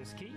Miles key.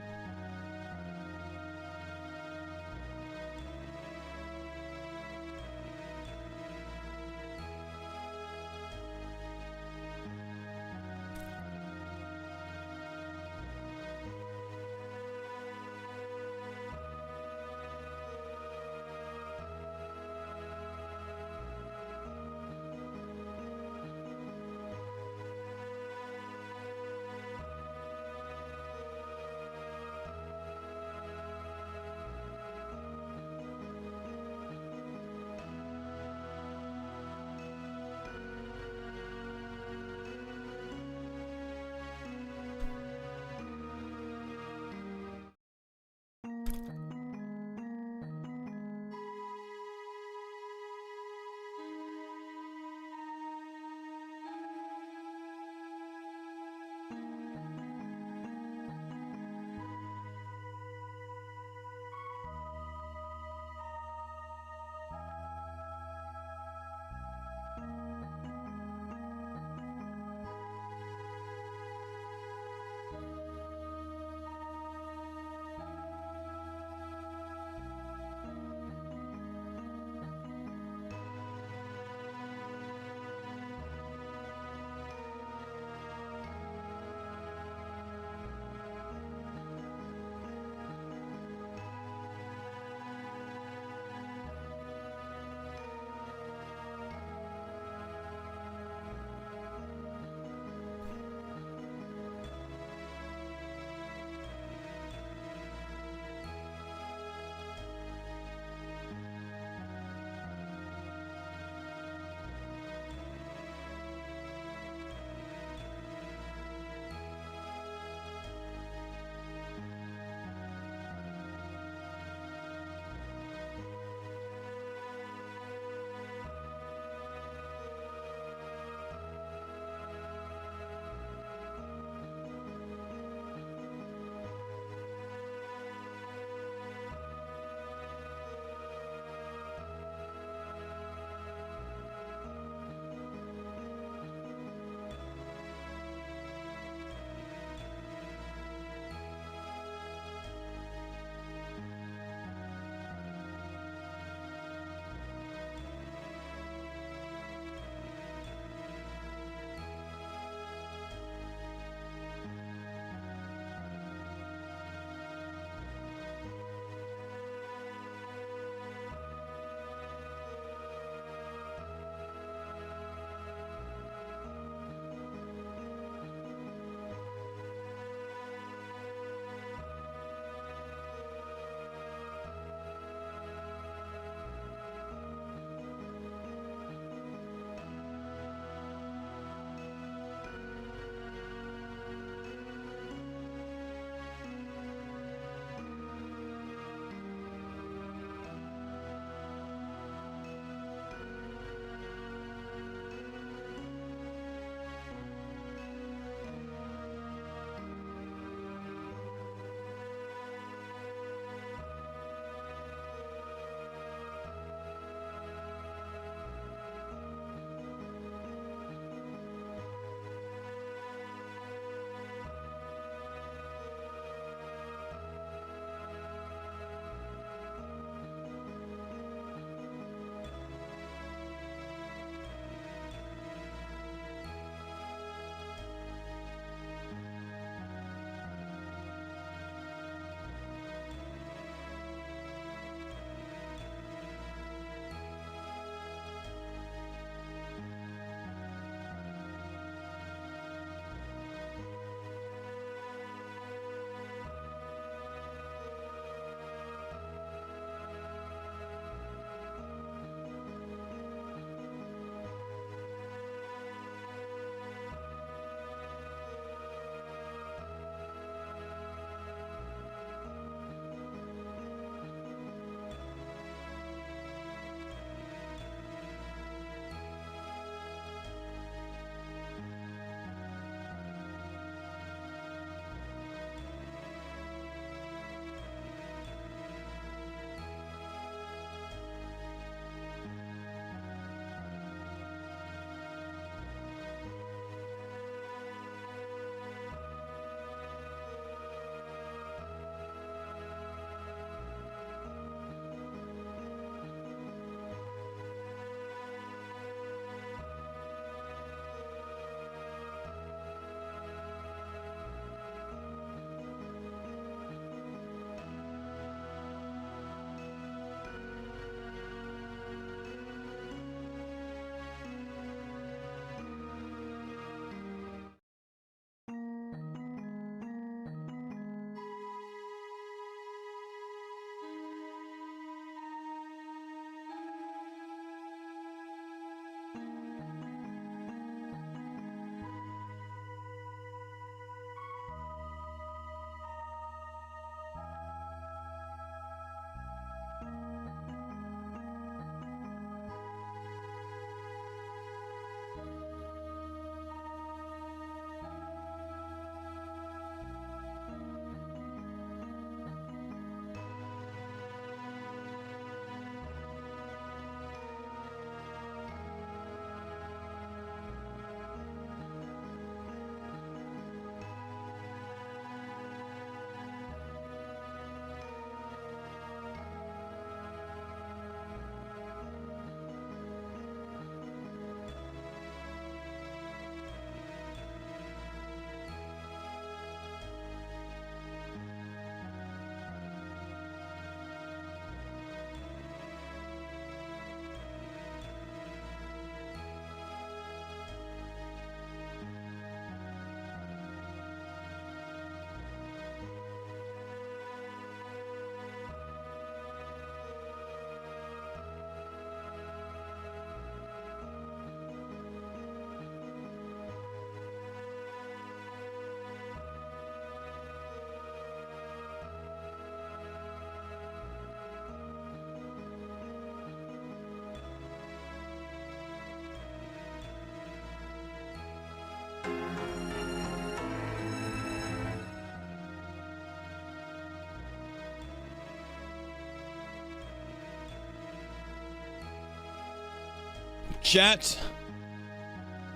Chat.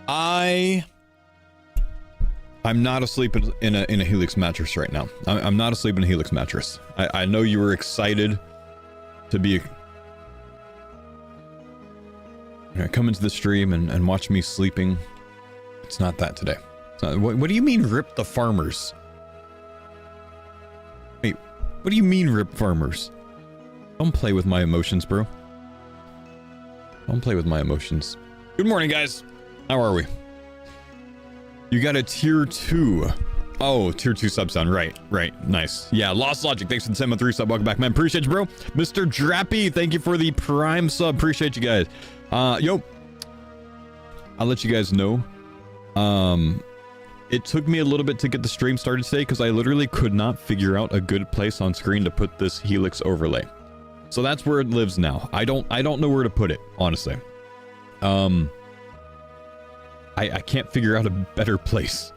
I'm not asleep in a Helix mattress right now. I'm not asleep in a Helix mattress. I know you were excited to be come into the stream and watch me sleeping. It's not that today. What do you mean rip the farmers? Wait, what do you mean rip farmers? Don't play with my emotions, bro. Don't play with my emotions. Good morning, guys. How are we? You got a tier 2. Oh, tier 2 sub sound. Right. Nice. Yeah, Lost Logic. Thanks for the 10-month resub. Welcome back, man. Appreciate you, bro. Mr. Drappy, thank you for the prime sub. Appreciate you guys. Yo. I'll let you guys know. It took me a little bit to get the stream started today because I literally could not figure out a good place on screen to put this Helix overlay. So that's where it lives now. I don't know where to put it, honestly. I can't figure out a better place.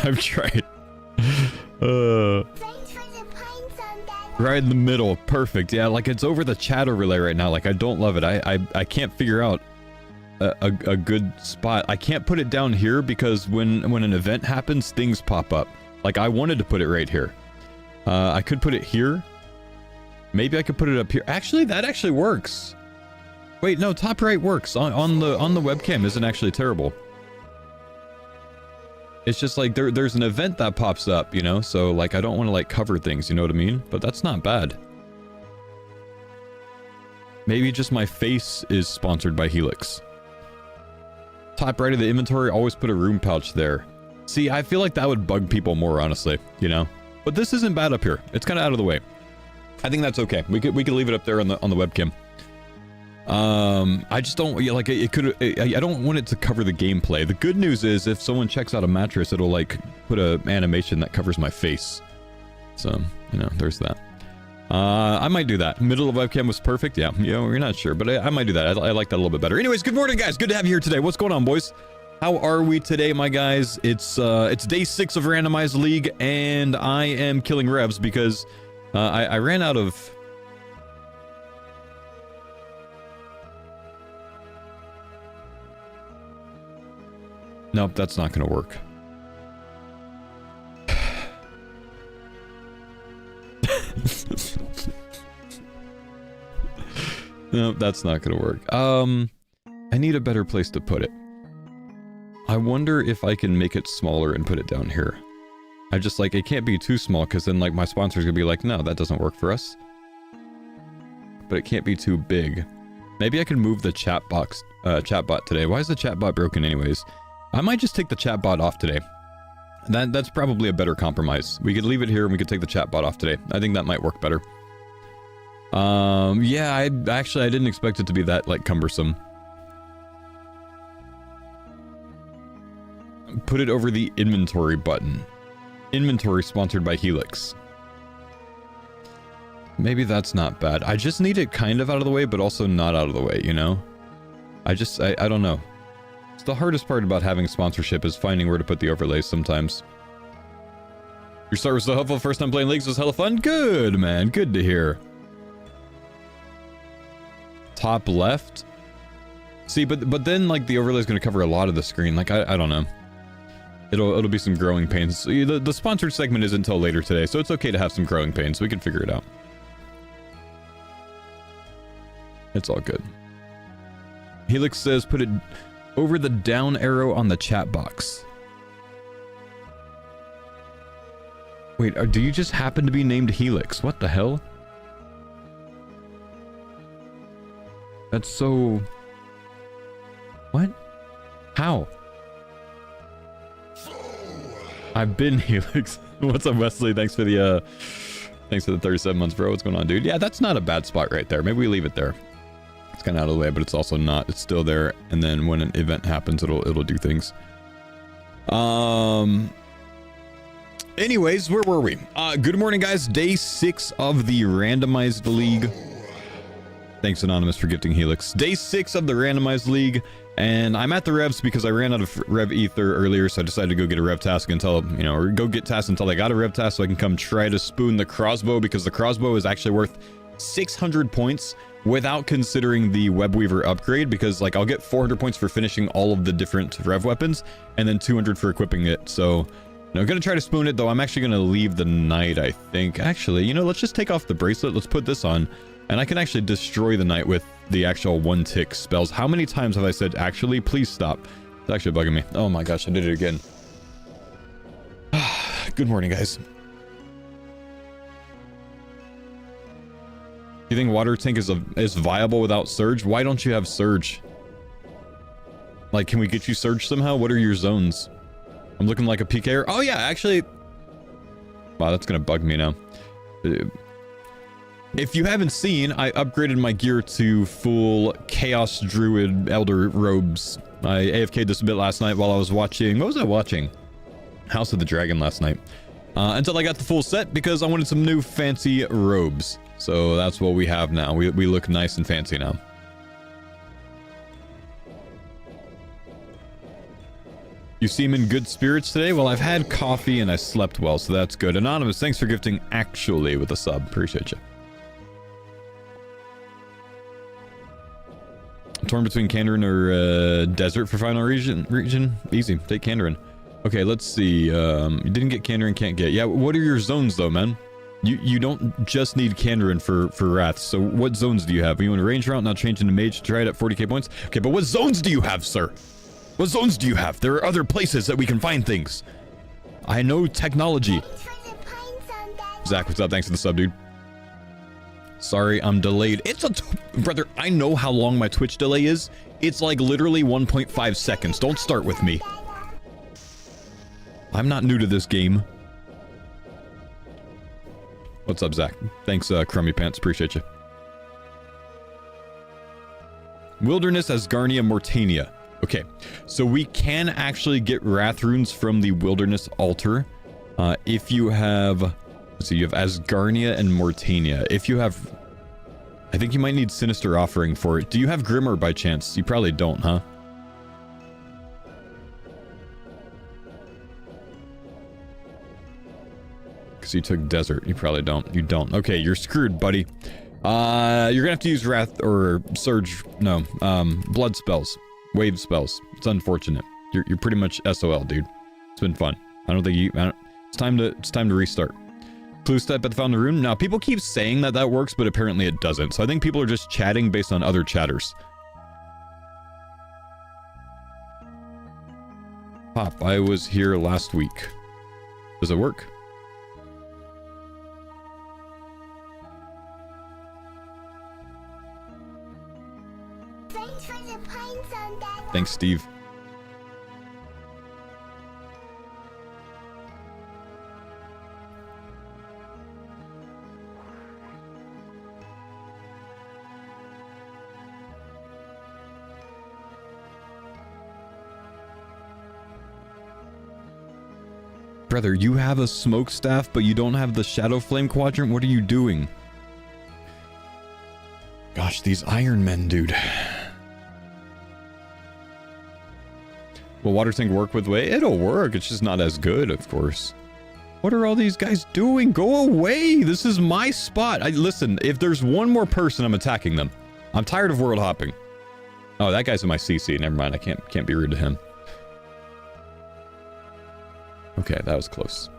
I've tried. Right in the middle. Perfect. Yeah, like it's over the chat overlay right now. Like I don't love it. I can't figure out a good spot. I can't put it down here because when an event happens, things pop up. Like I wanted to put it right here. I could put it here. Maybe I could put it up here. Actually, that actually works. Wait, no, top right works. On the webcam isn't actually terrible. It's just like there's an event that pops up, you know? So like I don't want to like cover things, you know what I mean? But that's not bad. Maybe just my face is sponsored by Helix. Top right of the inventory, always put a room pouch there. See, I feel like that would bug people more, honestly, you know? But this isn't bad up here. It's kind of out of the way. I think that's okay. We could leave it up there on the webcam. I just don't like it could. I don't want it to cover the gameplay. The good news is if someone checks out a mattress, it'll like put a animation that covers my face. So you know, there's that. I might do that. Middle of webcam was perfect. Yeah, you know, we're not sure, but I might do that. I like that a little bit better. Anyways, good morning, guys. Good to have you here today. What's going on, boys? How are we today, my guys? It's day 6 of Randomized League, and I am killing revs because I ran out of. Nope, that's not gonna work. Nope, that's not gonna work. I need a better place to put it. I wonder if I can make it smaller and put it down here. I just like, it can't be too small because then like my sponsor's gonna be like, no, that doesn't work for us. But it can't be too big. Maybe I can move the chatbot today. Why is the chatbot broken anyways? I might just take the chatbot off today. That's probably a better compromise. We could leave it here and we could take the chatbot off today. I think that might work better. Yeah, I didn't expect it to be that like cumbersome. Put it over the inventory button. Inventory sponsored by Helix. Maybe that's not bad. I just need it kind of out of the way, but also not out of the way, you know? I don't know. It's the hardest part about having sponsorship is finding where to put the overlays sometimes. Your start was so helpful. First time playing Leagues was hella fun. Good, man. Good to hear. Top left? See, but then like the overlay is going to cover a lot of the screen. Like, I don't know. It'll be some growing pains. The sponsored segment isn't until later today, so it's okay to have some growing pains. We can figure it out. It's all good. Helix says put it over the down arrow on the chat box. Wait, do you just happen to be named Helix? What the hell? That's so... What? How? I've been Helix. What's up, Wesley? Thanks for the 37 months, bro. What's going on, dude? Yeah, that's not a bad spot right there. Maybe we leave it there. It's kind of out of the way, but it's also not. It's still there, and then when an event happens, it'll do things. Anyways, where were we? Good morning, guys. Day 6 of the Randomized League. Thanks, Anonymous, for gifting Helix. Day 6 of the Randomized League, and I'm at the revs because I ran out of rev ether earlier, so I decided to go get a rev task until, you know, or go get tasks until I got a rev task so I can come try to spoon the crossbow, because the crossbow is actually worth 600 points without considering the Webweaver upgrade, because like I'll get 400 points for finishing all of the different rev weapons and then 200 for equipping it. So I'm gonna try to spoon it, though. I'm actually gonna leave the knight, I think. Actually, you know, let's just take off the bracelet. Let's put this on, and I can actually destroy the knight with the actual one-tick spells. How many times have I said, actually? Please stop. It's actually bugging me. Oh my gosh, I did it again. Good morning, guys. You think water tank is viable without surge? Why don't you have surge? Like, can we get you surge somehow? What are your zones? I'm looking like a PKer. Oh yeah, actually. Wow, that's gonna bug me now. If you haven't seen, I upgraded my gear to full Chaos Druid Elder robes. I AFK'd this a bit last night while I was watching. What was I watching? House of the Dragon last night. Until I got the full set because I wanted some new fancy robes. So that's what we have now. We look nice and fancy now. You seem in good spirits today? Well, I've had coffee and I slept well, so that's good. Anonymous, thanks for gifting actually with a sub. Appreciate you. Torn between Kandarin or desert for final region? Easy. Take Kandarin. Okay, let's see. You didn't get Kandarin, can't get. Yeah, what are your zones though, man? You don't just need Kandarin for Wrath. So what zones do you have? Are you in a range route, not changing to mage to try it at 40k points? Okay, but what zones do you have, sir? What zones do you have? There are other places that we can find things. I know technology. Zach, what's up? Thanks for the sub, dude. Sorry, I'm delayed. It's a... Brother, I know how long my Twitch delay is. It's like literally 1.5 seconds. Don't start with me. I'm not new to this game. What's up, Zach? Thanks, Crummy Pants. Appreciate you. Wilderness Asgarnia Mortania. Okay, so we can actually get Wrath runes from the Wilderness altar. If you have... Let's see, you have Asgarnia and Mortania. If you have... I think you might need Sinister Offering for it. Do you have Grimmer by chance? You probably don't, huh? Because you took Desert. You probably don't. You don't. Okay, you're screwed, buddy. You're gonna have to use Wrath or Surge... No, Blood spells. Wave spells. It's unfortunate. You're pretty much SOL, dude. It's been fun. I don't think you... It's time to restart. Clue step at the Fountain Rune. Now, people keep saying that works, but apparently it doesn't. So I think people are just chatting based on other chatters. Pop, I was here last week. Does it work? Thanks, Steve. Brother, you have a smoke staff, but you don't have the Shadow Flame Quadrant? What are you doing? Gosh, these Iron Men, dude. Will water tank work with way? It'll work, it's just not as good, of course. What are all these guys doing? Go away! This is my spot! Listen, if there's one more person, I'm attacking them. I'm tired of world hopping. Oh, that guy's in my CC. Never mind, I can't be rude to him. Okay, that was close.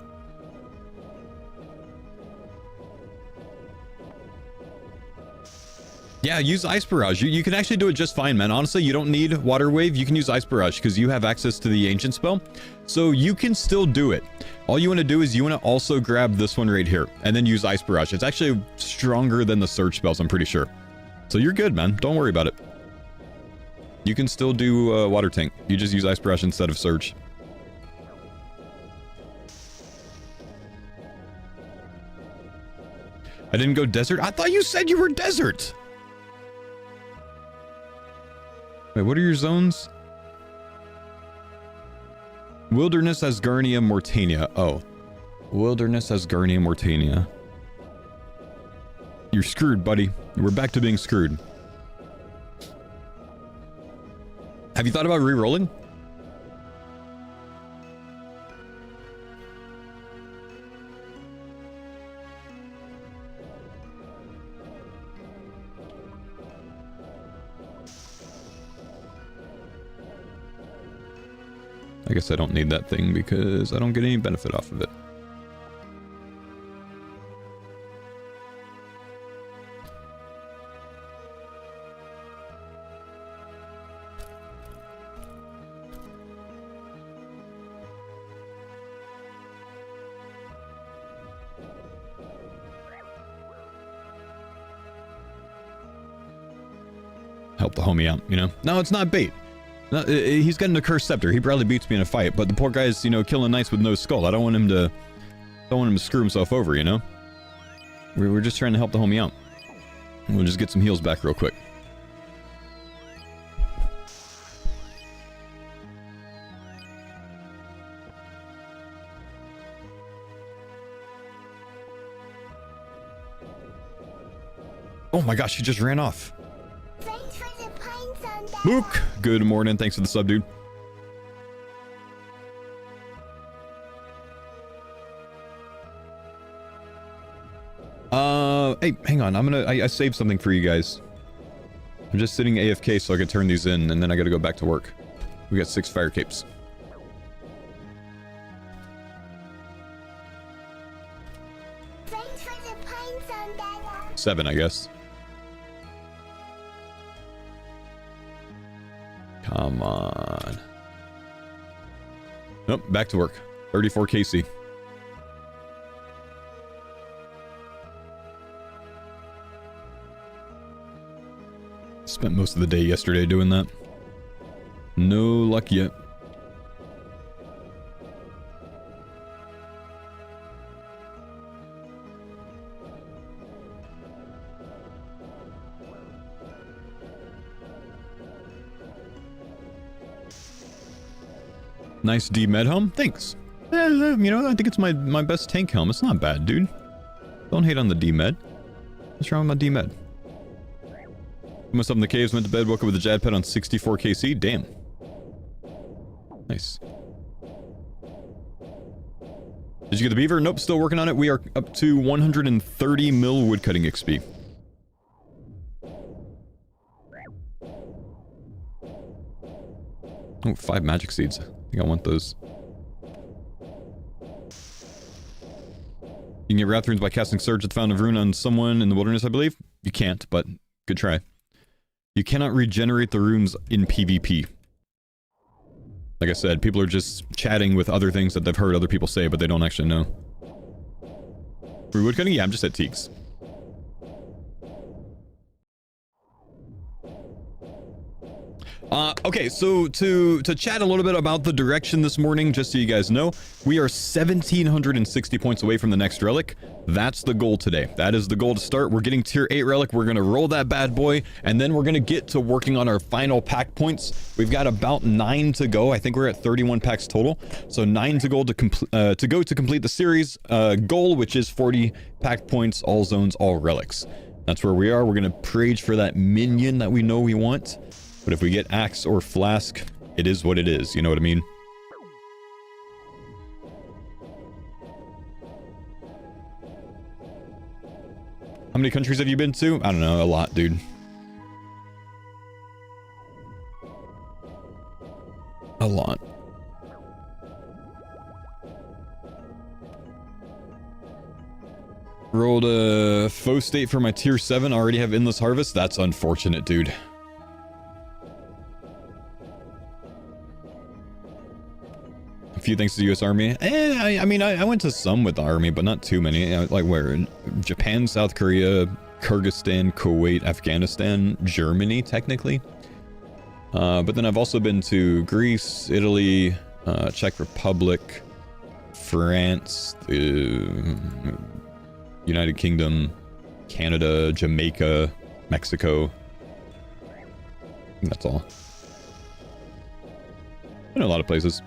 Yeah, use Ice Barrage. You can actually do it just fine, man. Honestly, you don't need Water Wave. You can use Ice Barrage because you have access to the Ancient spell. So you can still do it. All you want to do is you want to also grab this one right here and then use Ice Barrage. It's actually stronger than the Surge spells, I'm pretty sure. So you're good, man. Don't worry about it. You can still do Water Tank. You just use Ice Barrage instead of Surge. I didn't go desert? I thought you said you were desert! Wait, what are your zones? Wilderness Asgarnia Mortania. Oh. Wilderness Asgarnia Mortania. You're screwed, buddy. We're back to being screwed. Have you thought about re-rolling? I guess I don't need that thing because I don't get any benefit off of it. Help the homie out, you know? No, it's not bait. No, he's got an accursed scepter. He probably beats me in a fight, but the poor guy's, you know, killing knights with no skull. I don't want him to screw himself over, you know? We're just trying to help the homie out. We'll just get some heals back real quick. Oh my gosh, he just ran off. Mook, good morning. Thanks for the sub, dude. Hey, hang on. I saved something for you guys. I'm just sitting AFK so I can turn these in, and then I gotta go back to work. We got 6 fire capes. Seven, I guess. Come on. Nope, back to work. 34 KC. Spent most of the day yesterday doing that. No luck yet. Nice D-Med helm. Thanks. You know, I think it's my best tank helm. It's not bad, dude. Don't hate on the D-Med. What's wrong with my D-Med? Put myself in the caves, went to bed, woke up with a Jad pet on 64 KC. Damn. Nice. Did you get the beaver? Nope, still working on it. We are up to 130 mil woodcutting XP. Oh, 5 magic seeds. I think I want those. You can get Wrath Runes by casting Surge at the Fountain of Rune on someone in the wilderness, I believe. You can't, but good try. You cannot regenerate the runes in PvP. Like I said, people are just chatting with other things that they've heard other people say, but they don't actually know. For woodcutting? Yeah, I'm just at Teaks. Okay, so to chat a little bit about the direction this morning, just so you guys know, we are 1,760 points away from the next relic. That's the goal today. That is the goal to start. We're getting tier 8 relic. We're going to roll that bad boy, and then we're going to get to working on our final pack points. We've got about 9 to go. I think we're at 31 packs total. So 9 to go to complete the series goal, which is 40 pack points, all zones, all relics. That's where we are. We're going to prage for that minion that we know we want. But if we get axe or flask, it is what it is. You know what I mean? How many countries have you been to? I don't know. A lot, dude. A lot. Rolled a faux state for my tier 7. Already have endless harvest. That's unfortunate, dude. A few thanks to the U.S. Army. I mean, I went to some with the Army, but not too many. Like where? Japan, South Korea, Kyrgyzstan, Kuwait, Afghanistan, Germany, technically. But then I've also been to Greece, Italy, Czech Republic, France, United Kingdom, Canada, Jamaica, Mexico. That's all. Been a lot of places.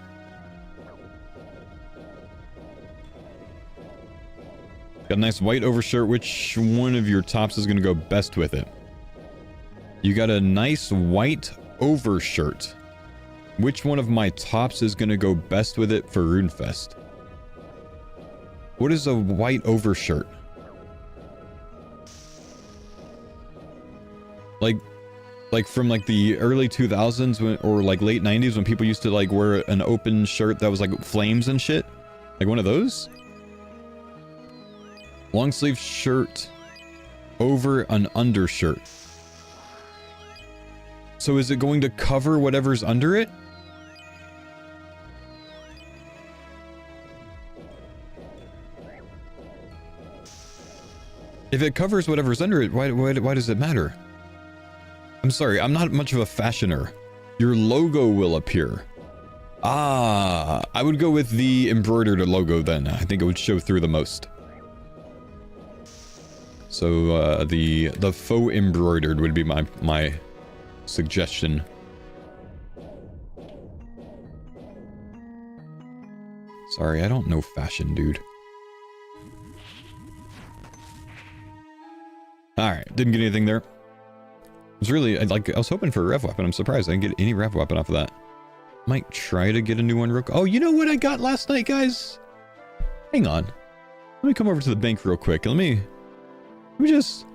Got a nice white overshirt. Which one of your tops is going to go best with it? You got a nice white overshirt. Which one of my tops is going to go best with it for RuneFest? What is a white overshirt? Like, Like from like the early 2000s or like late 90s when people used to like wear an open shirt that was like flames and shit. Like one of those. Long sleeve shirt over an undershirt. So is it going to cover whatever's under it? If it covers whatever's under it, why does it matter? I'm sorry, I'm not much of a fashioner. Your logo will appear. Ah, I would go with the embroidered logo then. I think it would show through the most. So the faux embroidered would be my suggestion. Sorry, I don't know fashion, dude. Alright, didn't get anything there. It was really, I was hoping for a rev weapon. I'm surprised I didn't get any rev weapon off of that. Might try to get a new one real quick. Oh, you know what I got last night, guys? Hang on. Let me come over to the bank real quick. Let me just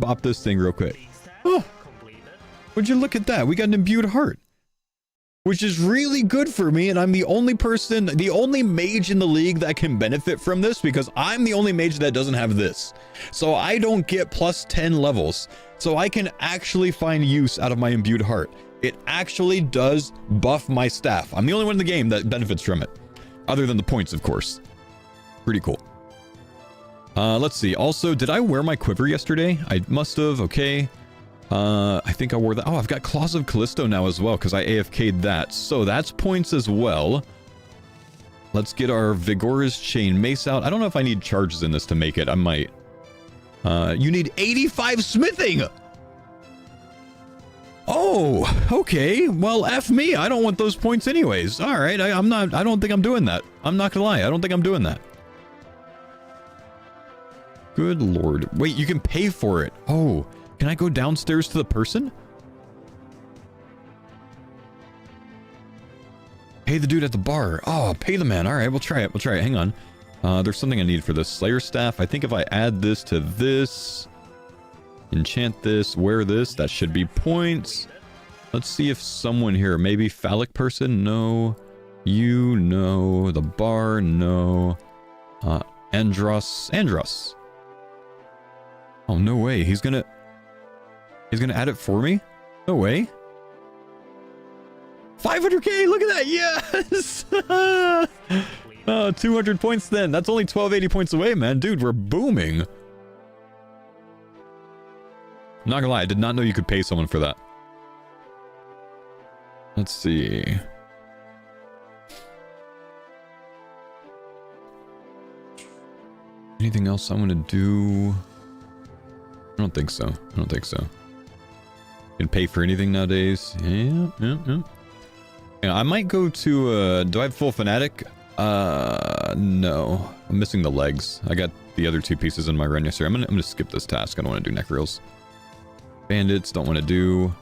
bop this thing real quick. Oh, would you look at that? We got an imbued heart, which is really good for me, and I'm the only person, the only mage in the league that can benefit from this, because I'm the only mage that doesn't have this. So I don't get plus 10 levels, so I can actually find use out of my imbued heart. It actually does buff my staff. I'm the only one in the game that benefits from it, other than the points, of course. Pretty cool. Let's see. Also, did I wear my quiver yesterday? I must have. Okay. I think I wore that. Oh, I've got Claws of Callisto now as well, because I AFK'd that. So that's points as well. Let's get our Vigorous Chain Mace out. I don't know if I need charges in this to make it. I might. You need 85 smithing! Oh, okay. Well, F me. I don't want those points anyways. Alright, I don't think I'm doing that. I'm not gonna lie. I don't think I'm doing that. Good lord. Wait, you can pay for it. Oh, can I go downstairs to the person? Pay the dude at the bar. Oh, pay the man. All right, we'll try it. We'll try it. Hang on. There's something I need for this Slayer staff. I think if I add this to this, enchant this, wear this, that should be points. Let's see if someone here, maybe phallic person. No. You, no. The bar, no. Andros. Oh, no way. He's gonna add it for me? No way. 500k, look at that, yes! 200 points then. That's only 1280 points away, man. Dude, we're booming. I'm not gonna lie, I did not know you could pay someone for that. Let's see. Anything else I want to do? I don't think so. I don't think so. You can pay for anything nowadays. Yeah. Yeah, I might go to, do I have full fanatic? No. I'm missing the legs. I got the other two pieces in my run yesterday. I'm gonna skip this task. I don't want to do necroils. Bandits, don't want to do.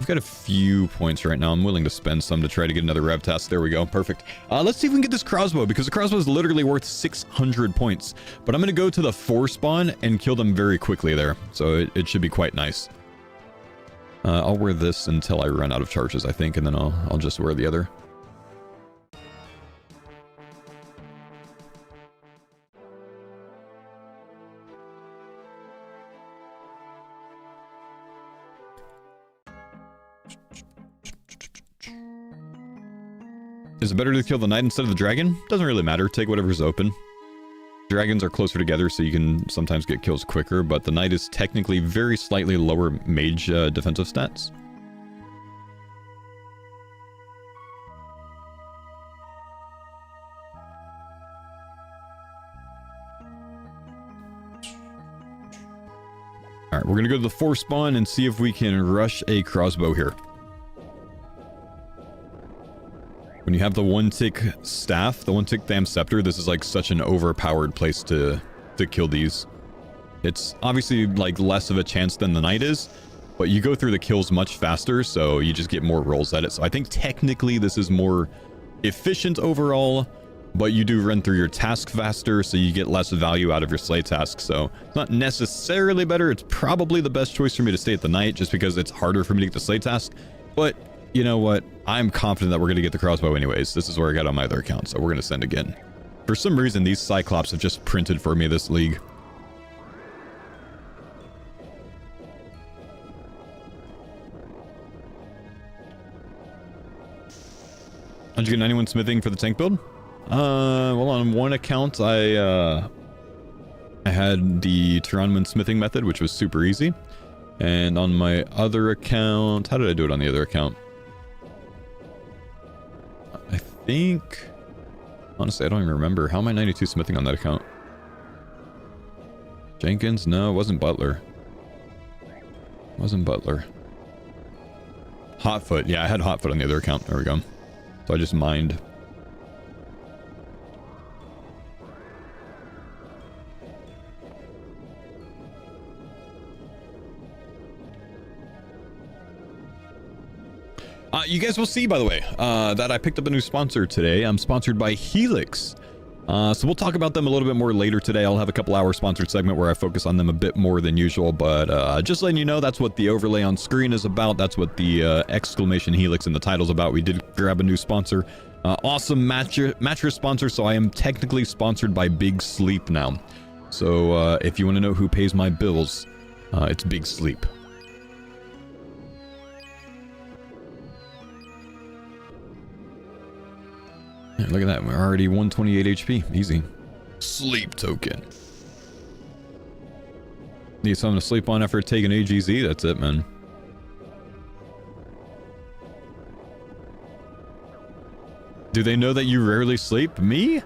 I've got a few points right now. I'm willing to spend some to try to get another rev task. There we go. Perfect. Let's see if we can get this crossbow, because the crossbow is literally worth 600 points. But I'm going to go to the 4 spawn and kill them very quickly there. So it should be quite nice. I'll wear this until I run out of charges, I think, and then I'll just wear the other. Is it better to kill the knight instead of the dragon? Doesn't really matter. Take whatever's open. Dragons are closer together, so you can sometimes get kills quicker, but the knight is technically very slightly lower mage defensive stats. Alright, we're gonna go to the 4 spawn and see if we can rush a crossbow here. When you have the 1-tick staff, the 1-tick damn scepter, this is like such an overpowered place to kill these. It's obviously like less of a chance than the knight is, but you go through the kills much faster, so you just get more rolls at it. So I think technically this is more efficient overall, but you do run through your task faster, so you get less value out of your sleigh task. So it's not necessarily better. It's probably the best choice for me to stay at the night, just because it's harder for me to get the sleigh task. But you know what? I'm confident that we're going to get the crossbow anyways. This is where I got on my other account, so we're going to send again. For some reason, these Cyclops have just printed for me this league. How'd you get 91 smithing for the tank build? Well, on one account, I had the Tyranman smithing method, which was super easy. And on my other account, how did I do it on the other account? I think, honestly, I don't even remember. How am I 92 smithing on that account? Jenkins? No, it wasn't Butler. It wasn't Butler. Hotfoot. Yeah, I had Hotfoot on the other account. There we go. So I just mined. You guys will see, by the way, that I picked up a new sponsor today. I'm sponsored by Helix. So we'll talk about them a little bit more later today. I'll have a couple hour sponsored segment where I focus on them a bit more than usual. But just letting you know, that's what the overlay on screen is about. That's what the exclamation Helix in the title's about. We did grab a new sponsor. Awesome mattress sponsor. So I am technically sponsored by Big Sleep now. So if you want to know who pays my bills, it's Big Sleep. Look at that, we're already 128 HP. Easy. Sleep token. Need something to sleep on after taking AGZ? That's it, man. Do they know that you rarely sleep? Me?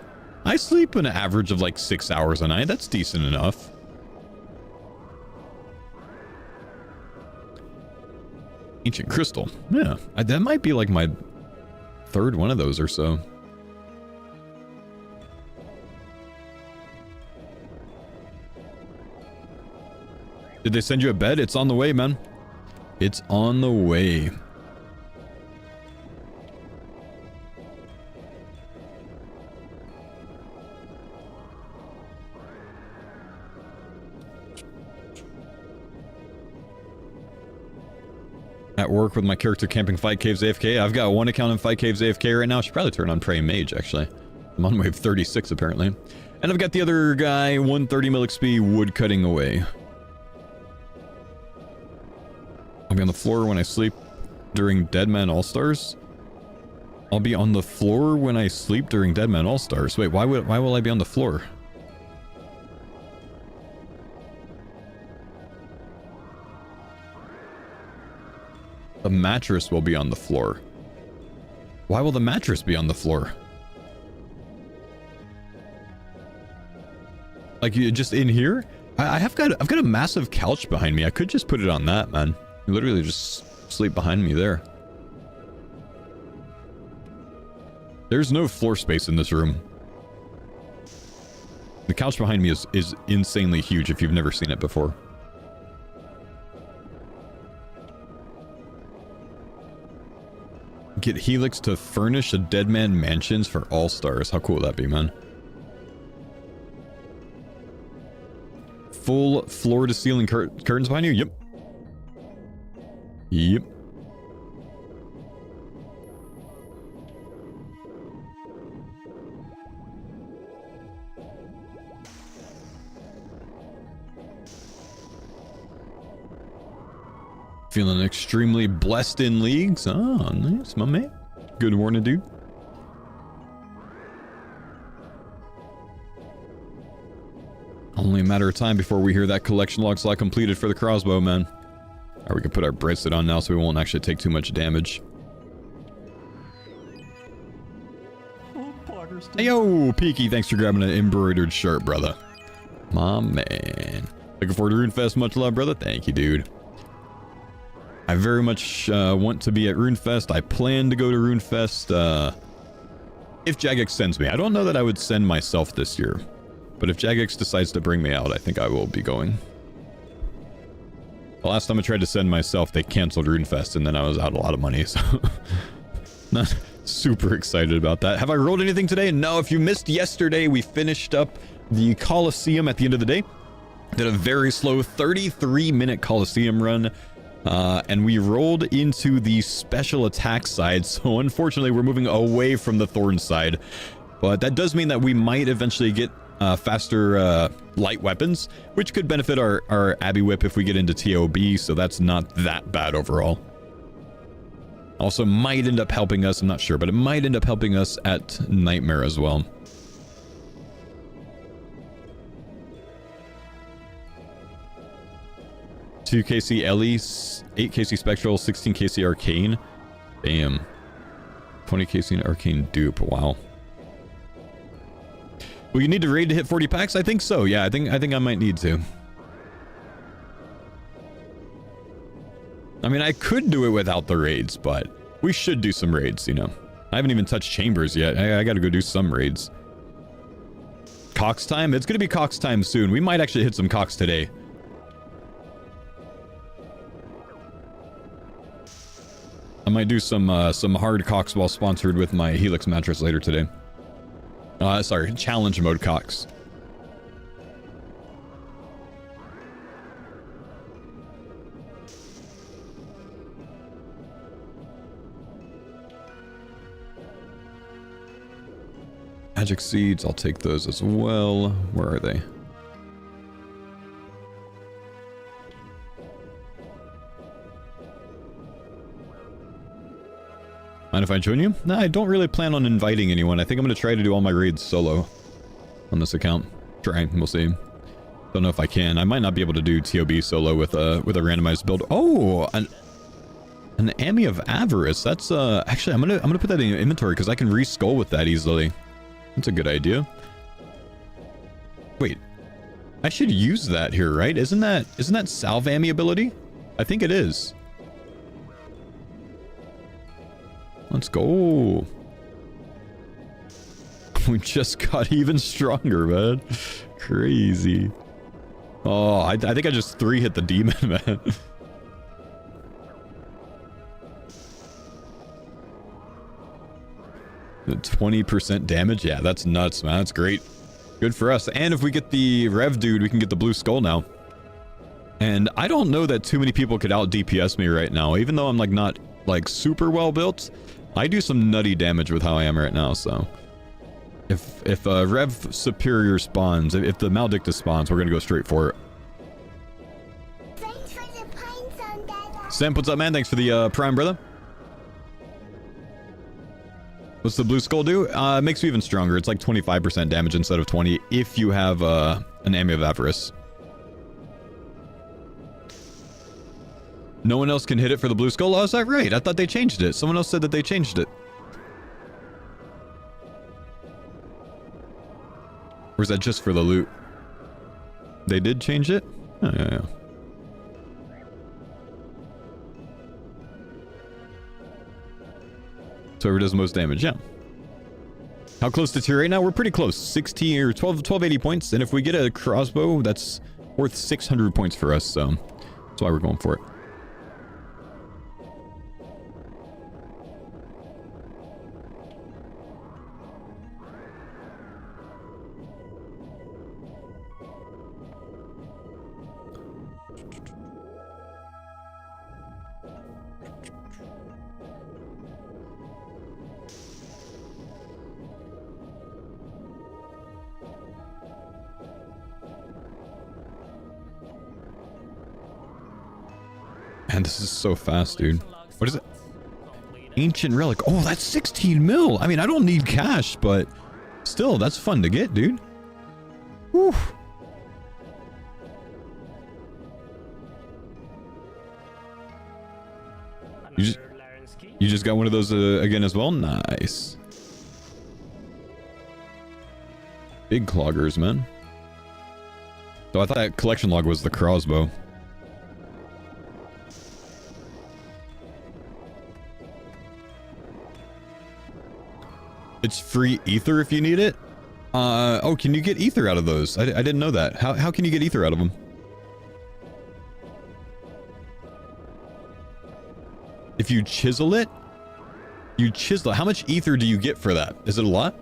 I sleep an average of like 6 hours a night. That's decent enough. Ancient Crystal. Yeah, that might be like my third one of those or so. Did they send you a bed? It's on the way, man. It's on the way. At work with my character camping Fight Caves AFK. I've got one account in Fight Caves AFK right now. I should probably turn on Praying Mage, actually. I'm on wave 36, apparently. And I've got the other guy, 130 mil XP, wood cutting away. I'll be on the floor when I sleep during Deadman All-Stars. I'll be on the floor when I sleep during Deadman All-Stars. Wait, why will I be on the floor? The mattress will be on the floor. Why will the mattress be on the floor? Like, you just in here? I've got a massive couch behind me. I could just put it on that, man. Literally just sleep behind me there. There's no floor space in this room. The couch behind me is insanely huge if you've never seen it before. Get Helix to furnish a Deadman Mansions for All-Stars. How cool would that be, man? Full floor-to-ceiling curtains behind you? Yep. Yep. Feeling extremely blessed in leagues. Oh, nice, my man. Good morning, dude. Only a matter of time before we hear that collection log slot completed for the crossbow, man. Alright, we can put our bracelet on now so we won't actually take too much damage. Hey, yo, Peaky, thanks for grabbing an embroidered shirt, brother. My man. Looking forward to RuneFest. Much love, brother. Thank you, dude. I very much want to be at RuneFest. I plan to go to RuneFest if Jagex sends me. I don't know that I would send myself this year, but if Jagex decides to bring me out, I think I will be going. The last time I tried to send myself, they canceled RuneFest, and then I was out a lot of money, so... Super excited about that. Have I rolled anything today? No, if you missed yesterday, we finished up the Coliseum at the end of the day. Did a very slow 33-minute Coliseum run. And we rolled into the special attack side. So unfortunately, we're moving away from the Thorn side. But that does mean that we might eventually get faster light weapons, which could benefit our Abbey Whip if we get into TOB. So that's not that bad overall. Also might end up helping us, I'm not sure, but it might end up helping us at Nightmare as well. Two KC Ellie, 8 KC Spectral, 16 KC Arcane. Damn. 20 KC Arcane Dupe, wow. Will you need to raid to hit 40 packs? I think so, yeah, I think I might need to. I mean, I could do it without the raids, but we should do some raids, you know. I haven't even touched Chambers yet. I gotta go do some raids. Cox time? It's gonna be Cox time soon. We might actually hit some Cox today. I might do some hard Cox while sponsored with my Helix mattress later today. Sorry, challenge mode Cox. Magic seeds, I'll take those as well. Where are they? Mind if I join you? No, I don't really plan on inviting anyone. I think I'm going to try to do all my raids solo on this account. Try, we'll see. Don't know if I can. I might not be able to do TOB solo with a randomized build. Oh, an Ami of Avarice. That's actually I'm gonna put that in inventory because I can re-skull with that easily. That's a good idea. Wait, I should use that here, right? Isn't that Salve Ami ability? I think it is. Let's go. We just got even stronger, man. Crazy. Oh, I think I just 3-hit the demon, man. The 20% damage? Yeah, that's nuts, man. That's great. Good for us. And if we get the Rev dude, we can get the blue skull now. And I don't know that too many people could out DPS me right now. Even though I'm like not like super well built, I do some nutty damage with how I am right now, so. If Rev Superior spawns, if the Maledictus spawns, we're gonna go straight for it. Sam, what's up, man? Thanks for the Prime, brother. What's the blue skull do? It makes you even stronger. It's like 25% damage instead of 20 if you have an Ami of Avarice. No one else can hit it for the blue skull? Oh, is that right? I thought they changed it. Someone else said that they changed it. Or is that just for the loot? They did change it? Oh, yeah. So whoever does the most damage, yeah. How close to tier 8 now? We're pretty close. 16 or 1280 points. And if we get a crossbow, that's worth 600 points for us. So that's why we're going for it. Man, this is so fast, dude. What is it? Ancient Relic. Oh, that's 16 mil. I mean, I don't need cash, but still, that's fun to get, dude. Whew. You just got one of those again as well? Nice. Big cloggers, man. So I thought that collection log was the crossbow. It's free ether if you need it? Oh, can you get ether out of those? I didn't know that. How can you get ether out of them? If you chisel it? You chisel. How much ether do you get for that? Is it a lot?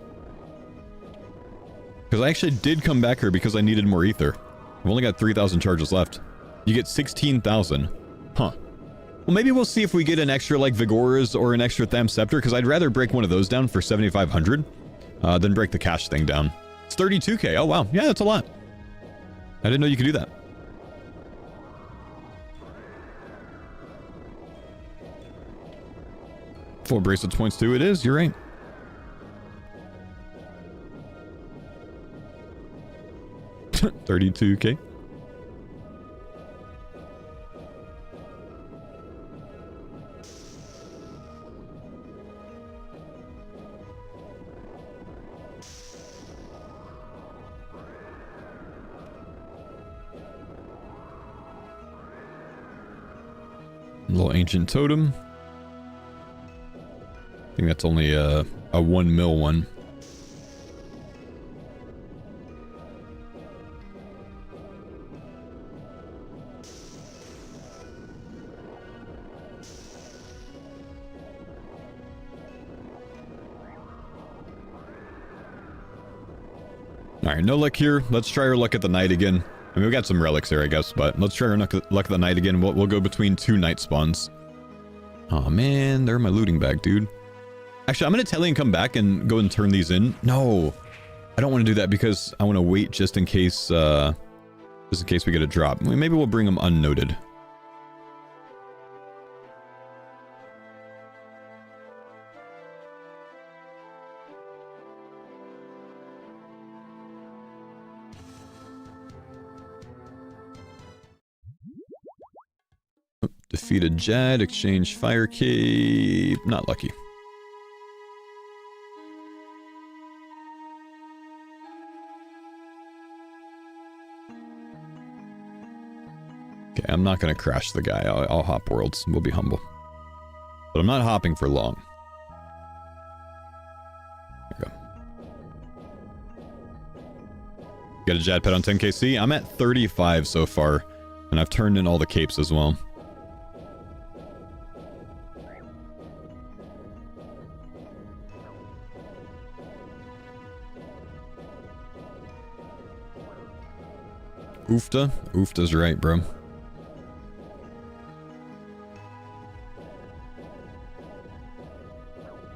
Because I actually did come back here because I needed more ether. I've only got 3,000 charges left. You get 16,000. Huh. Well, maybe we'll see if we get an extra, like, Vigoras or an extra Tham Scepter, because I'd rather break one of those down for 7,500 than break the cash thing down. It's 32k. Oh, wow. Yeah, that's a lot. I didn't know you could do that. Full bracelets points too. It is. You're right. $32k. Little ancient totem. I think that's only a 1 mil one. Alright, no luck here. Let's try our luck at the night again. I mean, we got some relics there, I guess, but let's try our luck at the night again. We'll go between 2 night spawns. Oh man, they're in my looting bag, dude. Actually, I'm going to tell you and come back and go and turn these in. No, I don't want to do that because I want to wait just in case we get a drop. Maybe we'll bring them unnoted. Defeated Jad, exchange fire cape. Not lucky. Okay, I'm not gonna crash the guy. I'll hop worlds. We'll be humble. But I'm not hopping for long. There you go. Got a Jad pet on 10kc. I'm at 35 so far. And I've turned in all the capes as well. Oofta? Oofta's right, bro.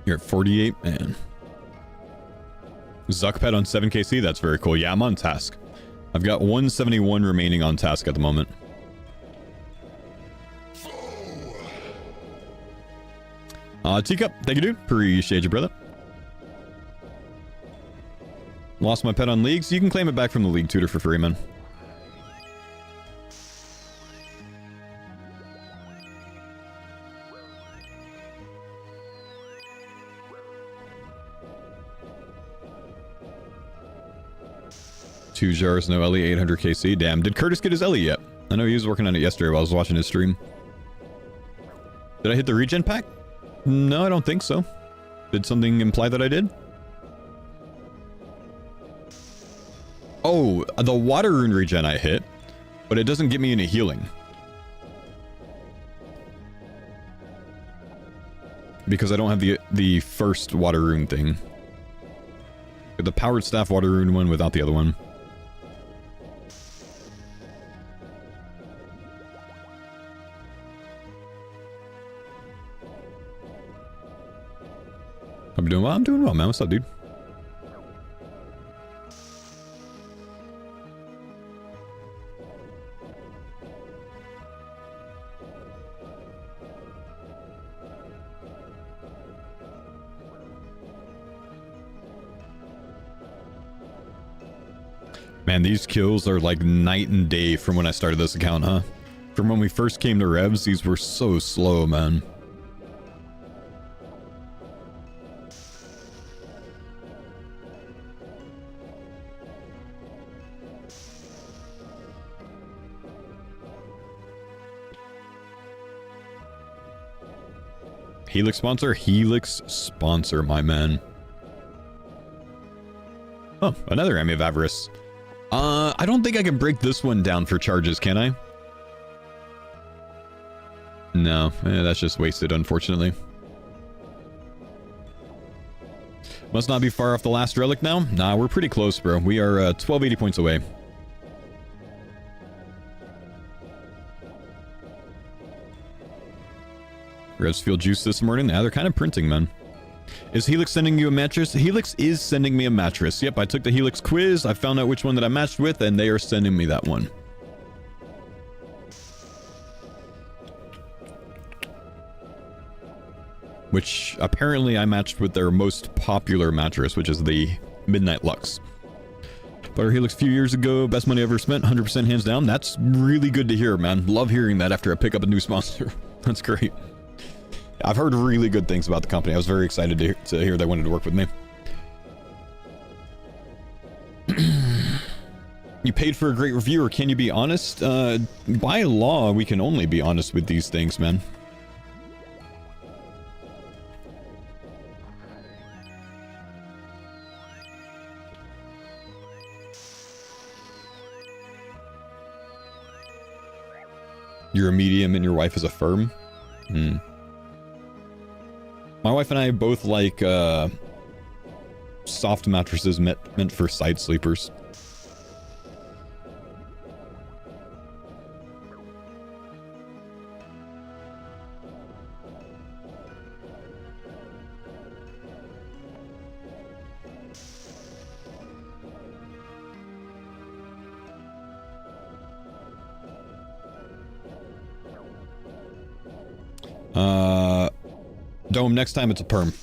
You're at 48? Man. Zuckpet on 7kc? That's very cool. Yeah, I'm on task. I've got 171 remaining on task at the moment. Teacup, thank you, dude. Appreciate you, brother. Lost my pet on leagues. You can claim it back from the league tutor for free, man. Two jars, no Ellie, 800kc. Damn, did Curtis get his Ellie yet? I know he was working on it yesterday while I was watching his stream. Did I hit the regen pack? No, I don't think so. Did something imply that I did? Oh, the water rune regen I hit, but it doesn't get me any healing. Because I don't have the first water rune thing. The powered staff water rune one without the other one. I'm doing well. I'm doing well, man. What's up, dude? Man, these kills are like night and day from when I started this account, huh? From when we first came to Revs, these were so slow, man. Helix sponsor? Helix sponsor, my man. Oh, another Army of Avarice. I don't think I can break this one down for charges, can I? No, that's just wasted, unfortunately. Must not be far off the last relic now. Nah, we're pretty close, bro. We are 1280 points away. Revs feel juice this morning. Yeah, they're kind of printing, man. Is Helix sending you a mattress? Helix is sending me a mattress. Yep, I took the Helix quiz. I found out which one that I matched with, and they are sending me that one. Which apparently I matched with their most popular mattress, which is the Midnight Lux. Bought our Helix a few years ago. Best money ever spent. 100% hands down. That's really good to hear, man. Love hearing that after I pick up a new sponsor. That's great. I've heard really good things about the company. I was very excited to hear they wanted to work with me. You paid for a great review, or can you be honest? By law, we can only be honest with these things, man. You're a medium and your wife is a firm? Hmm. My wife and I both like soft mattresses meant for side sleepers. Dome, next time it's a perm.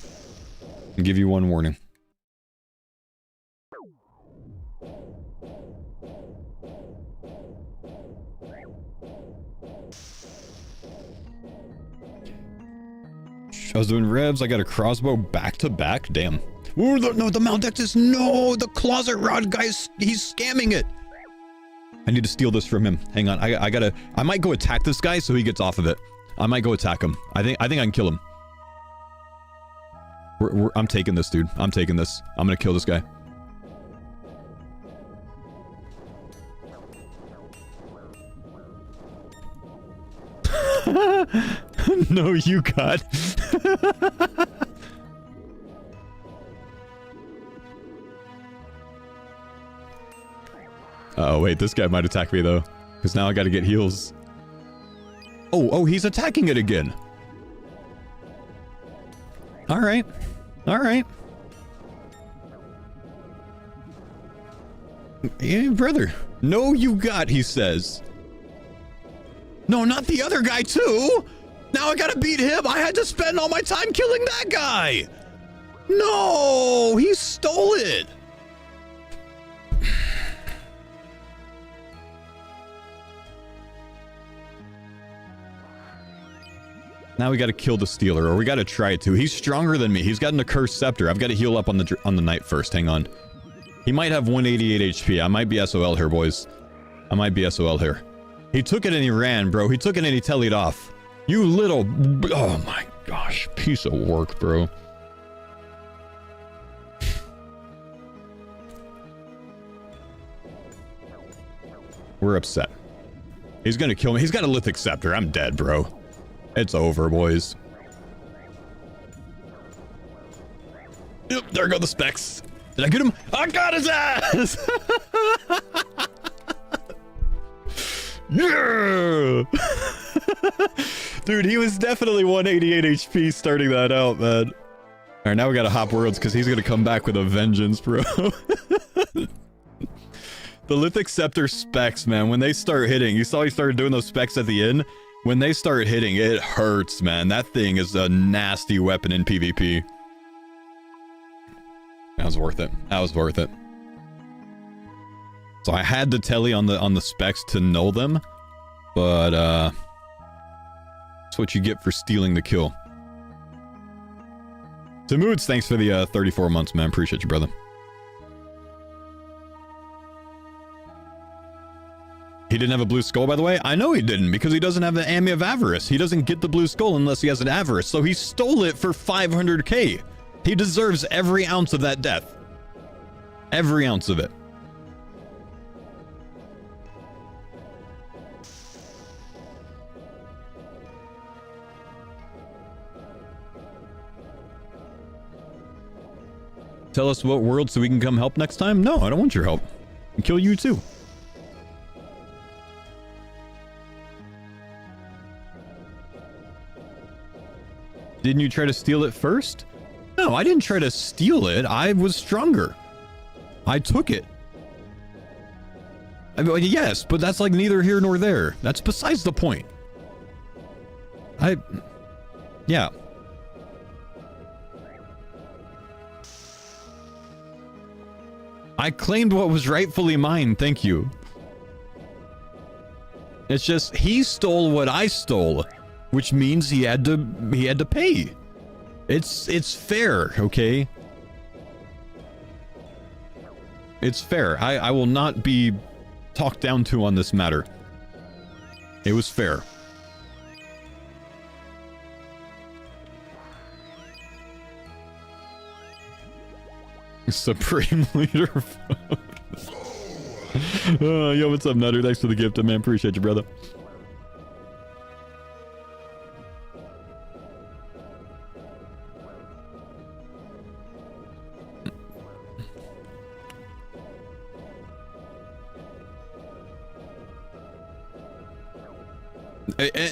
I'll give you one warning. I was doing revs, I got a crossbow back to back, damn. Ooh, no, the Maldectus, no, the closet rod guy's, he's scamming it. I need to steal this from him. Hang on, I might go attack this guy so he gets off of it. I might go attack him. I think I can kill him. I'm taking this, dude. I'm taking this. I'm gonna kill this guy. No, you got. Oh, wait, this guy might attack me, though. Because now I gotta get heals. Oh, he's attacking it again. Alright. Alright. Hey, brother. No, you got, he says. No, not the other guy, too! Now I gotta beat him! I had to spend all my time killing that guy! No! He stole it! Now we gotta kill the Stealer, or we gotta try to. He's stronger than me. He's got an Accursed Scepter. I've gotta heal up on the knight first. Hang on. He might have 188 HP. I might be SOL here, boys. I might be SOL here. He took it and he ran, bro. He took it and he tellied off. You little... Oh my gosh. Piece of work, bro. We're upset. He's gonna kill me. He's got a Lithic Scepter. I'm dead, bro. It's over, boys. Yep, there go the specs. Did I get him? I got his ass! Yeah! Dude, he was definitely 188 HP starting that out, man. Alright, now we gotta hop worlds because he's gonna come back with a vengeance, bro. The Lithic Scepter specs, man, when they start hitting, you saw he started doing those specs at the end? When they start hitting, it hurts, man. That thing is a nasty weapon in PvP. That was worth it. That was worth it. So I had to telly on the specs to know them, but that's what you get for stealing the kill. Tamoods, thanks for the 34 months, man. Appreciate you, brother. He didn't have a blue skull, by the way? I know he didn't, because he doesn't have the Ami of Avarice. He doesn't get the blue skull unless he has an Avarice, so he stole it for 500k. He deserves every ounce of that death. Every ounce of it. Tell us what world so we can come help next time? No, I don't want your help. I'll kill you too. Didn't you try to steal it first? No, I didn't try to steal it. I was stronger. I took it. I mean, yes, but that's like neither here nor there. That's besides the point. Yeah. I claimed what was rightfully mine, thank you. It's just, he stole what I stole, which means he had to pay. It's fair, okay? It's fair. I will not be talked down to on this matter. It was fair. Supreme Leader. Yo, what's up, Nutter? Thanks for the gift, man. Appreciate you, brother.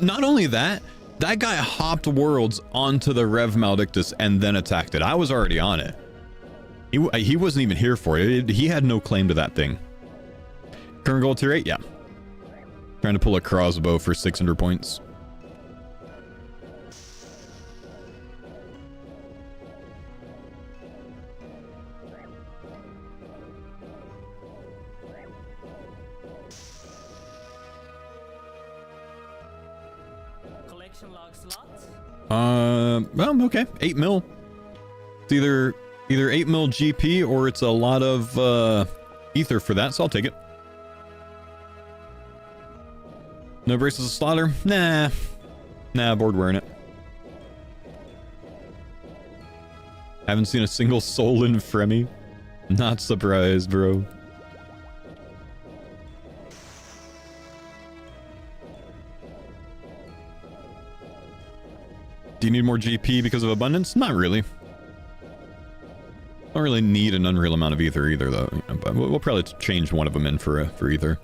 Not only that, that guy hopped worlds onto the Rev Maledictus and then attacked it. I was already on it. He wasn't even here for it. He had no claim to that thing. Current goal tier 8? Yeah. Trying to pull a crossbow for 600 points. Collection log slots? Well, okay. 8 mil. It's either 8 mil GP or it's a lot of ether for that, so I'll take it. No braces of slaughter? Nah, bored wearing it. Haven't seen a single soul in Fremi. Not surprised, bro. Do you need more GP because of abundance? Not really. Don't really need an unreal amount of ether either, though. But we'll probably change one of them in for ether.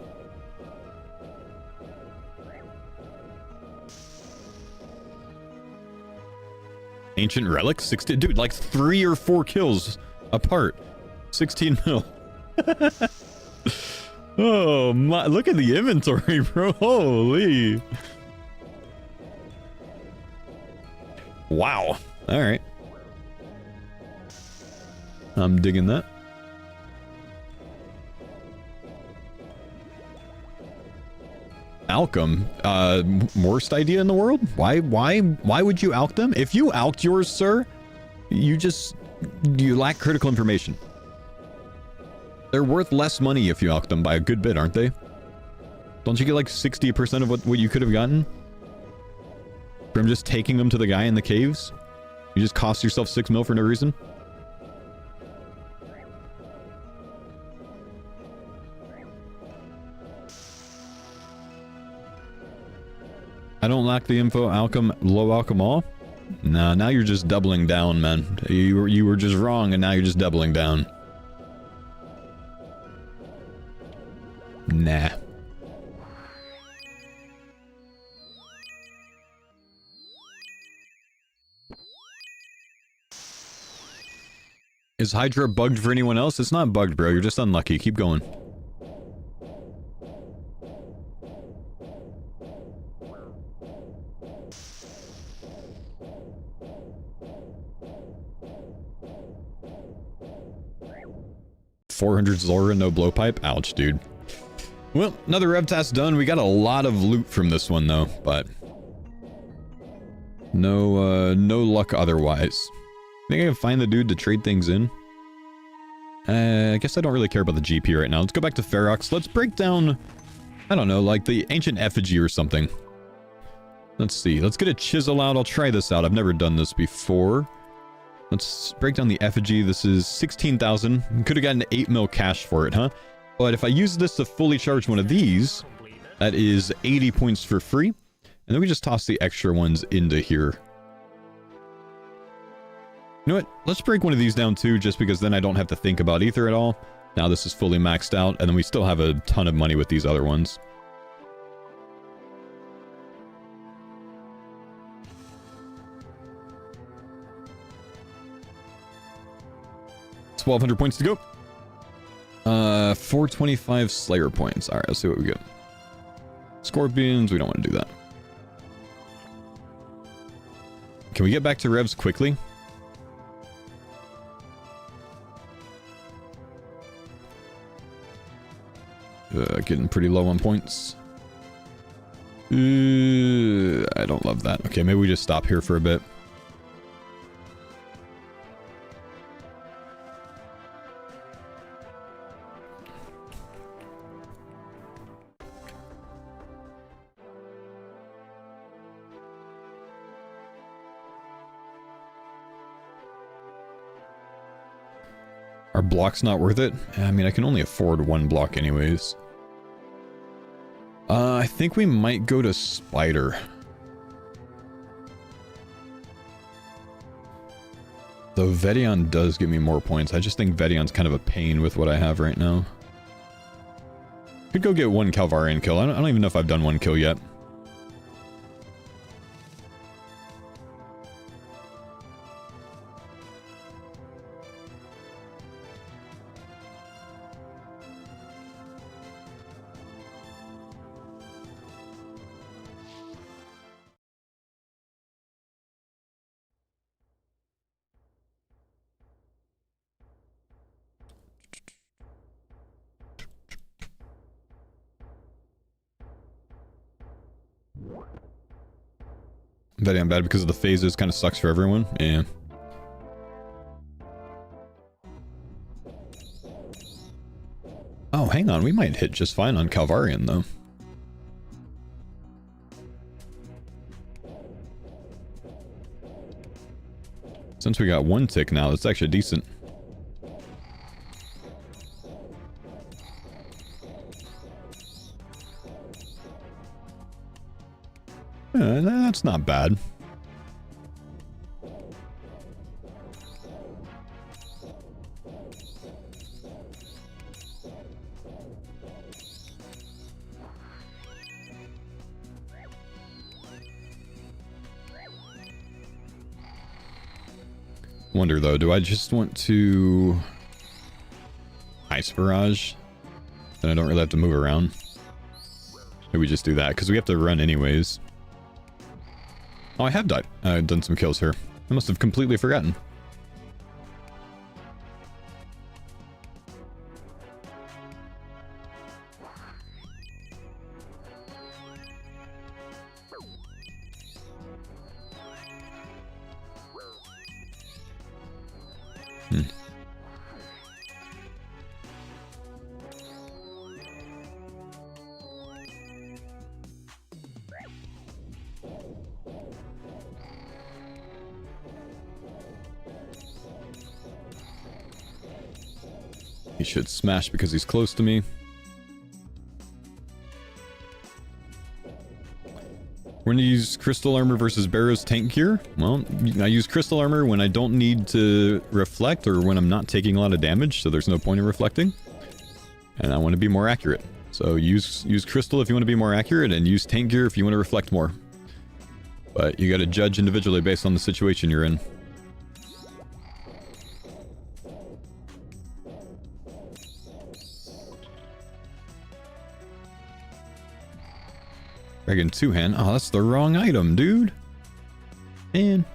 Ancient relics, 16. Dude, like 3 or 4 kills apart. 16 mil. Oh my! Look at the inventory, bro. Holy! Wow. All right. I'm digging that. Alchem, worst idea in the world? Why would you alch them? If you alched yours, sir, you lack critical information. They're worth less money if you alch them by a good bit, aren't they? Don't you get like 60% of what you could have gotten from just taking them to the guy in the caves? You just cost yourself 6 mil for no reason. I don't lack the info. Alchem, low alchem all? Nah, now you're just doubling down, man. You were just wrong, and now you're just doubling down. Nah. Is Hydra bugged for anyone else? It's not bugged, bro. You're just unlucky. Keep going. $400 Zora, no blowpipe. Ouch, dude. Well, another rev task done. We got a lot of loot from this one, though, but no luck otherwise. Think I can find the dude to trade things in? I guess I don't really care about the GP right now. Let's go back to Ferox. Let's break down, I don't know, like the ancient effigy or something. Let's see. Let's get a chisel out. I'll try this out. I've never done this before. Let's break down the effigy. This is 16,000. Could have gotten 8 mil cash for it, huh? But if I use this to fully charge one of these, that is 80 points for free. And then we just toss the extra ones into here. You know what? Let's break one of these down too, just because then I don't have to think about ether at all. Now this is fully maxed out, and then we still have a ton of money with these other ones. 1,200 points to go. 425 Slayer points. Alright, let's see what we get. Scorpions, we don't want to do that. Can we get back to revs quickly? Getting pretty low on points. I don't love that. Okay, maybe we just stop here for a bit. Are blocks not worth it? I mean, I can only afford one block anyways. I think we might go to Spider. Though Vedion does give me more points. I just think Vedion's kind of a pain with what I have right now. Could go get one Calvarian kill. I don't even know if I've done one kill yet. Vedion bad because of the phases, kind of sucks for everyone. Yeah. Oh, hang on, we might hit just fine on Calvarian though. Since we got one tick now, that's actually decent. That's not bad. Wonder though, do I just want to Ice Barrage? Then I don't really have to move around. Maybe we just do that, because we have to run anyways. Oh, I have died. I've done some kills here. I must have completely forgotten. He should smash because he's close to me. When you use Crystal Armor versus Barrows tank gear? Well, I use Crystal Armor when I don't need to reflect or when I'm not taking a lot of damage, so there's no point in reflecting. And I want to be more accurate. So use Crystal if you want to be more accurate, and use tank gear if you want to reflect more. But you gotta judge individually based on the situation you're in. Dragon two-hand. Oh, that's the wrong item, dude. Man.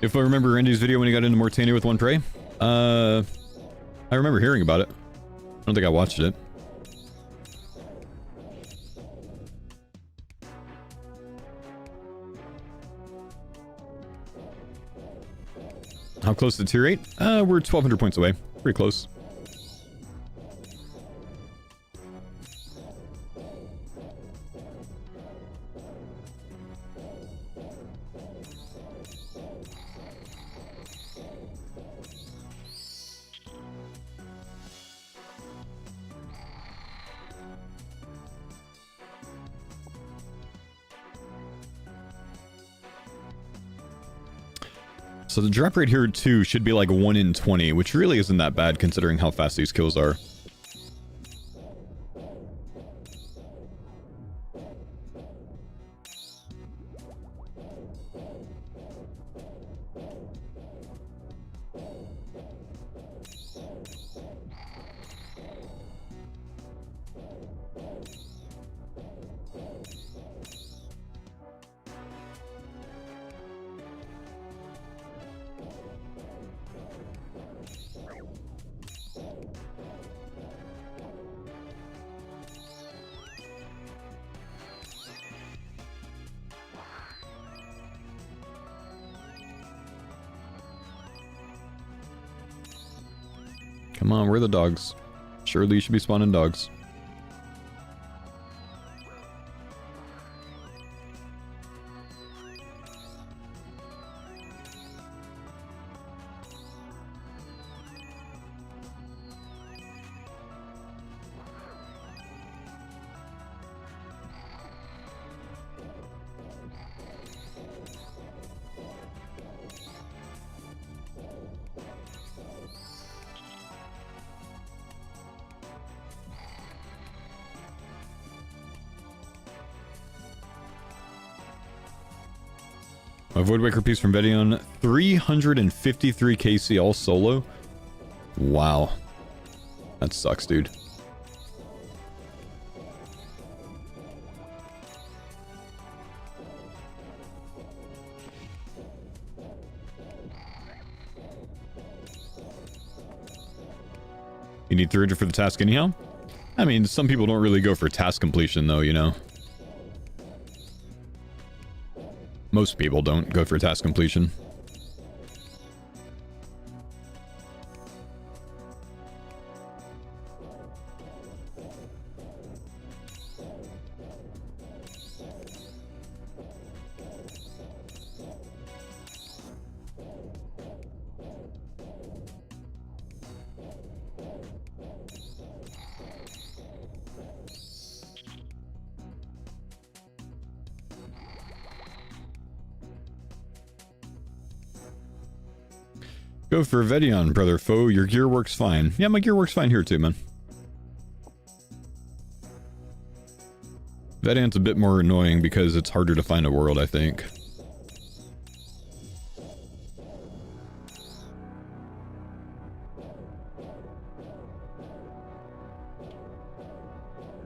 If I remember Randy's video when he got into Mortania with one prey, I remember hearing about it. I don't think I watched it. How close to tier 8? We're 1,200 points away. Pretty close. So the drop rate here too should be like 1 in 20, which really isn't that bad considering how fast these kills are. Come on, where are the dogs? Surely you should be spawning dogs. A Voidwaker piece from Revenant, 353 KC all solo. Wow. That sucks, dude. You need 300 for the task anyhow? I mean, some people don't really go for task completion though, you know? Most people don't go for task completion. Go for Revenant, brother foe. Your gear works fine. Yeah, my gear works fine here too, man. Revenant's a bit more annoying because it's harder to find a world, I think.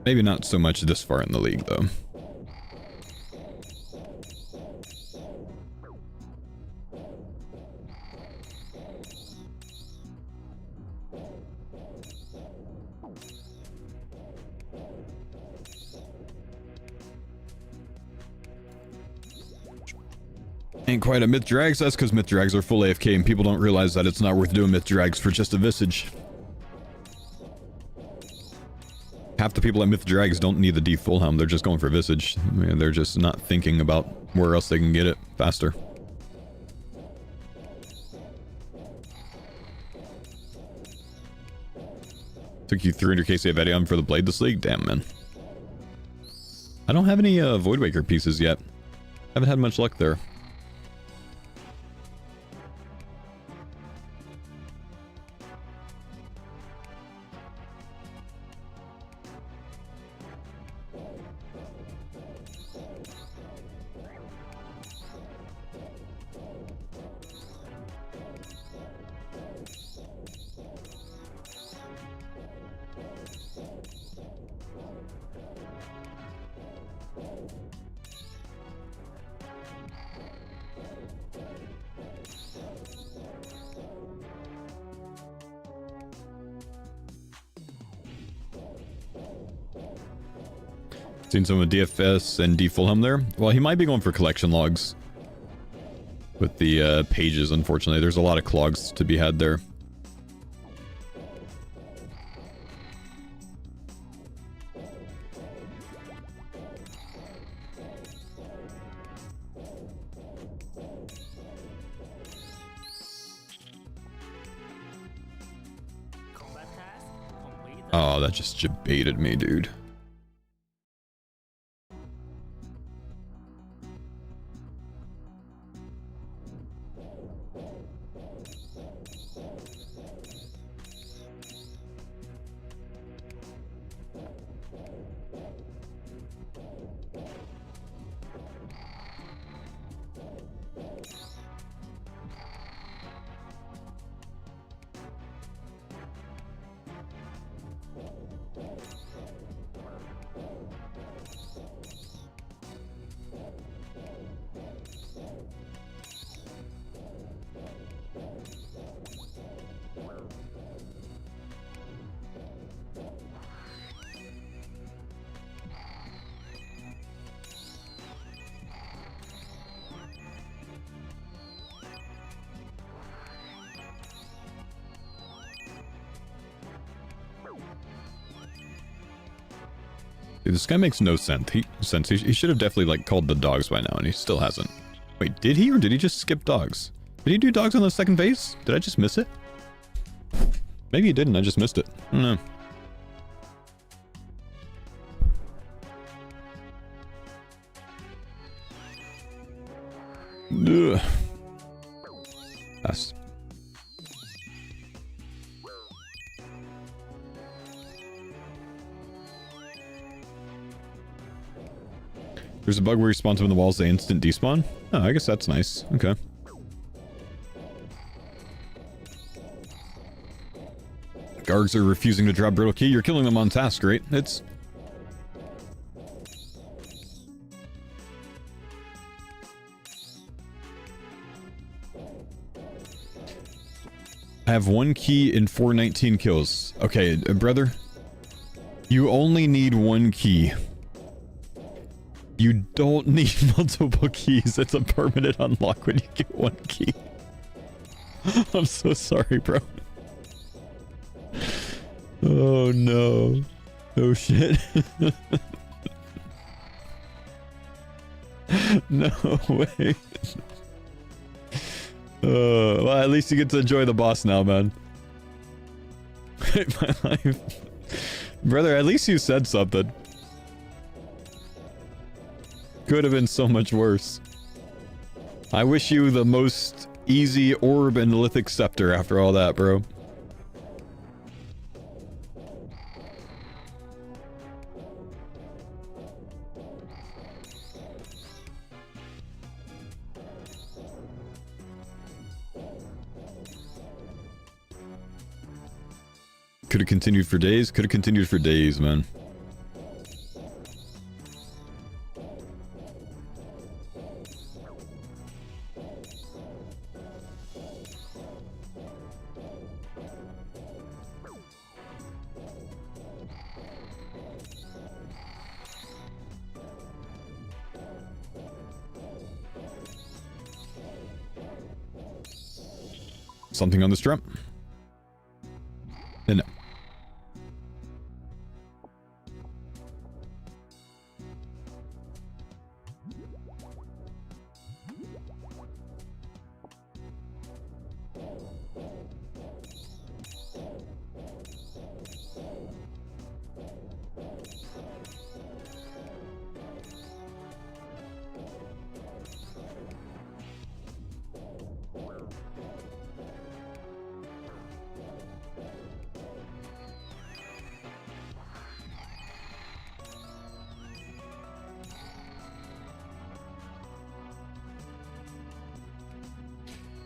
Maybe not so much this far in the league, though. Ain't quite a myth drags. That's because myth drags are full AFK and people don't realize that it's not worth doing myth drags for just a visage. Half the people at myth drags don't need the D full helm. They're just going for visage. I mean, they're just not thinking about where else they can get it faster. Took you 300 KC of Edion for the blade this league? Damn, man. I don't have any Voidwaker pieces yet. Haven't had much luck there. Seen some with DFS and D Fulham there. Well, he might be going for collection logs with the pages, unfortunately. There's a lot of clogs to be had there. Oh, that just baited me, dude. Dude, this guy makes no sense. He should have definitely like called the dogs by now, and he still hasn't. Wait, did he, or did he just skip dogs? Did he do dogs on the second phase? Did I just miss it? Maybe he didn't, I just missed it. I don't know. Ugh. Pass. There's a bug where you spawn them in the walls, they instant despawn? Oh, I guess that's nice. Okay. Gargs are refusing to drop brittle key. You're killing them on task, right? It's... I have 1 key in 419 kills. Okay, brother. You only need 1 key. You don't need multiple keys. It's a permanent unlock when you get 1 key. I'm so sorry, bro. Oh no. Oh shit. No way. Well, at least you get to enjoy the boss now, man. My life. Brother, at least you said something. Could have been so much worse. I wish you the most easy orb and lithic scepter after all that, bro. Could have continued for days. Could have continued for days, man. Something on this drum? No.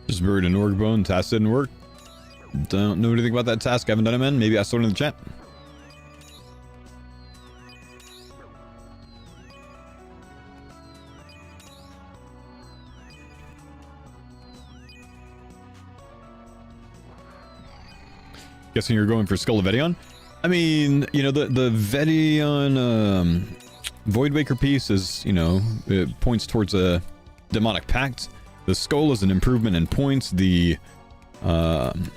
Just buried an org bone. Task didn't work. Don't know anything about that task. Haven't done it, man. Maybe I saw it in the chat. Guessing you're going for Skull of Vedion? I mean, you know, the Vedion Voidwaker piece is, you know, it points towards a demonic pact. The skull is an improvement in points. The Ring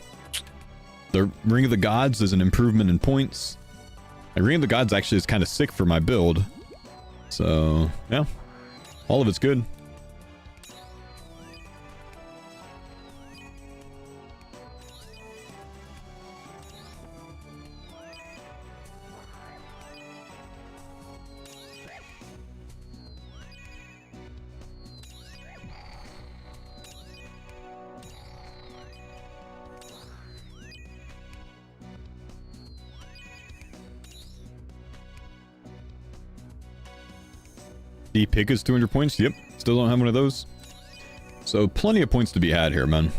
of the Gods is an improvement in points. The Ring of the Gods actually is kind of sick for my build. So, yeah. All of it's good. The pick is 200 points. Yep. Still don't have one of those. So plenty of points to be had here, man.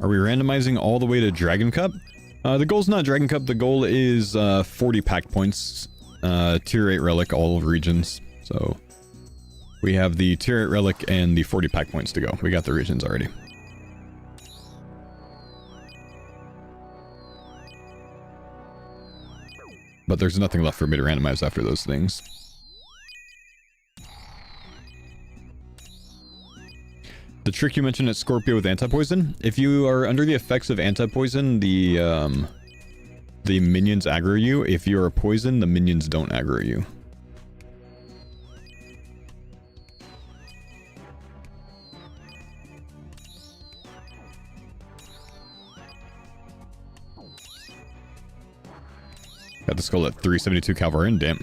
Are we randomizing all the way to Dragon Cup? The goal's not Dragon Cup. The goal is 40 pack points. Tier 8 Relic, all regions. So We have the Tier 8 Relic and the 40 pack points to go. We got the regions already. But there's nothing left for me to randomize after those things. The trick you mentioned at Scorpio with anti-poison. If you are under the effects of anti-poison, the minions aggro you. If you are poison, the minions don't aggro you. Got the skull at 372 Calvarian, damn.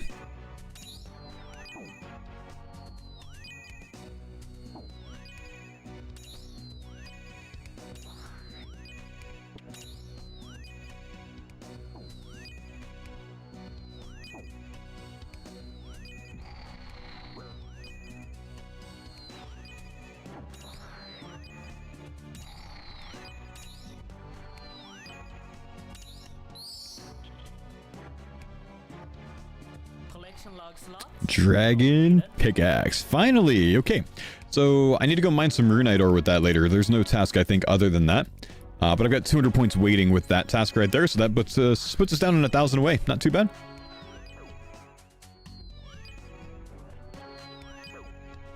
Dragon pickaxe. Finally! Okay. So, I need to go mine some runite ore with that later. There's no task, I think, other than that. But I've got 200 points waiting with that task right there, so that puts us down in 1,000 away. Not too bad.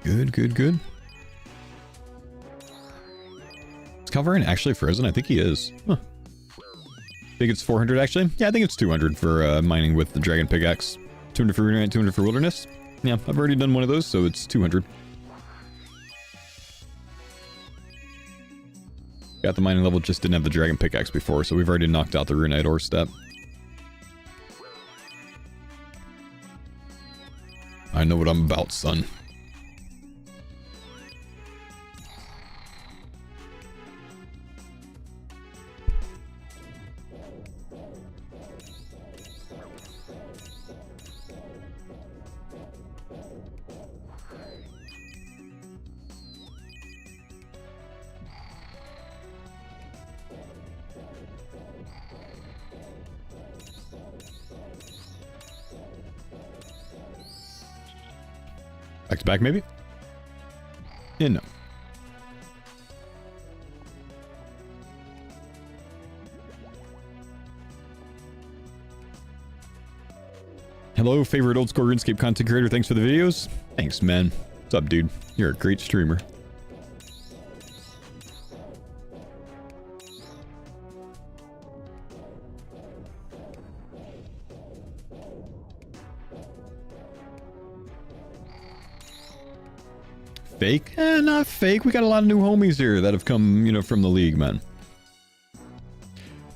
Good, good, good. Is Calvarian actually frozen? I think he is. Huh. I think it's 400 actually? Yeah, I think it's 200 for mining with the dragon pickaxe. 200 for runite, 200 for wilderness. Yeah, I've already done one of those, so it's 200. Got the mining level, just didn't have the dragon pickaxe before, so we've already knocked out the runite ore step. I know what I'm about, son. Back to back, maybe? Yeah, no. Hello, favorite old school RuneScape content creator. Thanks for the videos. Thanks, man. What's up, dude? You're a great streamer. Fake? Eh, not fake. We got a lot of new homies here that have come, you know, from the league, man.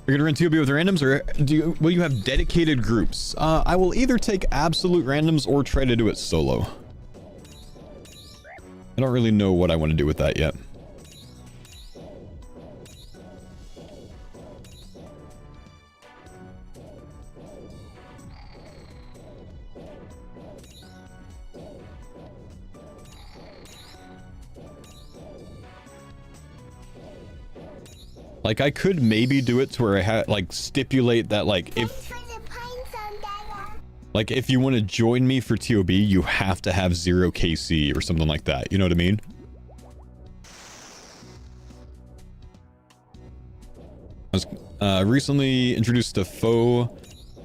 You're gonna run TOB with randoms, or will you have dedicated groups? I will either take absolute randoms or try to do it solo. I don't really know what I want to do with that yet. Like, I could maybe do it to where I had, like, stipulate that, like, if you want to join me for TOB, you have to have 0 KC or something like that. You know what I mean? I was recently introduced to Foe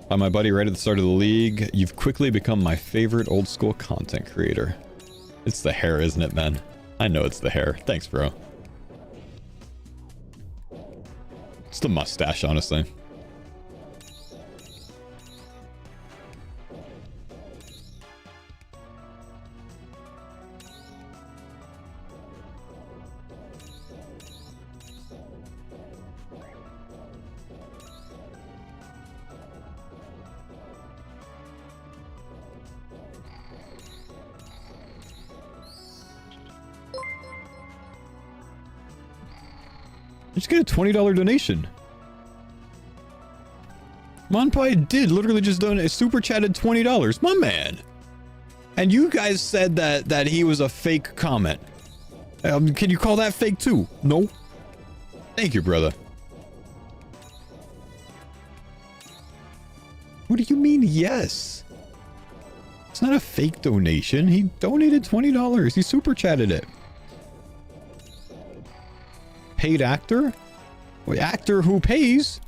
by my buddy right at the start of the league. You've quickly become my favorite old school content creator. It's the hair, isn't it, man? I know it's the hair. Thanks, bro. It's the mustache, honestly. Just get a $20 donation. Monpie did literally just donate, super chatted $20. My man. And you guys said that he was a fake comment. Can you call that fake too? No? Thank you, brother. What do you mean, yes? It's not a fake donation. He donated $20. He super chatted it. Paid actor? Wait, actor who pays?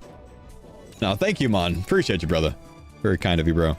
No, thank you, Mon. Appreciate you, brother. Very kind of you, bro.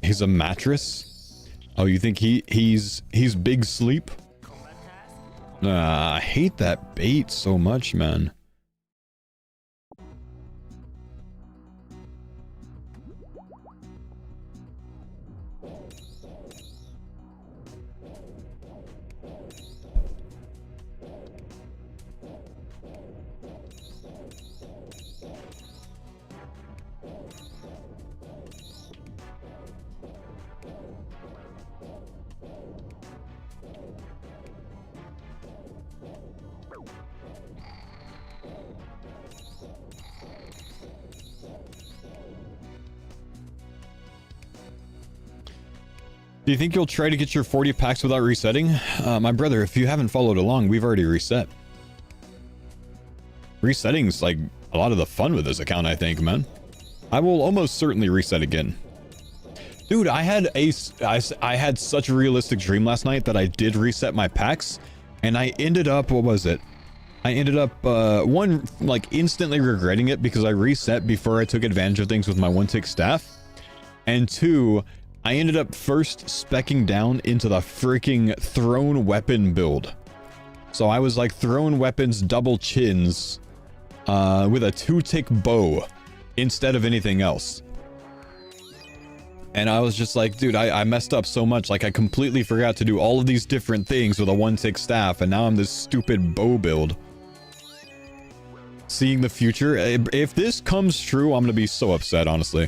He's a mattress? Oh, you think he's big sleep? I hate that bait so much, man. Do you think you'll try to get your 40 packs without resetting? My brother, if you haven't followed along, we've already reset. Resetting's like a lot of the fun with this account, I think, man. I will almost certainly reset again. Dude, I had such a realistic dream last night that I did reset my packs, and I ended up, what was it? I ended up, one, like, instantly regretting it because I reset before I took advantage of things with my one-tick staff, and two, I ended up first speccing down into the freaking thrown weapon build. So I was like thrown weapons double chins with a 2-tick bow instead of anything else. And I was just like, dude, I messed up so much. Like I completely forgot to do all of these different things with a 1-tick staff, and now I'm this stupid bow build. Seeing the future. If this comes true, I'm gonna be so upset, honestly.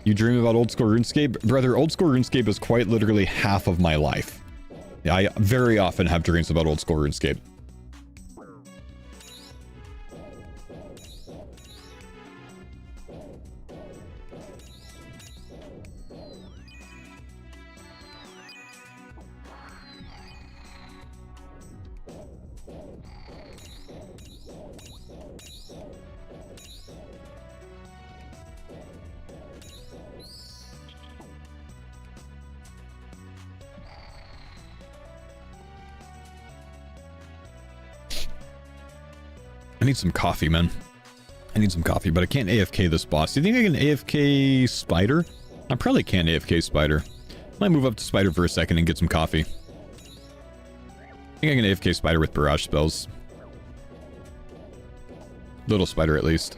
You dream about old school RuneScape? Brother, old school RuneScape is quite literally half of my life. Yeah, I very often have dreams about old school RuneScape. I need some coffee, man. I need some coffee, but I can't AFK this boss. Do you think I can AFK Spider? I probably can AFK Spider. Might move up to Spider for a second and get some coffee. I think I can AFK Spider with barrage spells. Little Spider, at least.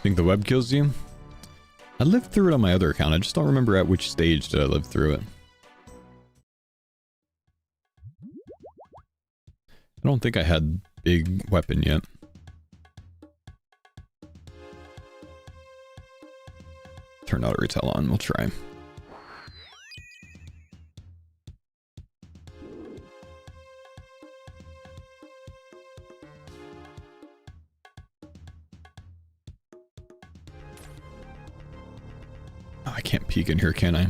Think the web kills you? I lived through it on my other account. I just don't remember at which stage did I live through it. I don't think I had big weapon yet. Turn auto retell on. We'll try. Oh, I can't peek in here, can I?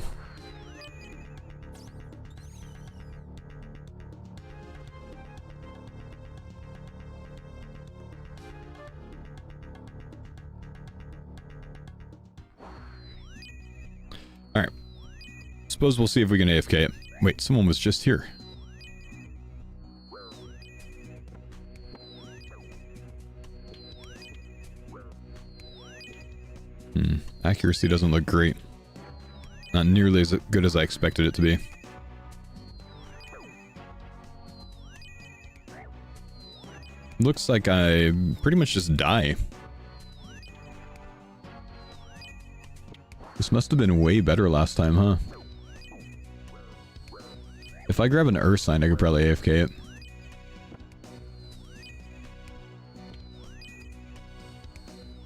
Alright. Suppose we'll see if we can AFK it. Wait, someone was just here. Accuracy doesn't look great. Not nearly as good as I expected it to be. Looks like I pretty much just die. This must have been way better last time, huh? If I grab an Earth sign, I could probably AFK it.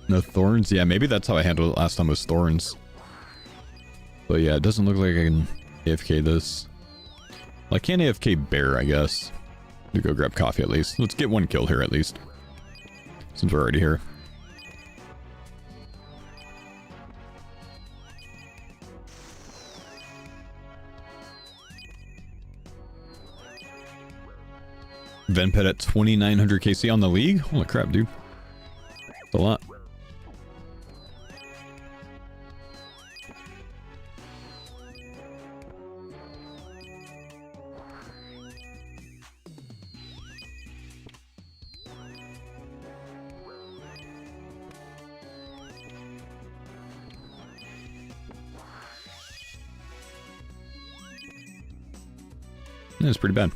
No thorns? Yeah, maybe that's how I handled it last time with thorns. But yeah, it doesn't look like I can AFK this. Well, I can AFK bear, I guess. To go grab coffee at least. Let's get one kill here at least. Since we're already here. Venpet at 2900 KC on the league? Holy crap, dude. That's a lot. That's pretty bad.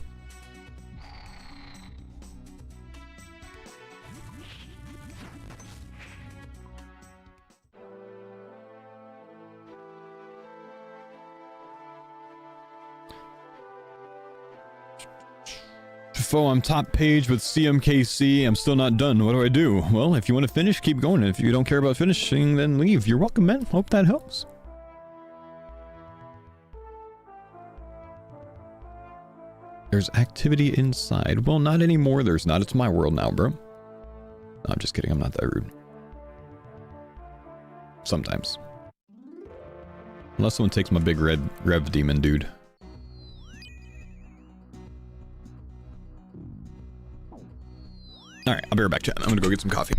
Foe, I'm top page with CMKC. I'm still not done. What do I do? Well, if you want to finish, keep going. If you don't care about finishing, then leave. You're welcome, man. Hope that helps. There's activity inside. Well, not anymore. There's not. It's my world now, bro. No, I'm just kidding. I'm not that rude. Sometimes. Unless someone takes my big red Rev Demon, dude. Alright, I'll be right back, chat. I'm gonna go get some coffee.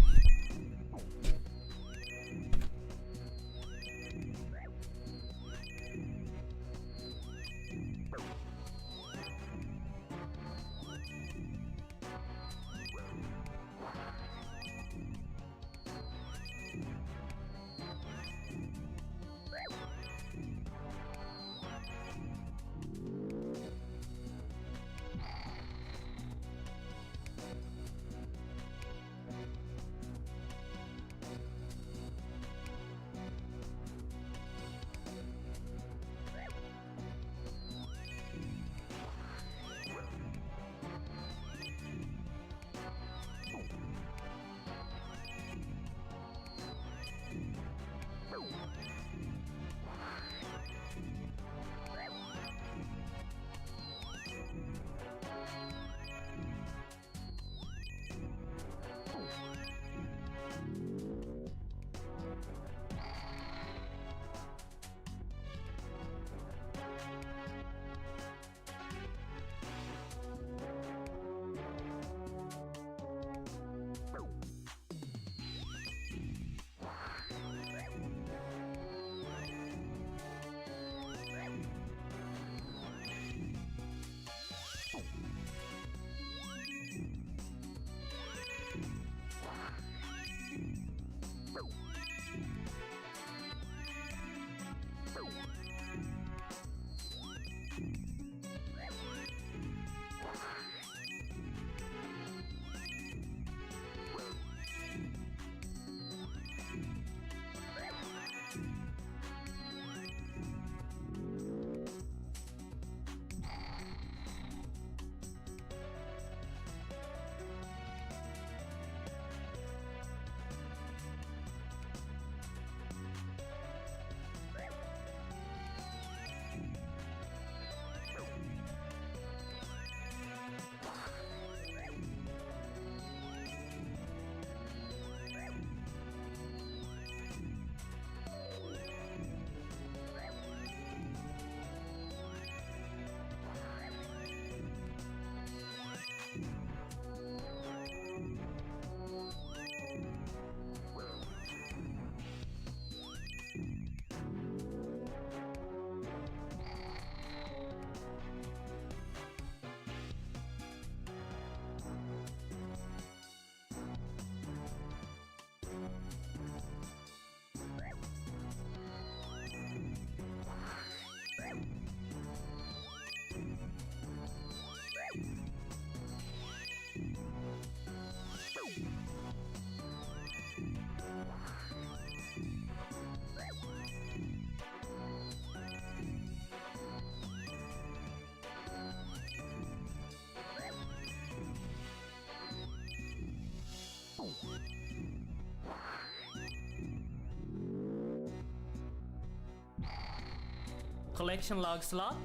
collection log slot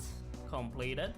completed.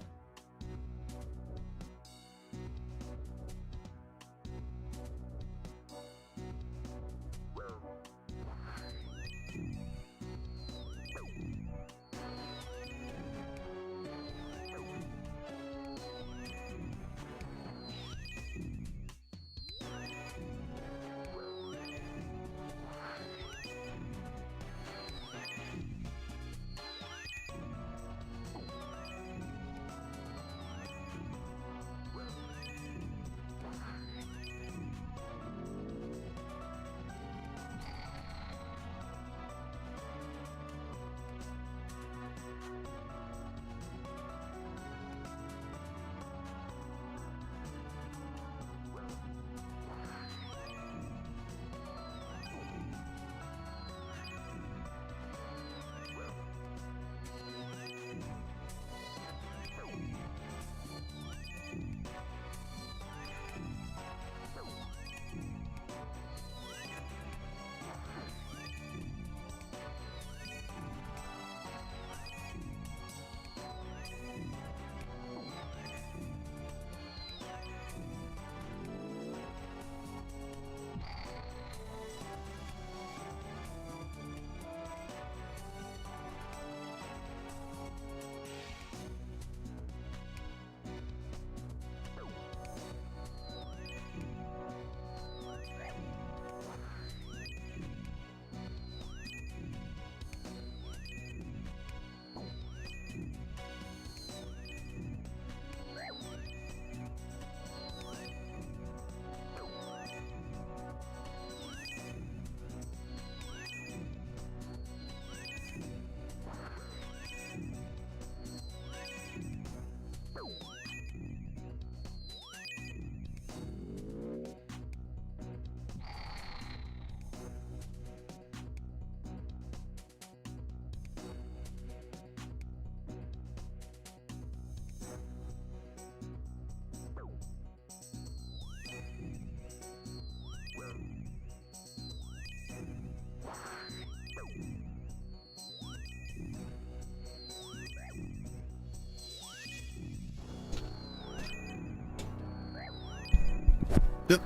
Yep.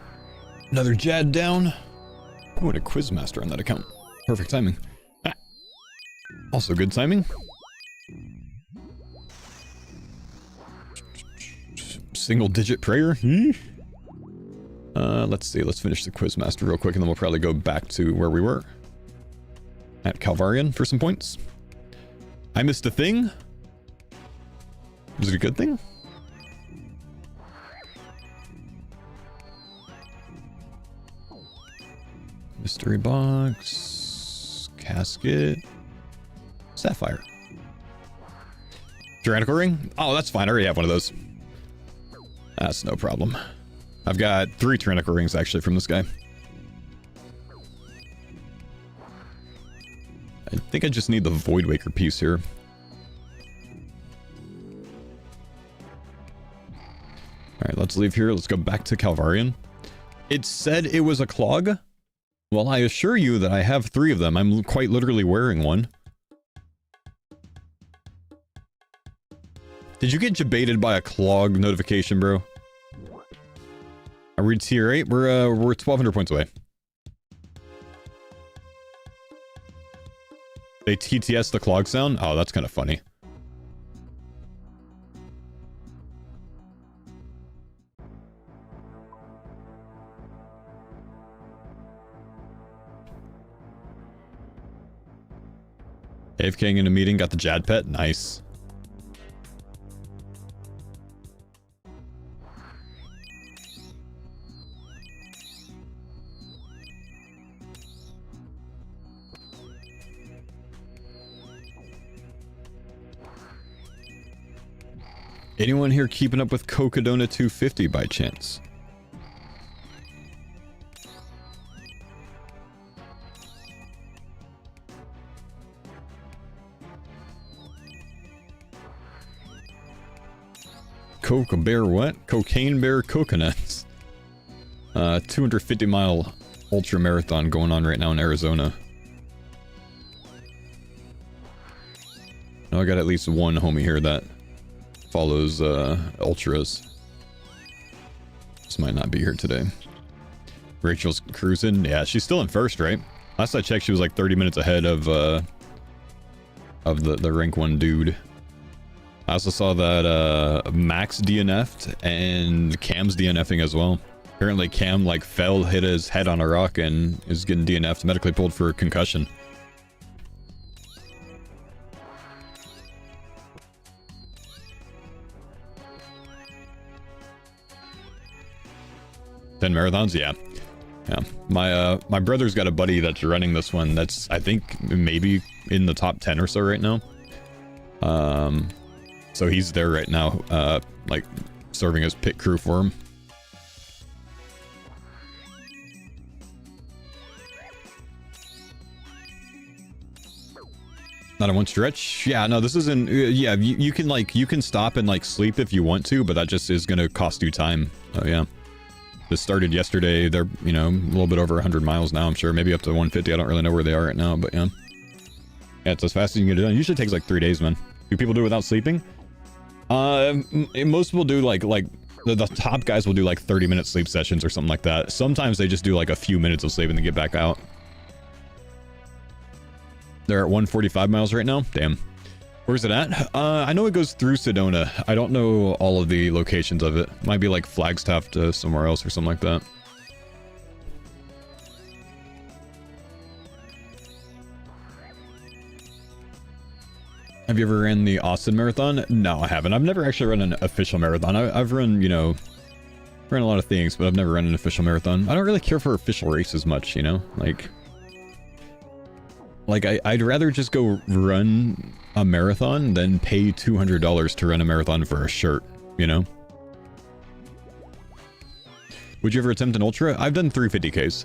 Another Jad down. Oh, and a Quizmaster on that account. Perfect timing. Ah. Also good timing. Single digit prayer. Let's see. Let's finish the Quizmaster real quick and then we'll probably go back to where we were. At Calvarian for some points. I missed a thing. Was it a good thing? Mystery box. Casket. Sapphire. Tyrannical ring? Oh, that's fine. I already have one of those. That's no problem. I've got 3 tyrannical rings actually from this guy. I think I just need the Voidwaker piece here. Alright, let's leave here. Let's go back to Calvarian. It said it was a clog. Well, I assure you that I have 3 of them. I'm quite literally wearing one. Did you get jebaited by a clog notification, bro? Are we tier 8? We're 1,200 points away. They TTS the clog sound? Oh, that's kind of funny. AFKing in a meeting, got the Jad pet. Nice. Anyone here keeping up with Cocodona 250 by chance? Coca Bear what? Cocaine Bear Coconuts. 250-mile ultra marathon going on right now in Arizona. Now I got at least one homie here that follows ultras. This might not be here today. Rachel's cruising. Yeah, she's still in first, right? Last I checked, she was like 30 minutes ahead of the rank 1 dude. I also saw that Max DNF'd and Cam's DNFing as well. Apparently Cam like fell, hit his head on a rock, and is getting DNF'd, medically pulled for concussion. Ten marathons, yeah. My brother's got a buddy that's running this one. That's, I think, maybe in the top 10 or so right now. So he's there right now, like serving as pit crew for him. Not in one stretch. Yeah, no, this isn't. Yeah, you can stop and like sleep if you want to, but that just is gonna cost you time. Oh yeah. This started yesterday. They're, you know, a little bit over 100 miles now, I'm sure. Maybe up to 150. I don't really know where they are right now, but yeah. Yeah, it's as fast as you can get it done. It usually takes like 3 days, man. Do people do it without sleeping? Most people do like the top guys will do like 30-minute sleep sessions or something like that. Sometimes they just do like a few minutes of sleep and then get back out. They're at 145 miles right now. Damn. Where's it at? I know it goes through Sedona. I don't know all of the locations of it. Might be like Flagstaff to somewhere else or something like that. Have you ever ran the Austin Marathon? No, I haven't. I've never actually run an official marathon. I've run, you know, run a lot of things, but I've never run an official marathon. I don't really care for official races much, you know? Like I'd rather just go run a marathon than pay $200 to run a marathon for a shirt, you know? Would you ever attempt an ultra? I've done 350Ks.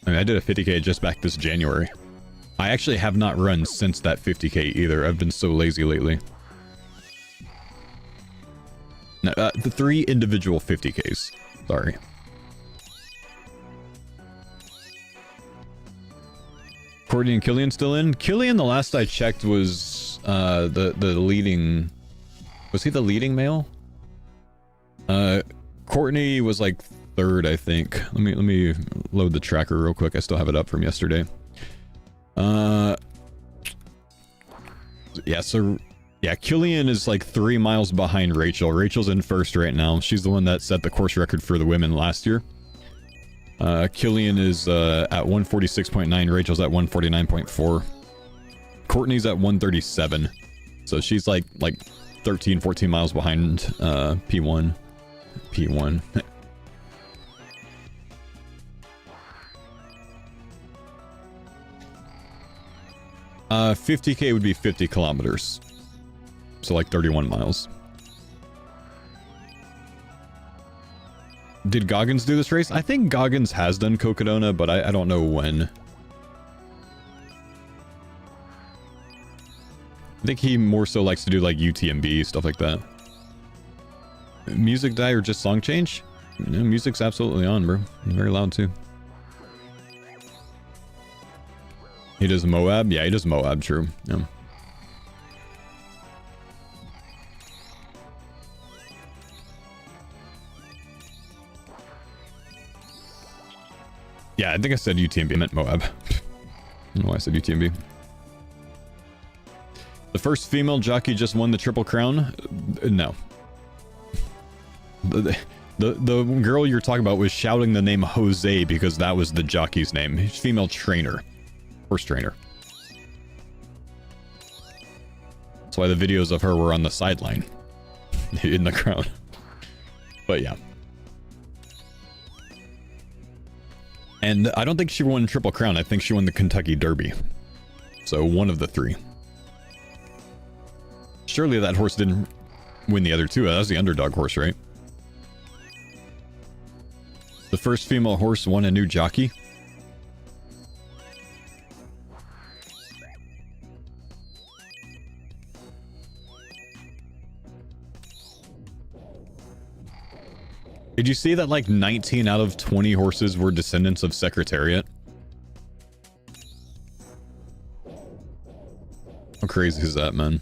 I mean, I did a 50K just back this January. I actually have not run since that 50K either. I've been so lazy lately. No, the 3 individual 50Ks. Sorry. Courtney and Killian still in? Killian, the last I checked, was the leading... Was he the leading male? Courtney was like 3rd, I think. Let me load the tracker real quick. I still have it up from yesterday. Yeah, so... Yeah, Killian is like 3 miles behind Rachel. Rachel's in first right now. She's the one that set the course record for the women last year. Killian is at 146.9. Rachel's at 149.4. Courtney's at 137. So she's like 13, 14 miles behind P1. 50K would be 50 kilometers. So like 31 miles. Did Goggins do this race? I think Goggins has done Cocodona, but I don't know when. I think he more so likes to do like UTMB, stuff like that. Music die or just song change? You know, music's absolutely on, bro. Very loud too. He does Moab? Yeah, he does Moab, true. Yeah. Yeah, I think I said UTMB. I meant Moab. I don't know why I said UTMB. The first female jockey just won the Triple Crown? No. The girl you're talking about was shouting the name Jose because that was the jockey's name. He's female trainer. Horse trainer. That's why the videos of her were on the sideline. In the crowd. But yeah. And I don't think she won Triple Crown. I think she won the Kentucky Derby. So one of the 3. Surely that horse didn't win the other 2. That was the underdog horse, right? The first female horse won a new jockey. Did you see that like 19 out of 20 horses were descendants of Secretariat? How crazy is that, man?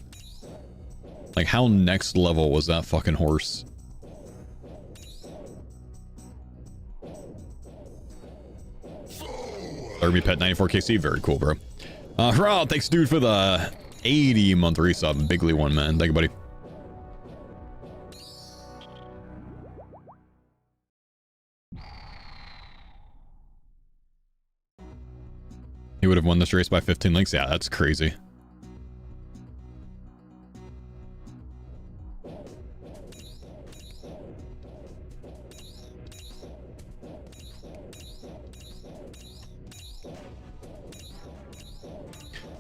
Like, how next level was that fucking horse? Derby Pet 94KC, very cool, bro. Hurrah, thanks, dude, for the 80-month resub. Bigly one, man. Thank you, buddy. He would have won this race by 15 links. Yeah, that's crazy.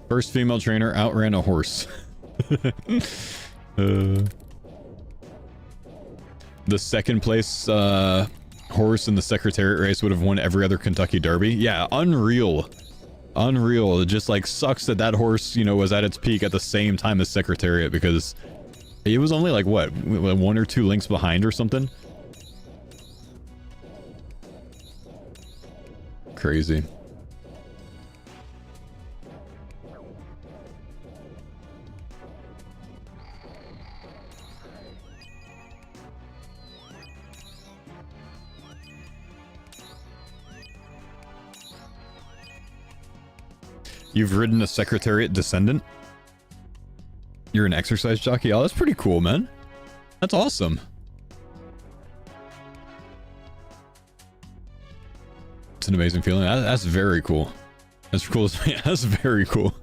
First female trainer outran a horse. The second place horse in the Secretariat race would have won every other Kentucky Derby. Yeah, unreal. Unreal. It just like sucks that that horse, you know, was at its peak at the same time as Secretariat, because it was only like what, 1 or 2 links behind or something. Crazy. You've ridden a Secretariat descendant? You're an exercise jockey? Oh, that's pretty cool, man. That's awesome. It's an amazing feeling. That's very cool. That's cool. That's very cool.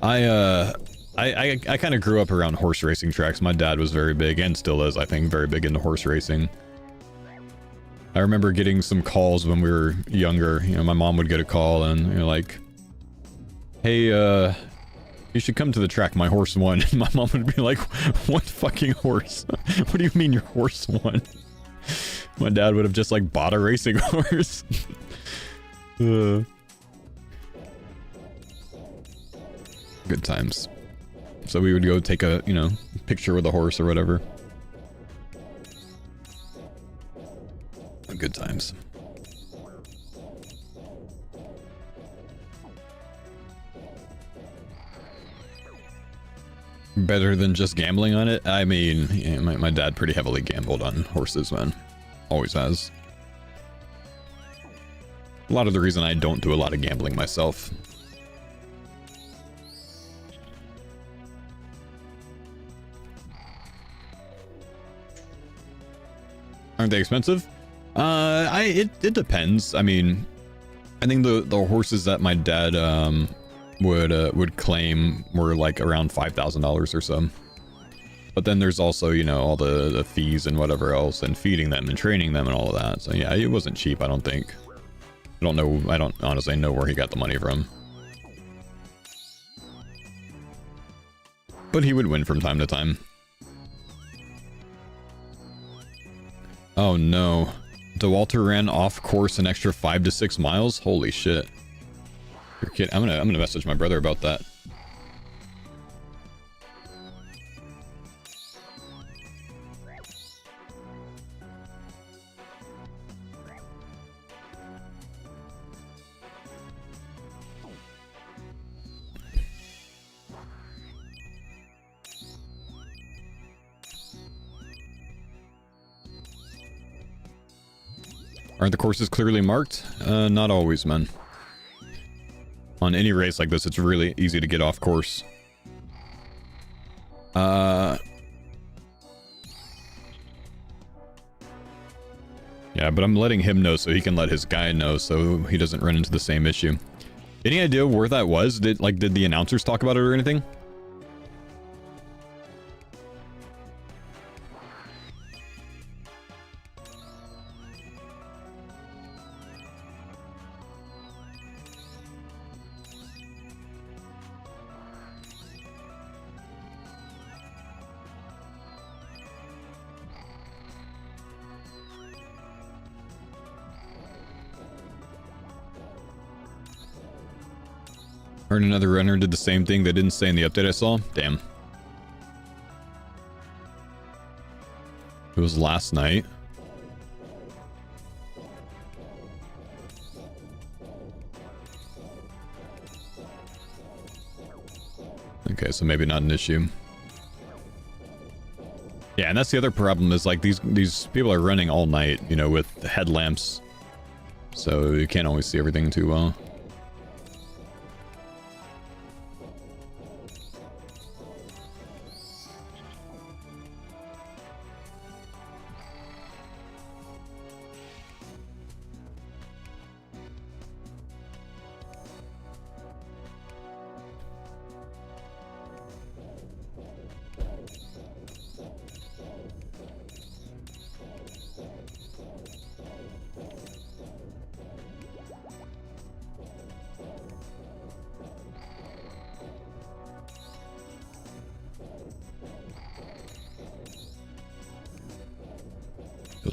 I kind of grew up around horse racing tracks. My dad was very big, and still is, I think, very big into horse racing. I remember getting some calls when we were younger. You know, my mom would get a call and, you know, like, hey, you should come to the track, my horse won. And my mom would be like, what fucking horse? What do you mean your horse won? My dad would have just like bought a racing horse. Good times. So we would go take a, you know, picture with a horse or whatever. Good times. Better than just gambling on it? I mean, yeah, my dad pretty heavily gambled on horses, man. Always has. A lot of the reason I don't do a lot of gambling myself. Aren't they expensive? It depends. I mean, I think the horses that my dad would claim were like around $5,000 or so. But then there's also, you know, all the fees and whatever else, and feeding them and training them and all of that. So yeah, it wasn't cheap, I don't think. I don't know. I don't honestly know where he got the money from. But he would win from time to time. Oh no. DeWalter ran off course an extra 5 to 6 miles? Holy shit. You're kidding. I'm gonna message my brother about that. Aren't the courses clearly marked? Not always, man. On any race like this, it's really easy to get off course. Yeah, but I'm letting him know so he can let his guy know so he doesn't run into the same issue. Any idea where that was? Did the announcers talk about it or anything? Heard another runner did the same thing they didn't say in the update I saw. Damn. It was last night. Okay, so maybe not an issue. Yeah, and that's the other problem is like these people are running all night, you know, with headlamps. So you can't always see everything too well.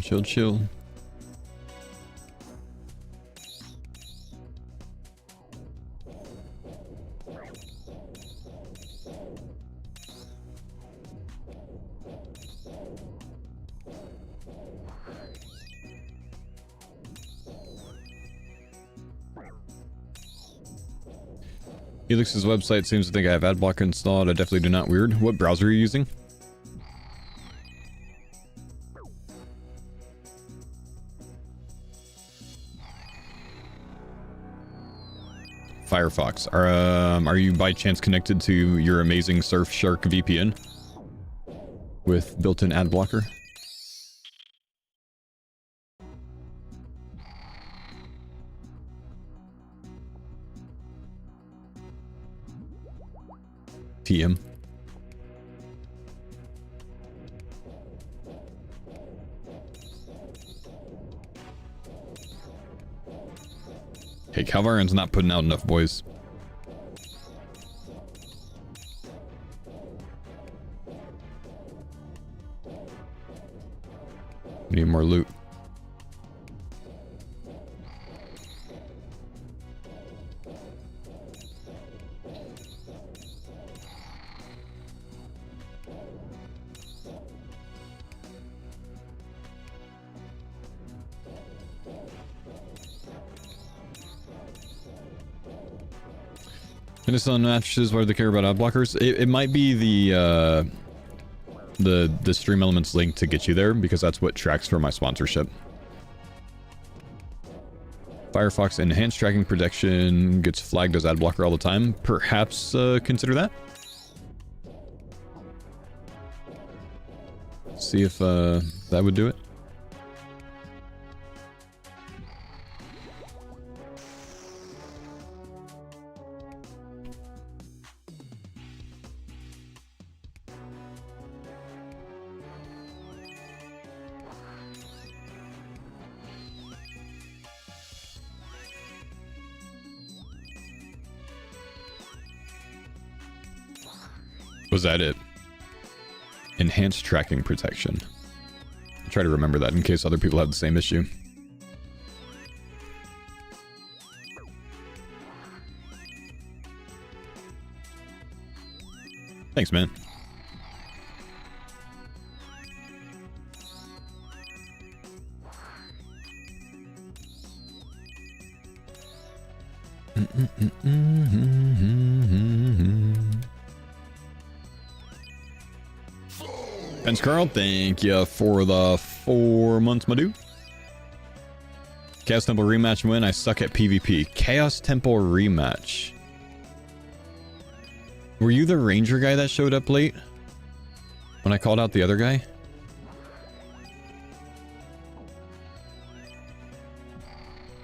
Chill, chill. Helix's website seems to think I have ad blocker installed. I definitely do not. Weird. What browser are you using? Firefox. Are you by chance connected to your amazing Surfshark VPN with built-in ad blocker? TM. Hey, Calvarin's not putting out enough, boys. We need more loot. Innocent matches, why do they care about ad blockers? It might be the stream elements link to get you there, because that's what tracks for my sponsorship. Firefox enhanced tracking protection gets flagged as ad blocker all the time. Perhaps consider that. See if that would do it. Was that it? Enhanced tracking protection. I'll try to remember that in case other people have the same issue. Thanks, man. Thanks, Carl. Thank you for the 4 months, my dude. Chaos Temple rematch win. I suck at PvP. Chaos Temple rematch. Were you the ranger guy that showed up late? When I called out the other guy?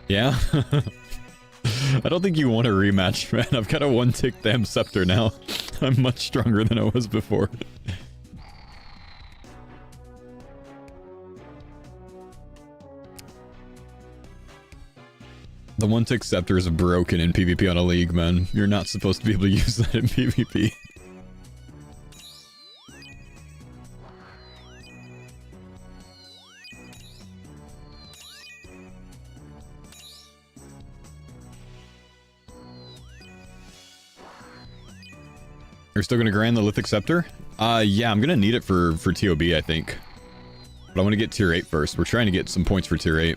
Yeah? I don't think you want a rematch, man. I've got a one-tick damn scepter now. I'm much stronger than I was before. The one-tick scepter is broken in PvP on a league, man. You're not supposed to be able to use that in PvP. You're still gonna grind the Lithic Scepter? Yeah, I'm gonna need it for TOB, I think. But I want to get tier 8 first. We're trying to get some points for tier 8.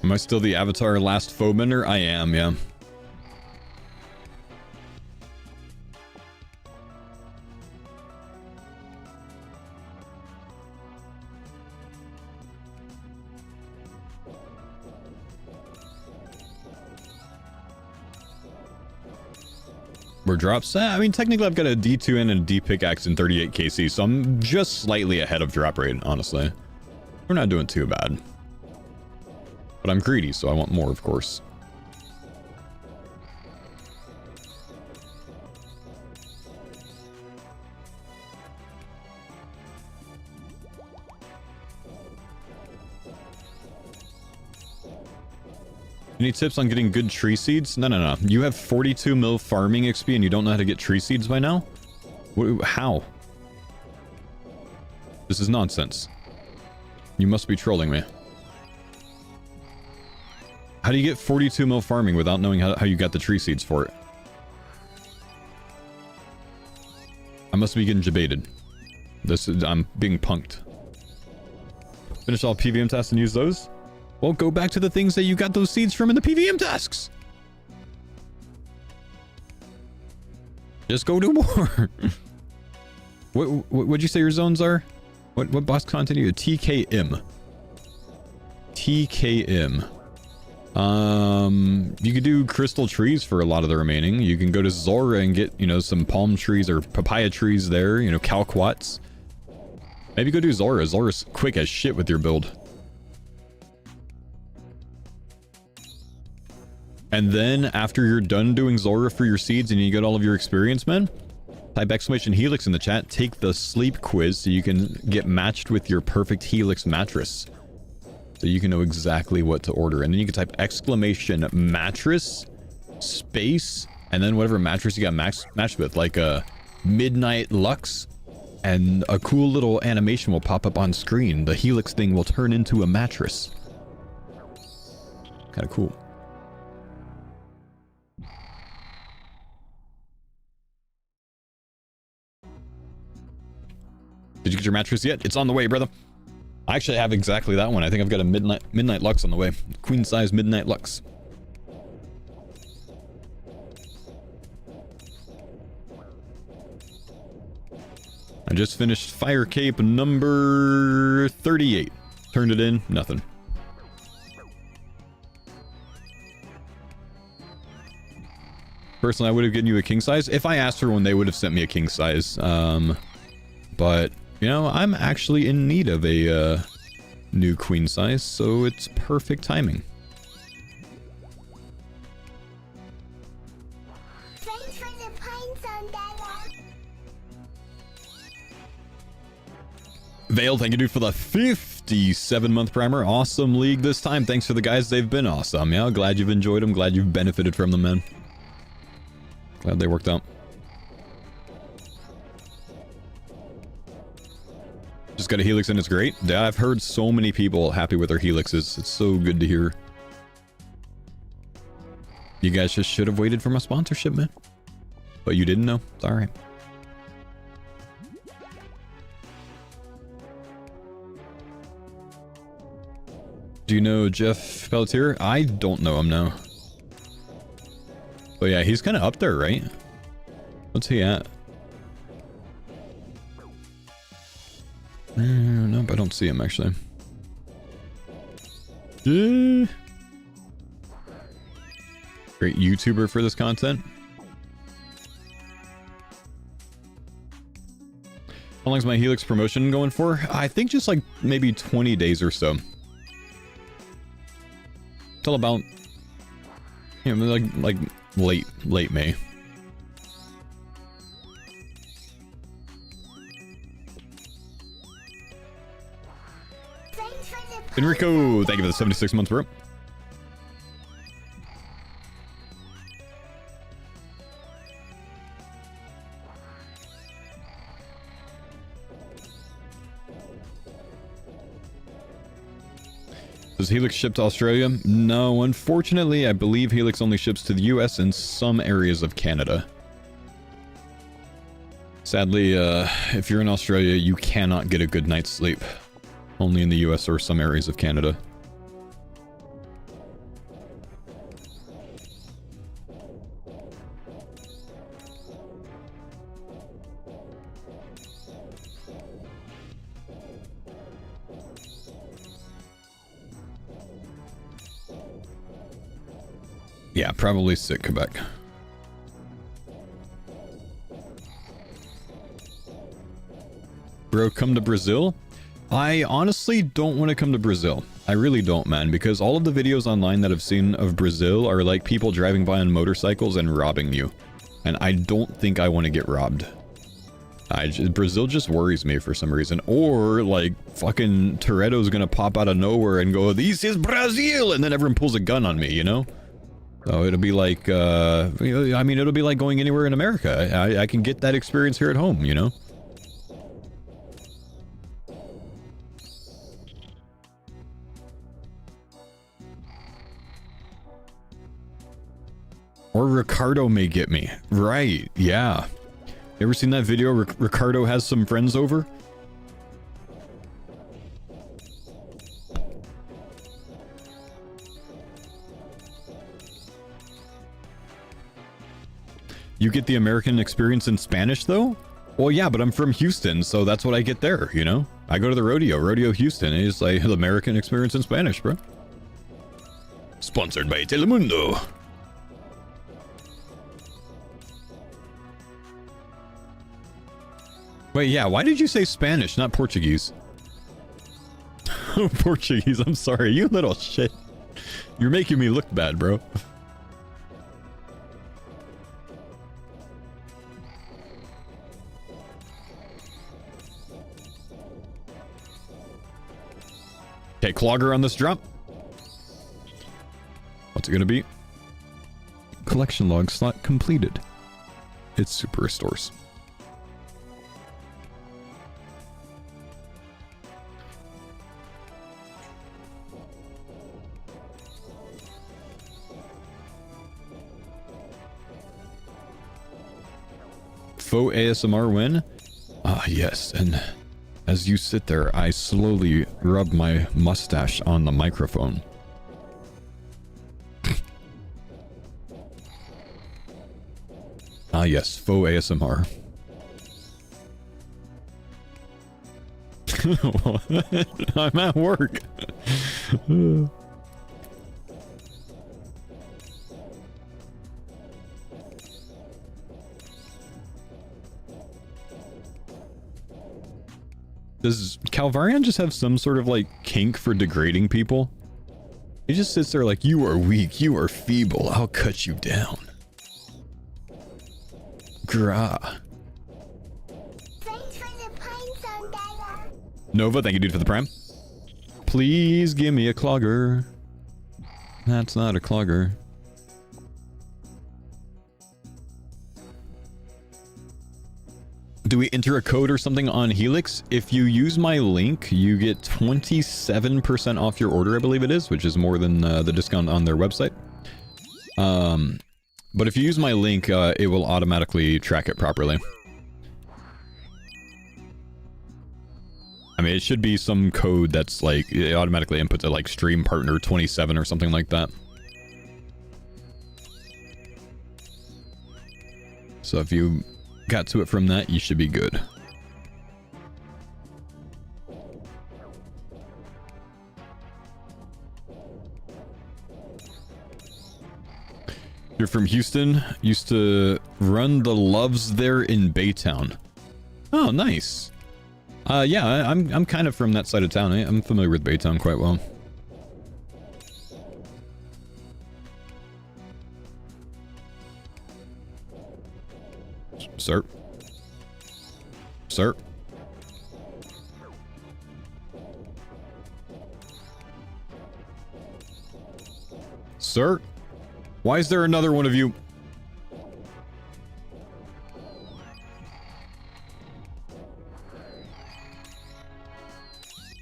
Am I still the Avatar last foebender? I am, yeah. Where drops? I mean, technically I've got a D2N and a D pickaxe and 38 KC, so I'm just slightly ahead of drop rate, honestly. We're not doing too bad. But I'm greedy, so I want more, of course. Any tips on getting good tree seeds? No. You have 42 mil farming XP and you don't know how to get tree seeds by now? How? This is nonsense. You must be trolling me. How do you get 42 mil farming without knowing how you got the tree seeds for it? I must be getting debated. I'm being punked. Finish all PVM tasks and use those? Well, go back to the things that you got those seeds from in the PVM tasks. Just go do more. What'd you say your zones are? What boss content are you? TKM. TKM. You could do crystal trees for a lot of the remaining. You can go to Zora and get, you know, some palm trees or papaya trees there, you know, calquats. Maybe go do Zora. Zora's quick as shit with your build. And then after you're done doing Zora for your seeds and you get all of your experience, man, type !Helix in the chat. Take the sleep quiz so you can get matched with your perfect Helix mattress. So you can know exactly what to order. And then you can type !mattress space and then whatever mattress you got matched with, like a Midnight Lux, and a cool little animation will pop up on screen. The Helix thing will turn into a mattress. Kind of cool. Did you get your mattress yet? It's on the way, brother. I actually have exactly that one. I think I've got a Midnight Lux on the way. Queen size Midnight Lux. I just finished Fire Cape number 38. Turned it in, nothing. Personally, I would have given you a king size. If I asked for one, they would have sent me a king size. But you know, I'm actually in need of a new queen size, so it's perfect timing. Thanks for the pints on Bella. Vale, thank you, dude, for the 57-month primer. Awesome league this time. Thanks for the guys. They've been awesome. Yeah, glad you've enjoyed them. Glad you've benefited from them, man. Glad they worked out. Just got a Helix and it's great. Yeah, I've heard so many people happy with their Helixes. It's so good to hear. You guys just should have waited for my sponsorship, man. But you didn't know. It's alright. Do you know Jeff Pelletier? I don't know him now. But yeah, he's kind of up there, right? What's he at? Nope, I don't see him actually. Great YouTuber for this content. How long is my Helix promotion going for? I think just like maybe 20 days or so. Till about, you know, like late May. Enrico, thank you for the 76 months, bro. Does Helix ship to Australia? No, unfortunately, I believe Helix only ships to the US and some areas of Canada. Sadly, if you're in Australia, you cannot get a good night's sleep. Only in the US or some areas of Canada. Yeah, probably sit Quebec. Bro, come to Brazil? I honestly don't want to come to Brazil. I really don't, man, because all of the videos online that I've seen of Brazil are like people driving by on motorcycles and robbing you. And I don't think I want to get robbed. Brazil just worries me for some reason. Or, like, fucking Toretto's gonna pop out of nowhere and go, "This is Brazil!" And then everyone pulls a gun on me, you know? So it'll be like, I mean, it'll be like going anywhere in America. I can get that experience here at home, you know? Or Ricardo may get me. Right, yeah. You ever seen that video? Ricardo has some friends over? You get the American experience in Spanish, though? Well, yeah, but I'm from Houston, so that's what I get there, you know? I go to the Rodeo Houston, and it's like the American experience in Spanish, bro. Sponsored by Telemundo. Wait, yeah, why did you say Spanish, not Portuguese? Portuguese, I'm sorry, you little shit. You're making me look bad, bro. Okay, Clogger on this drop. What's it gonna be? Collection log slot completed. It super restores. Faux ASMR win? Ah, yes, and as you sit there, I slowly rub my mustache on the microphone. Ah, yes, faux ASMR. I'm at work. Does Calvarian just have some sort of, like, kink for degrading people? He just sits there like, "You are weak, you are feeble, I'll cut you down." Grah. Thanks for the Pine Zone, Dada. Nova, thank you, dude, for the prime. Please give me a clogger. That's not a clogger. Do we enter a code or something on Helix? If you use my link, you get 27% off your order, I believe it is, which is more than the discount on their website. But if you use my link, it will automatically track it properly. I mean, it should be some code that's like, it automatically inputs it like stream partner 27 or something like that. So if you got to it from that, you should be good. You're from Houston? Used to run the Loves there in Baytown. Oh, nice. Yeah, I'm kind of from that side of town. I'm familiar with Baytown quite well. Sir? Sir? sir? Why is there another one of you?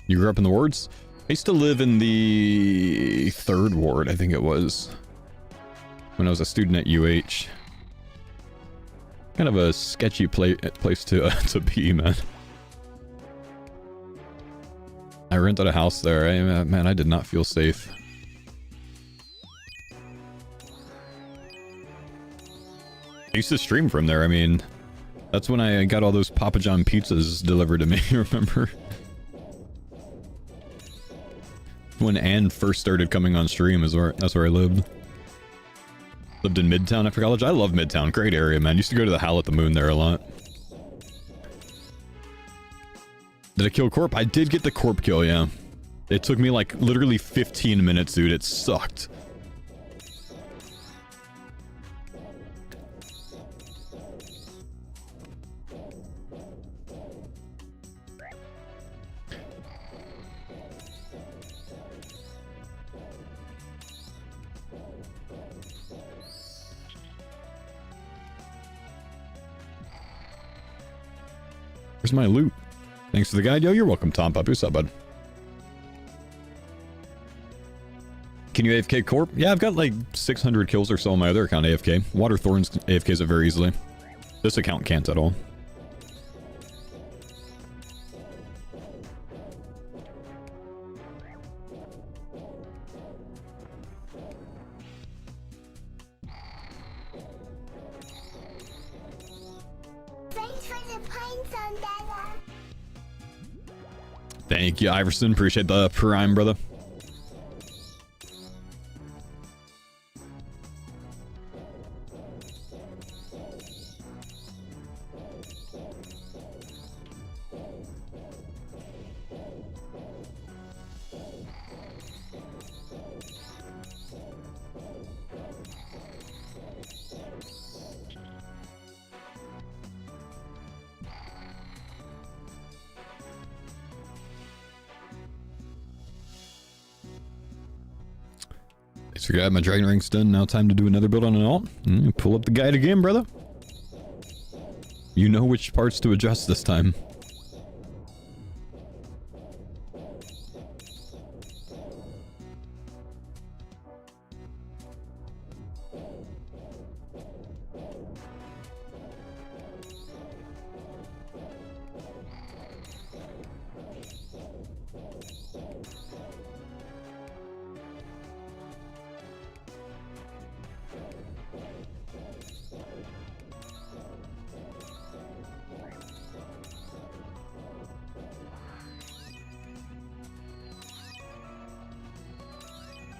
You grew up in the wards? I used to live in the 3rd ward, I think it was, when I was a student at UH. Kind of a sketchy place to be, man. I rented a house there. Man, I did not feel safe. I used to stream from there. I mean, that's when I got all those Papa John pizzas delivered to me, remember? When Ann first started coming on stream that's where I lived. Lived in Midtown after college. I love Midtown. Great area, man. Used to go to the Howl at the Moon there a lot. Did I kill Corp? I did get the Corp kill, yeah. It took me like literally 15 minutes, dude. It sucked. Where's my loot? Thanks for the guide. Yo, you're welcome, Tom Puppy. What's up, bud? Can you AFK Corp? Yeah, I've got like 600 kills or so on my other account AFK. Water Thorns AFKs it very easily. This account can't at all. Thanks for the pine zone, Dada. Thank you, Iverson. Appreciate the prime, brother. Thanks for my Dragon Ring's done. Now time to do another build on an alt. Pull up the guide again, brother. You know which parts to adjust this time.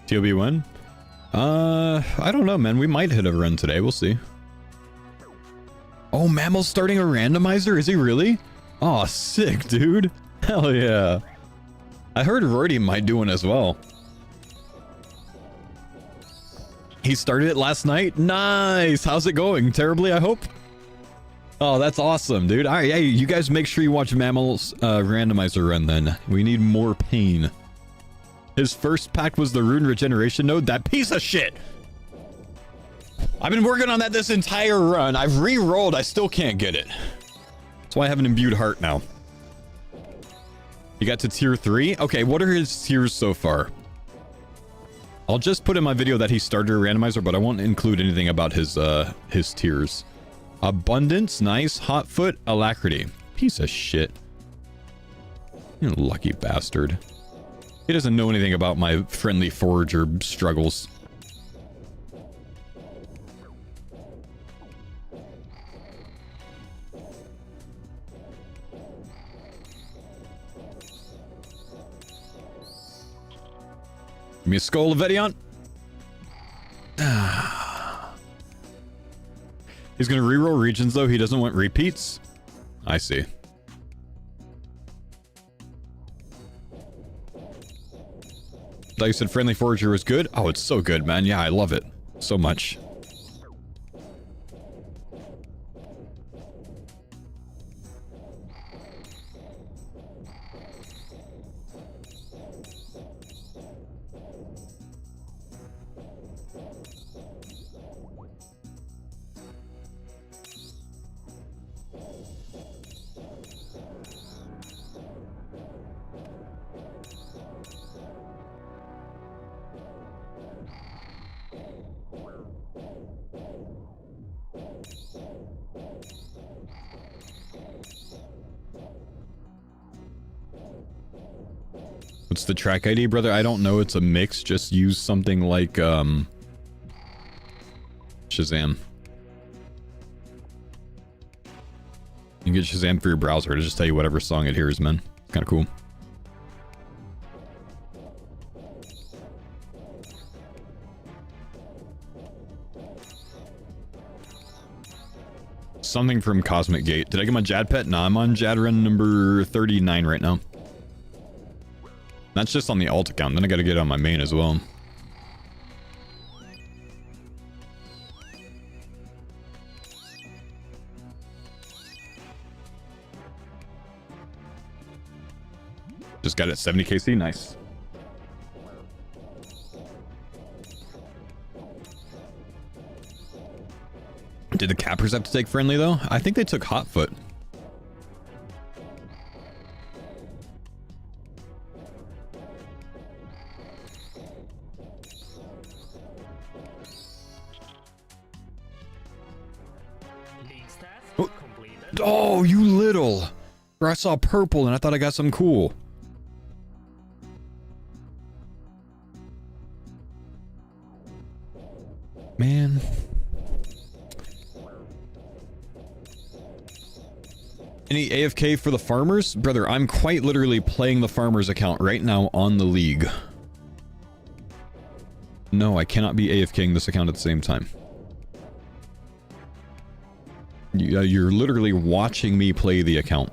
TOB when? I don't know, man. We might hit a run today. We'll see. Oh, Mammal's starting a randomizer? Is he really? Oh, sick, dude. Hell yeah. I heard Rorty might do one as well. He started it last night? Nice! How's it going? Terribly, I hope? Oh, that's awesome, dude. Alright, hey, you guys make sure you watch Mammal's randomizer run then. We need more pain. His first pack was the Rune Regeneration node. That piece of shit! I've been working on that this entire run. I've re-rolled. I still can't get it. That's why I have an imbued heart now. He got to tier 3? Okay, what are his tiers so far? I'll just put in my video that he started a randomizer, but I won't include anything about his tiers. Abundance, nice. Hotfoot, Alacrity. Piece of shit. You lucky bastard. He doesn't know anything about my friendly forager struggles. Give me a skull of Vedion. He's gonna reroll regions though. He doesn't want repeats. I see. Thought you said friendly forager was good. Oh, it's so good, man. Yeah, I love it so much. What's the track ID, brother? I don't know. It's a mix. Just use something like, Shazam. You can get Shazam for your browser to just tell you whatever song it hears, man. It's kind of cool. Something from Cosmic Gate. Did I get my Jad pet? Nah, I'm on Jad run number 39 right now. That's just on the alt account. Then I gotta get it on my main as well. Just got it at 70 KC. Nice. Did the cappers have to take friendly though? I think they took Hotfoot. Oh, you little. I saw purple and I thought I got something cool. Man. Any AFK for the farmers? Brother, I'm quite literally playing the farmers account right now on the league. No, I cannot be AFKing this account at the same time. You're literally watching me play the account.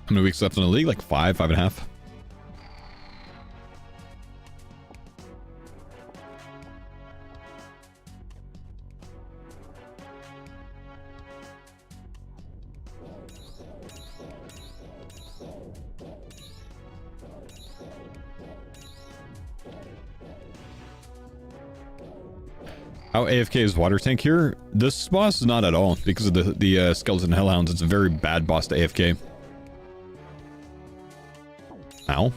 How many weeks left in the league? Like 5.5. How AFK is Water Tank here? This boss is not at all because of the Skeleton Hellhounds. It's a very bad boss to AFK. Ow.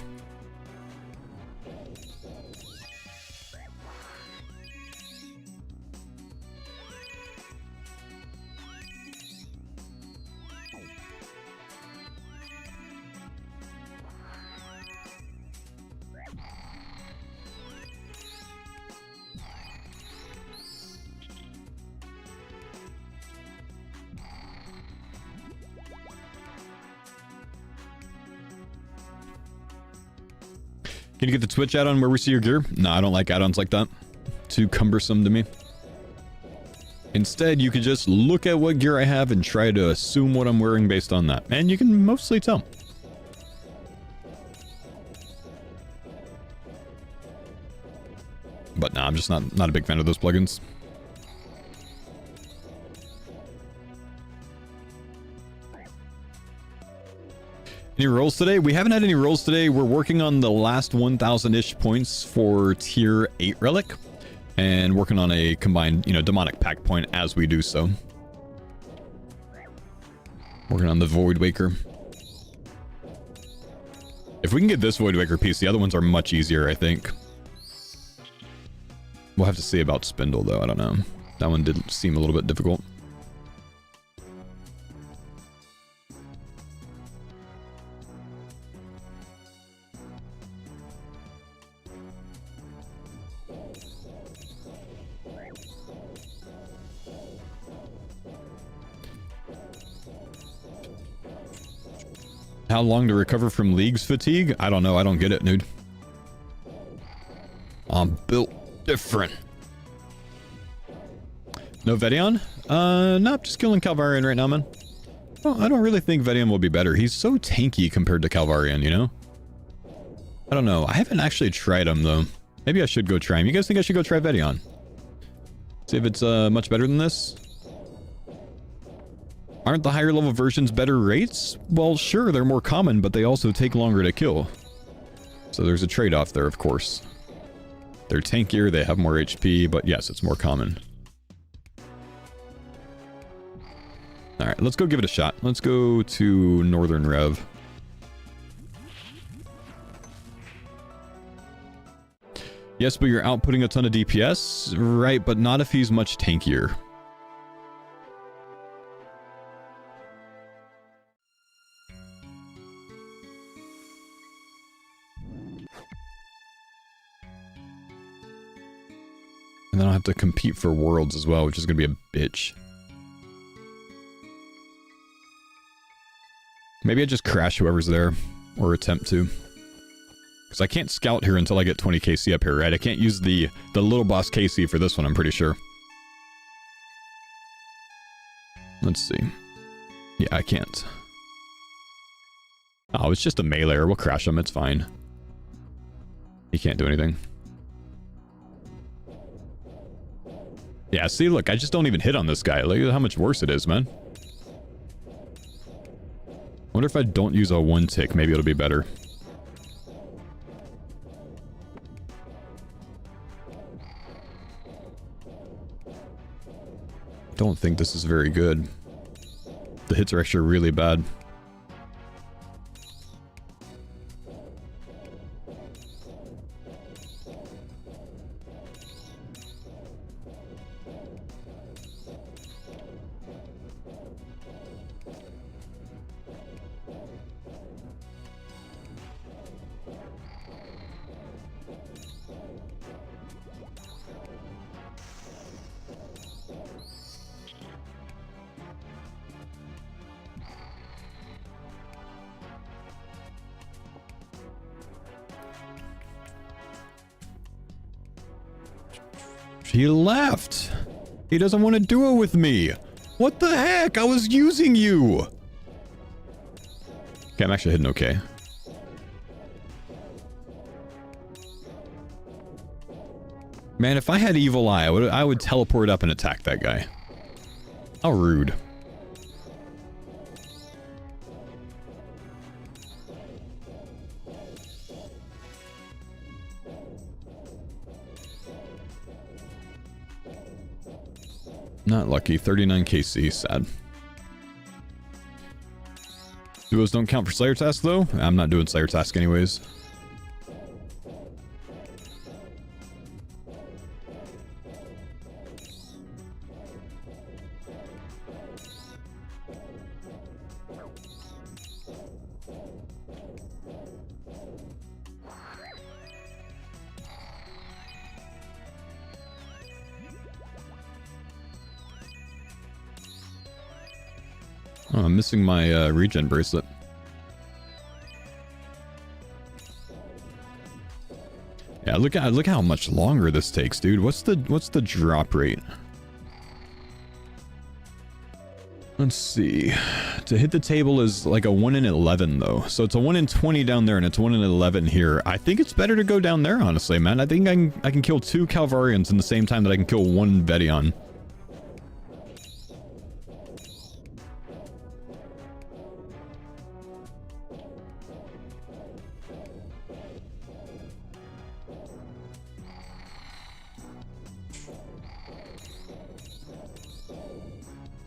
Can you get the Twitch add-on where we see your gear? No, I don't like add-ons like that. Too cumbersome to me. Instead, you could just look at what gear I have and try to assume what I'm wearing based on that. And you can mostly tell. But nah, I'm just not a big fan of those plugins. Any rolls today? We haven't had any rolls today. We're working on the last 1,000-ish points for tier 8 Relic. And working on a combined, demonic pack point as we do so. Working on the Void Waker. If we can get this Void Waker piece, the other ones are much easier, I think. We'll have to see about Spindle, though. I don't know. That one did seem a little bit difficult. How long to recover from League's fatigue? I don't know. I don't get it, dude. I'm built different. No Vedion? No, just killing Calvarian right now, man. Well, I don't really think Vedion will be better. He's so tanky compared to Calvarian, I don't know. I haven't actually tried him, though. Maybe I should go try him. You guys think I should go try Vedion? See if it's much better than this? Aren't the higher level versions better rates? Well, sure, they're more common, but they also take longer to kill. So there's a trade-off there, of course. They're tankier, they have more HP, but yes, it's more common. Alright, let's go give it a shot. Let's go to Northern Rev. Yes, but you're outputting a ton of DPS, right, but not if he's much tankier. And then I'll have to compete for worlds as well, which is going to be a bitch. Maybe I just crash whoever's there, or attempt to. Because I can't scout here until I get 20 KC up here, right? I can't use the little boss KC for this one, I'm pretty sure. Let's see. Yeah, I can't. Oh, it's just a melee. We'll crash him, it's fine. He can't do anything. Yeah, see, look, I just don't even hit on this guy. Look at how much worse it is, man. Wonder if I don't use a one tick, maybe it'll be better. Don't think this is very good. The hits are actually really bad. He left. He doesn't want to duo with me. What the heck? I was using you. Okay, I'm actually hitting okay. Man, if I had Evil Eye, I would teleport up and attack that guy. How rude. Not lucky. 39 KC. Sad. Duos don't count for Slayer task though? I'm not doing Slayer task anyways. Oh, I'm missing my regen bracelet. Yeah, look how much longer this takes, dude. What's the drop rate? Let's see. To hit the table is like a 1 in 11 though. So it's a 1 in 20 down there and it's 1 in 11 here. I think it's better to go down there, honestly, man. I think I can kill 2 Calvarians in the same time that I can kill 1 Vedion.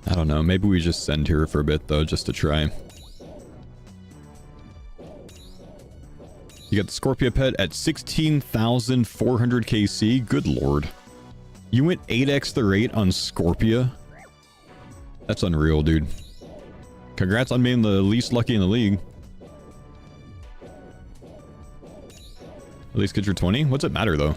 I don't know, maybe we just send here for a bit though, just to try. You got the Scorpio pet at 16,400 KC, good lord. You went 8x the rate on Scorpio? That's unreal, dude. Congrats on being the least lucky in the league. At least get your 20? What's it matter though?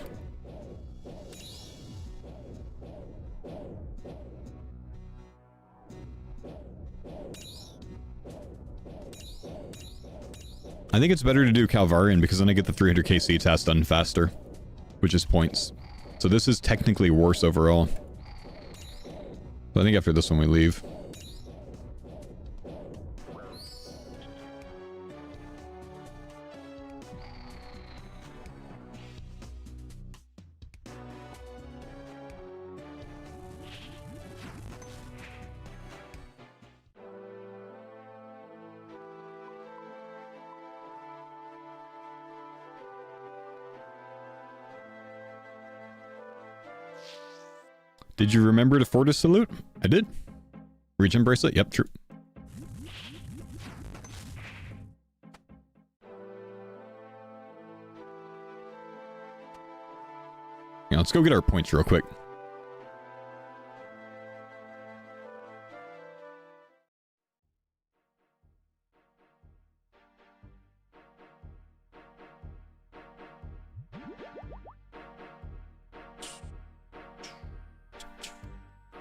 I think it's better to do Calvarian because then I get the 300 KC task done faster, which is points. So this is technically worse overall. So I think after this one we leave. Did you remember to Fortis salute? I did. Regen bracelet? Yep, true. Yeah, let's go get our points real quick.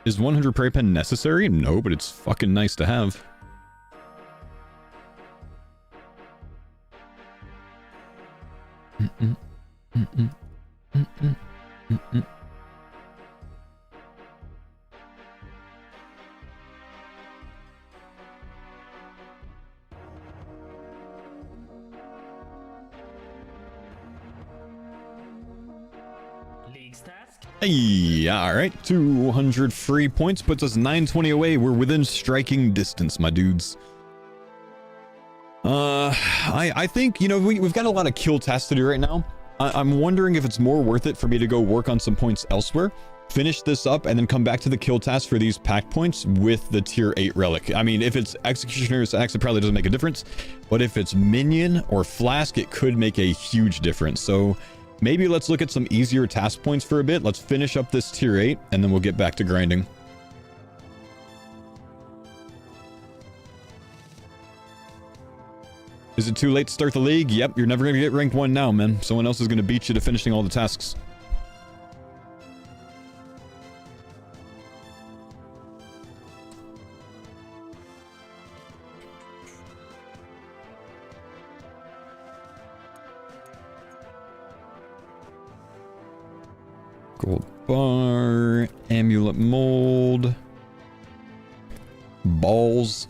Is 100 prey pen necessary? No, but it's fucking nice to have. League's task. Hey, alright. 200 free points puts us 920 away. We're within striking distance, my dudes. I think, you know, we've got a lot of kill tasks to do right now. I'm wondering if it's more worth it for me to go work on some points elsewhere, finish this up, and then come back to the kill task for these pack points with the tier 8 relic. I mean, if it's Executioner's Axe, it probably doesn't make a difference, but if it's Minion or Flask, it could make a huge difference. So maybe let's look at some easier task points for a bit. Let's finish up this tier 8, and then we'll get back to grinding. Is it too late to start the league? Yep, you're never going to get ranked 1 now, man. Someone else is going to beat you to finishing all the tasks. Gold bar, amulet mold, balls.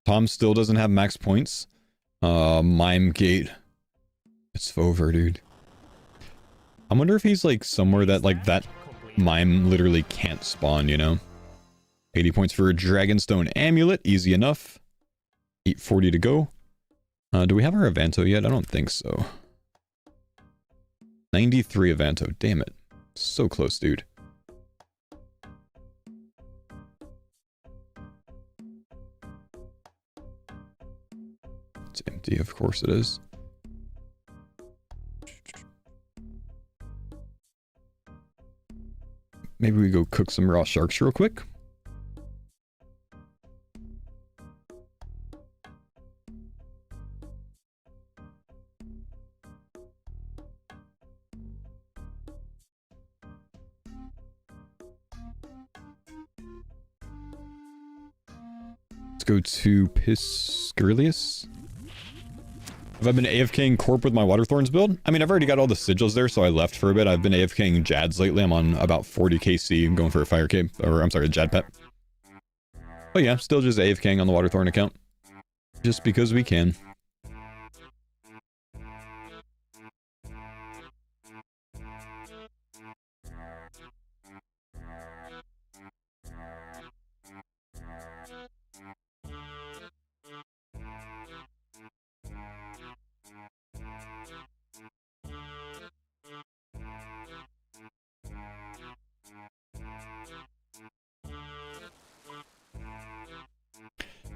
Tom still doesn't have max points. Mime Gate. It's over, dude. I wonder if he's like somewhere that like that mime literally can't spawn, you know? 80 points for a Dragonstone Amulet. Easy enough. 840 to go. Do we have our Avanto yet? I don't think so. 93 Avanto. Damn it. So close, dude. It's empty, of course it is. Maybe we go cook some raw sharks real quick. Let's go to Piscurlius. Have I been AFKing Corp with my Waterthorns build? I mean, I've already got all the sigils there, so I left for a bit. I've been AFKing Jads lately. I'm on about 40 KC. I'm going for a Fire Cape, or I'm sorry, a Jad Pet. Oh yeah, still just AFKing on the Waterthorn account. Just because we can.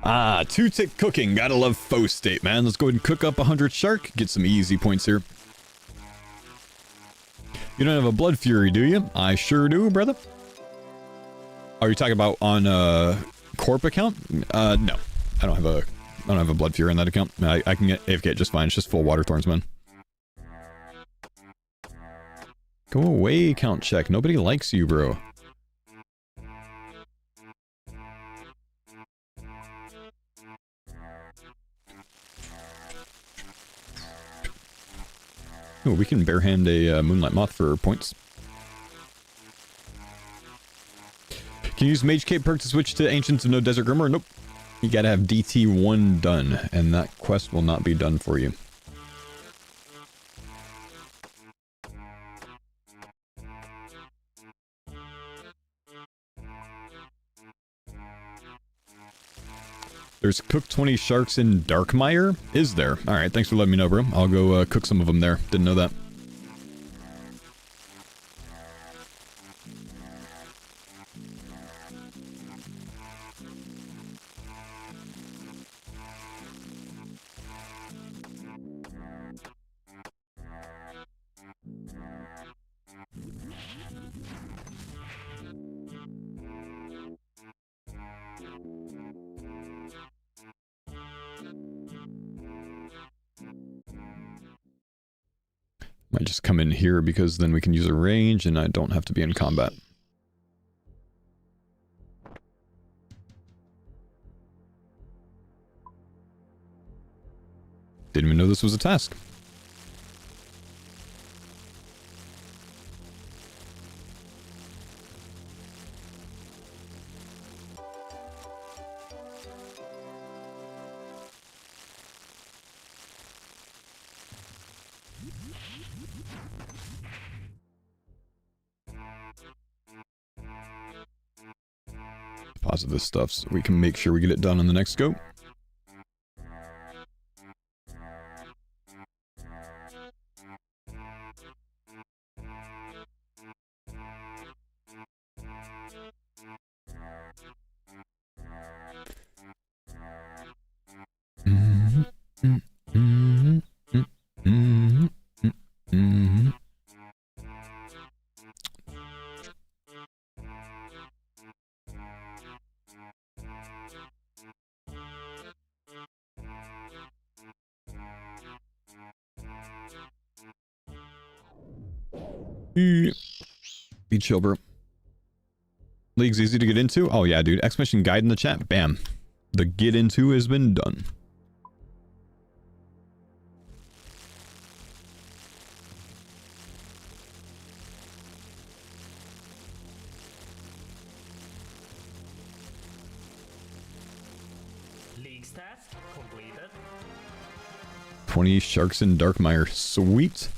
Ah, 2-tick cooking. Gotta love faux state, man. Let's go ahead and cook up 100 shark. Get some easy points here. You don't have a Blood Fury, do you? I sure do, brother. Are you talking about on Corp account? No. I don't have a Blood Fury on that account. I can get AFK just fine. It's just full Waterthorns, man. Go away, count check. Nobody likes you, bro. Oh, we can barehand a Moonlight Moth for points. Can you use Mage Cape perk to switch to Ancients of No Desert Grimoire? Nope. You gotta have DT1 done, and that quest will not be done for you. There's cooked 20 sharks in Darkmire? Is there? Alright, thanks for letting me know, bro. I'll go cook some of them there. Didn't know that. Might just come in here because then we can use a range and I don't have to be in combat. Didn't even know this was a task. Deposit this stuff so we can make sure we get it done on the next scope. Be chill, bro. League's easy to get into? Oh yeah, dude. Exclamation guide in the chat. Bam. The get into has been done. League's task completed. 20 sharks in Darkmire. Sweet.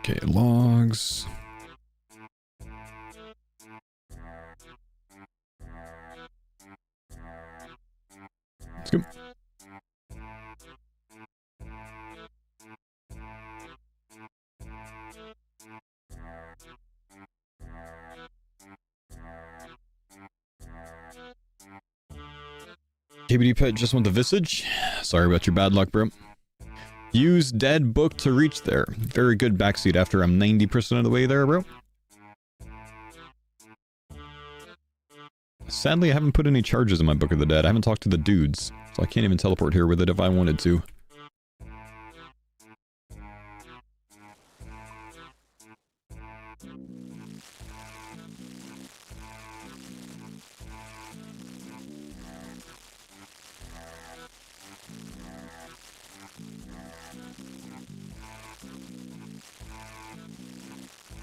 Okay, logs. Let's go. KBD Pet just want the visage. Sorry about your bad luck, bro. Use dead book to reach there. Very good backseat after I'm 90% of the way there, bro. Sadly, I haven't put any charges in my Book of the Dead. I haven't talked to the dudes, so I can't even teleport here with it if I wanted to.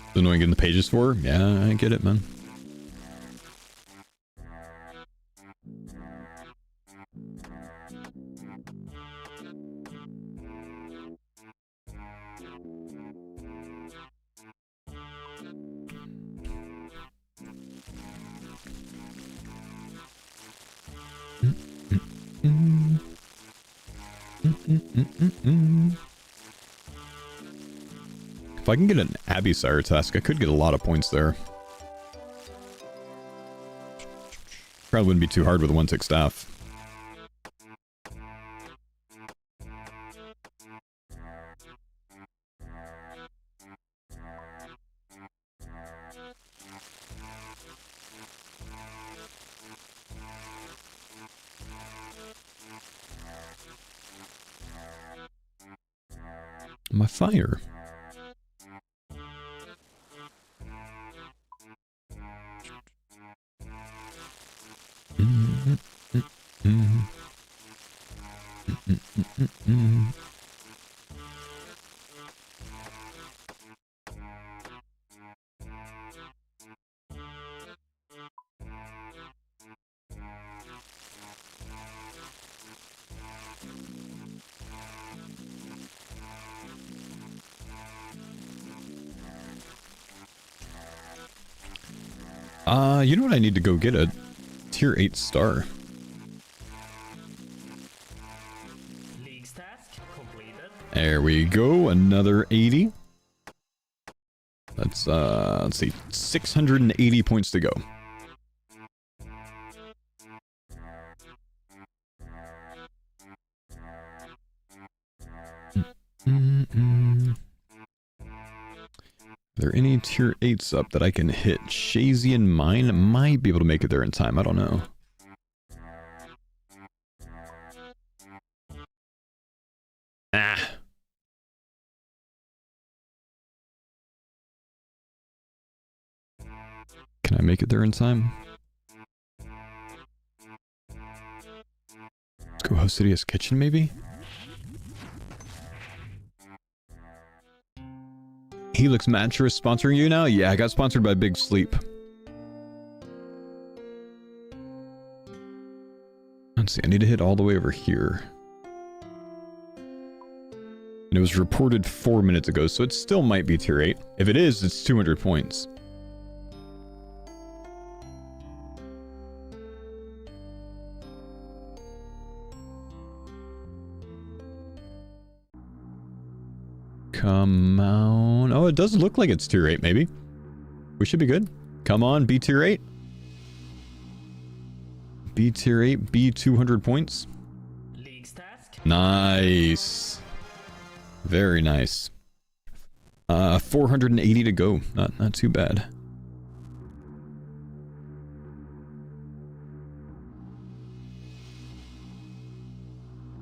It's annoying getting the pages for? Yeah, I get it, man. If I can get an Abbey Sire task, I could get a lot of points there. Probably wouldn't be too hard with a 1-tick staff. My fire. You know what I need to go get? A tier 8 star. League's task completed. There we go, another 80. That's, let's see, 680 points to go. Are there any tier 8s up that I can hit? Shazian Mine might be able to make it there in time, I don't know. Ah. Can I make it there in time? Let's go Hostitia's Kitchen, maybe? Helix Mattress sponsoring you now? Yeah, I got sponsored by Big Sleep. Let's see, I need to hit all the way over here. And it was reported 4 minutes ago, so it still might be tier 8. If it is, it's 200 points. Come on. Oh, it does look like it's tier 8, maybe. We should be good. Come on, be tier 8. Be tier 8, be 200 points. League's task. Nice. Very nice. 480 to go. Not too bad.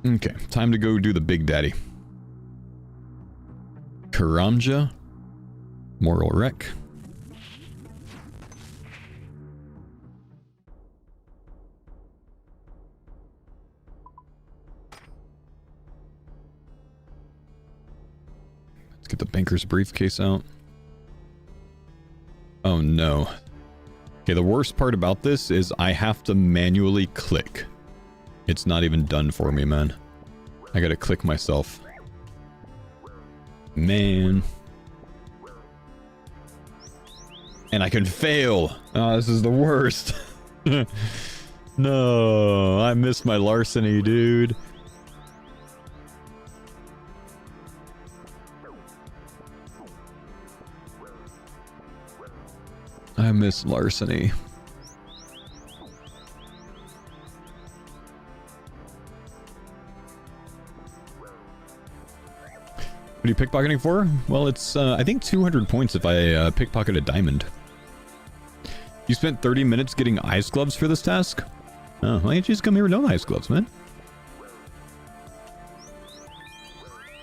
Okay, time to go do the Big Daddy. Karamja. Moral Wreck. Let's get the banker's briefcase out. Oh no. Okay, the worst part about this is I have to manually click. It's not even done for me, man. I gotta click myself. Man. And I can fail. Oh, this is the worst. No, I missed my larceny, dude. I miss larceny. What are you pickpocketing for? Well, it's, I think 200 points if I pickpocket a diamond. You spent 30 minutes getting ice gloves for this task? Oh, why don't you just come here with no ice gloves, man?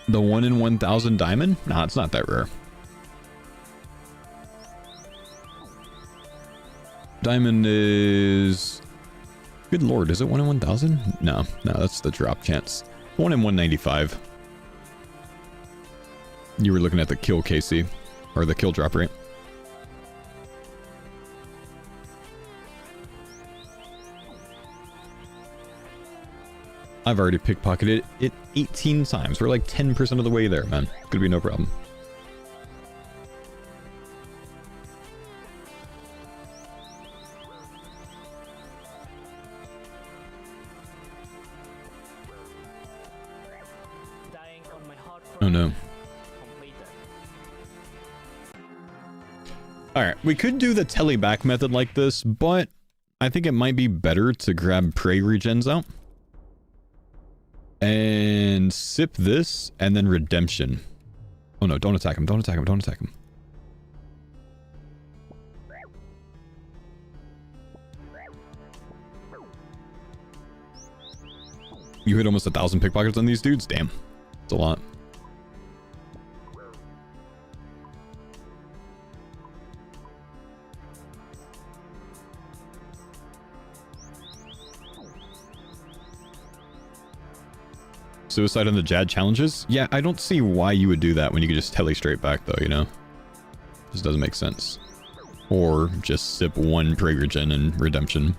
The 1 in 1,000 diamond? Nah, it's not that rare. Diamond is... Good lord, is it 1 in 1,000? No, that's the drop chance. 1 in 195. You were looking at the kill KC, or the kill drop rate. I've already pickpocketed it 18 times. We're like 10% of the way there, man. It's gonna be no problem. Oh no. Alright, we could do the teleback method like this, but I think it might be better to grab prey regens out. And sip this, and then redemption. Oh no, don't attack him, don't attack him, don't attack him. You hit almost 1,000 pickpockets on these dudes? Damn. That's a lot. Suicide on the Jad challenges? Yeah, I don't see why you would do that when you could just tele straight back though, you know? Just doesn't make sense. Or just sip 1 prey regen and redemption.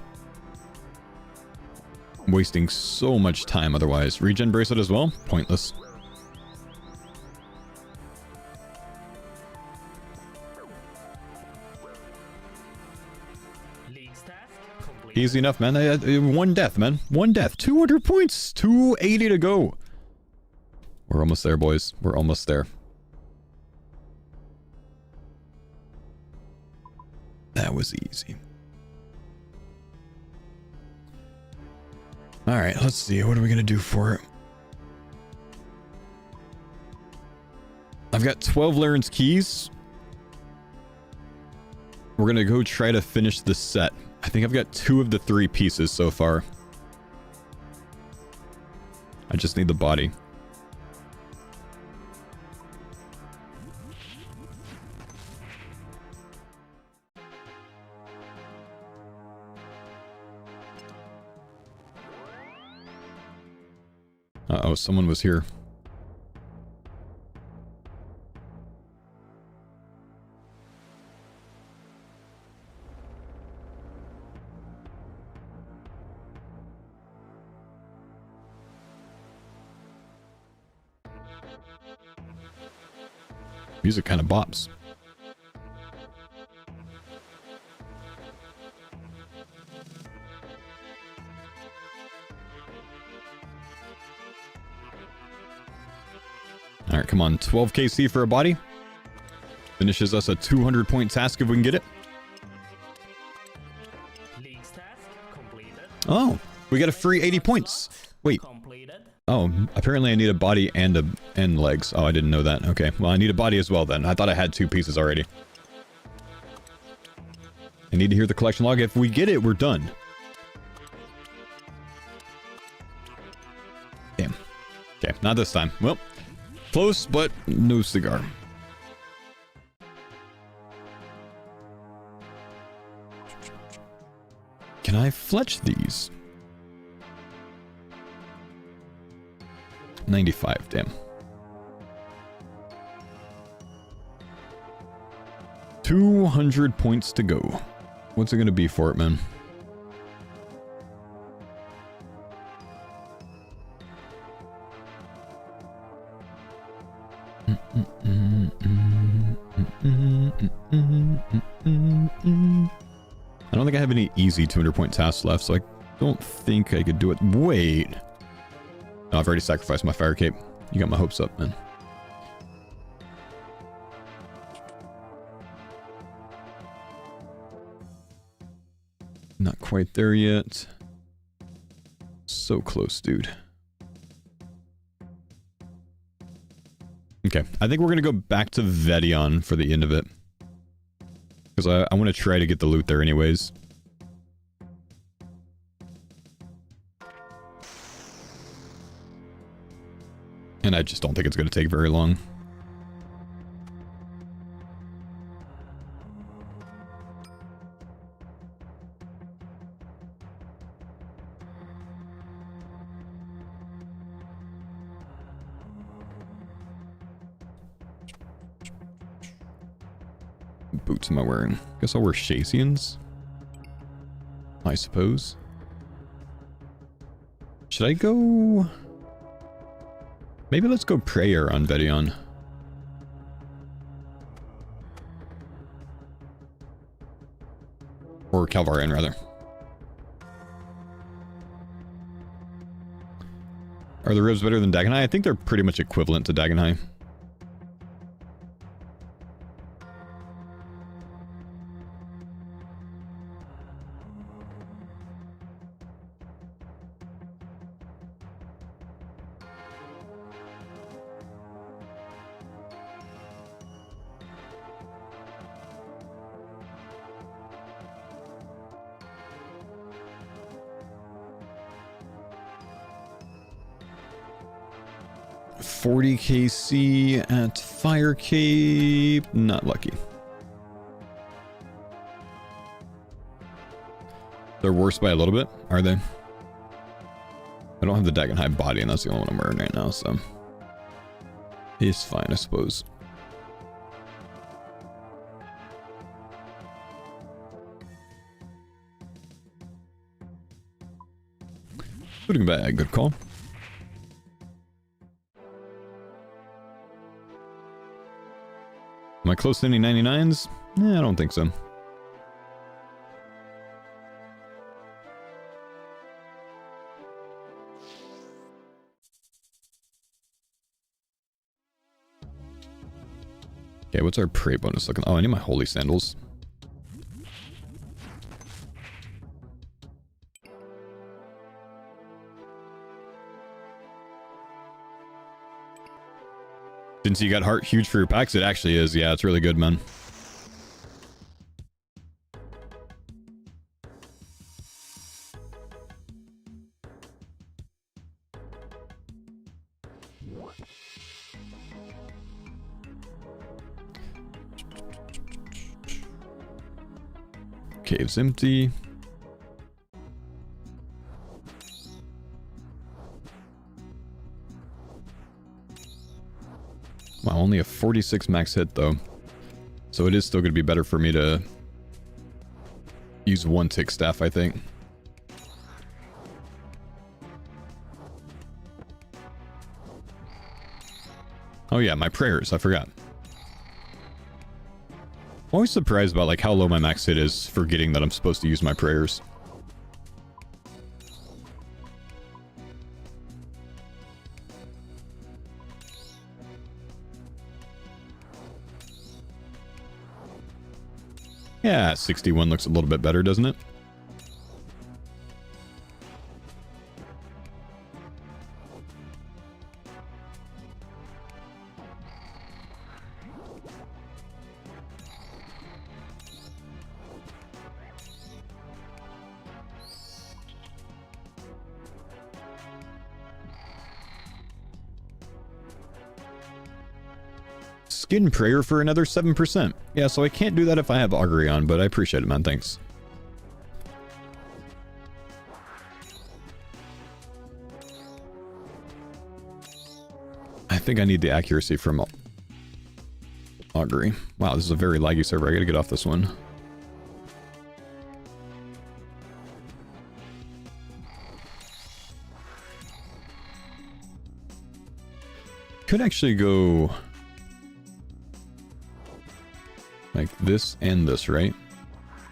I'm wasting so much time otherwise. Regen bracelet as well? Pointless. Easy enough, man. One death, man. One death. 200 points. 280 to go. We're almost there, boys. We're almost there. That was easy. Alright, let's see. What are we going to do for it? I've got 12 Laren's keys. We're going to go try to finish the set. I think I've got 2 of the 3 pieces so far. I just need the body. Uh-oh, someone was here. Music kind of bops. Alright, come on. 12 KC for a body. Finishes us a 200 point task if we can get it. League's task completed. Oh, we got a free 80 points. Wait. Completed. Oh, apparently I need a body and legs. Oh, I didn't know that. Okay, well I need a body as well then. I thought I had 2 pieces already. I need to hear the collection log. If we get it, we're done. Damn. Okay, not this time. Well, close, but no cigar. Can I fletch these? 95, damn. 200 points to go. What's it gonna be for it, man? I don't think I have any easy 200 point tasks left, so I don't think I could do it. Wait. No, I've already sacrificed my fire cape. You got my hopes up, man. Not quite there yet. So close, dude. Okay, I think we're gonna go back to Vedion for the end of it. Because I want to try to get the loot there anyways. And I just don't think it's going to take very long. Boots am I wearing? Guess I'll wear Shazians. I suppose. Should I go... Maybe let's go Prayer on Vedion. Or Calvarian, rather. Are the ribs better than Dagon High? I think they're pretty much equivalent to Dagon High. $40 KC at Fire Cape. Not lucky. They're worse by a little bit, are they? I don't have the Dagon High body, and that's the only one I'm wearing right now, so... It's fine, I suppose. Putting bag, good call. Am I close to any 99s? Yeah, I don't think so. Okay, what's our prey bonus looking? Oh, I need my holy sandals. Since you got heart huge for your packs, it actually is. Yeah, it's really good, man. Cave's empty. Wow, only a 46 max hit though. So it is still going to be better for me to use one tick staff, I think. Oh yeah, my prayers, I forgot. I'm always surprised about like how low my max hit is, forgetting that I'm supposed to use my prayers. Yeah, 61 looks a little bit better, doesn't it? Skin prayer for another 7%. Yeah, so I can't do that if I have augury on, but I appreciate it, man. Thanks. I think I need the accuracy from augury. Wow, this is a very laggy server. I gotta get off this one. Could actually go like this and this, right?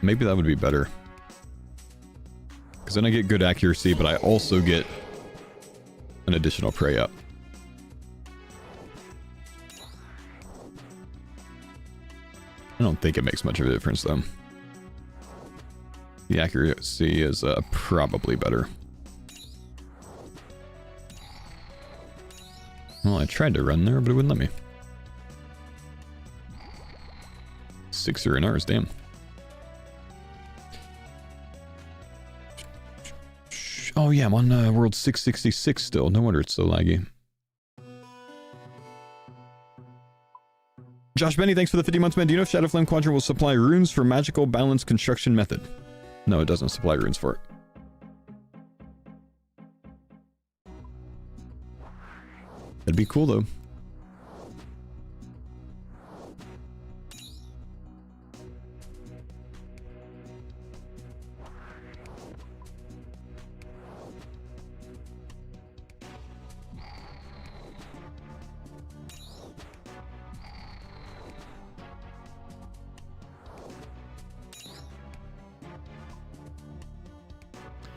Maybe that would be better. Because then I get good accuracy, but I also get an additional prey up. I don't think it makes much of a difference, though. The accuracy is probably better. Well, I tried to run there, but it wouldn't let me. 6 in ours, damn. Oh yeah, I'm on world 666 still. No wonder it's so laggy. Josh Benny, thanks for the 50 months, man. Do you know if Shadow Flame Quadrant will supply runes for magical balance construction method? No, it doesn't supply runes for it. That'd be cool though.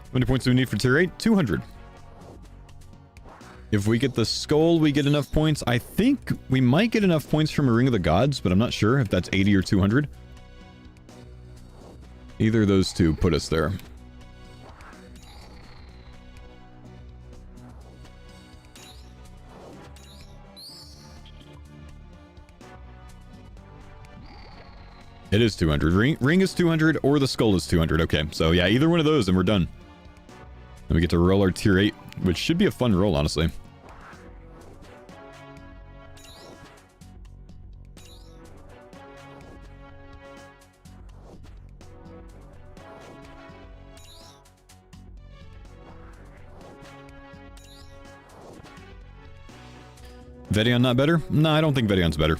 How many points do we need for tier 8? 200. If we get the skull, we get enough points. I think we might get enough points from a Ring of the Gods, but I'm not sure if that's 80 or 200. Either of those two put us there. It is 200. Ring is 200 or the skull is 200. Okay, so yeah, either one of those and we're done. And we get to roll our tier 8, which should be a fun roll, honestly. Vedion not better? No, I don't think Vedion's better.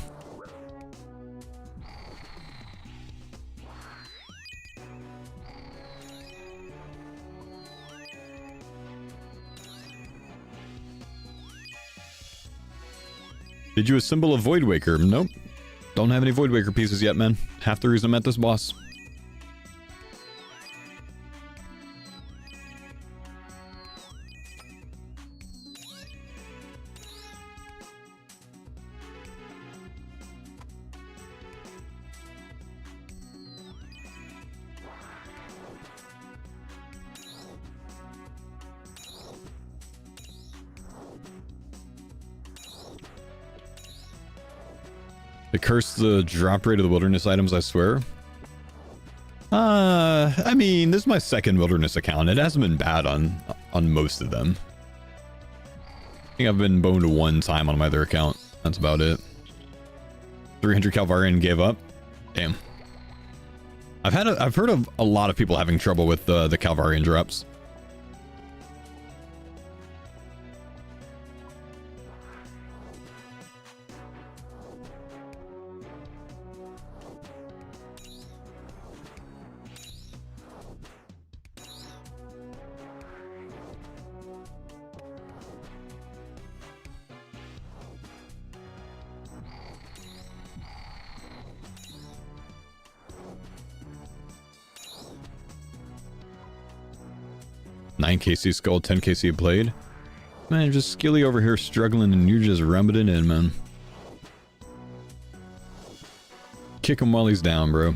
Did you assemble a Void Waker? Nope. Don't have any Void Waker pieces yet, man. Half the reason I'm at this boss. They curse the drop rate of the wilderness items, I swear. I mean, this is my second wilderness account. It hasn't been bad on most of them. I think I've been boned one time on my other account. That's about it. 300 Calvarian gave up. Damn. I've heard of a lot of people having trouble with the Calvarian drops. Nine KC skull, 10 KC blade. Man, just Skilly over here struggling and you're just rubbing it in, man. Kick him while he's down, bro.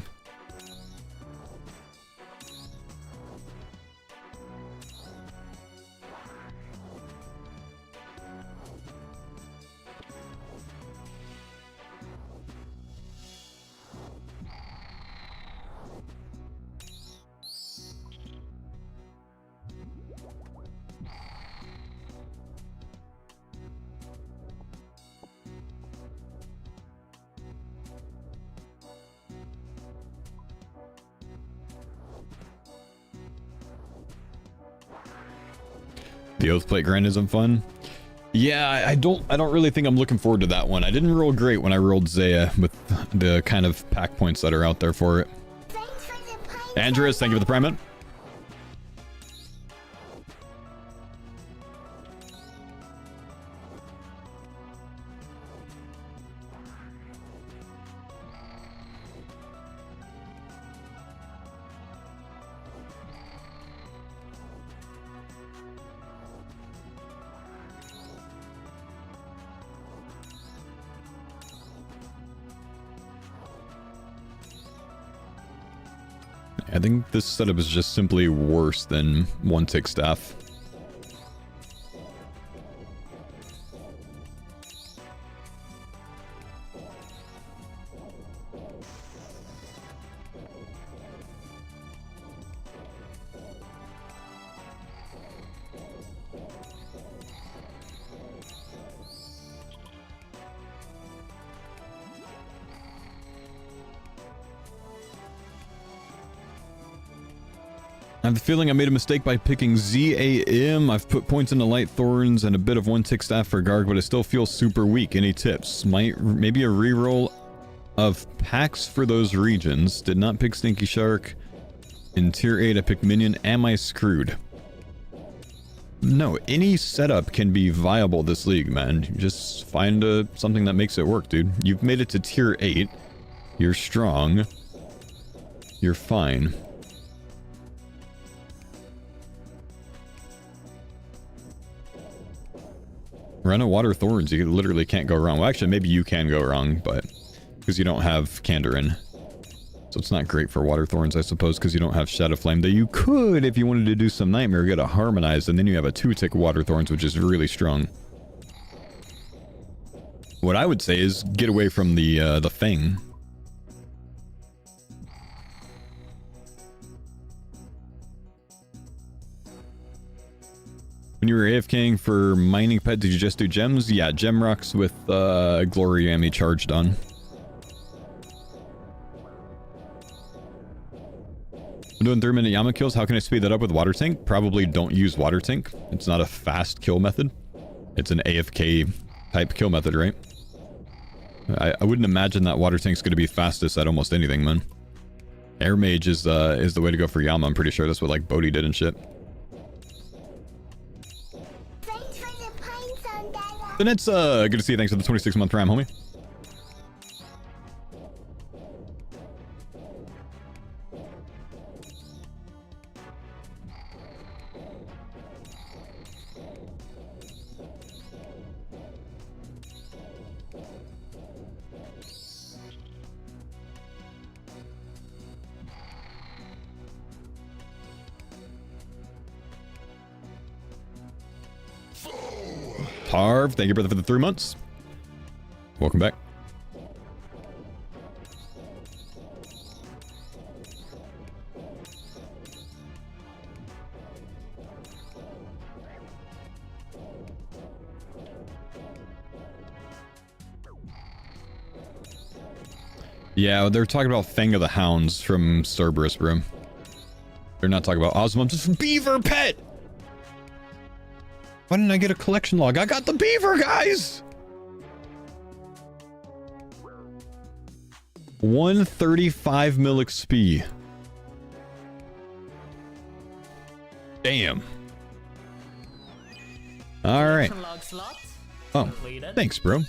The Oathplate grind isn't fun. Yeah, I don't really think I'm looking forward to that one. I didn't roll great when I rolled Zaya with the kind of pack points that are out there for it. Andreas, thank you for the prime. I think this setup is just simply worse than one tick staff. I have the feeling I made a mistake by picking ZAM. I've put points into Light Thorns and a bit of one tick staff for Garg, but it still feels super weak. Any tips? Maybe a reroll of packs for those regions. Did not pick Stinky Shark. In tier 8 I picked Minion. Am I screwed? No, any setup can be viable this league, man. You just find something that makes it work, dude. You've made it to tier 8. You're strong. You're fine. Run a Water Thorns, you literally can't go wrong. Well, actually, maybe you can go wrong, but because you don't have Kandarin. So it's not great for Water Thorns, I suppose, because you don't have Shadow Flame. Though you could, if you wanted to do some Nightmare, get a Harmonized, and then you have a 2-tick Water Thorns, which is really strong. What I would say is get away from the Fang. When you were AFKing for Mining Pet, did you just do gems? Yeah, gem rocks with Glory Yami charged on. I'm doing 3-minute Yama kills. How can I speed that up with Water Tank? Probably don't use Water Tank. It's not a fast kill method. It's an AFK type kill method, right? I wouldn't imagine that Water Tank's going to be fastest at almost anything, man. Air Mage is the way to go for Yama. I'm pretty sure that's what like Bodhi did and shit. Then it's good to see you. Thanks for the 26-month prime, homie. Harv, thank you, brother, for the 3 months. Welcome back. Yeah, they're talking about Fang of the Hounds from Cerberus, bro. They're not talking about Osmum, just Beaver Pet! Why didn't I get a collection log? I got the beaver, guys! 135 mil XP. Damn. Alright. Oh, thanks, bro.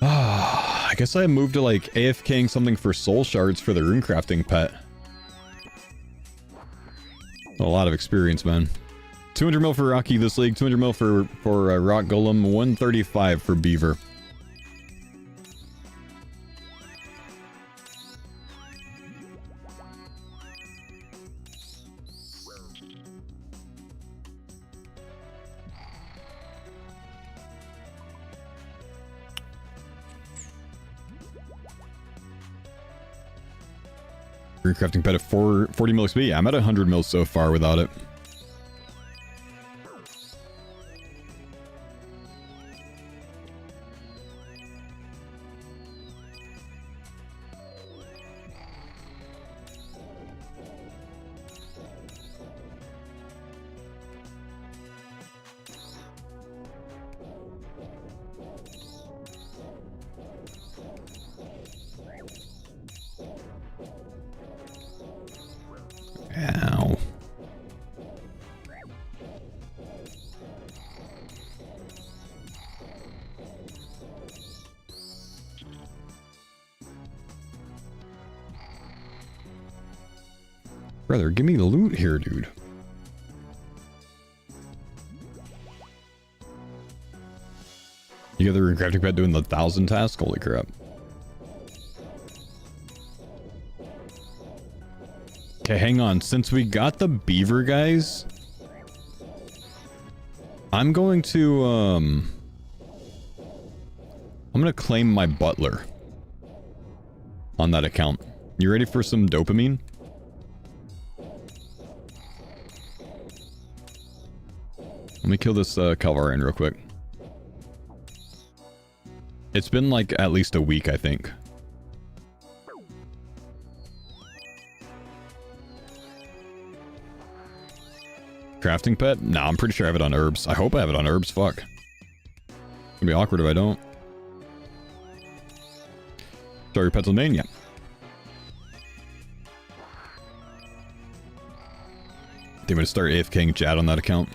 Ah, I guess I moved to like AFKing something for soul shards for the rune crafting pet. A lot of experience, man. 200 mil for Rocky this league, 200 mil for Rock Golem, 135 for Beaver. Crafting pet at 40 mil XP. I'm at 100 mil so far without it. Ow. Brother, give me the loot here, dude. You got the rune crafting pet doing the 1,000 task? Holy crap. Okay, hang on. Since we got the beaver, guys, I'm going to, I'm gonna claim my butler on that account. You ready for some dopamine? Let me kill this Calvarian real quick. It's been like at least a week, I think. Crafting pet? Nah, I'm pretty sure I have it on herbs. I hope I have it on herbs. Fuck. It's gonna be awkward if I don't. Sorry, Pennsylvania. I think I'm gonna start AFKing Jad on that account.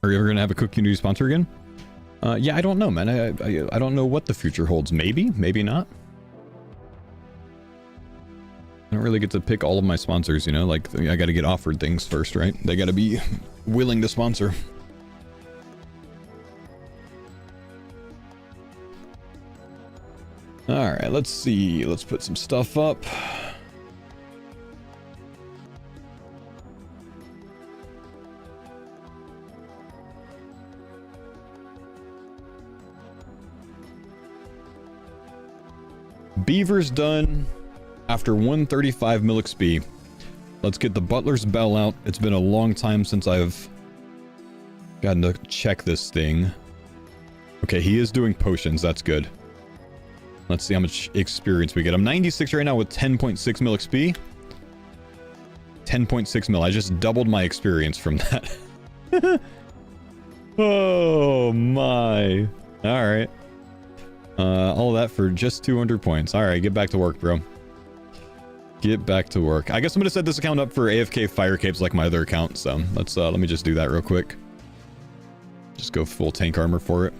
Are you ever going to have a Cook Unity sponsor again? Yeah, I don't know, man. I don't know what the future holds. Maybe, maybe not. I don't really get to pick all of my sponsors, you know? Like, I got to get offered things first, right? They got to be willing to sponsor. Alright, let's see. Let's put some stuff up. Beaver's done after 135 mil XP. Let's get the Butler's Bell out. It's been a long time since I've gotten to check this thing. Okay, he is doing potions. That's good. Let's see how much experience we get. I'm 96 right now with 10.6 mil XP. 10.6 mil. I just doubled my experience from that. Oh my. Alright. All that for just 200 points. Alright, get back to work, bro. Get back to work. I guess I'm gonna set this account up for AFK fire capes like my other account, so let's let me just do that real quick. Just go full tank armor for it.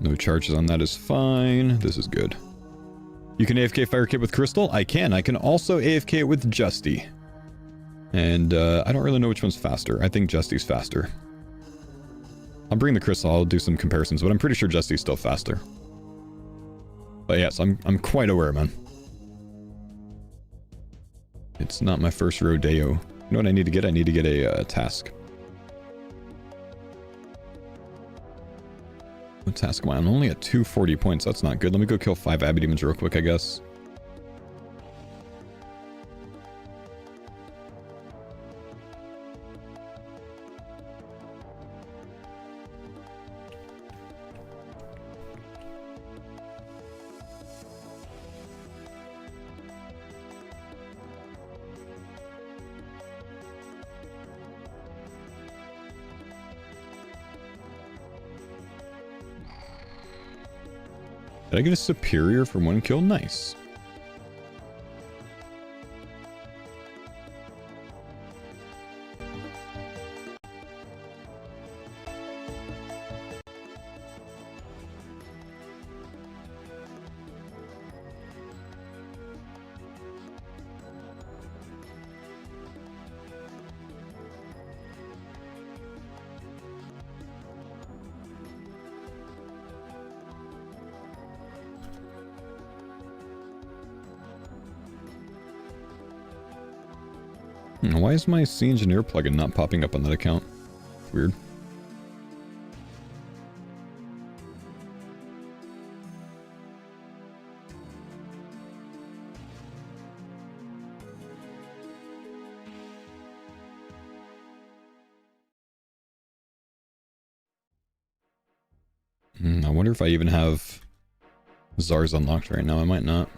No charges on that is fine. This is good. You can AFK Fire Kit with Crystal? I can. I can also AFK it with Justy. And I don't really know which one's faster. I think Justy's faster. I'll bring the Crystal. I'll do some comparisons, but I'm pretty sure Justy's still faster. But yes, I'm quite aware, man. It's not my first rodeo. You know what I need to get? I need to get a task. What task am I? I'm only at 240 points. That's not good. Let me go kill 5 Abbey Demons real quick, I guess. Did I get a superior for 1 kill? Nice. Why is my Sea Engineer plugin not popping up on that account? Weird. I wonder if I even have Zars unlocked right now. I might not.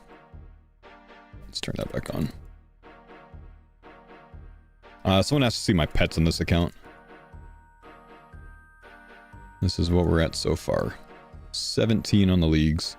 Let's turn that back on. Someone has to see my pets on this account. This is what we're at so far. 17 on the leagues.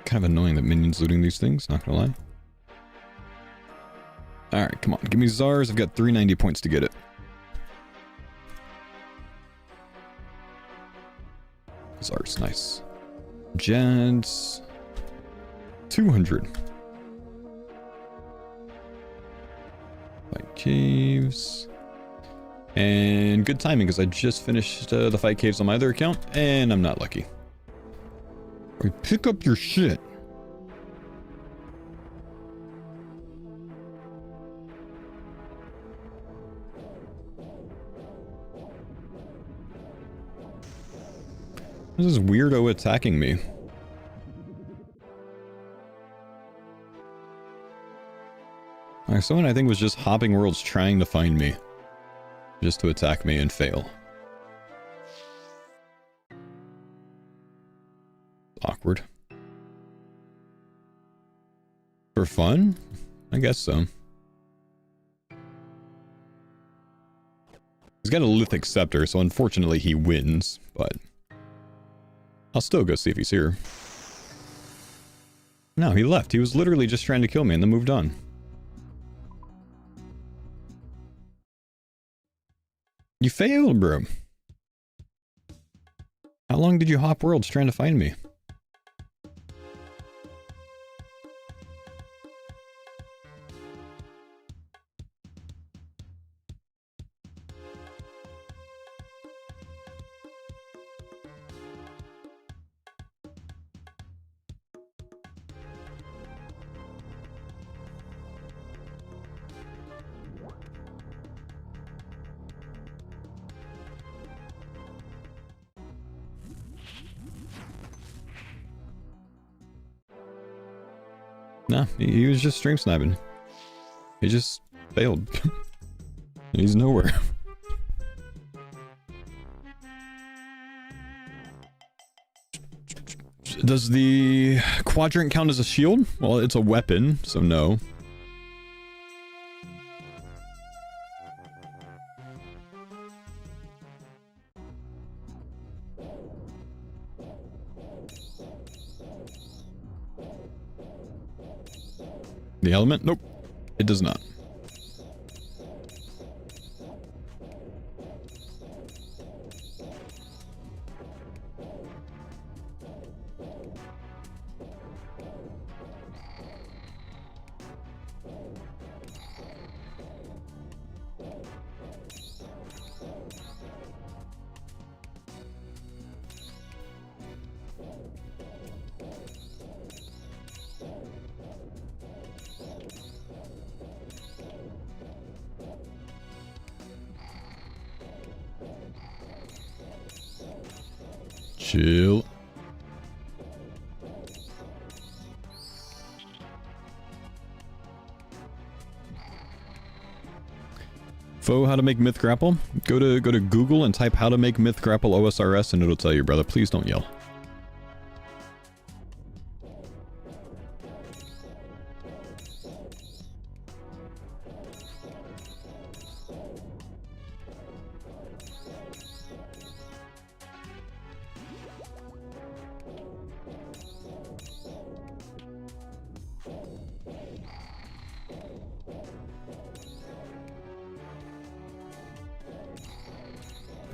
Kind of annoying that Minion's looting these things, not gonna lie. Alright, come on. Give me Zars. I've got 390 points to get it. Zars, nice. Jets. 200. Fight caves. And good timing, because I just finished the fight caves on my other account, and I'm not lucky. Pick up your shit. This is weirdo attacking me. Someone I think was just hopping worlds trying to find me. Just to attack me and fail. Awkward. For fun? I guess so. He's got a lithic scepter, so unfortunately he wins, but I'll still go see if he's here. No, he left. He was literally just trying to kill me and then moved on. You failed, bro. How long did you hop worlds trying to find me? Nah, he was just stream sniping. He just failed. He's nowhere. Does the quadrant count as a shield? Well, it's a weapon, so no. The element? Nope. It does not. Chill. Fo, how to make myth grapple? Go to Google and type how to make myth grapple OSRS and it'll tell you, brother. Please don't yell.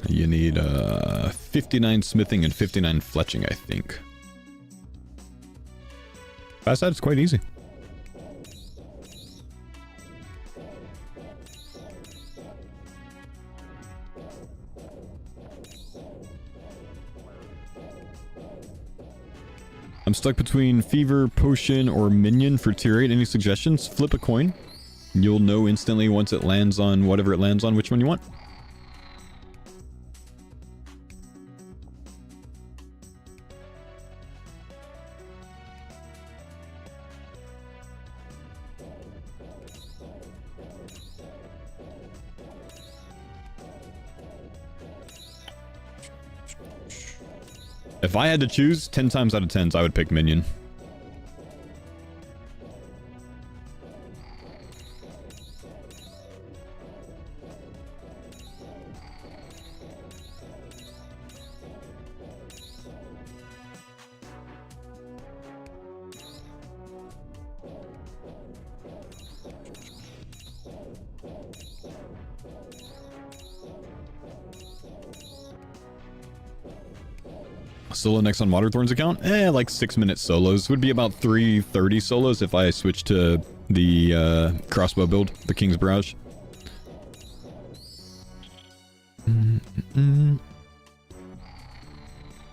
You need 59 smithing and 59 fletching, I think. Fast side is quite easy. I'm stuck between Fever, Potion, or Minion for tier 8. Any suggestions? Flip a coin. You'll know instantly once it lands on whatever it lands on which one you want. If I had to choose, 10 times out of 10, I would pick Minion. Solo next on Waterthorn's account? Like 6-minute solos. Would be about 3:30 solos if I switch to the crossbow build, the King's Barrage.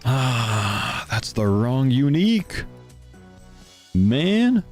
Ah, that's the wrong unique. Man.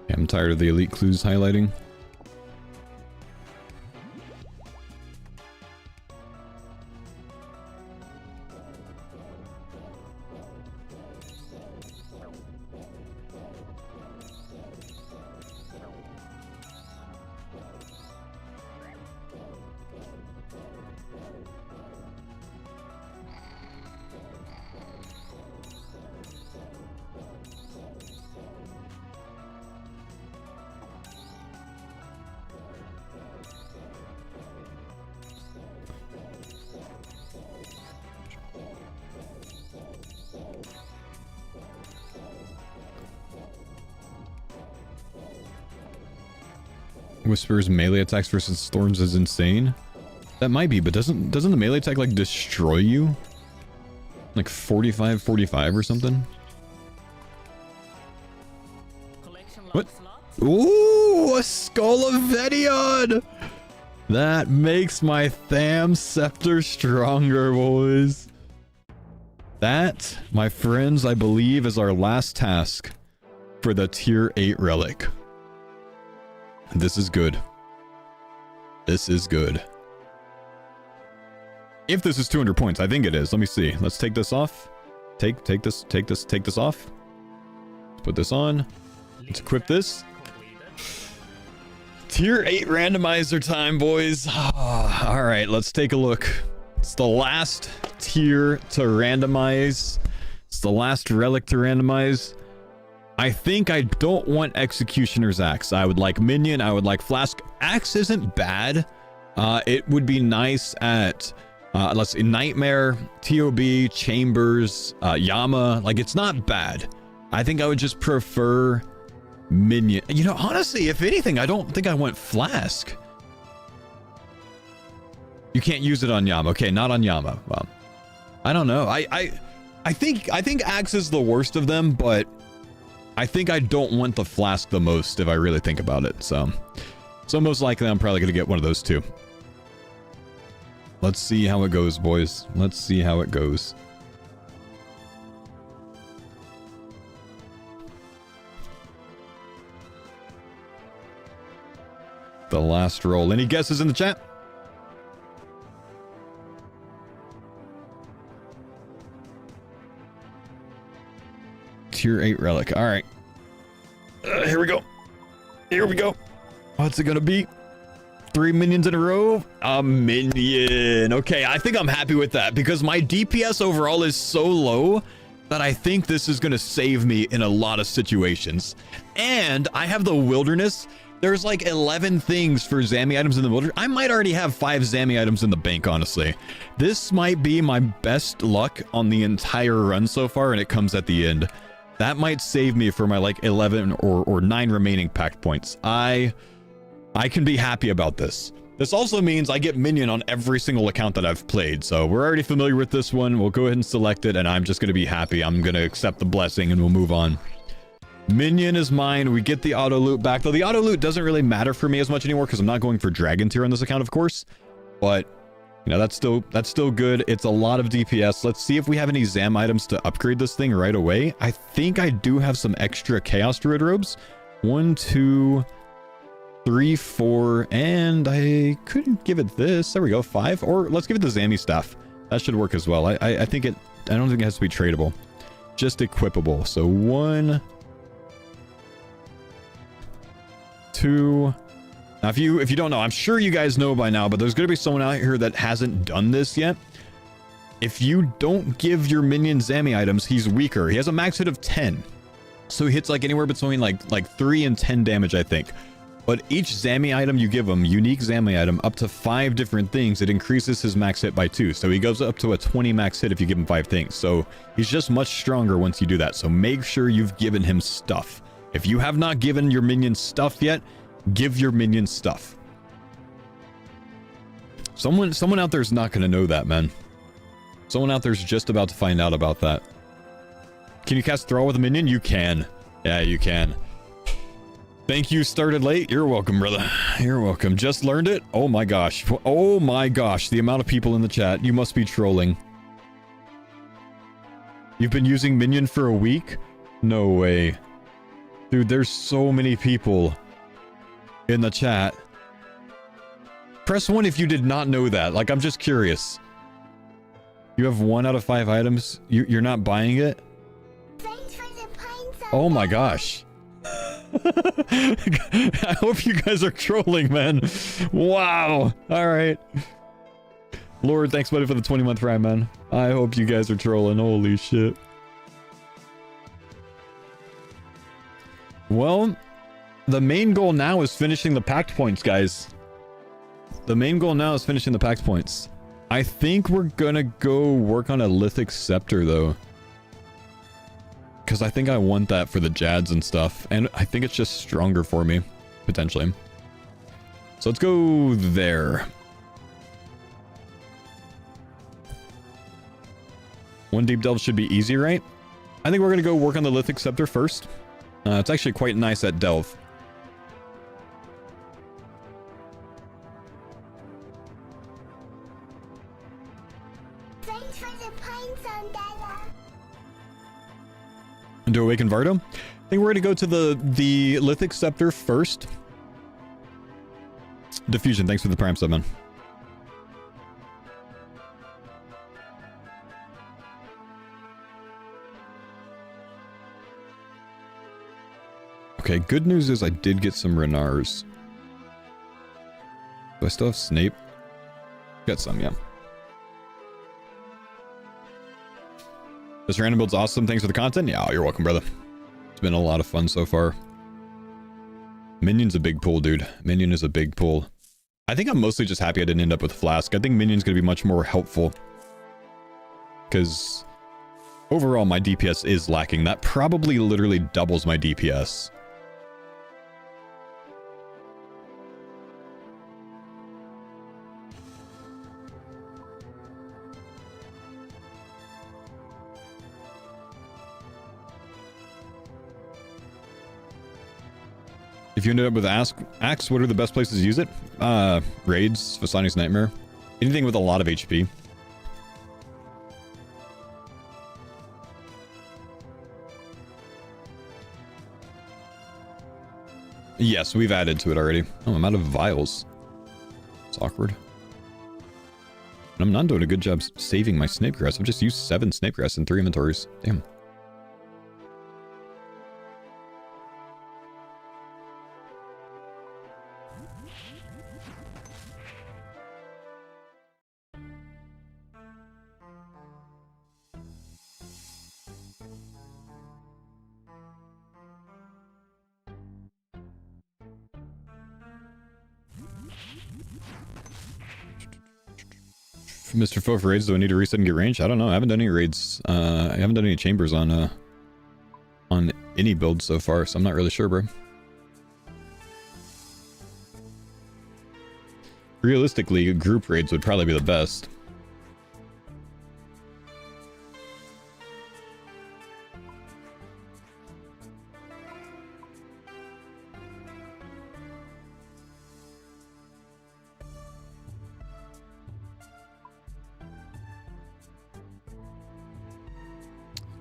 I'm tired of the elite clues highlighting. Whisper's melee attacks versus thorns is insane. That might be, but doesn't the melee attack like destroy you? Like 45 or something? What? Ooh, a Skull of Vedion! That makes my Tham Scepter stronger, boys. That, my friends, I believe is our last task for the tier 8 relic. This is good. This is good. If this is 200 points, I think it is. Let me see. Let's take this off. Take this off. Let's put this on. Let's equip this. Tier 8 randomizer time, boys. All right, let's take a look. It's the last tier to randomize. It's the last relic to randomize. I think I don't want Executioner's Axe. I would like Minion. I would like Flask. Axe isn't bad. It would be nice at, let's see, Nightmare, TOB, Chambers, Yama. Like, it's not bad. I think I would just prefer Minion. You know, honestly, if anything, I don't think I want Flask. You can't use it on Yama. Okay, not on Yama. Well, I don't know. I think Axe is the worst of them, but I think I don't want the Flask the most if I really think about it. So most likely I'm probably going to get one of those two. Let's see how it goes, boys. Let's see how it goes. The last roll. Any guesses in the chat? Tier 8 relic. All right. Here we go. Here we go. What's it gonna be? 3 minions in a row? A minion. Okay, I think I'm happy with that because my DPS overall is so low that I think this is gonna save me in a lot of situations. And I have the wilderness. There's like 11 things for Zammy items in the wilderness. I might already have 5 Zammy items in the bank, honestly. This might be my best luck on the entire run so far, and it comes at the end. That might save me for my like 11 or 9 remaining packed points. I can be happy about this. This also means I get Minion on every single account that I've played. So we're already familiar with this one. We'll go ahead and select it, and I'm just going to be happy. I'm going to accept the blessing, and we'll move on. Minion is mine. We get the auto loot back. Though the auto loot doesn't really matter for me as much anymore because I'm not going for Dragon tier on this account, of course. But you know, that's still good. It's a lot of DPS. Let's see if we have any Zam items to upgrade this thing right away. I think I do have some extra Chaos Druid robes. 1, 2, 3, 4, and I couldn't give it this. There we go, 5. Or let's give it the Zammy staff. That should work as well. I think it. I don't think it has to be tradable. Just equipable. So 1, 2. Now, if you don't know, I'm sure you guys know by now, but there's going to be someone out here that hasn't done this yet. If you don't give your minion Zammy items, he's weaker. He has a max hit of 10. So he hits like anywhere between like 3 and 10 damage, I think. But each Zammy item you give him, unique Zammy item, up to 5 different things, it increases his max hit by 2. So he goes up to a 20 max hit if you give him 5 things. So he's just much stronger once you do that. So make sure you've given him stuff. If you have not given your minion stuff yet, give your minion stuff. Someone out there is not going to know that, man. Someone out there is just about to find out about that. Can you cast Thrall with a minion? You can. Yeah, you can. Thank you, started late. You're welcome, brother. You're welcome. Just learned it? Oh my gosh. Oh my gosh. The amount of people in the chat. You must be trolling. You've been using Minion for a week? No way. Dude, there's so many people in the chat. Press 1 if you did not know that. Like, I'm just curious. You have 1 out of 5 items. You're not buying it? Oh my gosh. I hope you guys are trolling, man. Wow. All right. Lord, thanks, buddy, for the 20-month Prime, man. I hope you guys are trolling. Holy shit. Well, the main goal now is finishing the packed points, guys. The main goal now is finishing the packed points. I think we're gonna go work on a Lithic Scepter, though. Because I think I want that for the Jads and stuff. And I think it's just stronger for me, potentially. So let's go there. 1 deep delve should be easy, right? I think we're going to go work on the Lithic Scepter first. It's actually quite nice at Delve. Thanks for the pine zone, Dada. And to awaken Vardo? I think we're going to go to the Lithic Scepter first. Diffusion, thanks for the Prime sub, man. Okay, good news is I did get some Renars. Do I still have Snape? Got some, yeah. This random build's awesome. Thanks for the content. Yeah, you're welcome, brother. It's been a lot of fun so far. Minion's a big pull, dude. Minion is a big pull. I think I'm mostly just happy I didn't end up with Flask. I think Minion's going to be much more helpful. Because overall, my DPS is lacking. That probably literally doubles my DPS. If you ended up with Axe, what are the best places to use it? Raids, Vasani's Nightmare. Anything with a lot of HP. Yes, we've added to it already. Oh, I'm out of vials. It's awkward. And I'm not doing a good job saving my Snapegrass. I've just used 7 Snapegrass in 3 inventories. Damn. Mr. Fo for raids, do I need to reset and get range? I don't know. I haven't done any raids. I haven't done any chambers on any build so far, so I'm not really sure, bro. Realistically, group raids would probably be the best.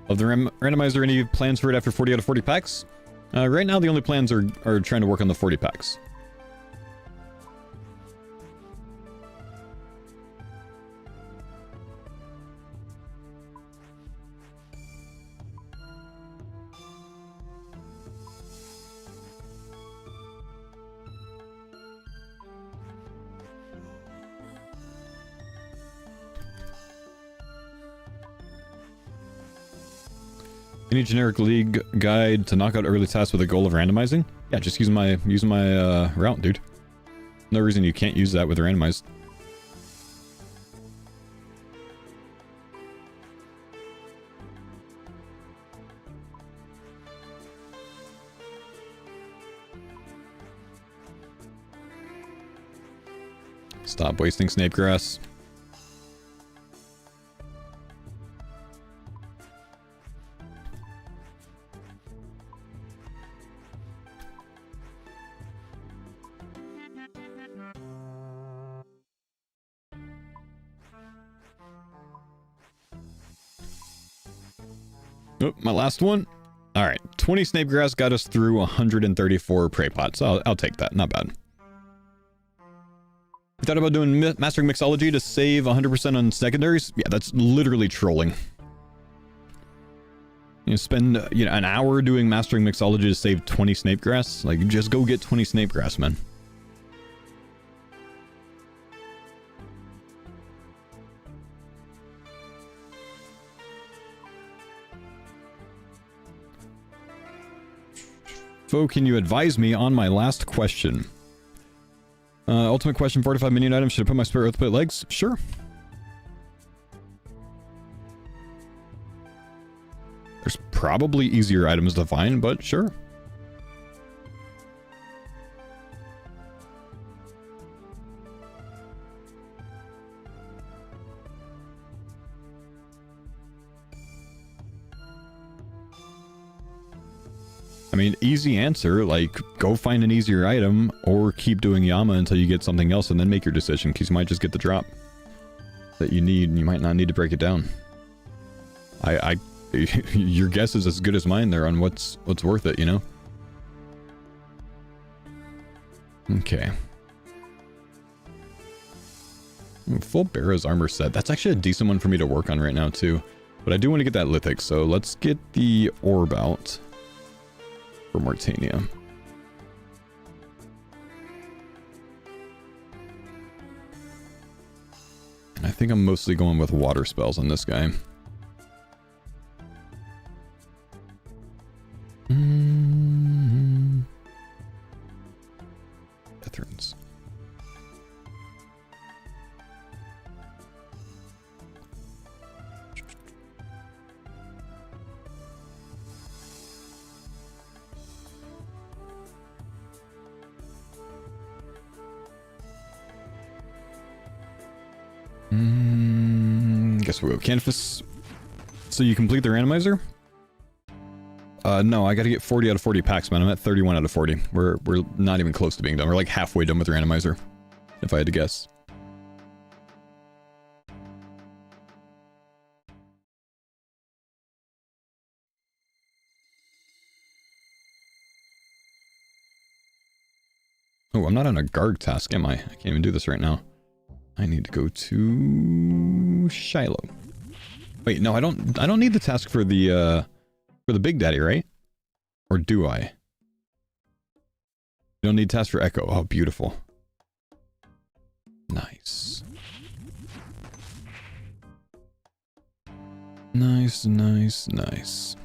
Of the randomizer, any plans for it after 40 out of 40 packs? Right now, the only plans are trying to work on the 40 packs. Any generic league guide to knock out early tasks with the goal of randomizing? Yeah, just use my route, dude. No reason you can't use that with randomized. Stop wasting Snapegrass. Oh, my last one. All right, 20 Snapegrass got us through 134 Prey Pots. I'll take that. Not bad. You thought about doing Mastering Mixology to save 100% on secondaries? Yeah, that's literally trolling. You spend an hour doing Mastering Mixology to save 20 Snapegrass? Like, just go get 20 Snapegrass, man. Fo, can you advise me on my last question? Ultimate question, fortified minion items. Should I put my Spirit Oath Plate legs? Sure. There's probably easier items to find, but sure. I mean, easy answer, like, go find an easier item, or keep doing Yama until you get something else, and then make your decision, because you might just get the drop that you need, and you might not need to break it down. Your guess is as good as mine there on what's worth it, you know? Okay. Ooh, full Barrows armor set. That's actually a decent one for me to work on right now, too. But I do want to get that Lithic, so let's get the orb out for Mortania. And I think I'm mostly going with water spells on this guy. Bethrons. Guess we'll go Canvas. So you complete the randomizer? No, I gotta get 40 out of 40 packs, man. I'm at 31 out of 40. We're not even close to being done. We're like halfway done with the randomizer, if I had to guess. Oh, I'm not on a Garg task, am I? I can't even do this right now. I need to go to Shiloh. Wait, no, I don't need the task for the Big Daddy, right? Or do I? You don't need task for Echo. Oh, beautiful. Nice. Nice, nice, nice.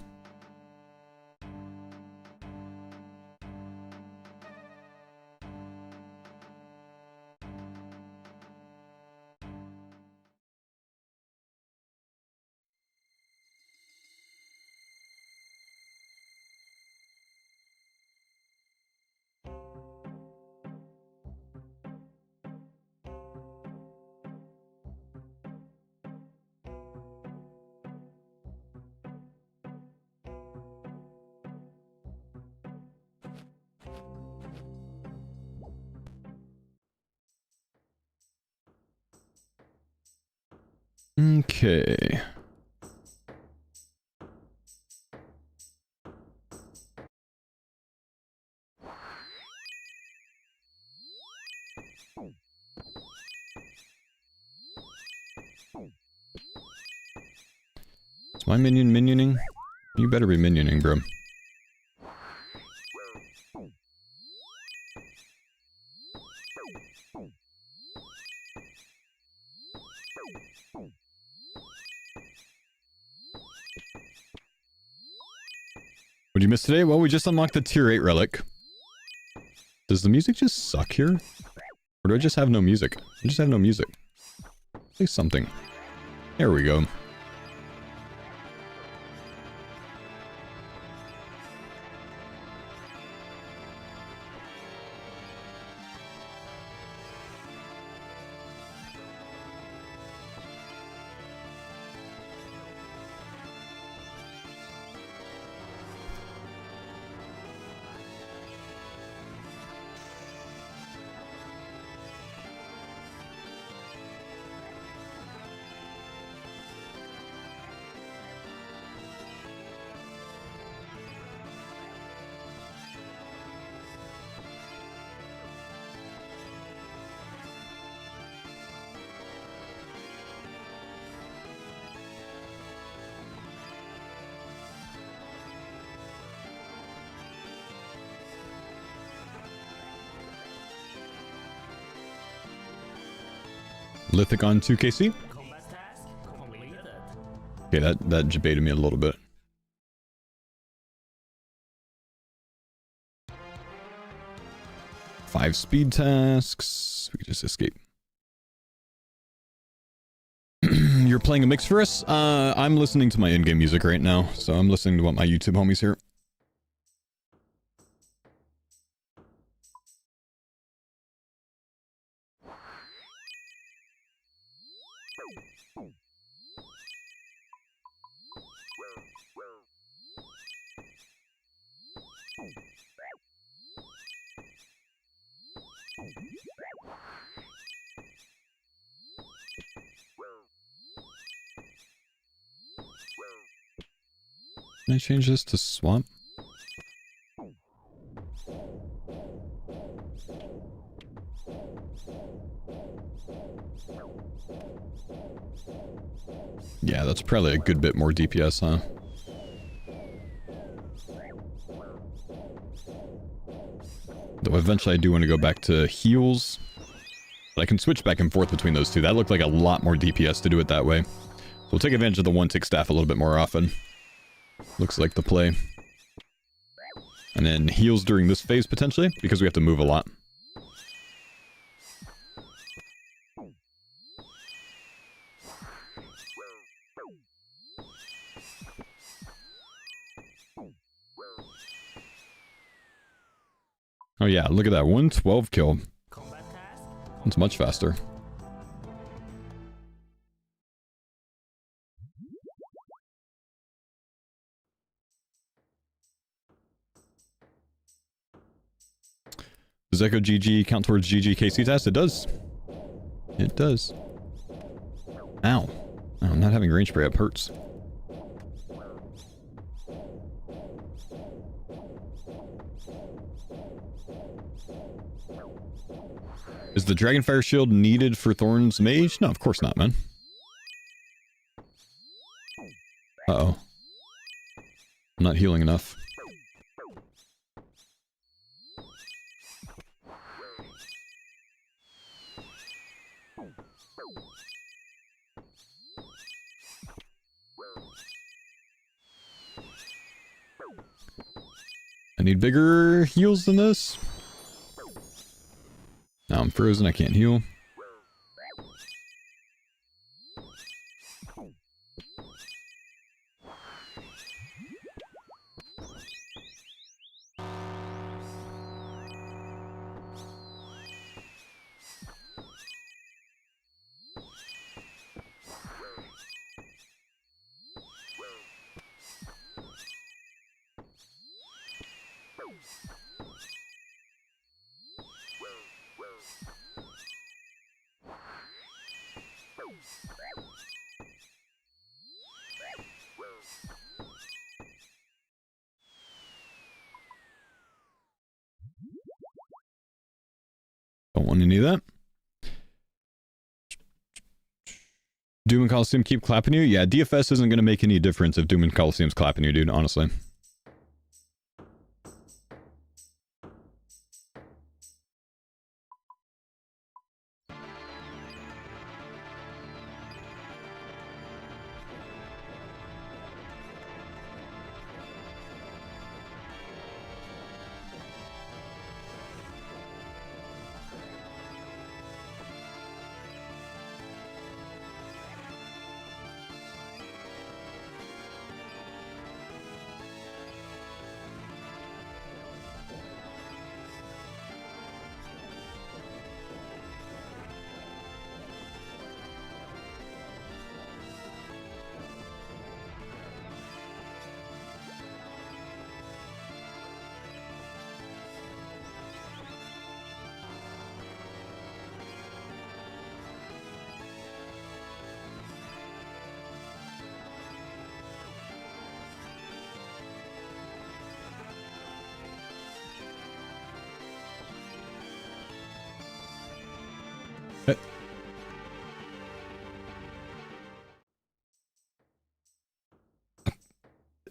Okay. Is my minion minioning? You better be minioning, bro. What'd you miss today? Well, we just unlocked the tier 8 relic. Does the music just suck here? Or do I just have no music? I just have no music. Say something. There we go. Lithic on 2KC? Combat task completed. Okay, that debated me a little bit. Five speed tasks. We can just escape. You're playing a mix for us? I'm listening to my in-game music right now, so I'm listening to what my YouTube homies hear. Can I change this to swamp? Yeah, that's probably a good bit more DPS, huh? Though eventually I do want to go back to heals. But I can switch back and forth between those two. That looked like a lot more DPS to do it that way. So we'll take advantage of the one-tick staff a little bit more often. Looks like the play. And then heals during this phase, potentially, because we have to move a lot. Oh yeah, look at that. 112 kill. Combat task. It's much faster. Does Echo GG count towards GG KC test? It does. It does. Ow. Oh, I'm not having range spray up hurts. Is the Dragonfire Shield needed for Thorn's Mage? No, of course not, man. Uh-oh. I'm not healing enough. I need bigger heals than this. Now I'm frozen, I can't heal. Don't want any of that. Doom and Coliseum keep clapping you? Yeah, DFS isn't going to make any difference if Doom and Coliseum's clapping you, dude, honestly.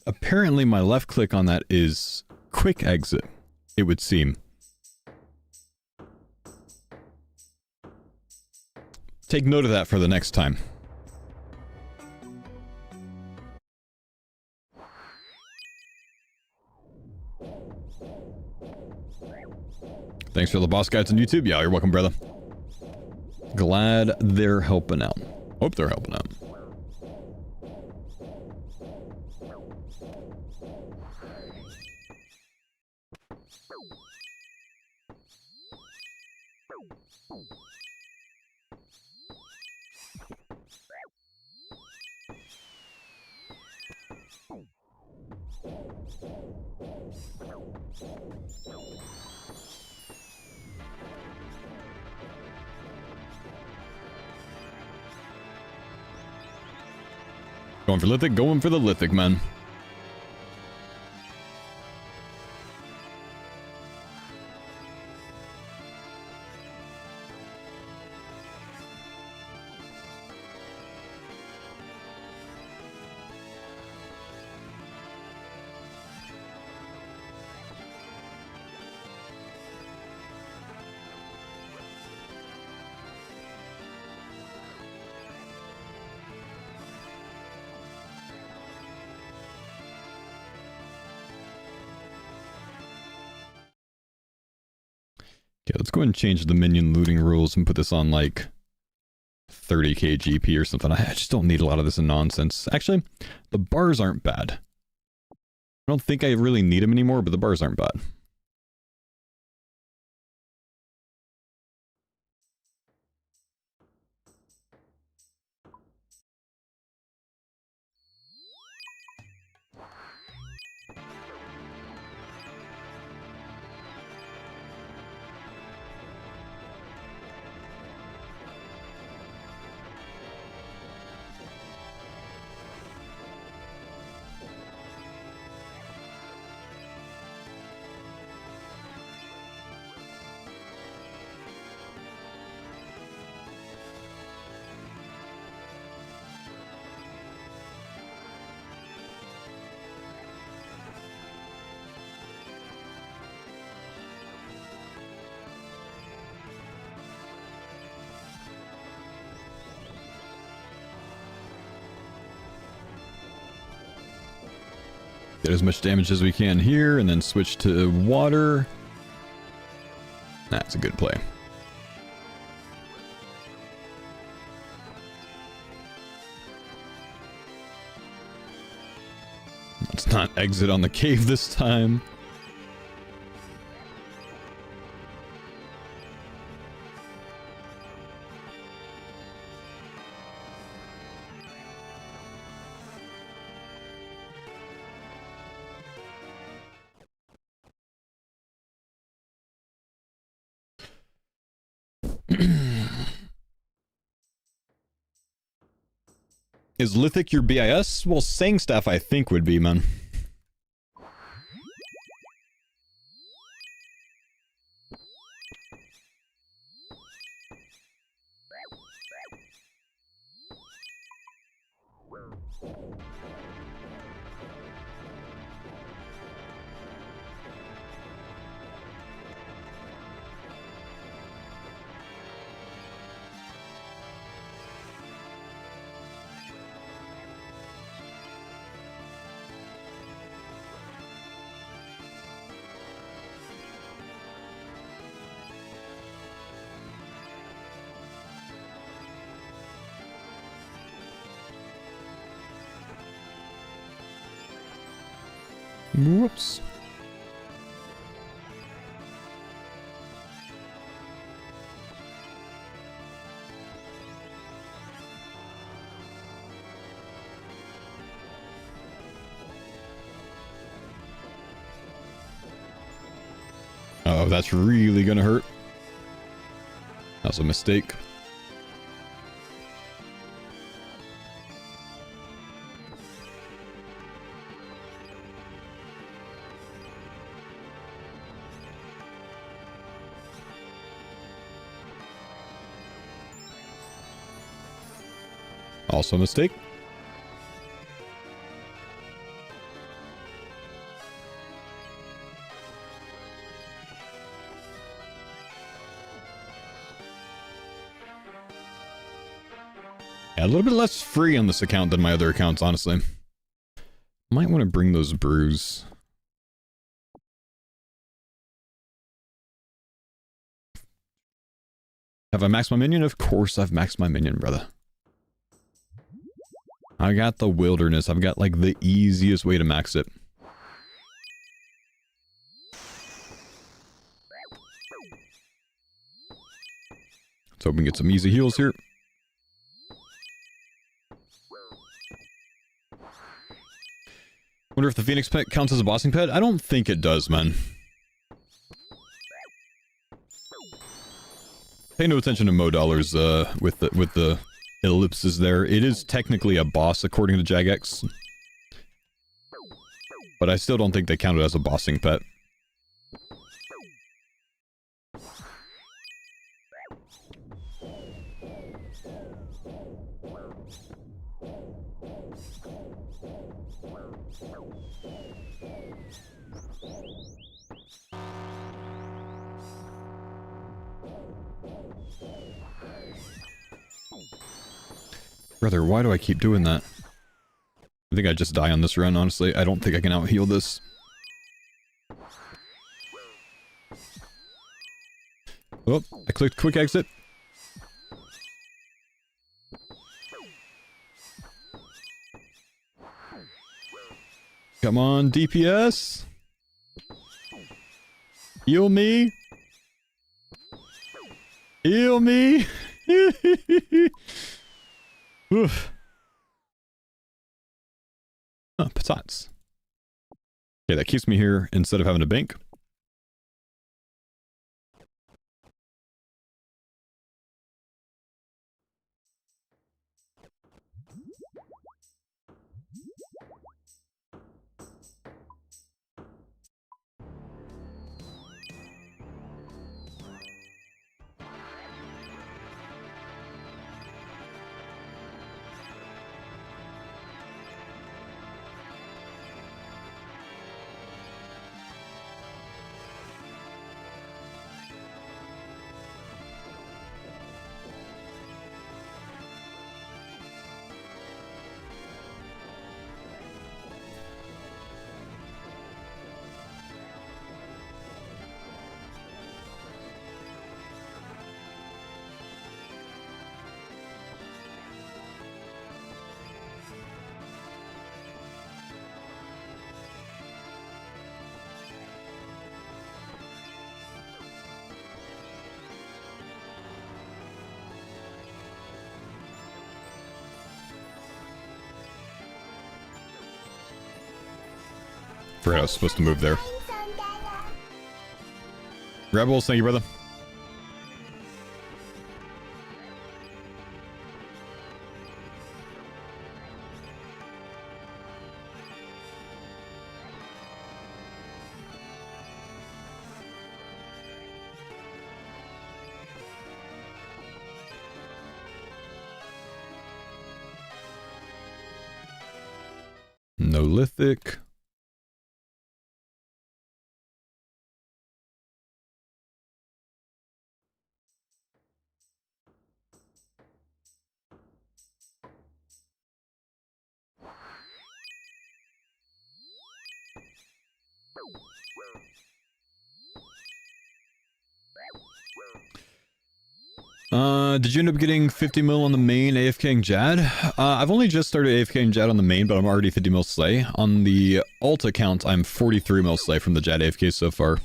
Apparently my left click on that is quick exit, it would seem. Take note of that for the next time. Thanks for the boss guides on YouTube. Yeah, you're welcome, brother. Glad they're helping out. Hope they're helping out. Going for Lithic? Going for the Lithic, man. let's go and change the minion looting rules and put this on like 30k GP or something. I just don't need a lot of this nonsense. Actually, the bars aren't bad. I don't think I really need them anymore, but the bars aren't bad. Get as much damage as we can here, and then switch to water. That's a good play. Let's not exit on the cave this time. Is Lithic your BIS? Well, Sangstaff I think would be, man. Whoops. Oh, that's really gonna hurt. That was a mistake. Also a mistake. Yeah, a little bit less free on this account than my other accounts, honestly. Might want to bring those brews. Have I maxed my minion? Of course I've maxed my minion, brother. I got the wilderness. I've got like the easiest way to max it. Let's hope we can get some easy heals here. Wonder if the Phoenix pet counts as a bossing pet? I don't think it does, man. Pay no attention to Mo dollars with the ellipses there. It is technically a boss according to Jagex. But I still don't think they count it as a bossing pet. Brother, why do I keep doing that? I think I just die on this run, honestly. I don't think I can out-heal this. Oh, I clicked quick exit. Come on, DPS. Heal me. Heal me. Oof. Oh, patats. Okay, that keeps me here instead of having to bank. Forgot I was supposed to move there. Rebels, thank you, brother. No lithic. Did you end up getting 50 mil on the main AFKing Jad? I've only just started AFKing Jad on the main, but I'm already 50 mil slay. On the alt account, I'm 43 mil slay from the Jad AFK so far.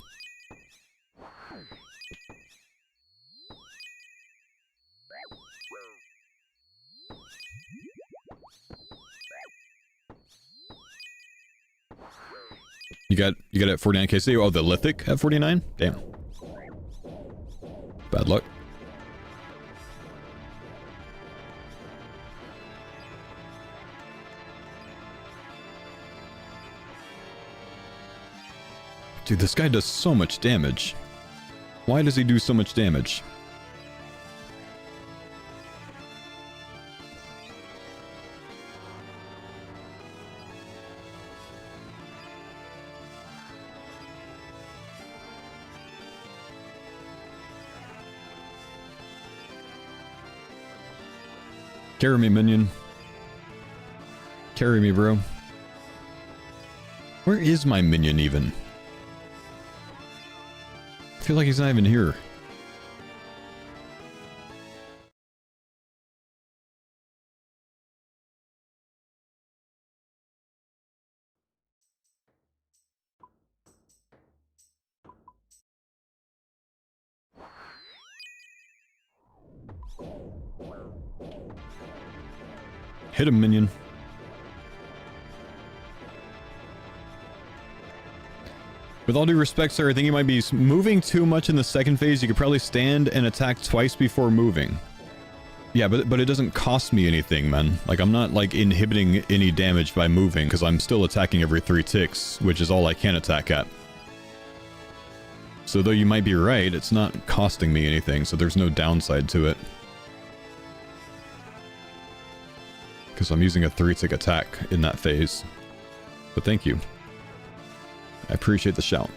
You got it at 49 KC? Oh, the lithic at 49? Damn. Bad luck. Dude, this guy does so much damage. Why does he do so much damage? Carry me, Minion. Carry me, bro. Where is my Minion even? I feel like he's not even here. Hit him, Minion. With all due respect, sir, I think you might be moving too much in the second phase. You could probably stand and attack twice before moving. Yeah, but it doesn't cost me anything, man. Like, I'm not, like, inhibiting any damage by moving, because I'm still attacking every 3 ticks, which is all I can attack at. So though you might be right, it's not costing me anything, so there's no downside to it. Because I'm using a 3-tick attack in that phase. But thank you. I appreciate the shout.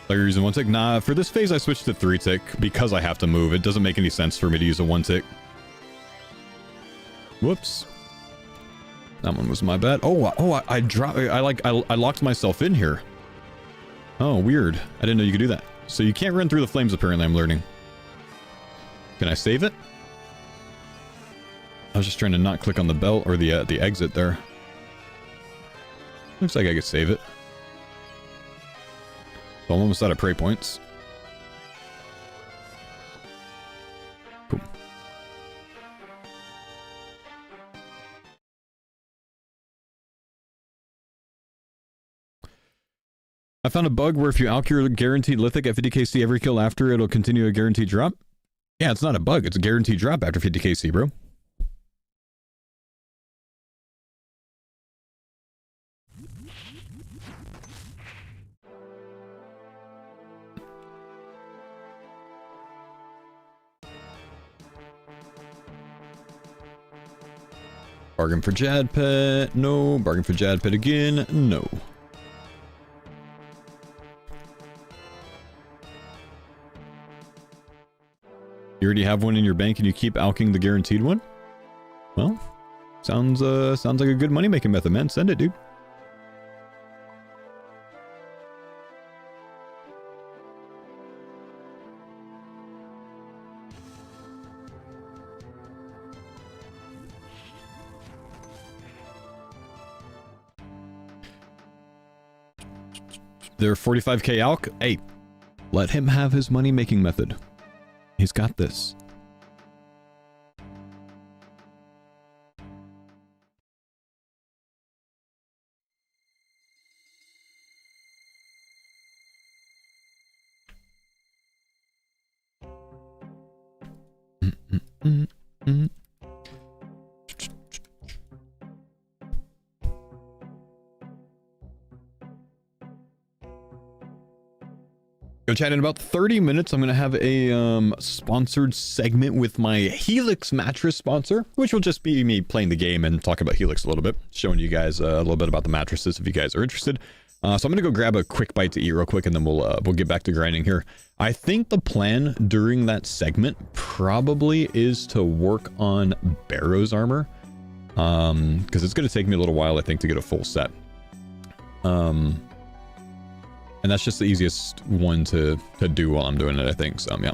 Are you using 1-tick? Nah, for this phase I switched to 3-tick because I have to move. It doesn't make any sense for me to use a 1-tick. Whoops. That one was my bad. I dropped. I locked myself in here. Oh, weird. I didn't know you could do that. So you can't run through the flames, apparently, I'm learning. Can I save it? I was just trying to not click on the bell or the exit there. Looks like I could save it. So I'm almost out of prey points. Cool. I found a bug where if you alk your guaranteed lithic at 50kc every kill after, it'll continue a guaranteed drop. Yeah, it's not a bug. It's a guaranteed drop after 50kc, bro. Bargain for Jad Pet. No. Bargain for Jad Pet again. No. You already have one in your bank and you keep alking the guaranteed one? Well, sounds like a good money making method, man. Send it, dude. They're 45k alk. Hey, let him have his money making method. He's got this. Go chat in about 30 minutes. I'm going to have a sponsored segment with my Helix mattress sponsor, which will just be me playing the game and talking about Helix a little bit, showing you guys a little bit about the mattresses if you guys are interested. So I'm going to go grab a quick bite to eat real quick, and then we'll get back to grinding here. I think the plan during that segment probably is to work on Barrows armor, because it's going to take me a little while, I think, to get a full set. And that's just the easiest one to do while I'm doing it, I think. So yeah,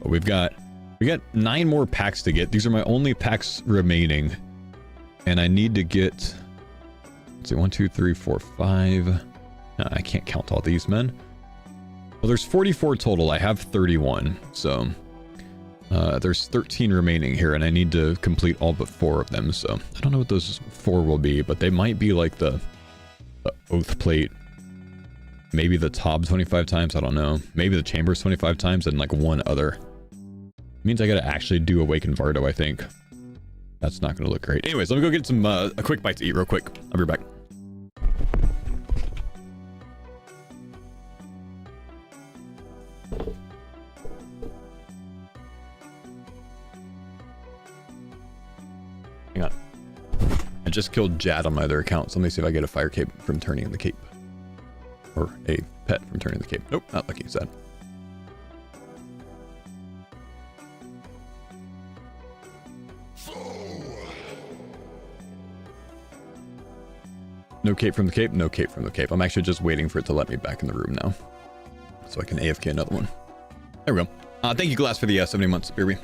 but we got 9 more packs to get. These are my only packs remaining, and I need to get, let's see, 1 2 3 4 5. No, I can't count all these, men. Well, there's 44 total. I have 31, so there's 13 remaining here, and I need to complete all but 4 of them. So I don't know what those 4 will be, but they might be like the oath plate. Maybe the Tob 25 times, I don't know. Maybe the Chambers 25 times and like 1 other. Means I gotta actually do Awaken Vardo, I think. That's not gonna look great. Anyways, let me go get some a quick bite to eat real quick. I'll be back. Hang on. I just killed Jad on my other account, so let me see if I get a fire cape from turning the cape. Or a pet from turning the cape. Nope, not lucky, sad. No cape from the cape, no cape from the cape. I'm actually just waiting for it to let me back in the room now, so I can AFK another one. There we go. Thank you, Glass, for the 70 months, Beerby.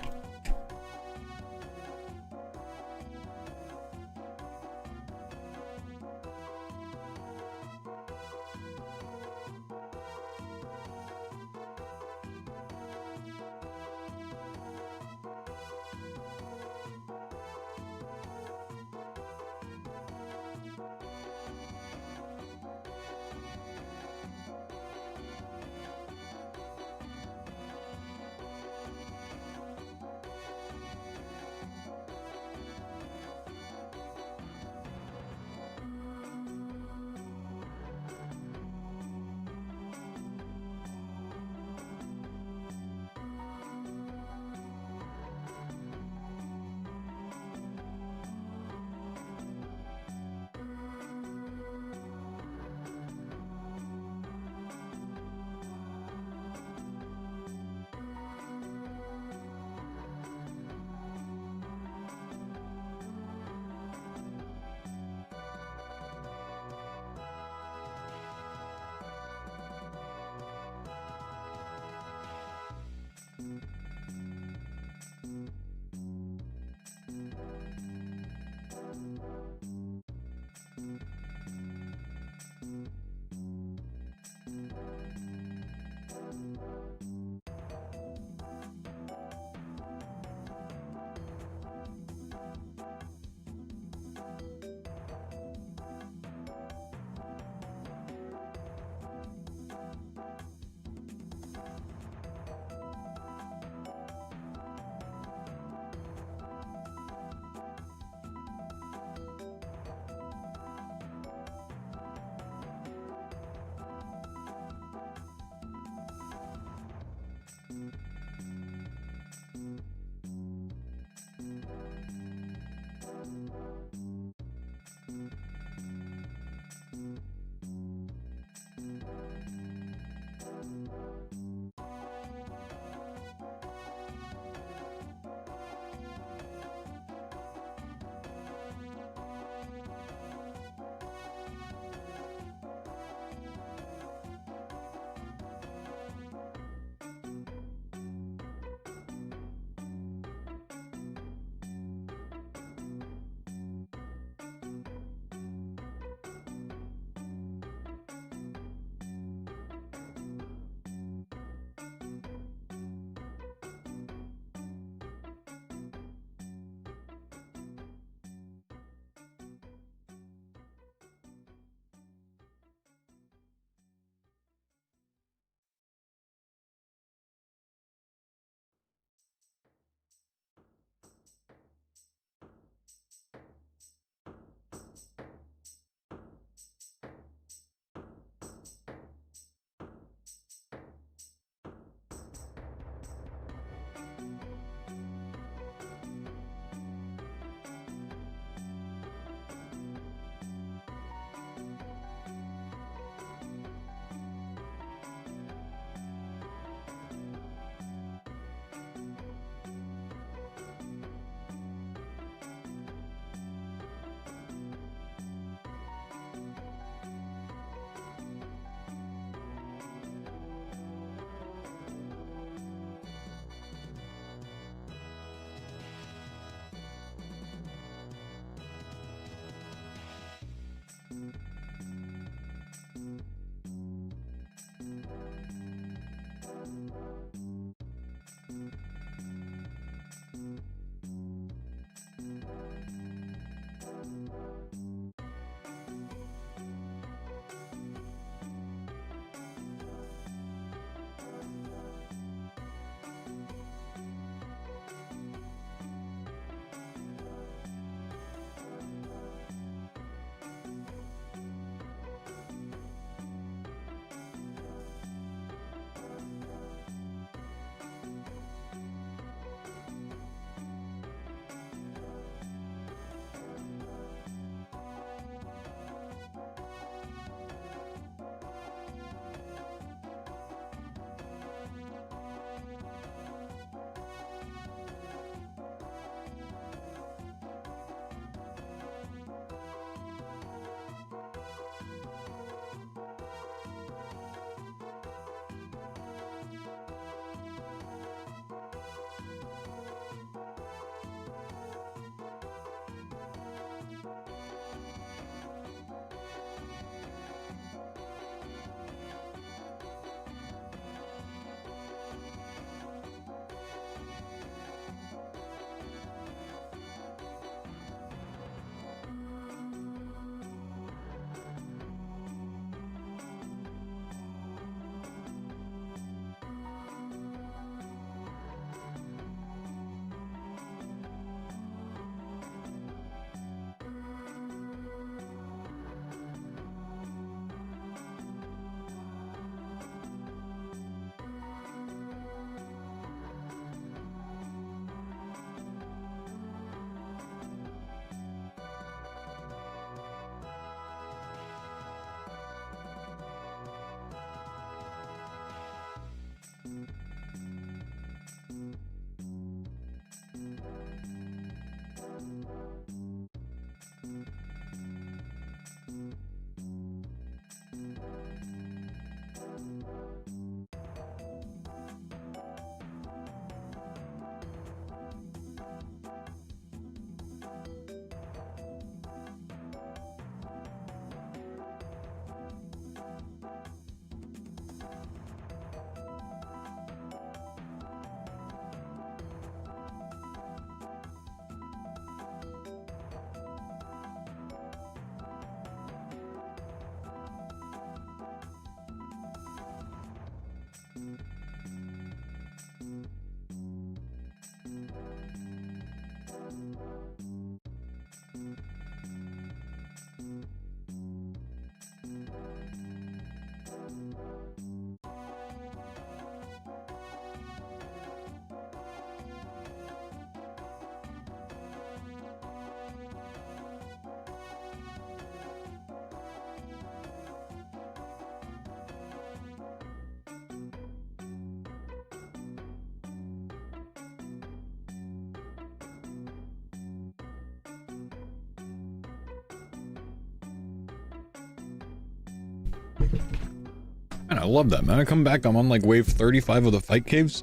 Man, I love that, man. I come back, I'm on like wave 35 of the fight caves.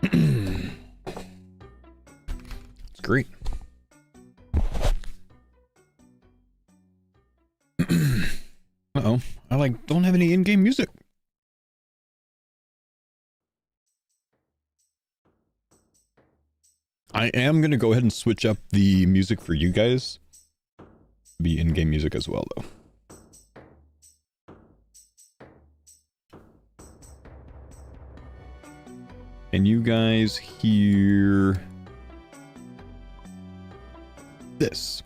It's great. Uh-oh. I like don't have any in-game music. I am gonna go ahead and switch up the music for you guys. Be in-game music as well, though. Can you guys hear this?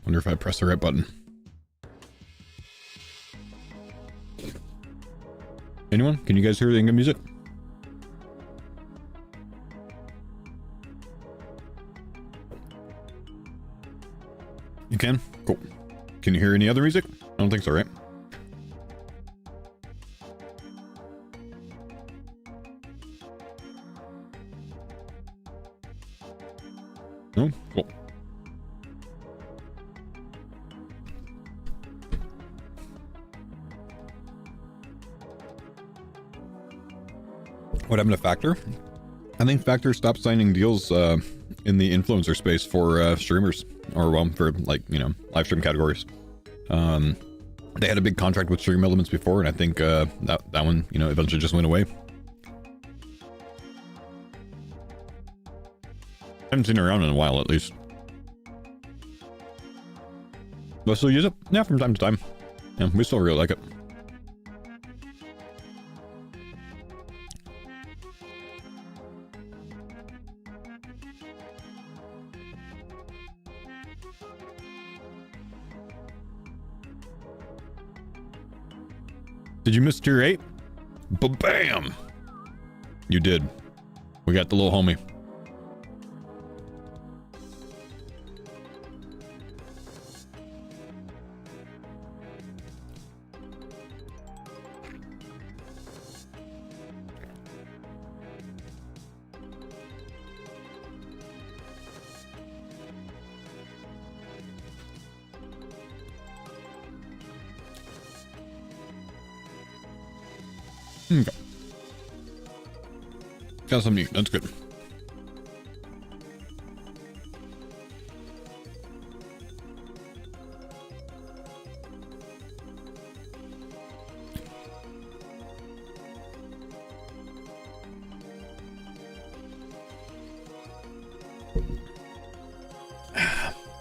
Wonder if I press the right button. Anyone? Can you guys hear the in-game music? You can? Cool. Can you hear any other music? I don't think so, right? No? Cool. What happened to Factor? I think Factor stopped signing deals in the influencer space for streamers, or well, for like, you know, live stream categories. They had a big contract with Stream Elements before, and I think that one, you know, eventually just went away. Haven't seen it around in a while, at least. But still use it? Yeah, from time to time. Yeah, we still really like it. Did you miss tier 8? Ba-bam! You did. We got the little homie. Okay. Got some neat. That's good.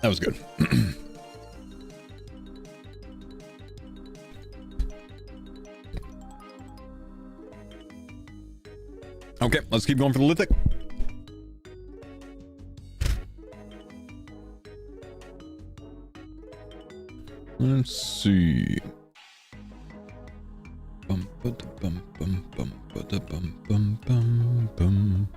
That was good. Okay, let's keep going for the lithic. Let's see. Bum, bum, bum, bum, bum, bum, bum, bum, bum.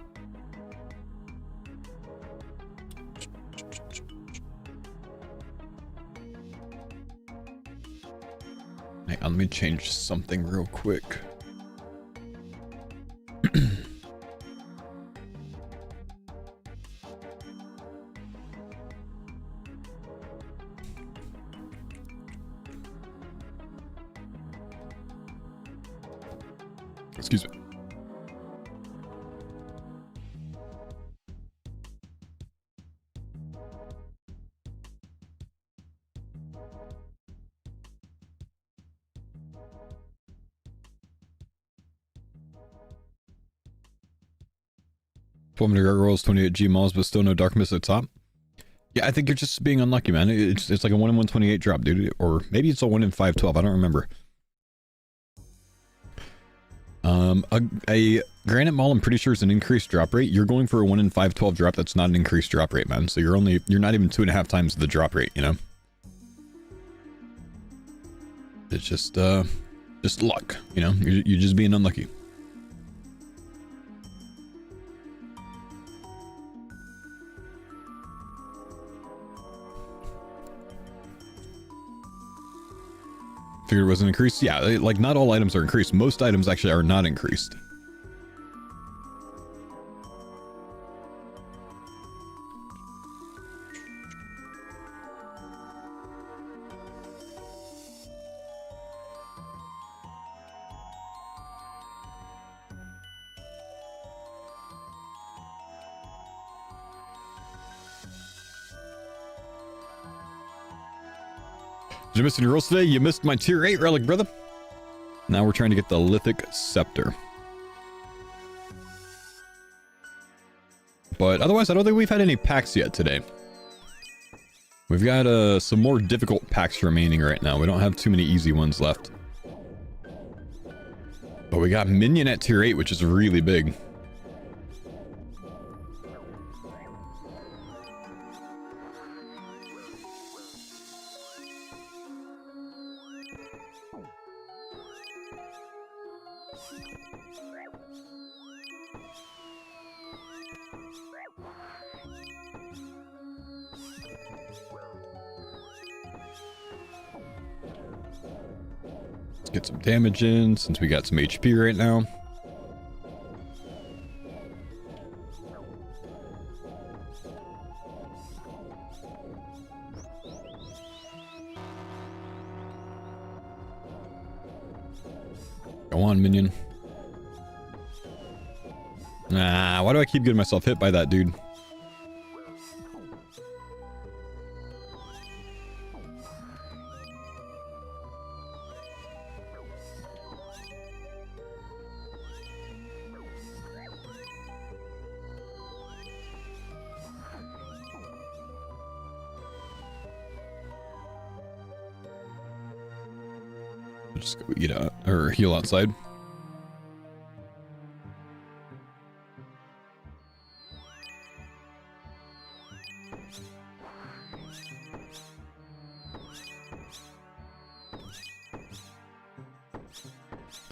Hang on, let me change something real quick. Excuse me. Gargoyles, 28 G malls, but still no dark mist at the top. Yeah, I think you're just being unlucky, man. It's like a 1 in 128 drop, dude. Or maybe it's a 1 in 512. I don't remember. A granite mall, I'm pretty sure, is an increased drop rate. You're going for a 1 in 512 drop. That's not an increased drop rate, man. So you're not even 2.5 times the drop rate, you know? It's just luck, you know? You're just being unlucky. Figured it wasn't increased. Yeah, like not all items are increased. Most items actually are not increased. Did you miss any rolls today? You missed my tier 8 relic, brother. Now we're trying to get the lithic scepter. But otherwise, I don't think we've had any packs yet today. We've got some more difficult packs remaining right now. We don't have too many easy ones left. But we got Minion at tier 8, which is really big. Get some damage in since we got some HP right now. Go on, Minion. Nah, why do I keep getting myself hit by that dude? Just go eat out or heal outside.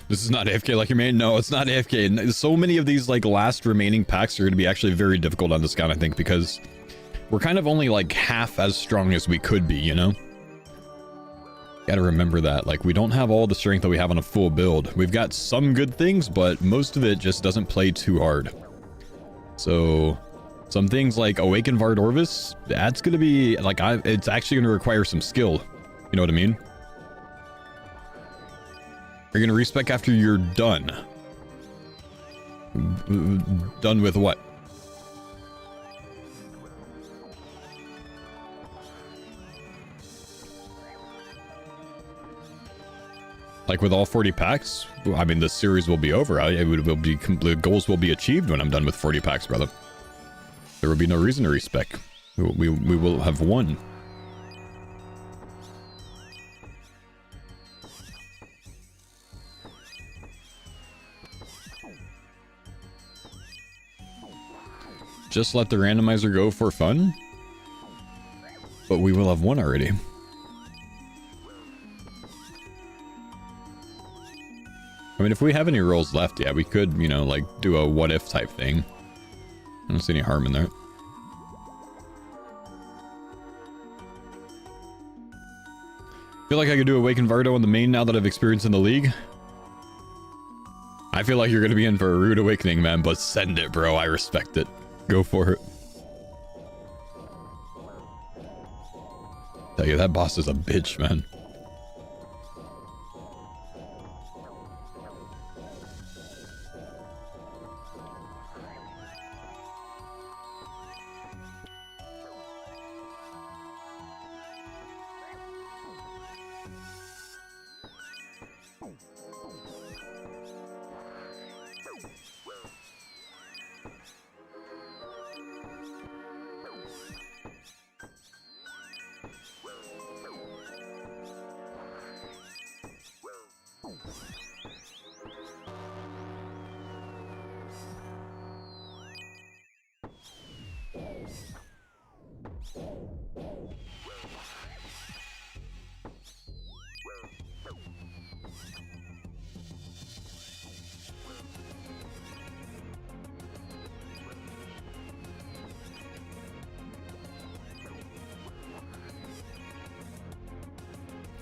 This is not AFK like you made. No, it's not AFK. So many of these like last remaining packs are going to be actually very difficult on this count, I think, because we're kind of only like half as strong as we could be, you know? Gotta remember that. Like, we don't have all the strength that we have on a full build. We've got some good things, but most of it just doesn't play too hard. So, some things like Awaken Vard Orvis, that's gonna be, like, it's actually gonna require some skill. You know what I mean? You're gonna respec after you're done. Done with what? Like with all 40 packs, I mean, the series will be over. The goals will be achieved when I'm done with 40 packs, brother. There will be no reason to respec. We will have won. Just let the randomizer go for fun? But we will have won already. I mean, if we have any rolls left, yeah, we could, you know, like, do a what-if type thing. I don't see any harm in that. Feel like I could do Awaken Vardo on the main now that I've experienced in the league. I feel like you're going to be in for a rude awakening, man, but send it, bro. I respect it. Go for it. Tell you, that boss is a bitch, man.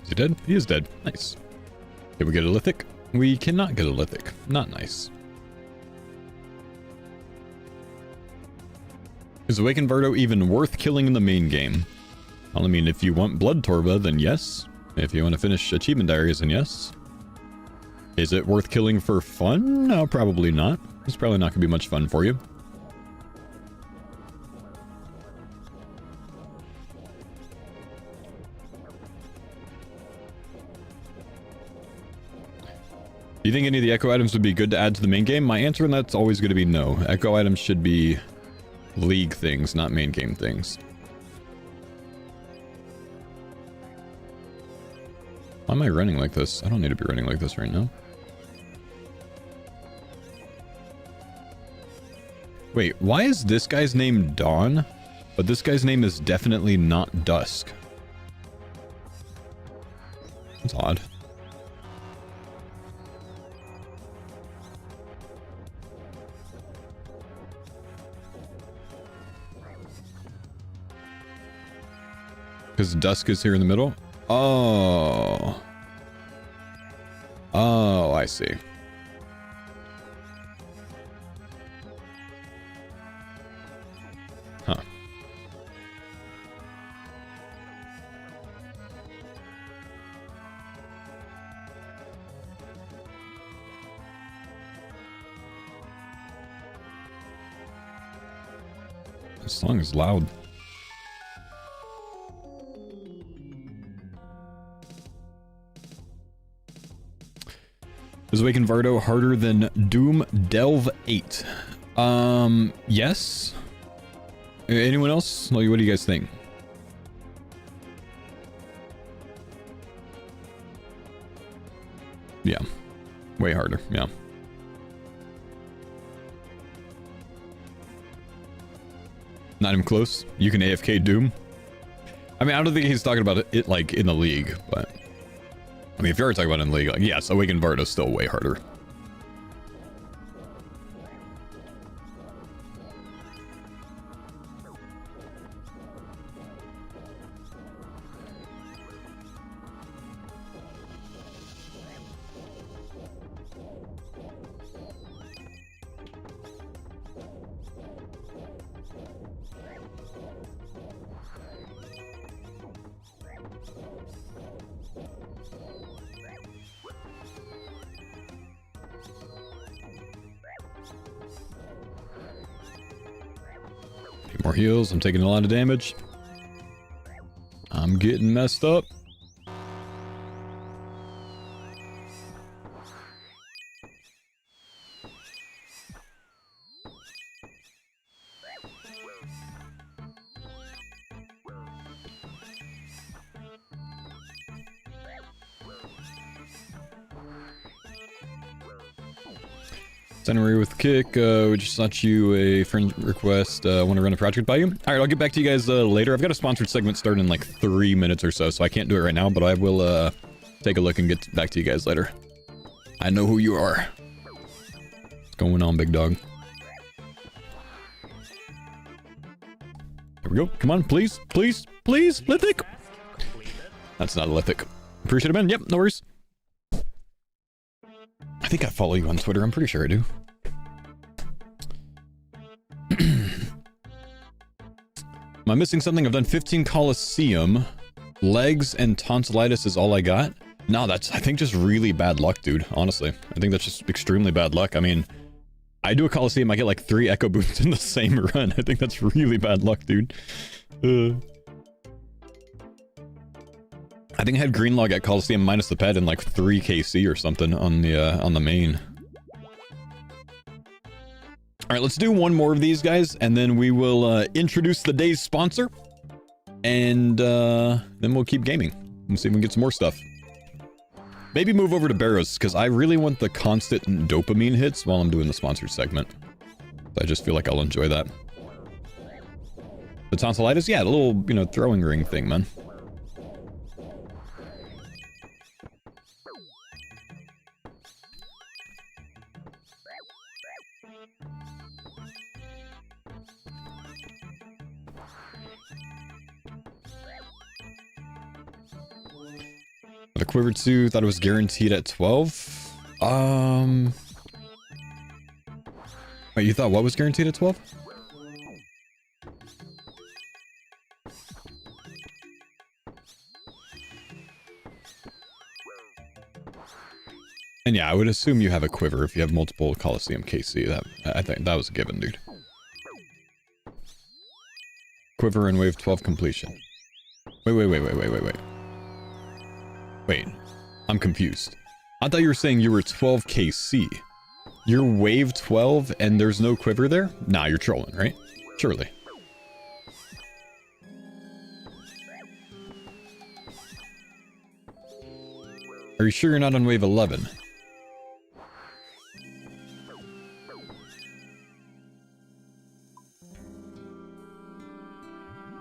Is he dead? He is dead. Nice. Can we get a lithic? We cannot get a lithic. Not nice. Is Awaken Vardo even worth killing in the main game? Well, I mean, if you want Blood Torva, then yes. If you want to finish Achievement Diaries, then yes. Is it worth killing for fun? No, probably not. It's probably not going to be much fun for you. Do you think any of the Echo items would be good to add to the main game? My answer on that's always going to be no. Echo items should be League things, not main game things. Why am I running like this? I don't need to be running like this right now. Wait, why is this guy's name Dawn, but this guy's name is definitely not Dusk? That's odd. Because Dusk is here in the middle? Oh. Oh, I see. Huh. This song is loud. Is Awakened Vardo harder than Doom Delve 8? Yes. Anyone else? Like, what do you guys think? Yeah. Way harder, yeah. Not even close. You can AFK Doom. I mean, I don't think he's talking about it like in the league, but I mean, if you're talking about it in the league, like, yes, Awakened Vardo's still way harder. More heals. I'm taking a lot of damage. I'm getting messed up. Itinerary with Kick, we just sent you a friend request, want to run a project by you? Alright, I'll get back to you guys later. I've got a sponsored segment starting in like 3 minutes or so, so I can't do it right now, but I will take a look and get back to you guys later. I know who you are. What's going on, big dog? Here we go. Come on, please, please, please, Lithic! That's not a Lithic. Appreciate it, man. Yep, no worries. I think I follow you on Twitter. I'm pretty sure I do. Am I missing something? I've done 15 Coliseum. Legs and tonsillitis is all I got. No, that's, I think, just really bad luck, dude. Honestly, I think that's just extremely bad luck. I mean, I do a Coliseum, I get like 3 Echo Boots in the same run. I think that's really bad luck, dude. I think I had Greenlog at Coliseum minus the pet in like 3 KC or something on the main. All right, let's do one more of these guys, and then we will introduce the day's sponsor, and then we'll keep gaming and see if we can get some more stuff. Maybe move over to Barrows, because I really want the constant dopamine hits while I'm doing the sponsored segment. I just feel like I'll enjoy that. The tonsillitis, yeah, the little, you know, throwing ring thing, man. The Quiver 2, thought it was guaranteed at 12. Wait, you thought what was guaranteed at 12? And yeah, I would assume you have a Quiver if you have multiple Coliseum KC. That, I think that was a given, dude. Quiver and wave 12 completion. Wait. Wait, I'm confused. I thought you were saying you were 12 KC. You're wave 12 and there's no Quiver there? Nah, you're trolling, right? Surely. Are you sure you're not on wave 11?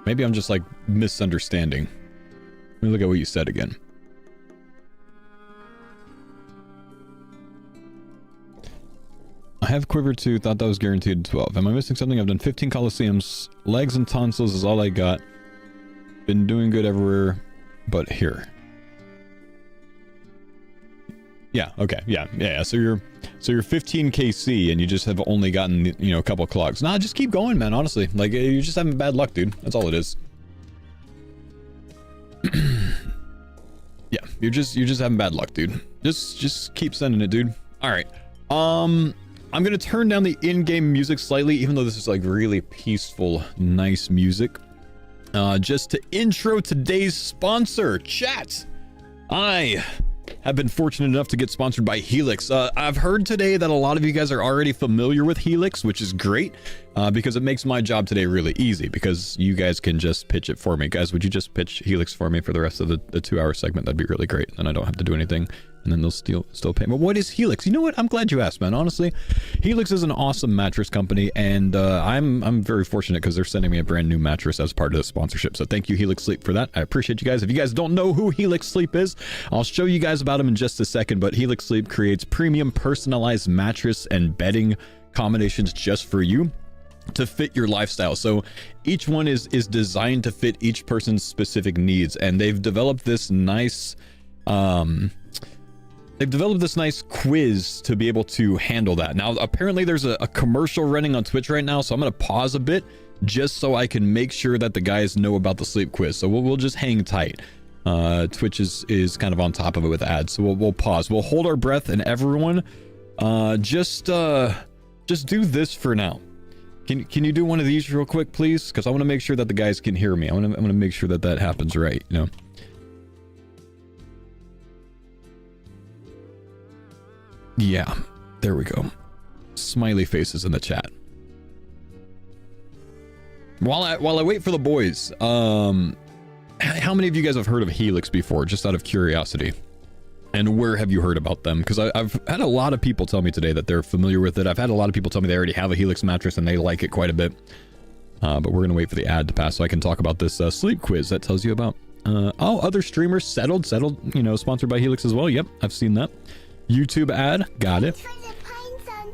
Maybe I'm just like misunderstanding. Let me look at what you said again. I have Quiver 2, thought that was guaranteed 12. Am I missing something? I've done 15 Coliseums. Legs and tonsils is all I got. Been doing good everywhere but here. Yeah, okay, yeah. So you're 15 KC and you just have only gotten, you know, a couple clogs. Nah, just keep going, man, honestly. Like, you're just having bad luck, dude. That's all it is. Yeah, you're just having bad luck, dude. Just keep sending it, dude. All right. I'm gonna turn down the in-game music slightly, even though this is like really peaceful, nice music. Just to intro today's sponsor, chat. I have been fortunate enough to get sponsored by Helix. I've heard today that a lot of you guys are already familiar with Helix, which is great, because it makes my job today really easy, because you guys can just pitch it for me. Guys, would you just pitch Helix for me for the rest of the 2-hour segment? That'd be really great. And I don't have to do anything, and then they'll still pay. But what is Helix? You know what? I'm glad you asked, man. Honestly, Helix is an awesome mattress company, and I'm very fortunate because they're sending me a brand new mattress as part of the sponsorship. So thank you, Helix Sleep, for that. I appreciate you guys. If you guys don't know who Helix Sleep is, I'll show you guys about them in just a second. But Helix Sleep creates premium personalized mattress and bedding combinations just for you to fit your lifestyle. So each one is designed to fit each person's specific needs, and they've developed this nice quiz to be able to handle that. Now apparently there's a commercial running on Twitch right now, so I'm gonna pause a bit just so I can make sure that the guys know about the sleep quiz. So we'll just hang tight. Twitch is kind of on top of it with ads, so we'll pause. We'll hold our breath, and everyone just do this for now. Can you do one of these real quick, please? Because I want to make sure that the guys can hear me. I want to make sure that happens right, you know. Yeah, there we go. Smiley faces in the chat. While I wait for the boys, how many of you guys have heard of Helix before, just out of curiosity? And where have you heard about them? Because I've had a lot of people tell me today that they're familiar with it. I've had a lot of people tell me they already have a Helix mattress and they like it quite a bit. But we're going to wait for the ad to pass so I can talk about this sleep quiz that tells you about... other streamers, settled, you know, sponsored by Helix as well. Yep, I've seen that. YouTube ad, got it.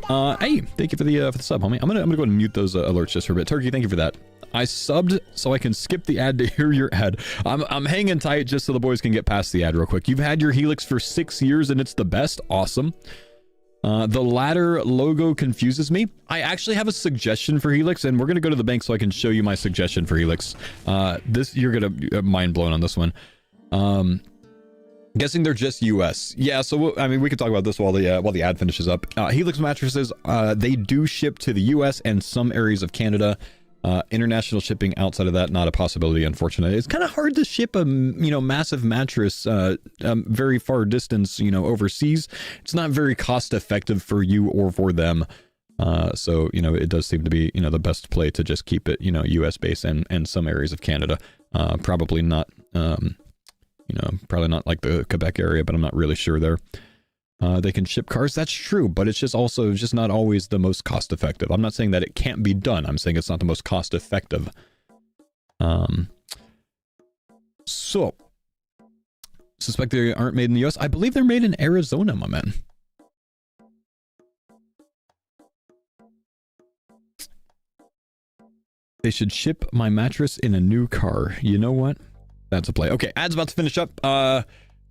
Hey, thank you for the sub, homie. I'm gonna go ahead and mute those alerts just for a bit. Turkey, thank you for that. I subbed so I can skip the ad to hear your ad. I'm hanging tight just so the boys can get past the ad real quick. You've had your Helix for 6 years and it's the best. Awesome. The ladder logo confuses me. I actually have a suggestion for Helix, and we're gonna go to the bank so I can show you my suggestion for Helix. You're gonna mind blown on this one. Guessing they're just US. Yeah, so I mean, we can talk about this while the ad finishes up. Helix mattresses, they do ship to the US and some areas of Canada. International shipping outside of that, not a possibility, unfortunately. It's kind of hard to ship a massive mattress very far distance, overseas. It's not very cost effective for you or for them. So it does seem to be the best play to just keep it US based and some areas of Canada. Probably not probably not like the Quebec area, but I'm not really sure there. They can ship cars. That's true, but it's just not always the most cost effective. I'm not saying that it can't be done. I'm saying it's not the most cost effective. So suspect they aren't made in the US. I believe they're made in Arizona, my man. They should ship my mattress in a new car. You know what? That's a play. Okay, ad's about to finish up.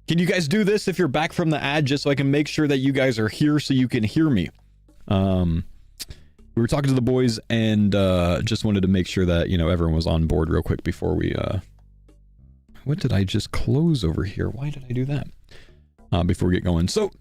Can you guys do this if you're back from the ad, just so I can make sure that you guys are here so you can hear me? We were talking to the boys and just wanted to make sure that everyone was on board real quick before we what did I just close over here? Why did I do that? Before we get going. So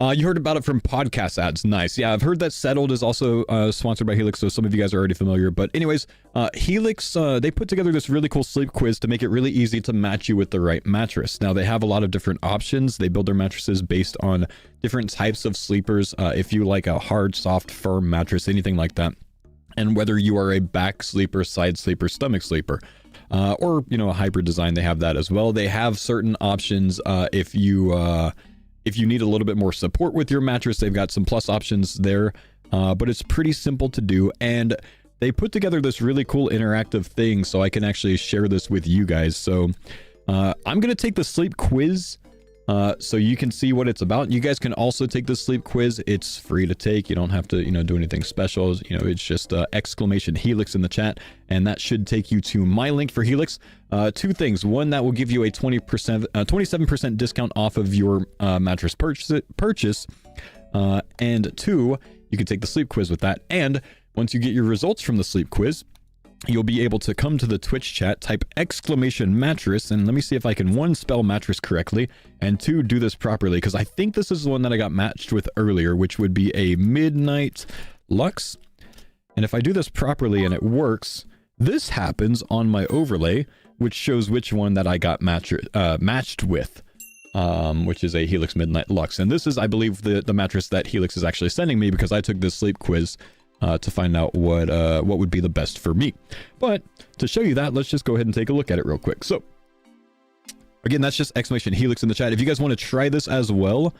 you heard about it from podcast ads. Nice. Yeah, I've heard that Settled is also sponsored by Helix, so some of you guys are already familiar. But anyways, Helix, they put together this really cool sleep quiz to make it really easy to match you with the right mattress. Now, they have a lot of different options. They build their mattresses based on different types of sleepers. If you like a hard, soft, firm mattress, anything like that. And whether you are a back sleeper, side sleeper, stomach sleeper, or, a hybrid design, they have that as well. They have certain options if you need a little bit more support with your mattress. They've got some plus options there, but it's pretty simple to do. And they put together this really cool interactive thing so I can actually share this with you guys. So I'm going to take the sleep quiz so you can see what it's about. You guys can also take the sleep quiz. It's free to take. You don't have to, do anything special. It's just exclamation Helix in the chat, and that should take you to my link for Helix. Two things. One, that will give you a 27% discount off of your mattress purchase. And two, you can take the sleep quiz with that. And once you get your results from the sleep quiz, you'll be able to come to the Twitch chat, type !mattress, and let me see if I can 1, spell mattress correctly, and 2, do this properly, because I think this is the one that I got matched with earlier, which would be a Midnight Lux. And if I do this properly and it works, this happens on my overlay, which shows which one that I got matched with, which is a Helix Midnight Lux. And this is, I believe, the mattress that Helix is actually sending me, because I took this sleep quiz to find out what would be the best for me. But to show you that, let's just go ahead and take a look at it real quick. So again, that's just !Helix in the chat. If you guys want to try this as well,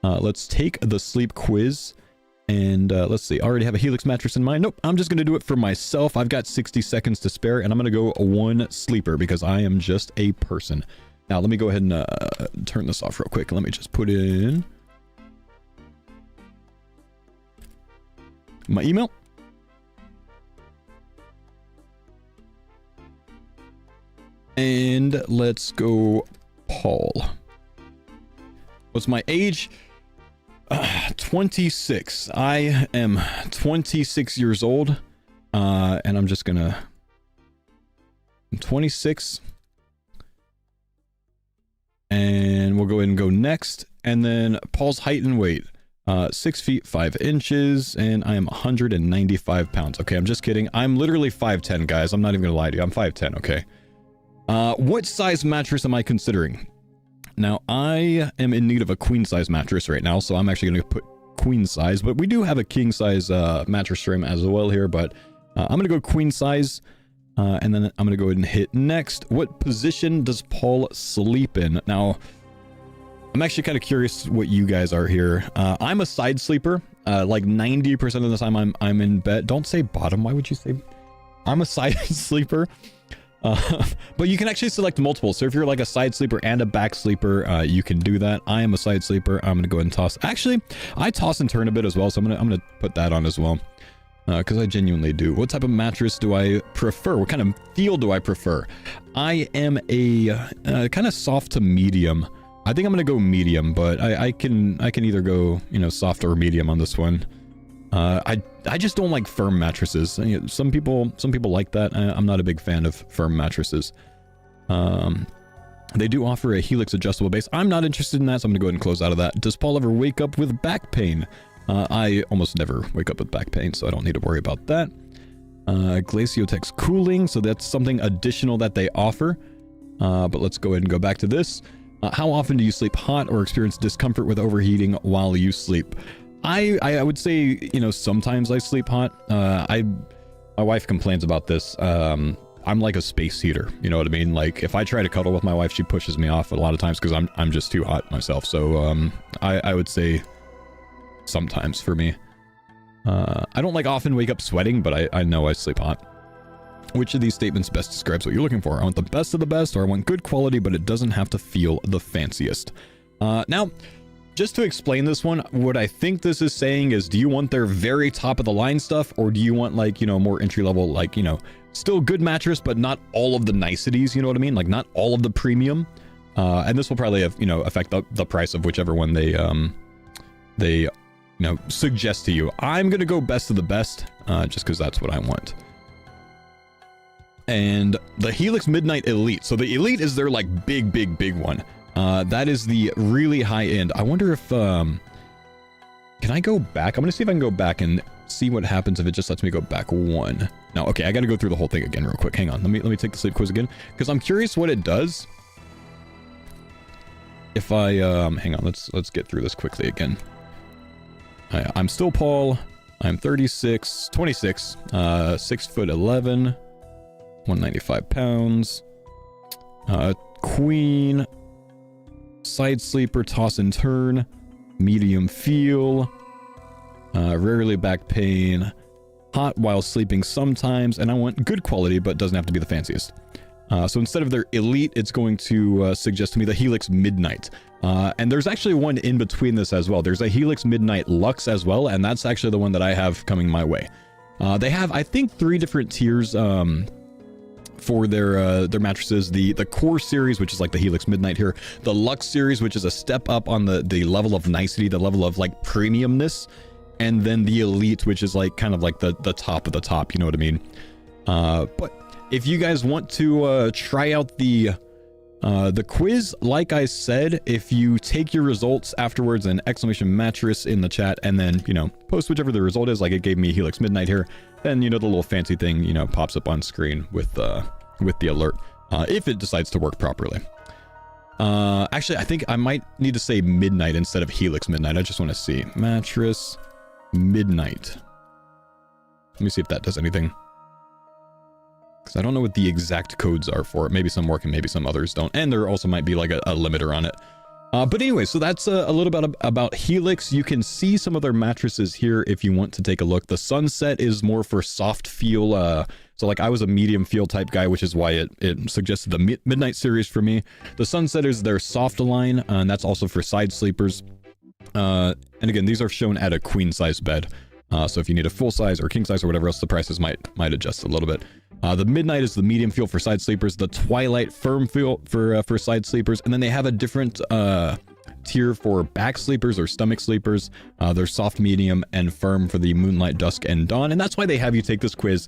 let's take the sleep quiz. And let's see, I already have a Helix mattress in mind. Nope, I'm just going to do it for myself. I've got 60 seconds to spare, and I'm going to go 1 sleeper because I am just a person. Now, let me go ahead and turn this off real quick. Let me just put in my email. And let's go Paul. What's my age? 26. I am 26 years old. And I'm just gonna... I'm 26. And we'll go ahead and go next. And then Paul's height and weight. 6 feet 5 inches, and I am 195 pounds. Okay, I'm just kidding. I'm literally 5'10", guys. I'm not even gonna lie to you. I'm 5'10", okay? What size mattress am I considering? Now, I am in need of a queen size mattress right now, so I'm actually gonna put queen size, but we do have a king size mattress frame as well here, but I'm gonna go queen size, and then I'm gonna go ahead and hit next. What position does Paul sleep in? Now, I'm actually kind of curious what you guys are here. I'm a side sleeper. Like 90% of the time I'm in bed. Don't say bottom. Why would you say? I'm a side sleeper. But you can actually select multiple. So if you're like a side sleeper and a back sleeper, you can do that. I am a side sleeper. I'm gonna go ahead and toss. Actually, I toss and turn a bit as well. So I'm gonna put that on as well. Because I genuinely do. What type of mattress do I prefer? What kind of feel do I prefer? I am a kind of soft to medium. I think I'm gonna go medium, but I can either go, you know, soft or medium on this one. I just don't like firm mattresses. You know, some people like that. I'm not a big fan of firm mattresses. They do offer a Helix adjustable base. I'm not interested in that, so I'm gonna go ahead and close out of that. Does Paul ever wake up with back pain? I almost never wake up with back pain, so I don't need to worry about that. Glaciotex cooling, so that's something additional that they offer. But let's go ahead and go back to this. How often do you sleep hot or experience discomfort with overheating while you sleep? I would say, you know, sometimes I sleep hot. My wife complains about this. I'm like a space heater, you know what I mean? Like if I try to cuddle with my wife, she pushes me off a lot of times because I'm just too hot myself. So I would say sometimes for me. I don't like often wake up sweating, but I know I sleep hot. Which of these statements best describes what you're looking for? I want the best of the best, or I want good quality, but it doesn't have to feel the fanciest. Now, just to explain this one, what I think this is saying is, do you want their very top of the line stuff, or do you want, like, you know, more entry level, like, you know, still good mattress, but not all of the niceties, you know what I mean? Like, not all of the premium. And this will probably have, you know, affect the price of whichever one they you know, suggest to you. I'm gonna go best of the best, just because that's what I want. And the Helix Midnight Elite. So the Elite is their like big one. That is the really high end. I wonder if can I go back? I'm gonna see if I can go back and see what happens if it just lets me go back one. No, okay, I gotta go through the whole thing again real quick. Hang on, let me take the sleep quiz again, because I'm curious what it does. If I hang on, let's get through this quickly again. I'm still Paul. I'm 26, 26, 6'11", 195 pounds. Queen, side sleeper, toss and turn, medium feel, rarely back pain, hot while sleeping sometimes, and I want good quality but doesn't have to be the fanciest. So instead of their Elite, it's going to suggest to me the Helix Midnight. And there's actually one in between this as well. There's a Helix Midnight Lux as well, and that's actually the one that I have coming my way. They have, I think, 3 different tiers for their mattresses. The Core series, which is like the Helix Midnight here. The Lux series, which is a step up on the level of nicety, the level of like premiumness. And then the Elite, which is like kind of like the top of the top, you know what I mean? But if you guys want to try out the quiz, like I said, if you take your results afterwards and exclamation mattress in the chat and then, you know, post whichever the result is, like it gave me Helix Midnight here, then, you know, the little fancy thing, you know, pops up on screen with the alert, if it decides to work properly. Actually, I think I might need to say Midnight instead of Helix Midnight. I just want to see. Mattress Midnight. Let me see if that does anything. Because I don't know what the exact codes are for it. Maybe some work and maybe some others don't. And there also might be like a limiter on it. But anyway, so that's a little bit about Helix. You can see some of their mattresses here if you want to take a look. The Sunset is more for soft feel. So like I was a medium feel type guy, which is why it suggested the Midnight series for me. The Sunset is their soft line, and that's also for side sleepers. And again, these are shown at a queen size bed. So if you need a full size or king size or whatever else, the prices might adjust a little bit. The Midnight is the medium feel for side sleepers, the Twilight firm feel for side sleepers, and then they have a different tier for back sleepers or stomach sleepers. They're soft, medium, and firm for the Moonlight, Dusk, and Dawn, and that's why they have you take this quiz,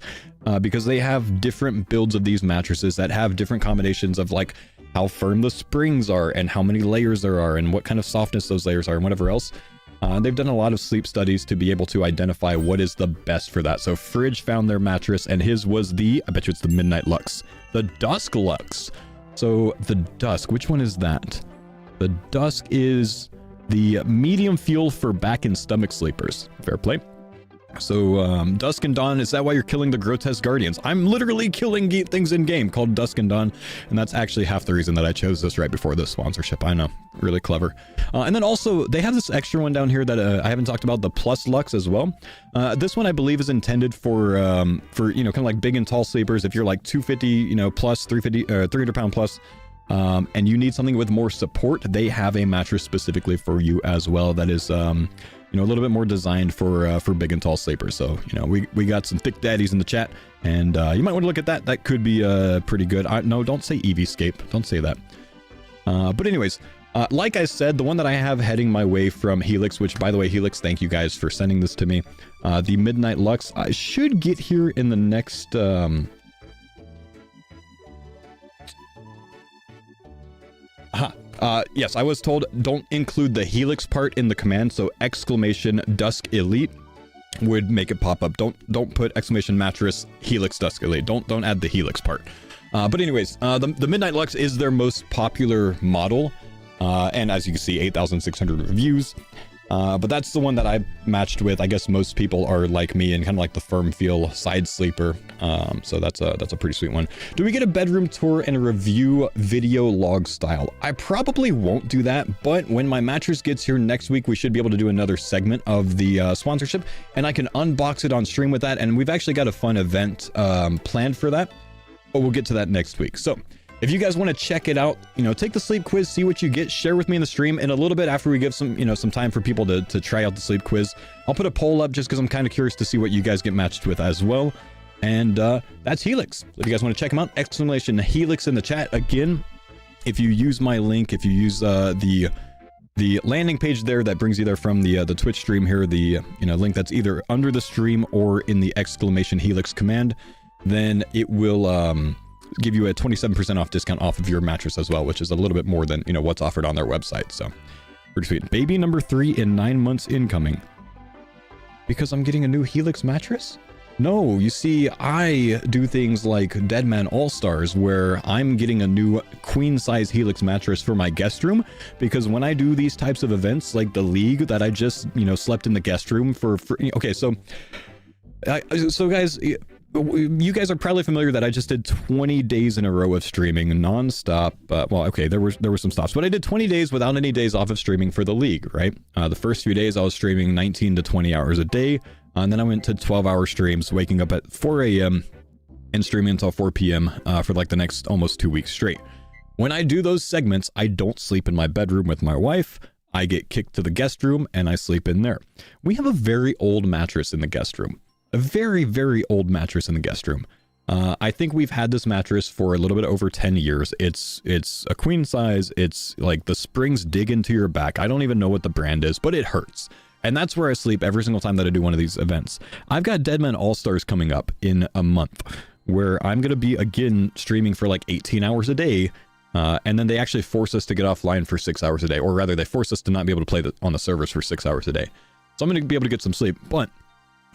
because they have different builds of these mattresses that have different combinations of like how firm the springs are and how many layers there are and what kind of softness those layers are and whatever else. They've done a lot of sleep studies to be able to identify what is the best for that. So Fridge found their mattress and his was I bet you it's the Midnight Lux. The Dusk Lux. So the Dusk, which one is that? The Dusk is the medium feel for back and stomach sleepers. Fair play. So Dusk and Dawn, is that why you're killing the grotesque guardians? I'm literally killing things in game called Dusk and Dawn, and that's actually half the reason that I chose this right before this sponsorship. I know, really clever. And then also they have this extra one down here that I haven't talked about, the Plus Lux as well. This one I believe is intended for you know, kind of like big and tall sleepers. If you're like 250, you know, plus 300 pound plus, and you need something with more support, they have a mattress specifically for you as well. That is you know, a little bit more designed for big and tall sleepers. So, you know, we got some thick daddies in the chat, and you might want to look at that. That could be pretty good. No, don't say Eevescape. Don't say that. But anyways, like I said, the one that I have heading my way from Helix, which, by the way, Helix, thank you guys for sending this to me. The Midnight Lux, I should get here in the next... yes, I was told don't include the Helix part in the command, so exclamation Dusk Elite would make it pop up. Don't put exclamation mattress Helix Dusk Elite. Don't add the Helix part. But anyways, the Midnight Lux is their most popular model, and as you can see, 8,600 reviews. But that's the one that I matched with. I guess most people are like me and kind of like the firm feel side sleeper. So that's a pretty sweet one. Do we get a bedroom tour and a review video log style? I probably won't do that, but when my mattress gets here next week, we should be able to do another segment of the sponsorship, and I can unbox it on stream with that. And we've actually got a fun event planned for that, but we'll get to that next week. So if you guys want to check it out, you know, take the sleep quiz, see what you get, share with me in the stream, and a little bit after we give some, you know, some time for people to try out the sleep quiz, I'll put a poll up just because I'm kind of curious to see what you guys get matched with as well. And that's Helix. If you guys want to check them out, exclamation Helix in the chat. Again, if you use my link, if you use the landing page there that brings you there from the Twitch stream here, the link that's either under the stream or in the exclamation Helix command, then it will give you a 27% off discount off of your mattress as well, which is a little bit more than, you know, what's offered on their website. So pretty sweet. Baby number 3 in 9 months incoming. Because I'm getting a new Helix mattress? No, you see, I do things like Deadman All-Stars, where I'm getting a new queen size Helix mattress for my guest room, because when I do these types of events, like the league that I just, you know, slept in the guest room for okay, so guys, you guys are probably familiar that I just did 20 days in a row of streaming non-stop. Well, okay, there were some stops, but I did 20 days without any days off of streaming for the league, right? The first few days I was streaming 19 to 20 hours a day, and then I went to 12-hour streams, waking up at 4 a.m. and streaming until 4 p.m. For like the next almost 2 weeks straight. When I do those segments, I don't sleep in my bedroom with my wife. I get kicked to the guest room and I sleep in there. We have a very old mattress in the guest room. A very, very old mattress in the guest room. I think we've had this mattress for a little bit over 10 years. It's a queen size. It's like the springs dig into your back. I don't even know what the brand is, but it hurts. And that's where I sleep every single time that I do one of these events. I've got Deadman All-Stars coming up in a month, where I'm going to be, again, streaming for like 18 hours a day. And then they actually force us to get offline for 6 hours a day. Or rather, they force us to not be able to play on the servers for 6 hours a day. So I'm going to be able to get some sleep. But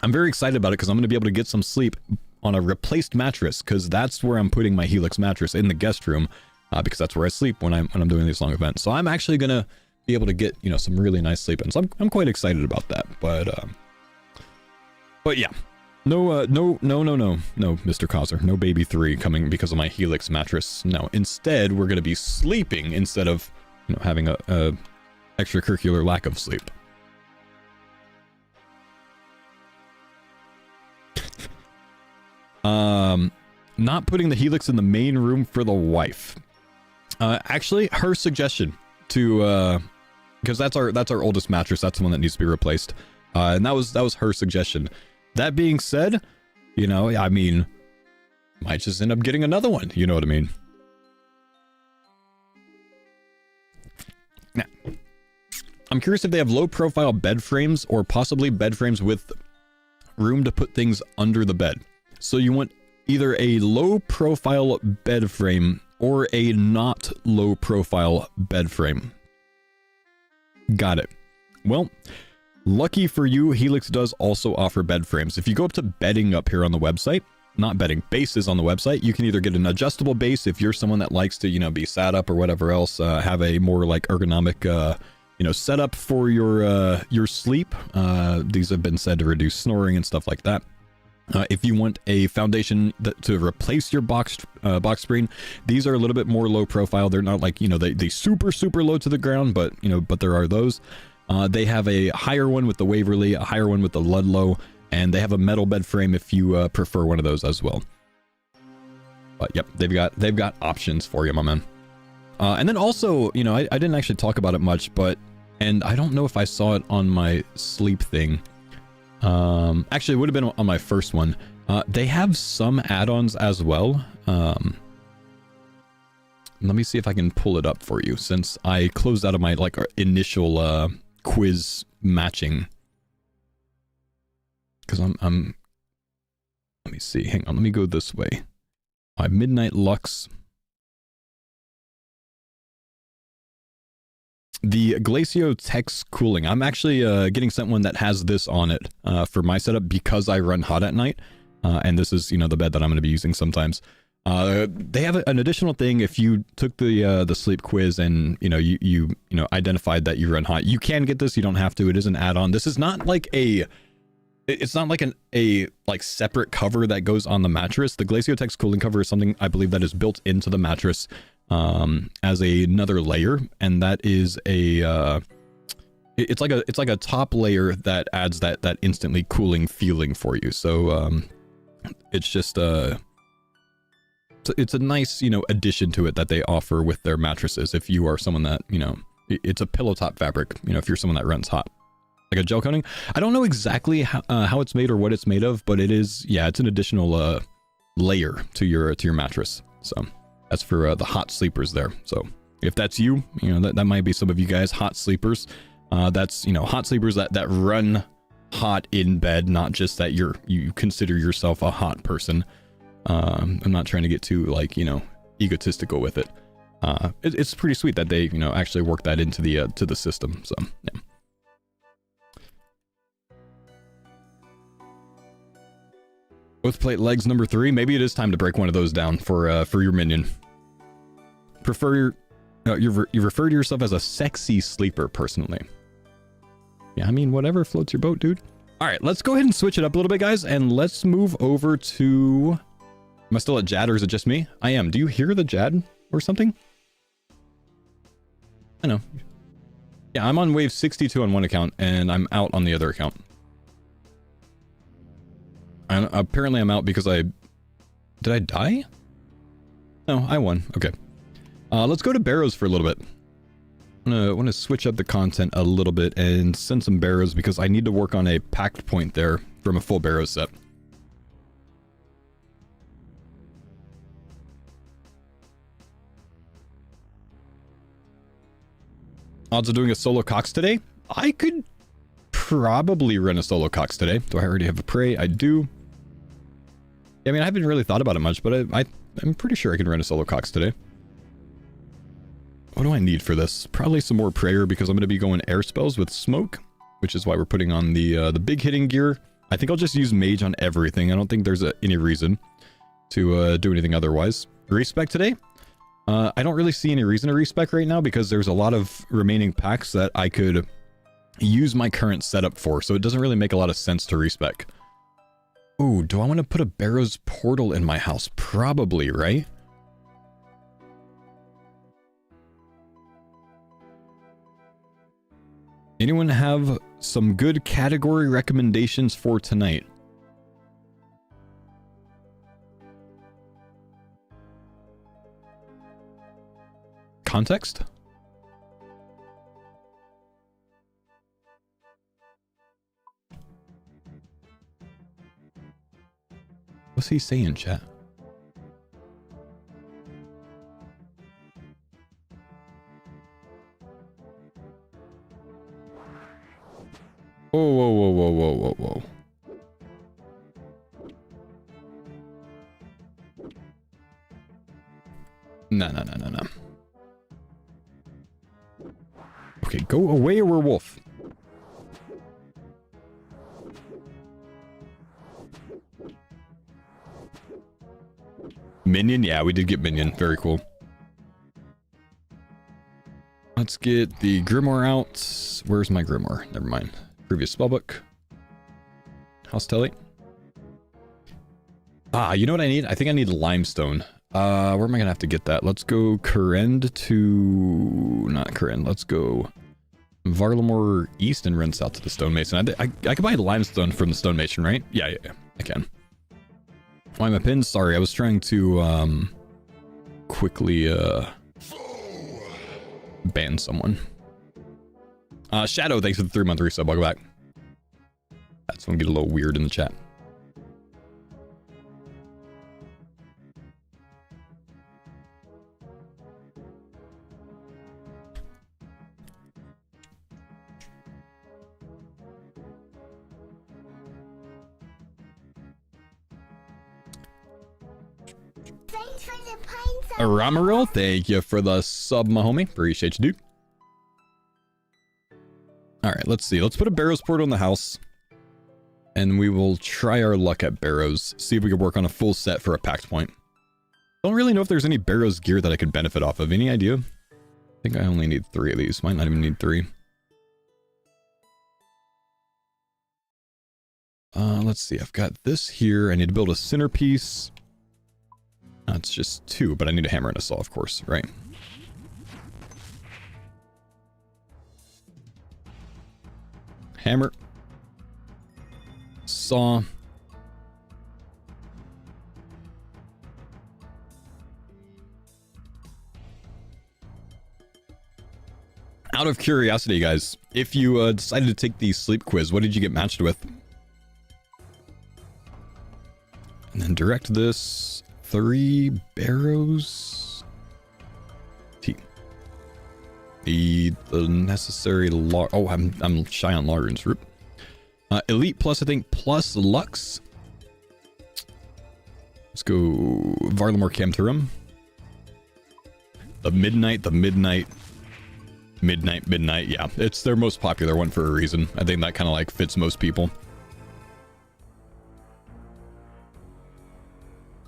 I'm very excited about it because I'm going to be able to get some sleep on a replaced mattress. Because that's where I'm putting my Helix mattress, in the guest room. Because that's where I sleep when I'm doing these long events. So I'm actually going to be able to get, you know, some really nice sleep. And so I'm quite excited about that. But yeah. No, Mr. Causer. No baby 3 coming because of my Helix mattress. No, instead, we're going to be sleeping instead of, you know, having a extracurricular lack of sleep. Not putting the Helix in the main room for the wife. Actually, her suggestion to, because that's our oldest mattress. That's the one that needs to be replaced. And that was her suggestion. That being said, you know, I mean, might just end up getting another one. You know what I mean? Now, I'm curious if they have low-profile bed frames or possibly bed frames with room to put things under the bed. So you want either a low-profile bed frame or a not low-profile bed frame. Got it. Well, lucky for you, Helix does also offer bed frames. If you go up to bedding up here on the website, not bedding, bases on the website, you can either get an adjustable base if you're someone that likes to, you know, be sat up or whatever else, have a more like ergonomic, you know, setup for your sleep. These have been said to reduce snoring and stuff like that. If you want a foundation to replace your box spring, these are a little bit more low profile. They're not like, you know, they super low to the ground, but, you know, but there are those. They have a higher one with the Waverly, a higher one with the Ludlow, and they have a metal bed frame if you prefer one of those as well. But yep, they've got options for you, my man. And then also, you know, I didn't actually talk about it much, but, and I don't know if I saw it on my sleep thing. Actually, it would have been on my first one. They have some add-ons as well. Let me see if I can pull it up for you, since I closed out of my like initial quiz matching. Because I'm let me see, hang on, let me go this way. Midnight Lux. The Glacio Tex cooling. I'm actually getting sent one that has this on it for my setup because I run hot at night. And this is, you know, the bed that I'm going to be using sometimes. They have an additional thing. If you took the sleep quiz and, you know, you identified that you run hot, you can get this. You don't have to. It is an add-on. This is not like it's not like a separate cover that goes on the mattress. The Glacio Tex cooling cover is something I believe that is built into the mattress as another layer, and that is it's like a top layer that adds that instantly cooling feeling for you. So it's just it's a nice, you know, addition to it that they offer with their mattresses. If you are someone that, you know, it's a pillow top fabric, you know, if you're someone that runs hot, like a gel coating. I don't know exactly how it's made or what it's made of, but it is, yeah, it's an additional layer to your mattress. So that's for the hot sleepers there. So if that's you, you know, that might be some of you guys, hot sleepers. That's, you know, hot sleepers that run hot in bed, not just that you consider yourself a hot person. I'm not trying to get too, like, you know, egotistical with it. It's pretty sweet that they, you know, actually work that into the to the system. So yeah. Both plate legs number 3. Maybe it is time to break one of those down for your minion. You refer to yourself as a sexy sleeper, personally. Yeah, I mean, whatever floats your boat, dude. All right, let's go ahead and switch it up a little bit, guys, and let's move over to... Am I still at Jad, or is it just me? I am. Do you hear the Jad or something? I know. Yeah, I'm on wave 62 on one account, and I'm out on the other account. And apparently I'm out because Did I die? No, I won. Okay. Let's go to Barrows for a little bit. I want to switch up the content a little bit and send some Barrows because I need to work on a packed point there from a full Barrows set. Odds of doing a solo Cox today? I could probably run a solo Cox today. Do I already have a prey? I do. I mean, I haven't really thought about it much, but I'm pretty sure I can run a solo Cox today. What do I need for this? Probably some more prayer because I'm going to be going air spells with smoke, which is why we're putting on the big hitting gear. I think I'll just use mage on everything. I don't think there's any reason to do anything otherwise. Respec today? I don't really see any reason to respec right now because there's a lot of remaining packs that I could use my current setup for, so it doesn't really make a lot of sense to respec. Ooh, do I want to put a Barrows portal in my house? Probably, right? Anyone have some good category recommendations for tonight? Context? What's he saying, chat? Whoa, whoa, whoa, whoa, whoa, whoa, whoa. No, no, no, no, no. Okay, go away, werewolf. Minion? Yeah, we did get Minion. Very cool. Let's get the Grimoire out. Where's my Grimoire? Never mind. Previous spellbook. House Telly. Ah, you know what I need? I think I need limestone. Where am I gonna have to get that? Let's go Currend to... Not Currend. Let's go Varlamore East and run south to the Stonemason. I could buy limestone from the Stonemason, right? Yeah, I can. Why am I pinned? Sorry, I was trying to quickly ban someone. Shadow, thanks for the 3-month resub. Welcome back. That's gonna get a little weird in the chat. Thanks for the pine zone. Ramaril, thank you for the sub, my homie. Appreciate you, dude. Alright, let's see. Let's put a Barrows portal in the house. And we will try our luck at Barrows. See if we can work on a full set for a pact point. Don't really know if there's any Barrows gear that I could benefit off of. Any idea? I think I only need 3 of these. Might not even need 3. Let's see. I've got this here. I need to build a centerpiece. It's just 2, but I need a hammer and a saw, of course, right? Hammer. Saw. Out of curiosity, guys, if you decided to take the sleep quiz, what did you get matched with? And then direct this 3 Barrows. T. The necessary oh, I'm shy on Lauren's root. Elite plus, I think, plus Lux. Let's go Varlamore Camturum. The Midnight. Yeah, it's their most popular one for a reason. I think that kind of like fits most people.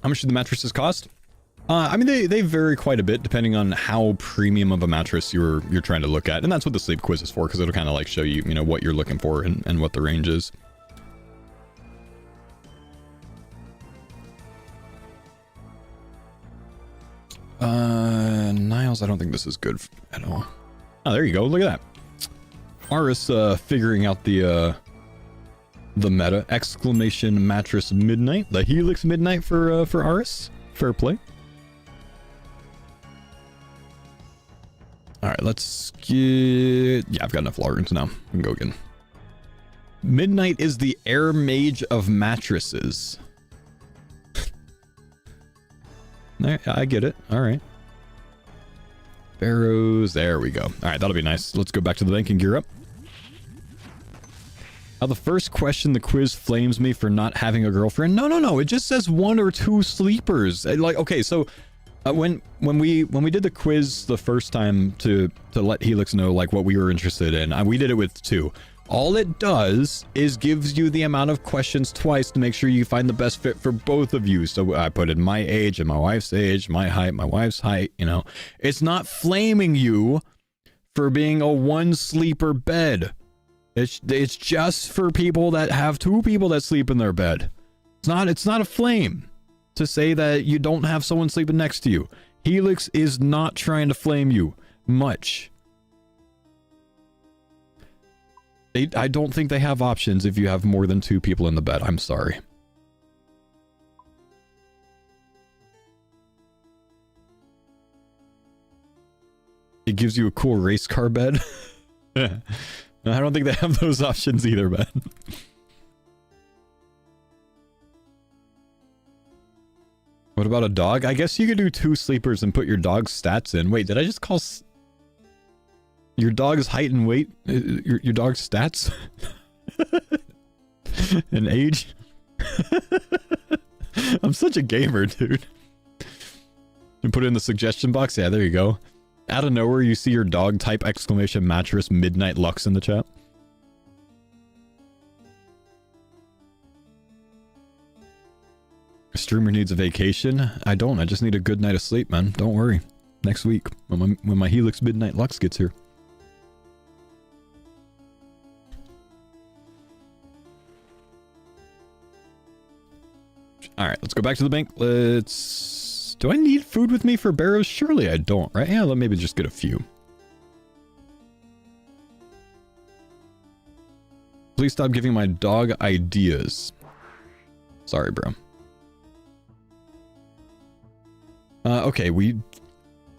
How much do the mattresses cost? I mean, they vary quite a bit depending on how premium of a mattress you're trying to look at, and that's what the sleep quiz is for, because it'll kind of like show you, you know, what you're looking for and what the range is. Niles, I don't think this is good at all. Oh, there you go. Look at that. Aris figuring out the meta. Exclamation mattress midnight. The Helix midnight for Aris. Fair play. All right, let's get... Yeah, I've got enough Largans now. We can go again. Midnight is the air mage of mattresses. I get it. All right. Barrows. There we go. All right, that'll be nice. Let's go back to the bank and gear up. Now the first question, the quiz flames me for not having a girlfriend. No. It just says 1 or 2 sleepers. Like, okay, so when we did the quiz the first time to let Helix know like what we were interested in, we did it with 2. All it does is gives you the amount of questions twice to make sure you find the best fit for both of you. So I put in my age and my wife's age, my height, my wife's height, you know. It's not flaming you for being a 1 sleeper bed. It's just for people that have 2 people that sleep in their bed. It's not a flame to say that you don't have someone sleeping next to you. Helix is not trying to flame you much. I don't think they have options if you have more than 2 people in the bed. I'm sorry. It gives you a cool race car bed. I don't think they have those options either, man. What about a dog? I guess you could do 2 sleepers and put your dog's stats in. Wait, did I just call your dog's height and weight? Your dog's stats? And age? I'm such a gamer, dude. You put it in the suggestion box? Yeah, there you go. Out of nowhere, you see your dog type exclamation mattress Midnight Lux in the chat. Streamer needs a vacation. I don't. I just need a good night of sleep, man. Don't worry. Next week, when my Helix Midnight Lux gets here. Alright, let's go back to the bank. Do I need food with me for Barrows? Surely I don't, right? Yeah, let maybe just get a few. Please stop giving my dog ideas. Sorry, bro. Okay,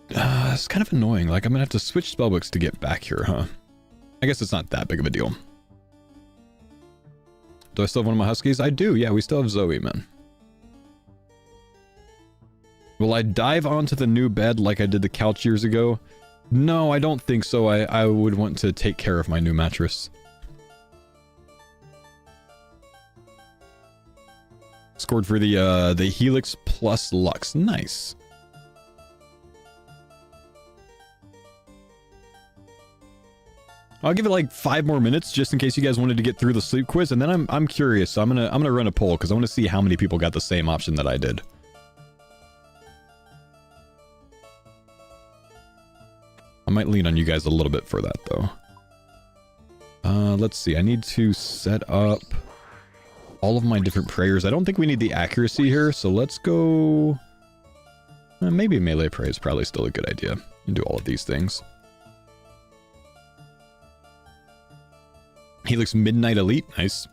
it's kind of annoying. Like, I'm gonna have to switch spellbooks to get back here, huh? I guess it's not that big of a deal. Do I still have one of my huskies? I do, yeah, we still have Zoe, man. Will I dive onto the new bed like I did the couch years ago? No, I don't think so. I would want to take care of my new mattress. Scored for the Helix Plus Lux. Nice. I'll give it like 5 more minutes just in case you guys wanted to get through the sleep quiz, and then I'm curious. So I'm gonna run a poll because I want to see how many people got the same option that I did. I might lean on you guys a little bit for that though. Let's see. I need to set up all of my different prayers. I don't think we need the accuracy here, so let's go... maybe melee prayer is probably still a good idea. You can do all of these things. Helix Midnight Elite. Nice.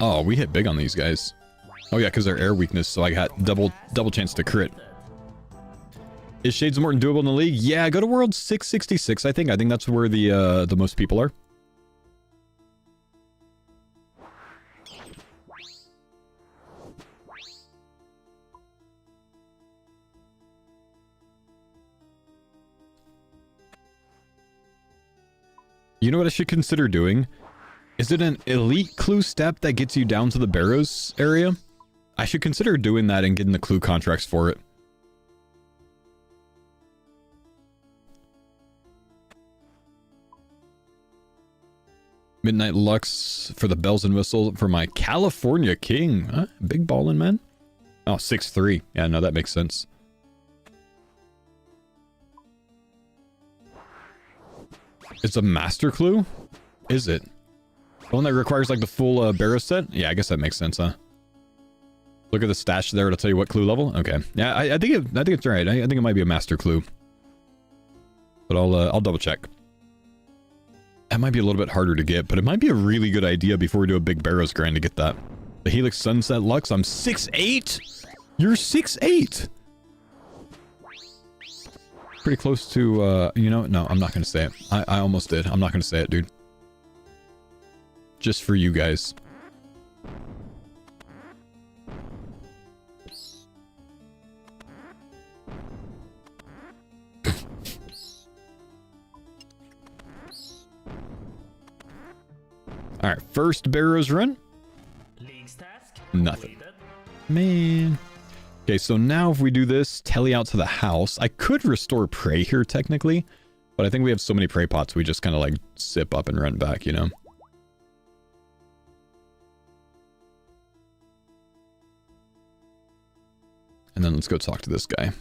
Oh, we hit big on these guys. Oh yeah, because they're air weakness, so I got double chance to crit. Is Shades of Morton doable in the league? Yeah, go to World 666, I think. I think that's where the most people are. You know what I should consider doing? Is it an elite clue step that gets you down to the Barrows area? I should consider doing that and getting the clue contracts for it. Midnight Lux for the bells and whistles for my California King. Huh? Big ballin', man. Oh, 6'3". Yeah, no, that makes sense. It's a master clue? Is it? The one that requires like the full Barrows set? Yeah, I guess that makes sense, huh? Look at the stash there to tell you what clue level. Okay, yeah, I think it's right. I think it might be a master clue, but I'll double check. That might be a little bit harder to get, but it might be a really good idea before we do a big Barrows grind to get that. The Helix Sunset Lux. I'm 6'8". You're 6'8". Pretty close to you know. No, I'm not gonna say it. I almost did. I'm not gonna say it, dude. Just for you guys. Alright, first Barrows run. League's task Nothing. completed. Man. Okay, so now if we do this, tele out to the house. I could restore prey here technically, but I think we have so many prey pots we just kind of like sip up and run back, you know? And then let's go talk to this guy.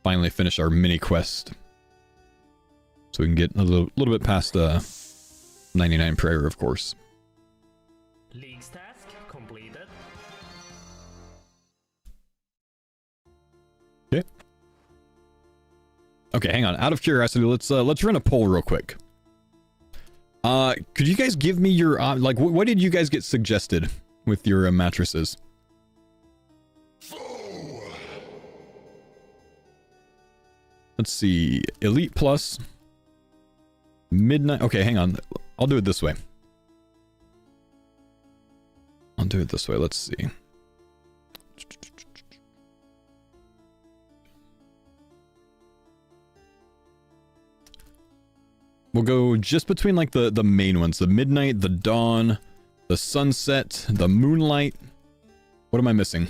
Finally finish our mini quest. So we can get a little bit past 99 prayer, of course. League's task completed. Okay. Okay, hang on. Out of curiosity, let's run a poll real quick. Could you guys give me your like what did you guys get suggested with your mattresses? Let's see. Elite Plus. Midnight. Okay, hang on. I'll do it this way. Let's see. We'll go just between like the main ones. The Midnight, the Dawn, the Sunset, the Moonlight. What am I missing?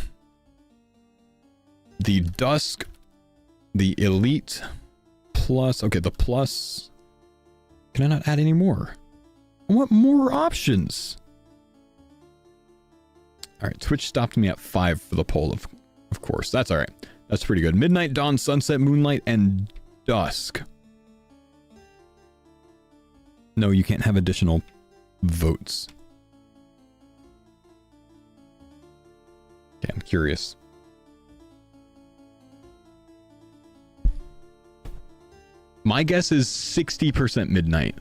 The Dusk, the Elite Plus. Okay, the Plus. Can I not add any more? I want more options. Alright, Twitch stopped me at 5 for the poll, of course. That's alright. That's pretty good. Midnight, Dawn, Sunset, Moonlight, and Dusk. No, you can't have additional votes. Okay, I'm curious. My guess is 60% Midnight.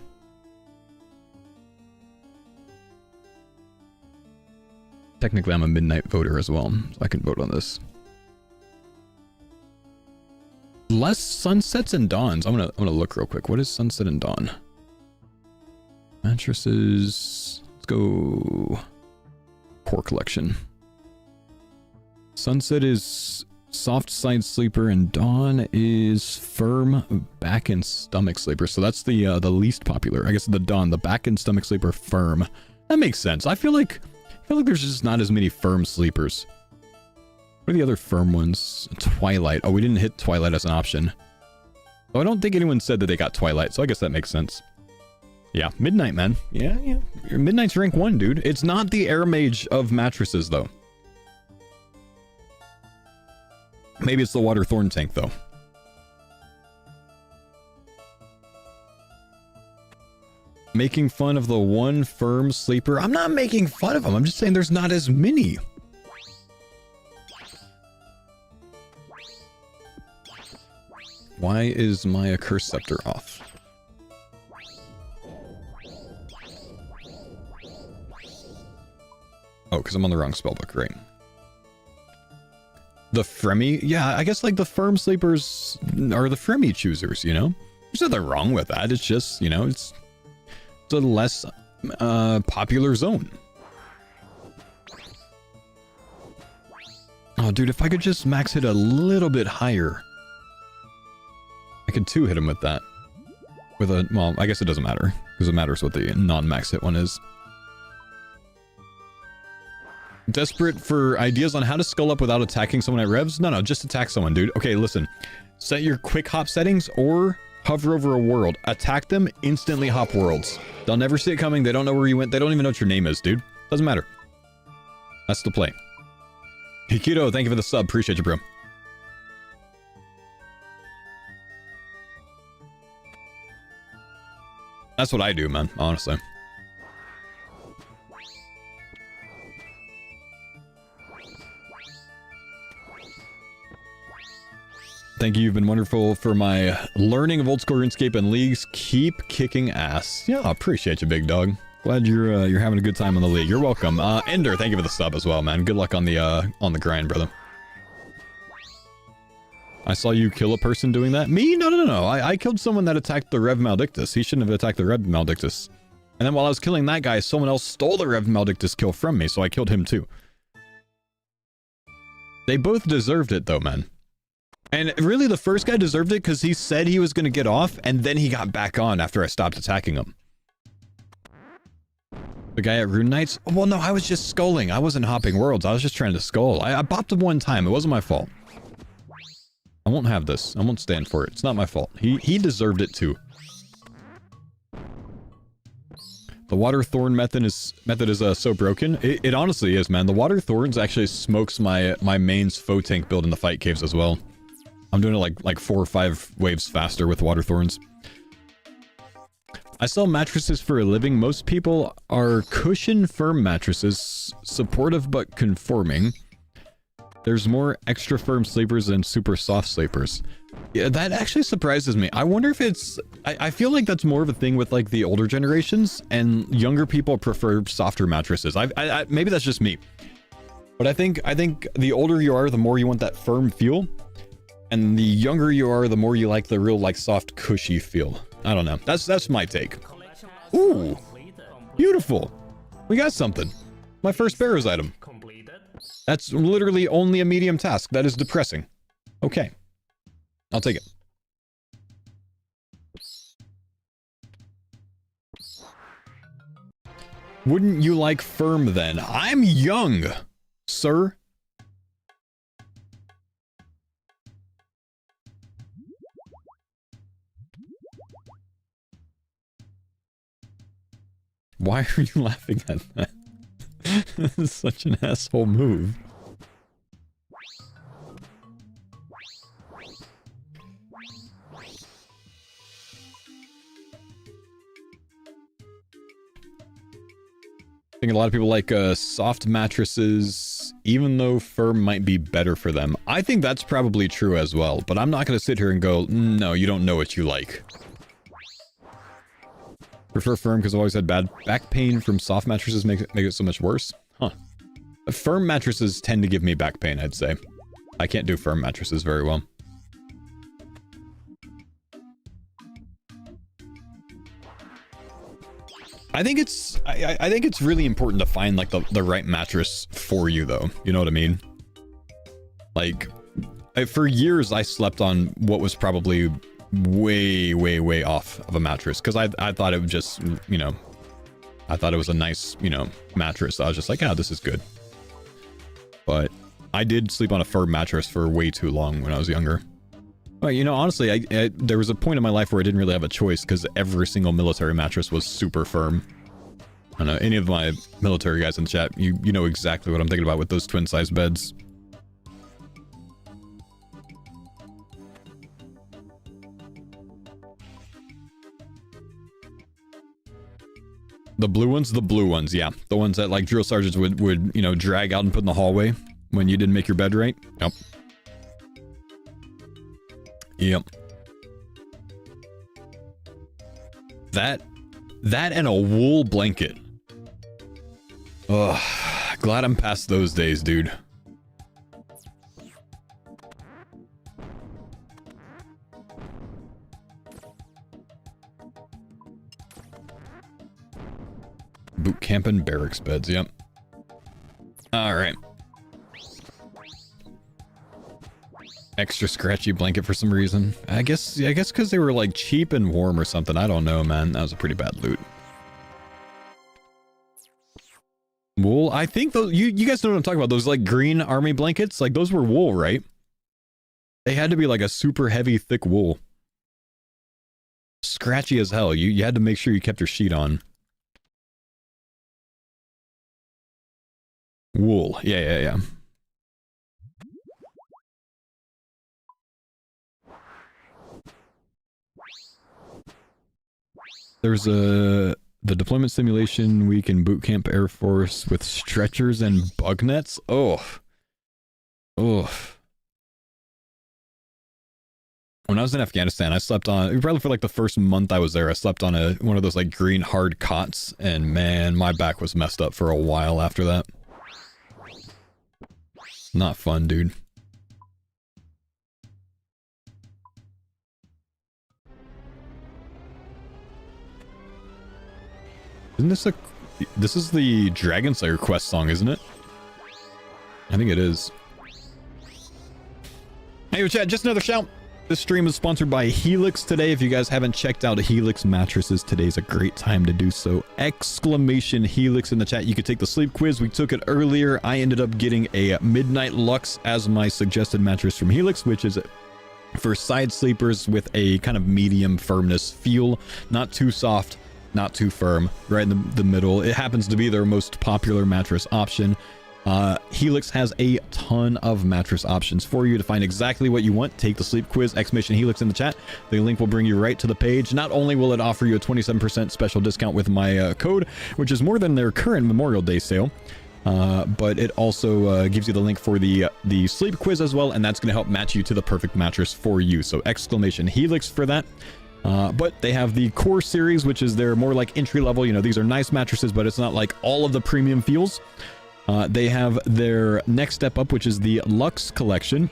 Technically, I'm a Midnight voter as well, so I can vote on this. Less Sunsets and Dawns. I'm gonna look real quick. What is Sunset and Dawn? Mattresses. Let's go. Core collection. Sunset is soft side sleeper and Dawn is firm back and stomach sleeper. So that's the least popular. I guess the Dawn, the back and stomach sleeper, firm. That makes sense. I feel like there's just not as many firm sleepers. What are the other firm ones? Twilight. Oh, we didn't hit Twilight as an option. Oh, I don't think anyone said that they got Twilight, so I guess that makes sense. Yeah, Midnight, man. Yeah. Midnight's rank 1, dude. It's not the Air Mage of mattresses, though. Maybe it's the Water Thorn tank, though. Making fun of the one firm sleeper. I'm not making fun of him. I'm just saying there's not as many. Why is my Curse Scepter off? Oh, because I'm on the wrong spellbook, right? The Fremi? Yeah, I guess like the firm sleepers are the Fremi choosers, you know? There's nothing wrong with that. It's just, you know, it's a less popular zone. Oh, dude, if I could just max hit a little bit higher. I could 2-hit him with that. With a, well, I guess it doesn't matter. Because it matters what the non-max hit one is. Desperate for ideas on how to skull up without attacking someone at revs? No, just attack someone, dude. Okay, listen. Set your quick hop settings or hover over a world. Attack them, instantly hop worlds. They'll never see it coming. They don't know where you went. They don't even know what your name is, dude. Doesn't matter. That's the play. Hikito, thank you for the sub. Appreciate you, bro. That's what I do, man, honestly. Thank you. You've been wonderful for my learning of old school RuneScape and leagues. Keep kicking ass. Yeah, I appreciate you, big dog. Glad you're having a good time on the league. You're welcome. Ender, thank you for the sub as well, man. Good luck on the grind, brother. I saw you kill a person doing that. Me? No. I killed someone that attacked the Rev Maldictus. He shouldn't have attacked the Rev Maldictus. And then while I was killing that guy, someone else stole the Rev Maldictus kill from me, so I killed him too. They both deserved it though, man. And really, the first guy deserved it because he said he was going to get off, and then he got back on after I stopped attacking him. The guy at Rune Knights? Well, no, I was just sculling. I wasn't hopping worlds. I was just trying to skull. I bopped him one time. It wasn't my fault. I won't have this. I won't stand for it. It's not my fault. He deserved it too. The water thorn method is so broken. It honestly is, man. The water thorns actually smokes my main's faux tank build in the fight caves as well. I'm doing it like 4 or 5 waves faster with water thorns. I sell mattresses for a living. Most people are cushion firm mattresses, supportive but conforming. There's more extra firm sleepers than super soft sleepers. Yeah, that actually surprises me. I wonder if it's... I feel like that's more of a thing with like the older generations, and younger people prefer softer mattresses. Maybe that's just me. But I think the older you are, the more you want that firm feel. And the younger you are, the more you like the real like soft cushy feel. I don't know. That's my take. Ooh, beautiful. We got something. My first Barrows item. That's literally only a medium task. That is depressing. Okay. I'll take it. Wouldn't you like firm then? I'm young, sir. Why are you laughing at that? That's such an asshole move. I think a lot of people like soft mattresses, even though firm might be better for them. I think that's probably true as well, but I'm not going to sit here and go, no, you don't know what you like. Prefer firm because I've always had bad back pain from soft mattresses make it so much worse. Huh. Firm mattresses tend to give me back pain, I'd say. I can't do firm mattresses very well. I think it's really important to find like the right mattress for you though. You know what I mean? Like, for years I slept on what was probably way off of a mattress because I thought it would just, you know, I thought it was a nice, you know, mattress. I was just like, yeah, this is good. But I did sleep on a firm mattress for way too long when I was younger. Well, you know, honestly, there was a point in my life where I didn't really have a choice because every single military mattress was super firm. I don't know, any of my military guys in the chat, you know exactly what I'm thinking about with those twin-size beds. The blue ones, yeah. The ones that, like, drill sergeants would, you know, drag out and put in the hallway when you didn't make your bed right. Yep. Yep. That and a wool blanket. Ugh. Glad I'm past those days, dude. Boot camp and barracks beds, yep. Alright. Extra scratchy blanket for some reason. I guess because they were like cheap and warm or something. I don't know, man. That was a pretty bad loot. Wool? I think those, you guys know what I'm talking about. Those like green army blankets? Like those were wool, right? They had to be like a super heavy, thick wool. Scratchy as hell. You had to make sure you kept your sheet on. Wool. Yeah. There's the deployment simulation week in boot camp Air Force with stretchers and bug nets. Oh. When I was in Afghanistan, I slept on, probably for like the first month I was there, I slept on one of those like green hard cots, and man, my back was messed up for a while after that. Not fun, dude. Isn't this is the Dragon Slayer quest song, isn't it? I think it is. Hey, chat, just another shout. This stream is sponsored by Helix today. If you guys haven't checked out Helix mattresses, today's a great time to do so. Exclamation Helix in the chat. You could take the sleep quiz. We took it earlier. I ended up getting a Midnight Lux as my suggested mattress from Helix, which is for side sleepers with a kind of medium firmness feel. Not too soft, not too firm, right in the middle. It happens to be their most popular mattress option. Helix has a ton of mattress options for you. To find exactly what you want, take the sleep quiz, exclamation Helix in the chat. The link will bring you right to the page. Not only will it offer you a 27% special discount with my code, which is more than their current Memorial Day sale, but it also gives you the link for the sleep quiz as well, and that's going to help match you to the perfect mattress for you. So exclamation Helix for that. But they have the Core series, which is their more like entry level. You know, these are nice mattresses, but it's not like all of the premium feels. They have their next step up, which is the Lux collection.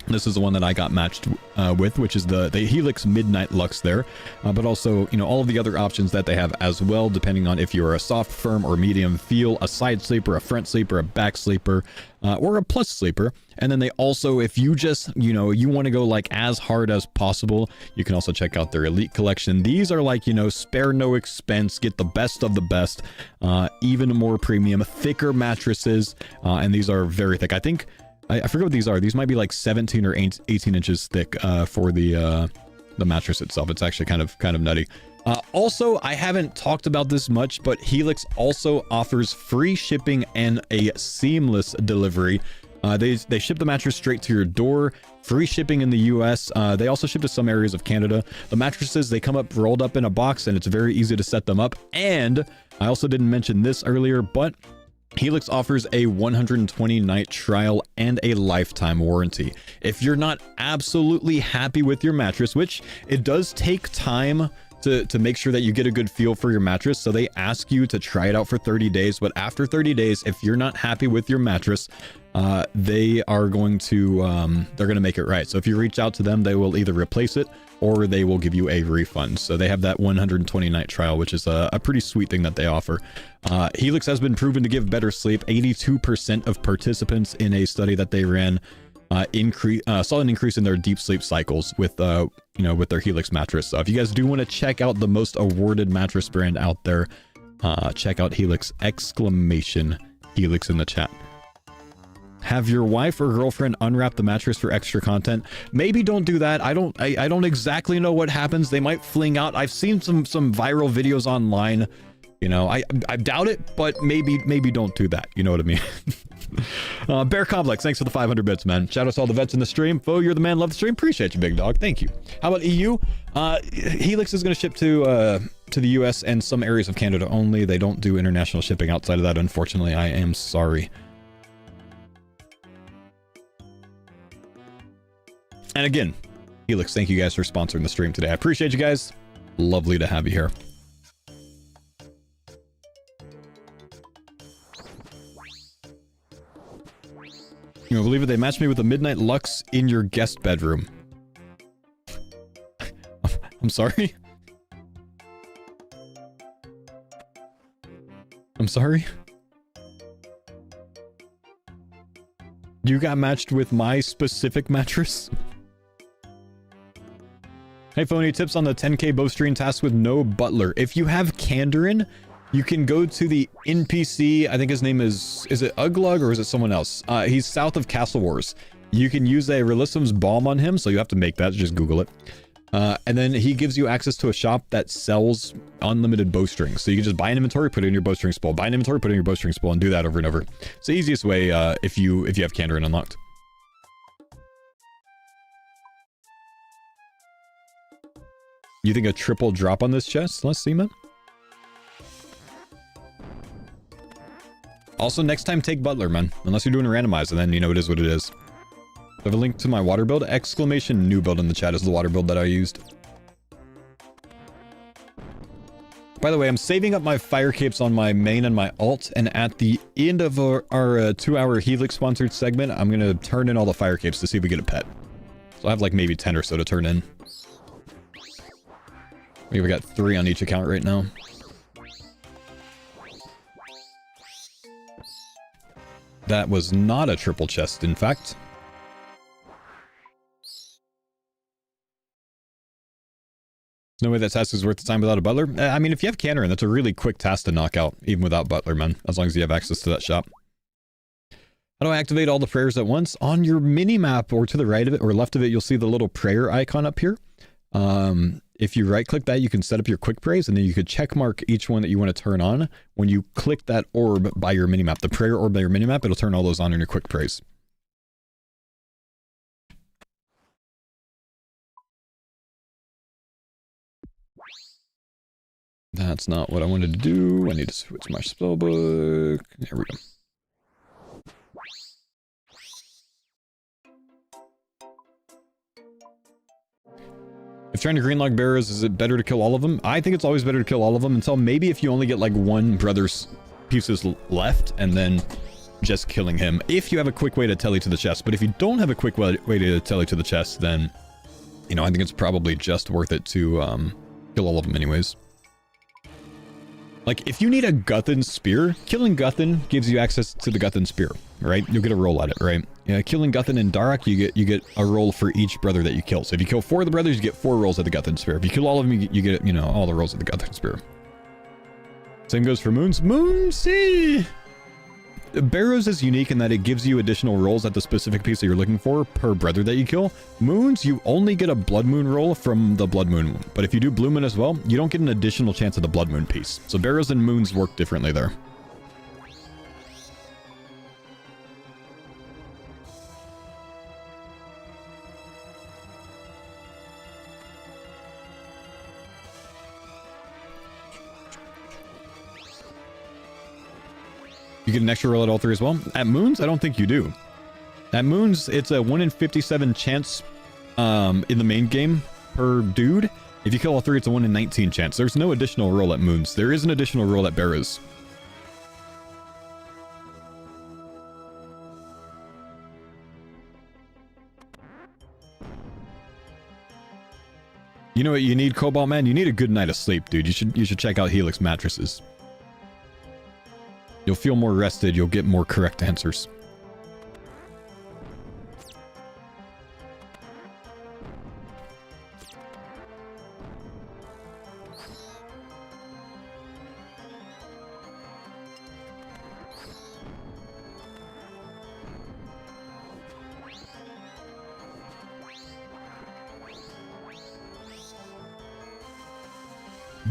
This is the one that I got matched with, which is the Helix Midnight Lux there. But also, you know, all of the other options that they have as well, depending on if you're a soft, firm, or medium feel, a side sleeper, a front sleeper, a back sleeper, or a plus sleeper. And then they also, if you just, you know, you want to go like as hard as possible, you can also check out their Elite collection. These are like, you know, spare no expense, get the best of the best, even more premium, thicker mattresses. And these are very thick. I think, I forget what these are. These might be like 17 or 18 inches thick for the mattress itself. It's actually kind of nutty. Also, I haven't talked about this much, but Helix also offers free shipping and a seamless delivery. They ship the mattress straight to your door, free shipping in the US. They also ship to some areas of Canada. The mattresses, they come up rolled up in a box, and it's very easy to set them up. And I also didn't mention this earlier, but Helix offers a 120-night trial and a lifetime warranty. If you're not absolutely happy with your mattress, which it does take time to make sure that you get a good feel for your mattress, so they ask you to try it out for 30 days, but after 30 days, if you're not happy with your mattress, they are going to they're going to make it right. So if you reach out to them, they will either replace it or they will give you a refund. So they have that 120-night trial, which is a pretty sweet thing that they offer. Helix has been proven to give better sleep. 82% of participants in a study that they ran saw an increase in their deep sleep cycles with with their Helix mattress. So if you guys do want to check out the most awarded mattress brand out there, check out Helix, exclamation Helix in the chat. Have your wife or girlfriend unwrap the mattress for extra content. Maybe don't do that. I don't exactly know what happens. They might fling out. I've seen some viral videos online. You know, I doubt it, but maybe don't do that. You know what I mean? Bear Complex, thanks for the 500 bits, man. Shout out to all the vets in the stream. Fo, you're the man. Love the stream. Appreciate you, big dog. Thank you. How about EU? Helix is going to ship to the US and some areas of Canada only. They don't do international shipping outside of that, unfortunately. I am sorry. And again, Helix, thank you guys for sponsoring the stream today. I appreciate you guys. Lovely to have you here. You believe it? They matched me with a Midnight Lux in your guest bedroom. I'm sorry? I'm sorry? You got matched with my specific mattress? Hey, Phony, tips on the 10k bowstring task with no butler. If you have Kandarin, you can go to the NPC. I think his name is it Uglug or is it someone else? He's south of Castle Wars. You can use a Relissim's Balm on him, so you have to make that. Just Google it. And then he gives you access to a shop that sells unlimited bowstrings. So you can just buy an inventory, put it in your bowstring spool, buy an inventory, put it in your bowstring spool, and do that over and over. It's the easiest way if you have Kandarin unlocked. You think a triple drop on this chest? Let's see, man. Also, next time take Butler, man. Unless you're doing a randomize, and then, you know, it is what it is. I have a link to my water build. Exclamation new build in the chat is the water build that I used. By the way, I'm saving up my fire capes on my main and my alt, and at the end of our 2-hour Helix sponsored segment, I'm going to turn in all the fire capes to see if we get a pet. So I have like maybe 10 or so to turn in. We got 3 on each account right now. That was not a triple chest, in fact. No way that task is worth the time without a butler. I mean, if you have Cannerin, that's a really quick task to knock out, even without butler, man. As long as you have access to that shop. How do I activate all the prayers at once? On your mini map or to the right of it or left of it, you'll see the little prayer icon up here. If you right click that, you can set up your quick praise, and then you could check mark each one that you want to turn on. When you click that orb by your mini map, the prayer orb by your mini map, it'll turn all those on in your quick praise. That's not what I wanted to do. I need to switch my spellbook. There we go. If trying to greenlog Barrows, is it better to kill all of them? I think it's always better to kill all of them until maybe if you only get like one brother's pieces left and then just killing him. If you have a quick way to telly to the chest. But if you don't have a quick way to telly to the chest, then, you know, I think it's probably just worth it to kill all of them anyways. Like, if you need a Guthan spear, killing Guthan gives you access to the Guthan spear, right? You'll get a roll at it, right? Yeah, killing Guthan and Darak, you get a roll for each brother that you kill. So if you kill 4 of the brothers, you get 4 rolls at the Guthan spear. If you kill all of them, you get, you know, all the rolls at the Guthan spear. Same goes for Moons. Moons, Barrows is unique in that it gives you additional rolls at the specific piece that you're looking for per brother that you kill. Moons, you only get a Blood Moon roll from the Blood Moon. But if you do Blue Moon as well, you don't get an additional chance at the Blood Moon piece. So Barrows and Moons work differently there. You get an extra roll at all 3 as well. At Moons, I don't think you do. At Moons, it's a 1 in 57 chance in the main game per dude. If you kill all 3, it's a 1 in 19 chance. There's no additional roll at Moons. There is an additional roll at Barrows. You know what you need, Cobalt Man? You need a good night of sleep, dude. You should check out Helix mattresses. You'll feel more rested, you'll get more correct answers.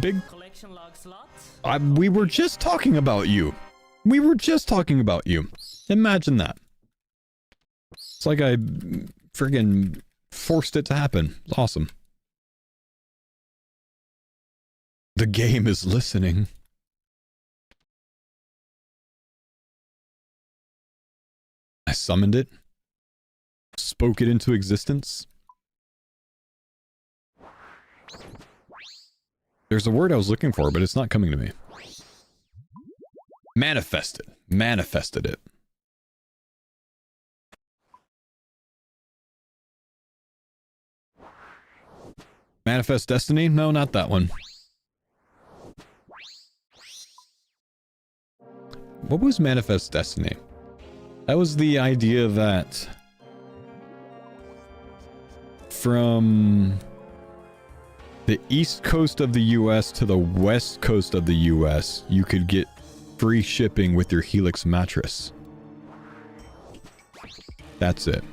Big... Collection log slot. we were just talking about you. We were just talking about you. Imagine that. It's like I friggin' forced it to happen. It's awesome. The game is listening. I summoned it. Spoke it into existence. There's a word I was looking for, but it's not coming to me. Manifested. Manifested it. Manifest Destiny? No, not that one. What was Manifest Destiny? That was the idea that from the east coast of the US to the west coast of the US, you could get free shipping with your Helix mattress. That's it.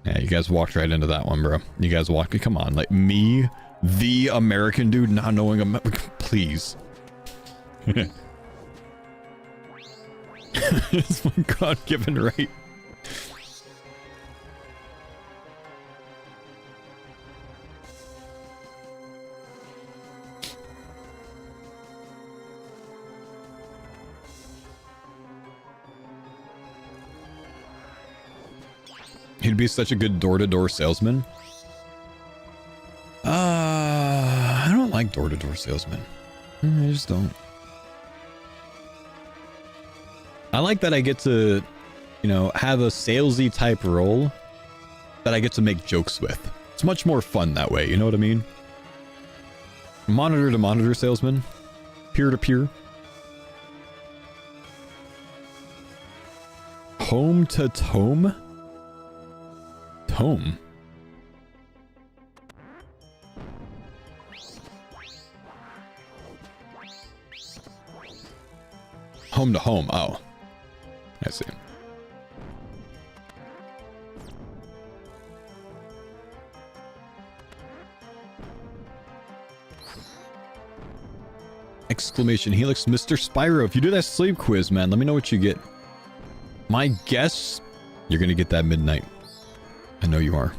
Yeah, you guys walked right into that one, bro. You guys walked... Come on, like me, the American dude, not knowing... Please. It's my God-given right. He'd be such a good door-to-door salesman. I don't like door-to-door salesmen. I just don't. I like that I get to, you know, have a salesy type role that I get to make jokes with. It's much more fun that way, you know what I mean? Monitor-to-monitor salesman. Peer-to-peer. Home-to-tome? home. Home to home. Oh. I see. Exclamation Helix, Mr. Spyro. If you do that sleep quiz, man, let me know what you get. My guess, you're gonna get that midnight. I know you are.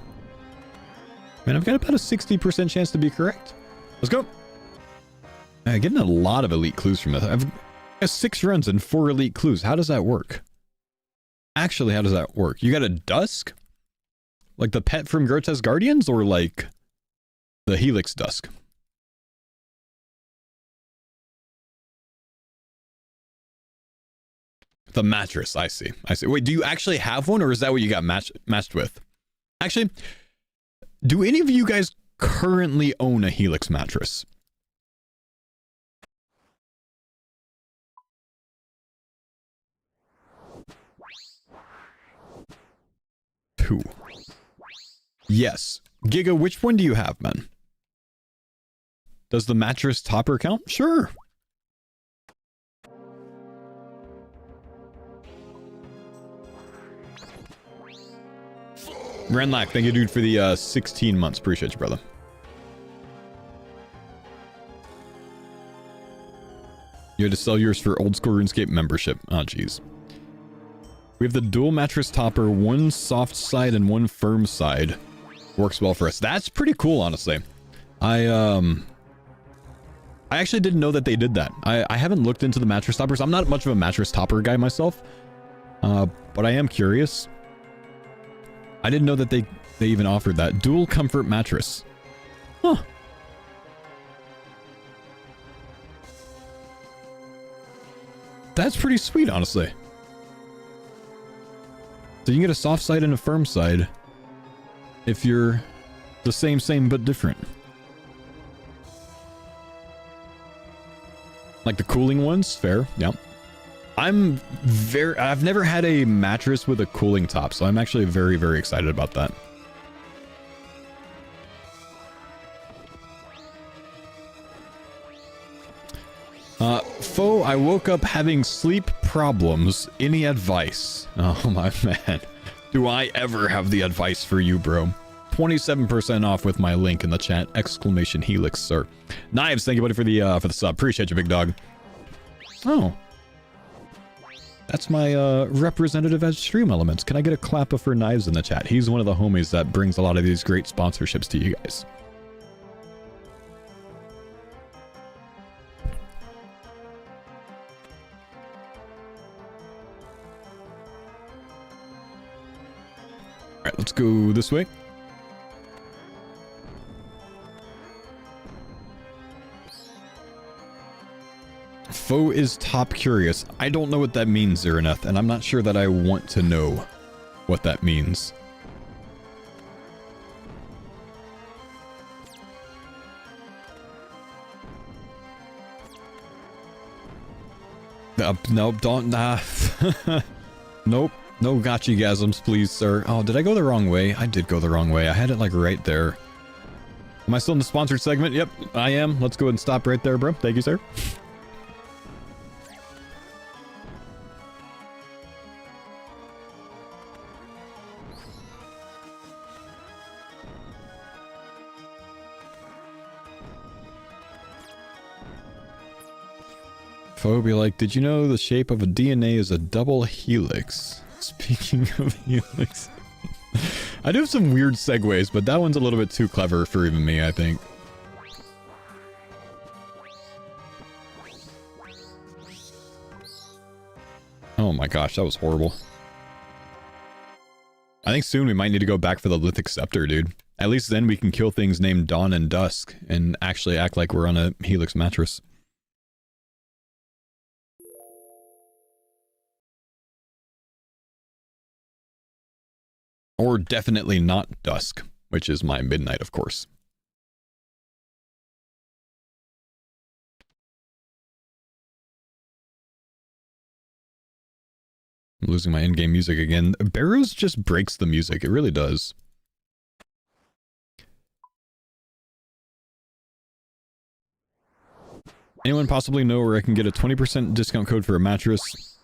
Man, I've got about a 60% chance to be correct. Let's go. I'm getting a lot of elite clues from this. I've got 6 runs and 4 elite clues. How does that work? Actually, how does that work? You got a Dusk? Like the pet from Grotesque Guardians, or like the Helix Dusk? The mattress, I see. I see. Wait, do you actually have one, or is that what you got matched with? Actually, do any of you guys currently own a Helix mattress? Two. Yes. Giga, which one do you have, man? Does the mattress topper count? Sure. Renlack, thank you, dude, for the 16 months. Appreciate you, brother. You had to sell yours for old school RuneScape membership. Oh, jeez. We have the dual mattress topper, one soft side and one firm side. Works well for us. That's pretty cool, honestly. I actually didn't know that they did that. I haven't looked into the mattress toppers. I'm not much of a mattress topper guy myself. But I am curious. I didn't know that they even offered that. Dual comfort mattress. Huh. That's pretty sweet, honestly. So you can get a soft side and a firm side if you're the same but different. Like the cooling ones, fair, yeah. I've never had a mattress with a cooling top, so I'm actually very, very excited about that. Foe, I woke up having sleep problems. Any advice? Oh my man. Do I ever have the advice for you, bro? 27% off with my link in the chat. Exclamation Helix, sir. Knives, thank you, buddy, for the sub. Appreciate you, big dog. Oh. That's my representative as Stream Elements. Can I get a clap for Knives in the chat? He's one of the homies that brings a lot of these great sponsorships to you guys. Alright, let's go this way. Foe is top curious. I don't know what that means, Zeraneth, and I'm not sure that I want to know what that means. Nope, don't, nope, no gotcha-gasms, please, sir. Oh, did I go the wrong way? I did go the wrong way. I had it, like, right there. Am I still in the sponsored segment? Yep, I am. Let's go ahead and stop right there, bro. Thank you, sir. Foe be like, did you know the shape of a DNA is a double helix? Speaking of helix. I do have some weird segues, but that one's a little bit too clever for even me, I think. Oh my gosh, that was horrible. I think soon we might need to go back for the Lithic Scepter, dude. At least then we can kill things named Dawn and Dusk and actually act like we're on a Helix mattress. Or definitely not Dusk, which is my midnight, of course. I'm losing my in-game music again. Barrows just breaks the music. It really does. Anyone possibly know where I can get a 20% discount code for a mattress?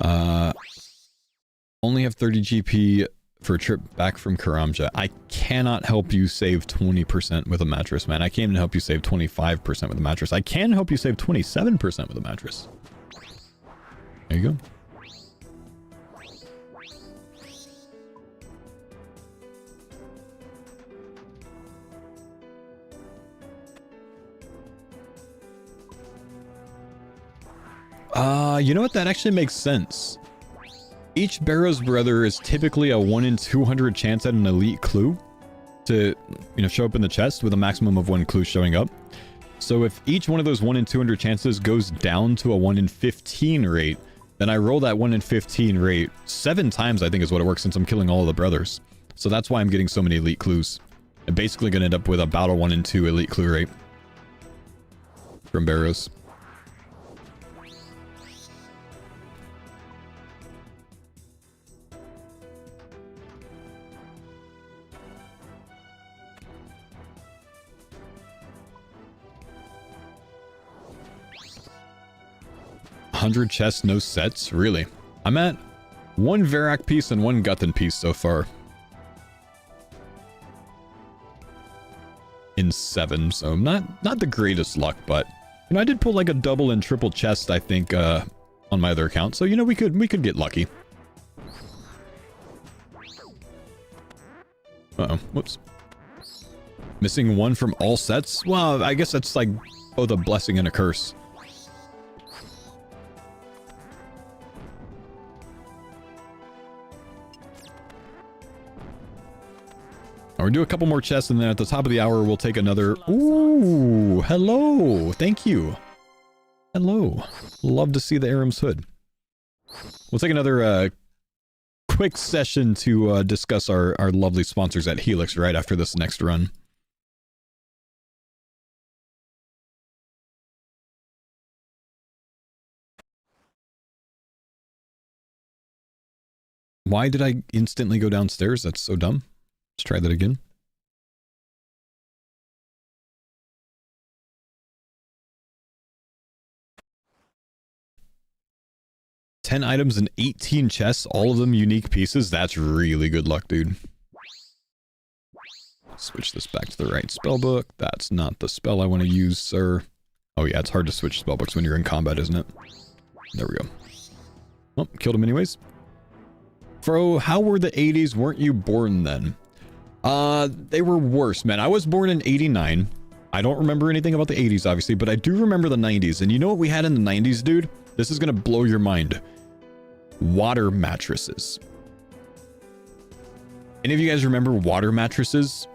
Only have 30 GP for a trip back from Karamja. I cannot help you save 20% with a mattress, man. I can't even help you save 25% with a mattress. I can help you save 27% with a mattress. There you go. You know what? That actually makes sense. Each Barrows brother is typically a 1 in 200 chance at an elite clue to, you know, show up in the chest with a maximum of 1 clue showing up. So if each one of those 1 in 200 chances goes down to a 1 in 15 rate, then I roll that 1 in 15 rate 7 times, I think is what it works, since I'm killing all of the brothers. So that's why I'm getting so many elite clues. I'm basically going to end up with about a 1 in 2 elite clue rate from Barrows. $100 chests, no sets? Really? I'm at 1 Varak piece and 1 Guthan piece so far. In 7, so not the greatest luck, but you know, I did pull like a double and triple chest, I think, on my other account, so you know, we could get lucky. Uh-oh, whoops. Missing 1 from all sets? Well, I guess that's like both a blessing and a curse. We'll do a couple more chests, and then at the top of the hour, we'll take another... Ooh, hello. Thank you. Hello. Love to see the Aram's hood. We'll take another quick session to discuss our lovely sponsors at Helix right after this next run. Why did I instantly go downstairs? That's so dumb. Let's try that again. $10 items and 18 chests, all of them unique pieces. That's really good luck, dude. Switch this back to the right spellbook. That's not the spell I want to use, sir. Oh yeah, it's hard to switch spellbooks when you're in combat, isn't it? There we go. Oh, killed him anyways. Fro, how were the 80s? Weren't you born then? They were worse, man. I was born in 89. I don't remember anything about the 80s, obviously, but I do remember the 90s. And you know what we had in the 90s, dude? This is gonna blow your mind. Water mattresses. Any of you guys remember water mattresses?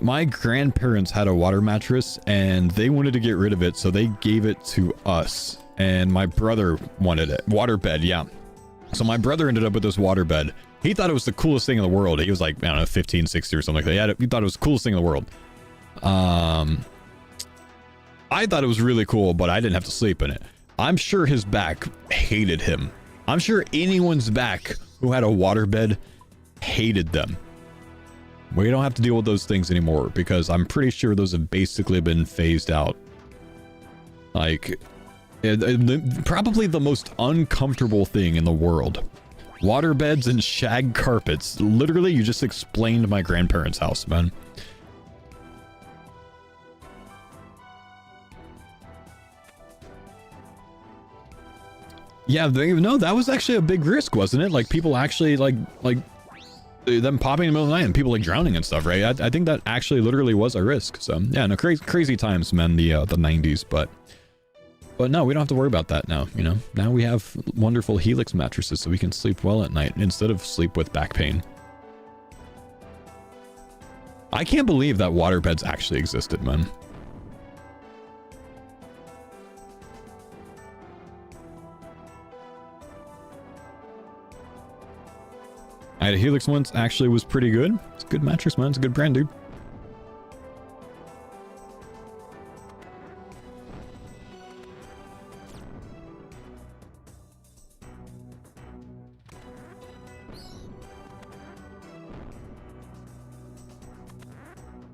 My grandparents had a water mattress, and they wanted to get rid of it, so they gave it to us. And my brother wanted it. Waterbed, yeah. So my brother ended up with this waterbed. He thought it was the coolest thing in the world. He was like, I don't know, 15, 16 or something like that. He thought it was the coolest thing in the world. I thought it was really cool, but I didn't have to sleep in it. I'm sure his back hated him. I'm sure anyone's back who had a waterbed hated them. We don't have to deal with those things anymore because I'm pretty sure those have basically been phased out. Like, probably the most uncomfortable thing in the world. Waterbeds and shag carpets. Literally, you just explained my grandparents' house, man. Yeah, no, that was actually a big risk, wasn't it? Like, people actually, like them popping in the middle of the night and people, like, drowning and stuff, right? I think that actually literally was a risk. So, yeah, no, crazy times, man, the 90s, but no, we don't have to worry about that now, you know? Now we have wonderful Helix mattresses so we can sleep well at night instead of sleep with back pain. I can't believe that waterbeds actually existed, man. I had a Helix once, actually was pretty good. It's a good mattress, man. It's a good brand, dude.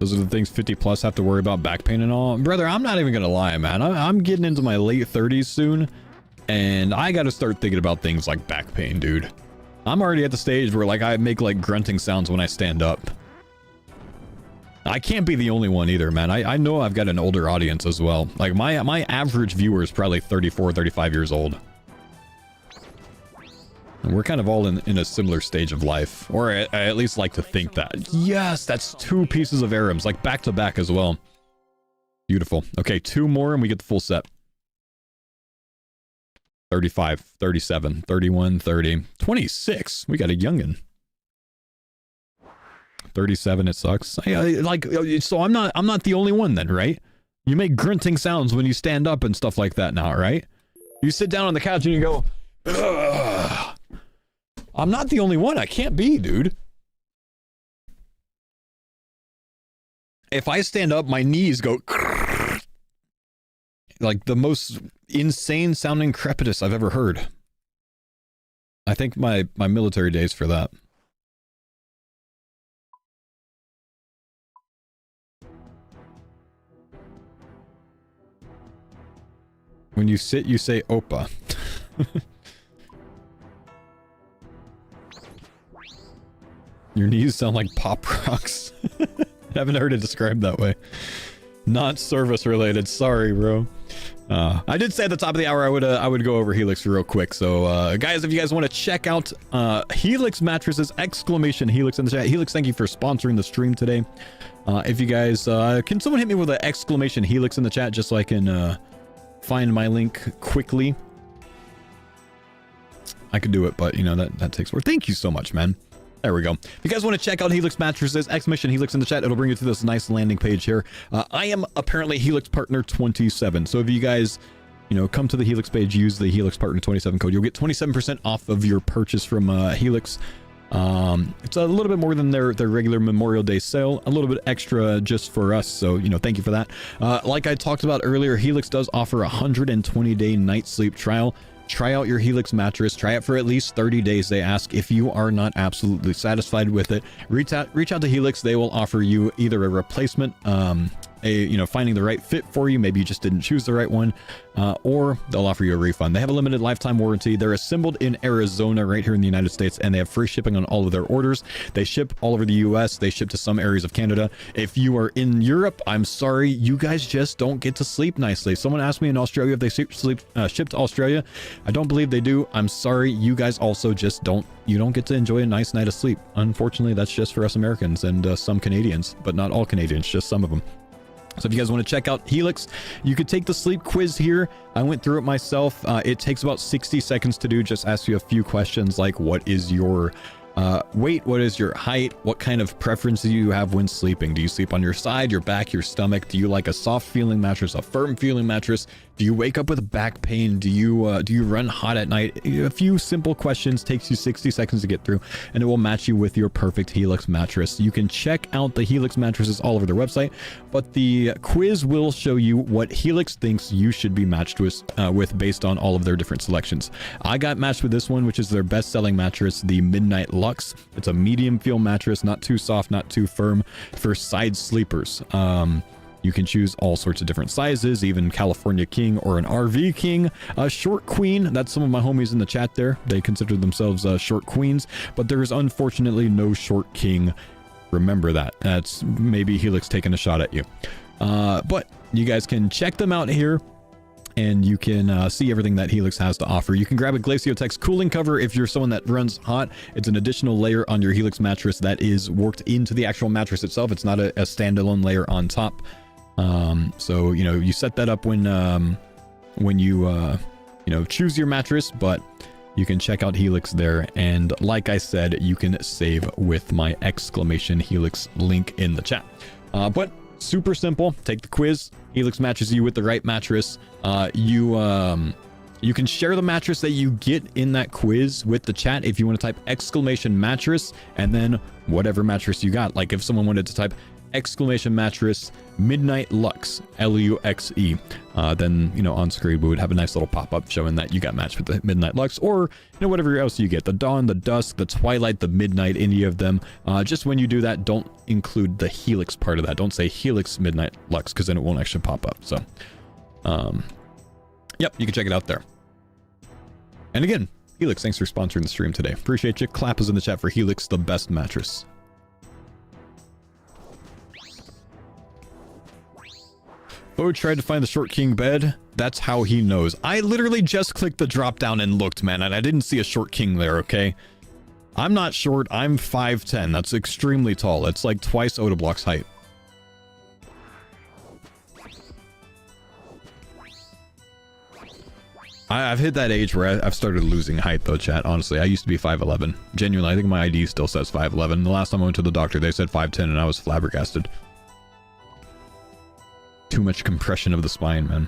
Those are the things 50 plus have to worry about, back pain and all. Brother, I'm not even gonna lie, man. I'm getting into my late 30s soon, and I gotta start thinking about things like back pain, dude. I'm already at the stage where like I make like grunting sounds when I stand up. I can't be the only one either, man. I know I've got an older audience as well. Like my average viewer is probably 34, 35 years old. And we're kind of all in a similar stage of life. Or I at least like to think that. Yes, that's 2 pieces of Arams, like back to back as well. Beautiful. Okay, 2 more and we get the full set. 35, 37, 31, 30, 26. We got a youngin'. 37, it sucks. Like, so I'm not the only one then, right? You make grunting sounds when you stand up and stuff like that now, right? You sit down on the couch and you go, ugh. I'm not the only one. I can't be, dude. If I stand up, my knees go like the most insane sounding crepitus I've ever heard. I think my military days for that. When you sit, you say Opa. Your knees sound like pop rocks. Haven't heard it described that way. Not service related. Sorry, bro. I did say at the top of the hour I would go over Helix real quick. So, guys, if you guys want to check out Helix mattresses, exclamation Helix in the chat. Helix, thank you for sponsoring the stream today. If you guys can someone hit me with an exclamation Helix in the chat just so I can find my link quickly. I could do it, but you know that takes work. Thank you so much, man. There we go. If you guys want to check out Helix mattresses, exclamation Helix in the chat, it'll bring you to this nice landing page here. I am apparently Helix Partner 27. So if you guys, you know, come to the Helix page, use the Helix Partner 27 code, you'll get 27% off of your purchase from Helix. It's a little bit more than their regular Memorial Day sale, a little bit extra just for us. So, you know, thank you for that. Like I talked about earlier, Helix does offer a 120-day night sleep trial. Try out your Helix mattress. Try it for at least 30 days. They ask. If you are not absolutely satisfied with it, reach out to Helix. They will offer you either a replacement, finding the right fit for you. Maybe you just didn't choose the right one, or they'll offer you a refund. They have a limited lifetime warranty. They're assembled in Arizona right here in the United States, and they have free shipping on all of their orders. They ship all over the US. They ship to some areas of Canada. If you are in Europe, I'm sorry, you guys just don't get to sleep nicely. Someone asked me in Australia if they ship to Australia. I don't believe they do. I'm sorry, you guys also just don't get to enjoy a nice night of sleep. Unfortunately, that's just for us Americans and some Canadians, but not all Canadians, just some of them. So if you guys want to check out Helix, you could take the sleep quiz here. I went through it myself. It takes about 60 seconds to do. Just ask you a few questions like, what is your weight? What is your height? What kind of preference do you have when sleeping? Do you sleep on your side, your back, your stomach? Do you like a soft feeling mattress, a firm feeling mattress? Do you wake up with back pain? Do you run hot at night? A few simple questions, takes you 60 seconds to get through, and it will match you with your perfect Helix mattress. You can check out the Helix mattresses all over their website, but the quiz will show you what Helix thinks you should be matched with based on all of their different selections. I got matched with this one, which is their best-selling mattress, the Midnight Lux. It's a medium feel mattress, not too soft, not too firm, for side sleepers. You can choose all sorts of different sizes, even California King or an RV King. A short queen, that's some of my homies in the chat there. They consider themselves short queens, but there is unfortunately no short king. Remember that. That's maybe Helix taking a shot at you. But you guys can check them out here, and you can see everything that Helix has to offer. You can grab a Glaciotex cooling cover if you're someone that runs hot. It's an additional layer on your Helix mattress that is worked into the actual mattress itself. It's not a standalone layer on top. So, you know, you set that up when you choose your mattress, but you can check out Helix there. And like I said, you can save with my exclamation Helix link in the chat. But super simple. Take the quiz. Helix matches you with the right mattress. You can share the mattress that you get in that quiz with the chat if you want to type exclamation mattress and then whatever mattress you got. Like if someone wanted to type exclamation mattress Midnight Lux, L-U-X-E. Then, you know, on screen we would have a nice little pop-up showing that you got matched with the Midnight Lux, or, you know, whatever else you get. The Dawn, the Dusk, the Twilight, the Midnight, any of them. Just when you do that, don't include the Helix part of that. Don't say Helix Midnight Lux, because then it won't actually pop up. So, yep, you can check it out there. And again, Helix, thanks for sponsoring the stream today. Appreciate you. Clap is in the chat for Helix, the best mattress. Bo tried to find the short king bed. That's how he knows. I literally just clicked the drop down and looked, man, and I didn't see a short king there, okay? I'm not short. I'm 5'10". That's extremely tall. It's like twice Odablock's height. I've hit that age where I've started losing height, though, chat. Honestly, I used to be 5'11". Genuinely, I think my ID still says 5'11". The last time I went to the doctor, they said 5'10", and I was flabbergasted. Too much compression of the spine, man.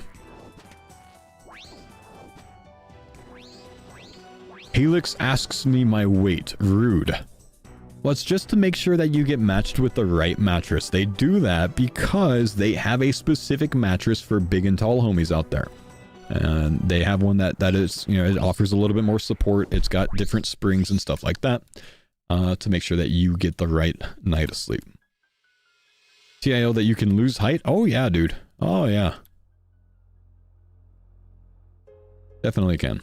Helix asks me my weight. Rude. Well, it's just to make sure that you get matched with the right mattress. They do that because they have a specific mattress for big and tall homies out there. And they have one that is, you know, it offers a little bit more support. It's got different springs and stuff like that to make sure that you get the right night of sleep. TIO that you can lose height? Oh yeah, dude. Oh yeah. Definitely can.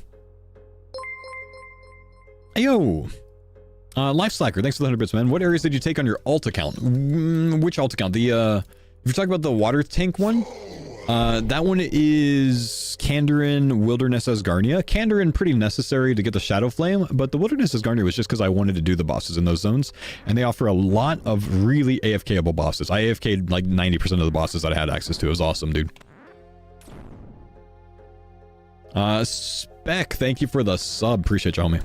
Ayo! Life Slacker, thanks for the 100 bits, man. What areas did you take on your alt account? Which alt account? The, if you're talking about the water tank one, that one is Kandarin, Wilderness Asgarnia. Kandarin pretty necessary to get the Shadow Flame, but the Wilderness Asgarnia was just because I wanted to do the bosses in those zones, and they offer a lot of really AFK-able bosses. I AFK'd like 90% of the bosses that I had access to. It was awesome, dude. Spec, thank you for the sub. Appreciate you, homie.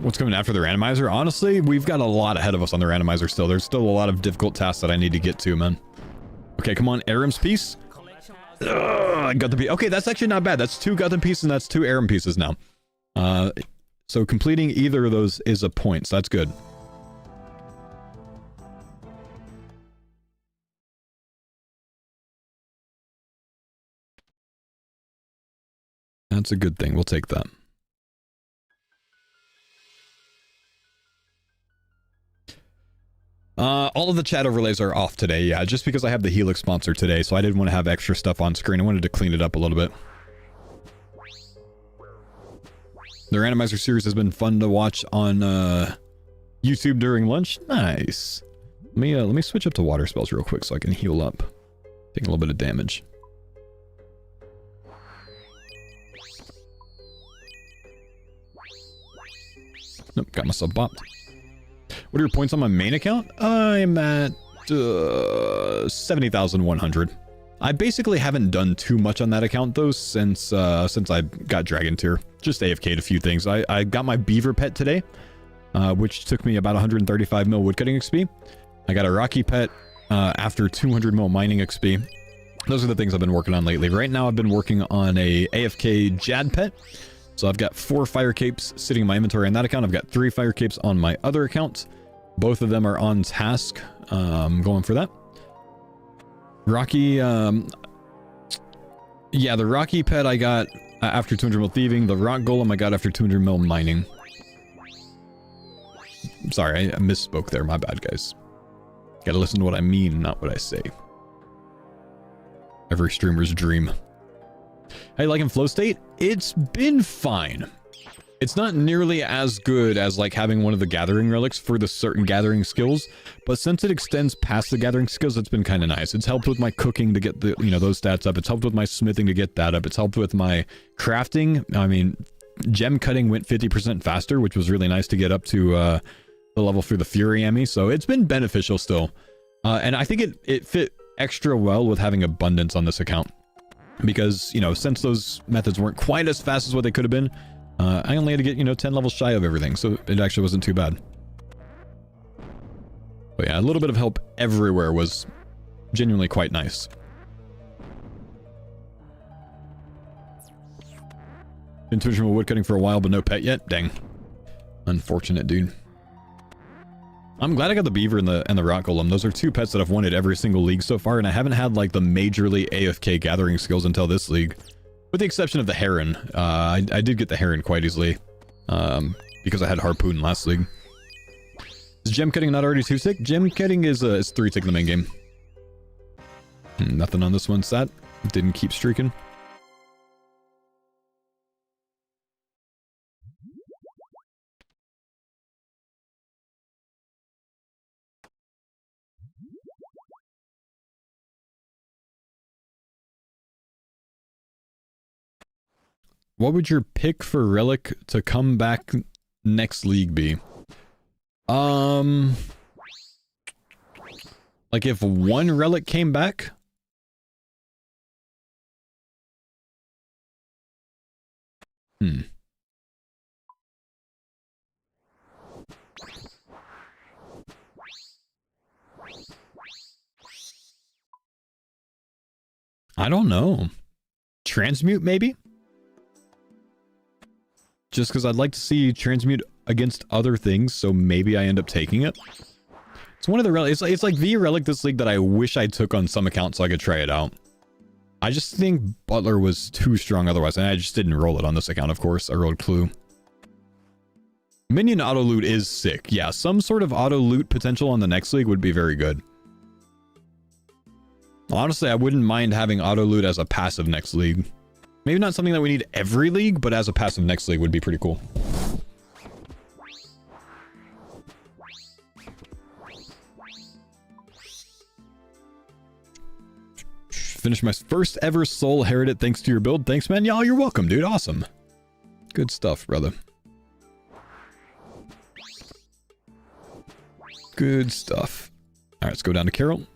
What's coming after the randomizer? Honestly, we've got a lot ahead of us on the randomizer still. There's still a lot of difficult tasks that I need to get to, man. Okay, come on, Aram's piece. I got the piece. Okay, that's actually not bad. That's 2 Gutham pieces and that's 2 Aram pieces now. So completing either of those is a point, so that's good. That's a good thing. We'll take that. All of the chat overlays are off today, yeah, just because I have the Helix sponsor today, so I didn't want to have extra stuff on screen. I wanted to clean it up a little bit. The randomizer series has been fun to watch on YouTube during lunch. Nice. Let me switch up to water spells real quick so I can heal up. Take a little bit of damage. Nope, got myself bopped. What are your points on my main account? I'm at 70,100. I basically haven't done too much on that account though since I got Dragon Tier. Just AFK'd a few things. I got my beaver pet today, which took me about 135 mil woodcutting XP. I got a rocky pet after 200 mil mining XP. Those are the things I've been working on lately. Right now I've been working on a AFK Jad pet. So I've got 4 fire capes sitting in my inventory on that account. I've got 3 fire capes on my other account. Both of them are on task. I'm going for that. Rocky, yeah, the Rocky pet I got after 200 mil thieving. The Rock Golem I got after 200 mil mining. Sorry, I misspoke there. My bad, guys. Gotta listen to what I mean, not what I say. Every streamer's dream. How you liking Flow State? It's been fine. It's not nearly as good as like having one of the gathering relics for the certain gathering skills, but since it extends past the gathering skills, it's been kind of nice. It's helped with my cooking to get the, you know, those stats up. It's helped with my smithing to get that up. It's helped with my crafting. I mean, gem cutting went 50% faster, which was really nice to get up to the level for the Fury Emmy. So it's been beneficial still. And I think it fit extra well with having abundance on this account. Because, you know, since those methods weren't quite as fast as what they could have been, I only had to get, you know, 10 levels shy of everything, so it actually wasn't too bad. But yeah, a little bit of help everywhere was genuinely quite nice. Been switching from woodcutting for a while, but no pet yet? Dang. Unfortunate, dude. I'm glad I got the beaver and the rock golem. Those are two pets that I've wanted every single league so far, and I haven't had like the majorly AFK gathering skills until this league. With the exception of the heron. I did get the heron quite easily. Because I had harpoon last league. Is gem cutting not already 2 tick? Gem cutting is 3 tick in the main game. Nothing on this one, Sat. Didn't keep streaking. What would your pick for Relic to come back next league be? Like if one Relic came back? I don't know. Transmute maybe? Just because I'd like to see transmute against other things, so maybe I end up taking it. It's one of the relics. It's like the relic this league that I wish I took on some account so I could try it out. I just think Butler was too strong otherwise, and I just didn't roll it on this account, of course. I rolled Clue. Minion auto loot is sick. Yeah, some sort of auto loot potential on the next league would be very good. Honestly, I wouldn't mind having auto loot as a passive next league. Maybe not something that we need every league, but as a passive next league would be pretty cool. Finished my first ever soul herited thanks to your build. Thanks, man. Y'all, you're welcome, dude. Awesome. Good stuff, brother. Good stuff. All right, let's go down to Carol.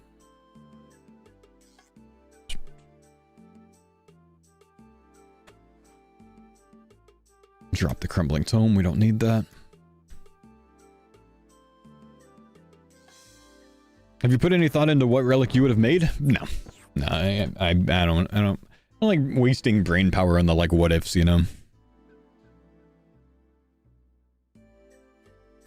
Drop the crumbling tome. We don't need that. Have you put any thought into what relic you would have made? No. No, I don't like wasting brain power on the like what ifs, you know.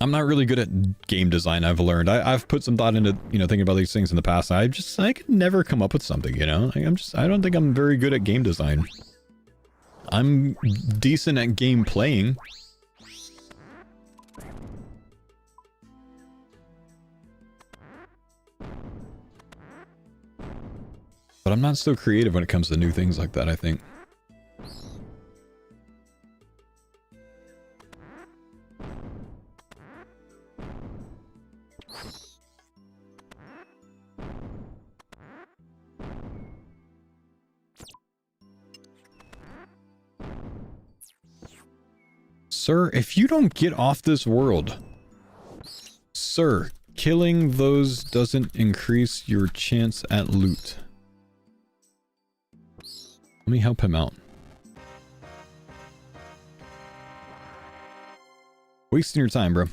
I'm not really good at game design, I've learned. I've put some thought into, you know, thinking about these things in the past. I could never come up with something, you know. I don't think I'm very good at game design. I'm decent at game playing. But I'm not so creative when it comes to new things like that, I think. Sir, if you don't get off this world. Sir, killing those doesn't increase your chance at loot. Let me help him out. Wasting your time, bro.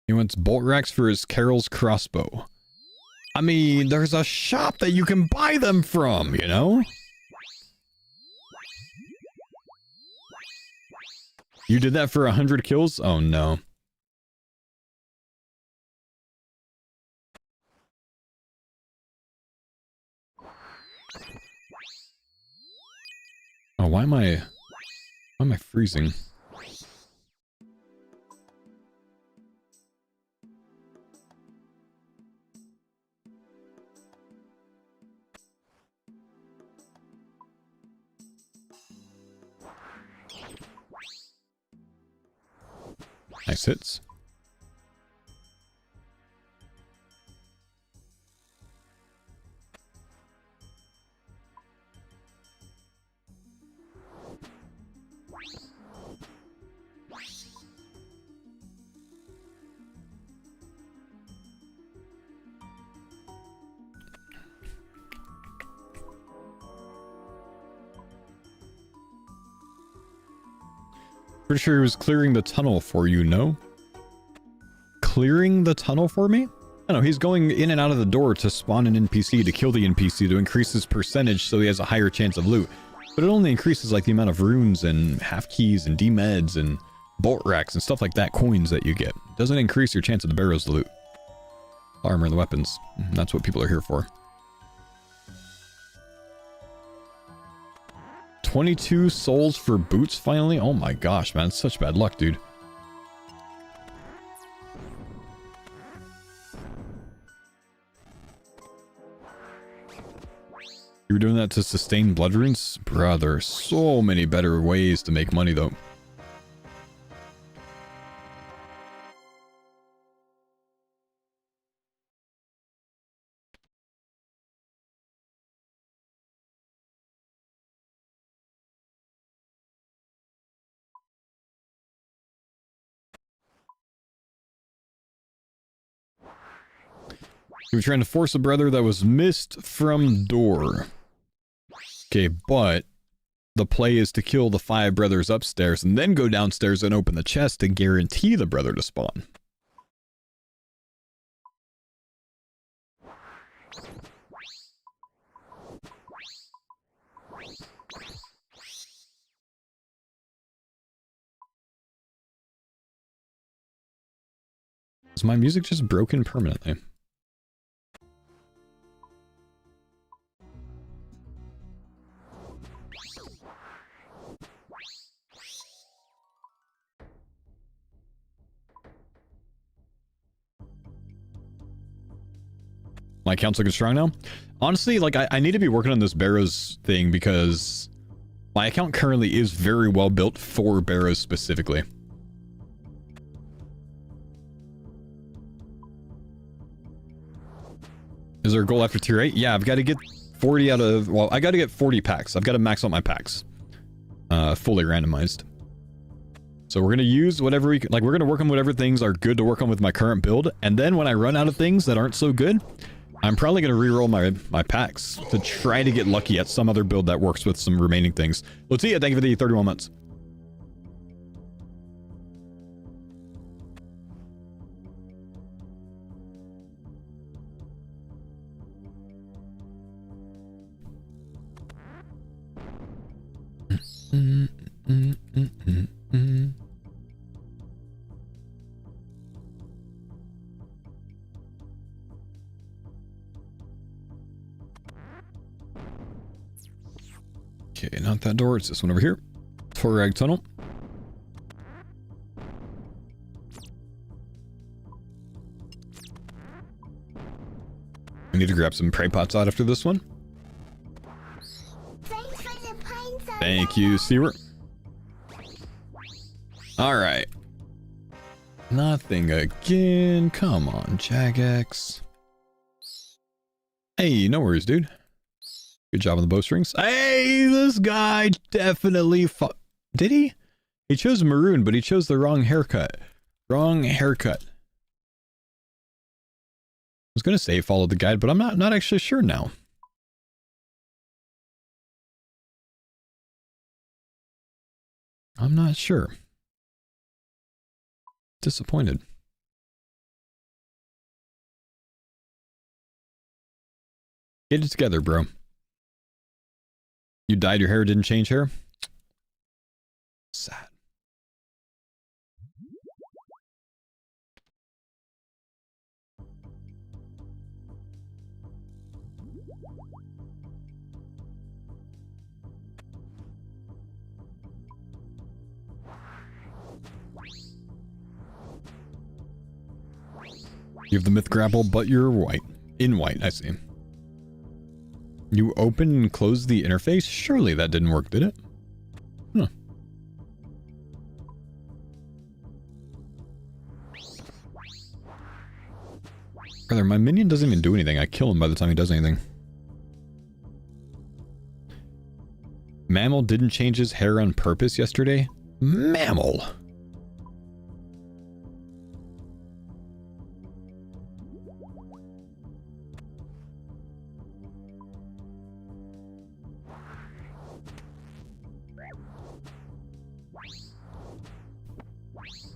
He wants bolt racks for his Carol's crossbow. I mean, there's a shop that you can buy them from, you know? You did that for 100 kills? Oh no. Oh, why am I freezing? Nice hits. Pretty sure he was clearing the tunnel for you, no? Clearing the tunnel for me? I don't know, he's going in and out of the door to spawn an NPC, to kill the NPC, to increase his percentage so he has a higher chance of loot. But it only increases like the amount of runes and half keys and D-meds and bolt racks and stuff like that, coins that you get. It doesn't increase your chance of the Barrows to loot. Armor and the weapons. That's what people are here for. 22 souls for boots finally? Oh my gosh, man. It's such bad luck, dude. You were doing that to sustain blood runes? Bruh, there are so many better ways to make money, though. You were trying to force a brother that was missed from door. Okay, but the play is to kill the 5 brothers upstairs and then go downstairs and open the chest to guarantee the brother to spawn. Is my music just broken permanently? My account's looking strong now? Honestly, like, I need to be working on this Barrows thing because my account currently is very well built for Barrows specifically. Is there a goal after tier 8? Yeah, I've got to get 40 out of... Well, I got to get 40 packs. I've got to max out my packs. Fully randomized. So we're going to use whatever we... Like, we're going to work on whatever things are good to work on with my current build. And then when I run out of things that aren't so good, I'm probably going to reroll my packs to try to get lucky at some other build that works with some remaining things. Lucia, thank you for the 31 months. Okay, not that door. It's this one over here. Torag tunnel. I need to grab some prey pots out after this one. Thank you, Sewer. Alright. Nothing again. Come on, Jagex. Hey, no worries, dude. Good job on the bowstrings. Hey, this guy definitely did he? He chose maroon, but he chose the wrong haircut. Wrong haircut. I was gonna say follow the guide, but I'm not actually sure now. I'm not sure. Disappointed. Get it together, bro. You dyed your hair, didn't change hair? Sad. You have the myth grapple, but you're white. In white, I see. You open and close the interface? Surely that didn't work, did it? Huh. Brother, my minion doesn't even do anything. I kill him by the time he does anything. Mammal didn't change his hair on purpose yesterday? Mammal!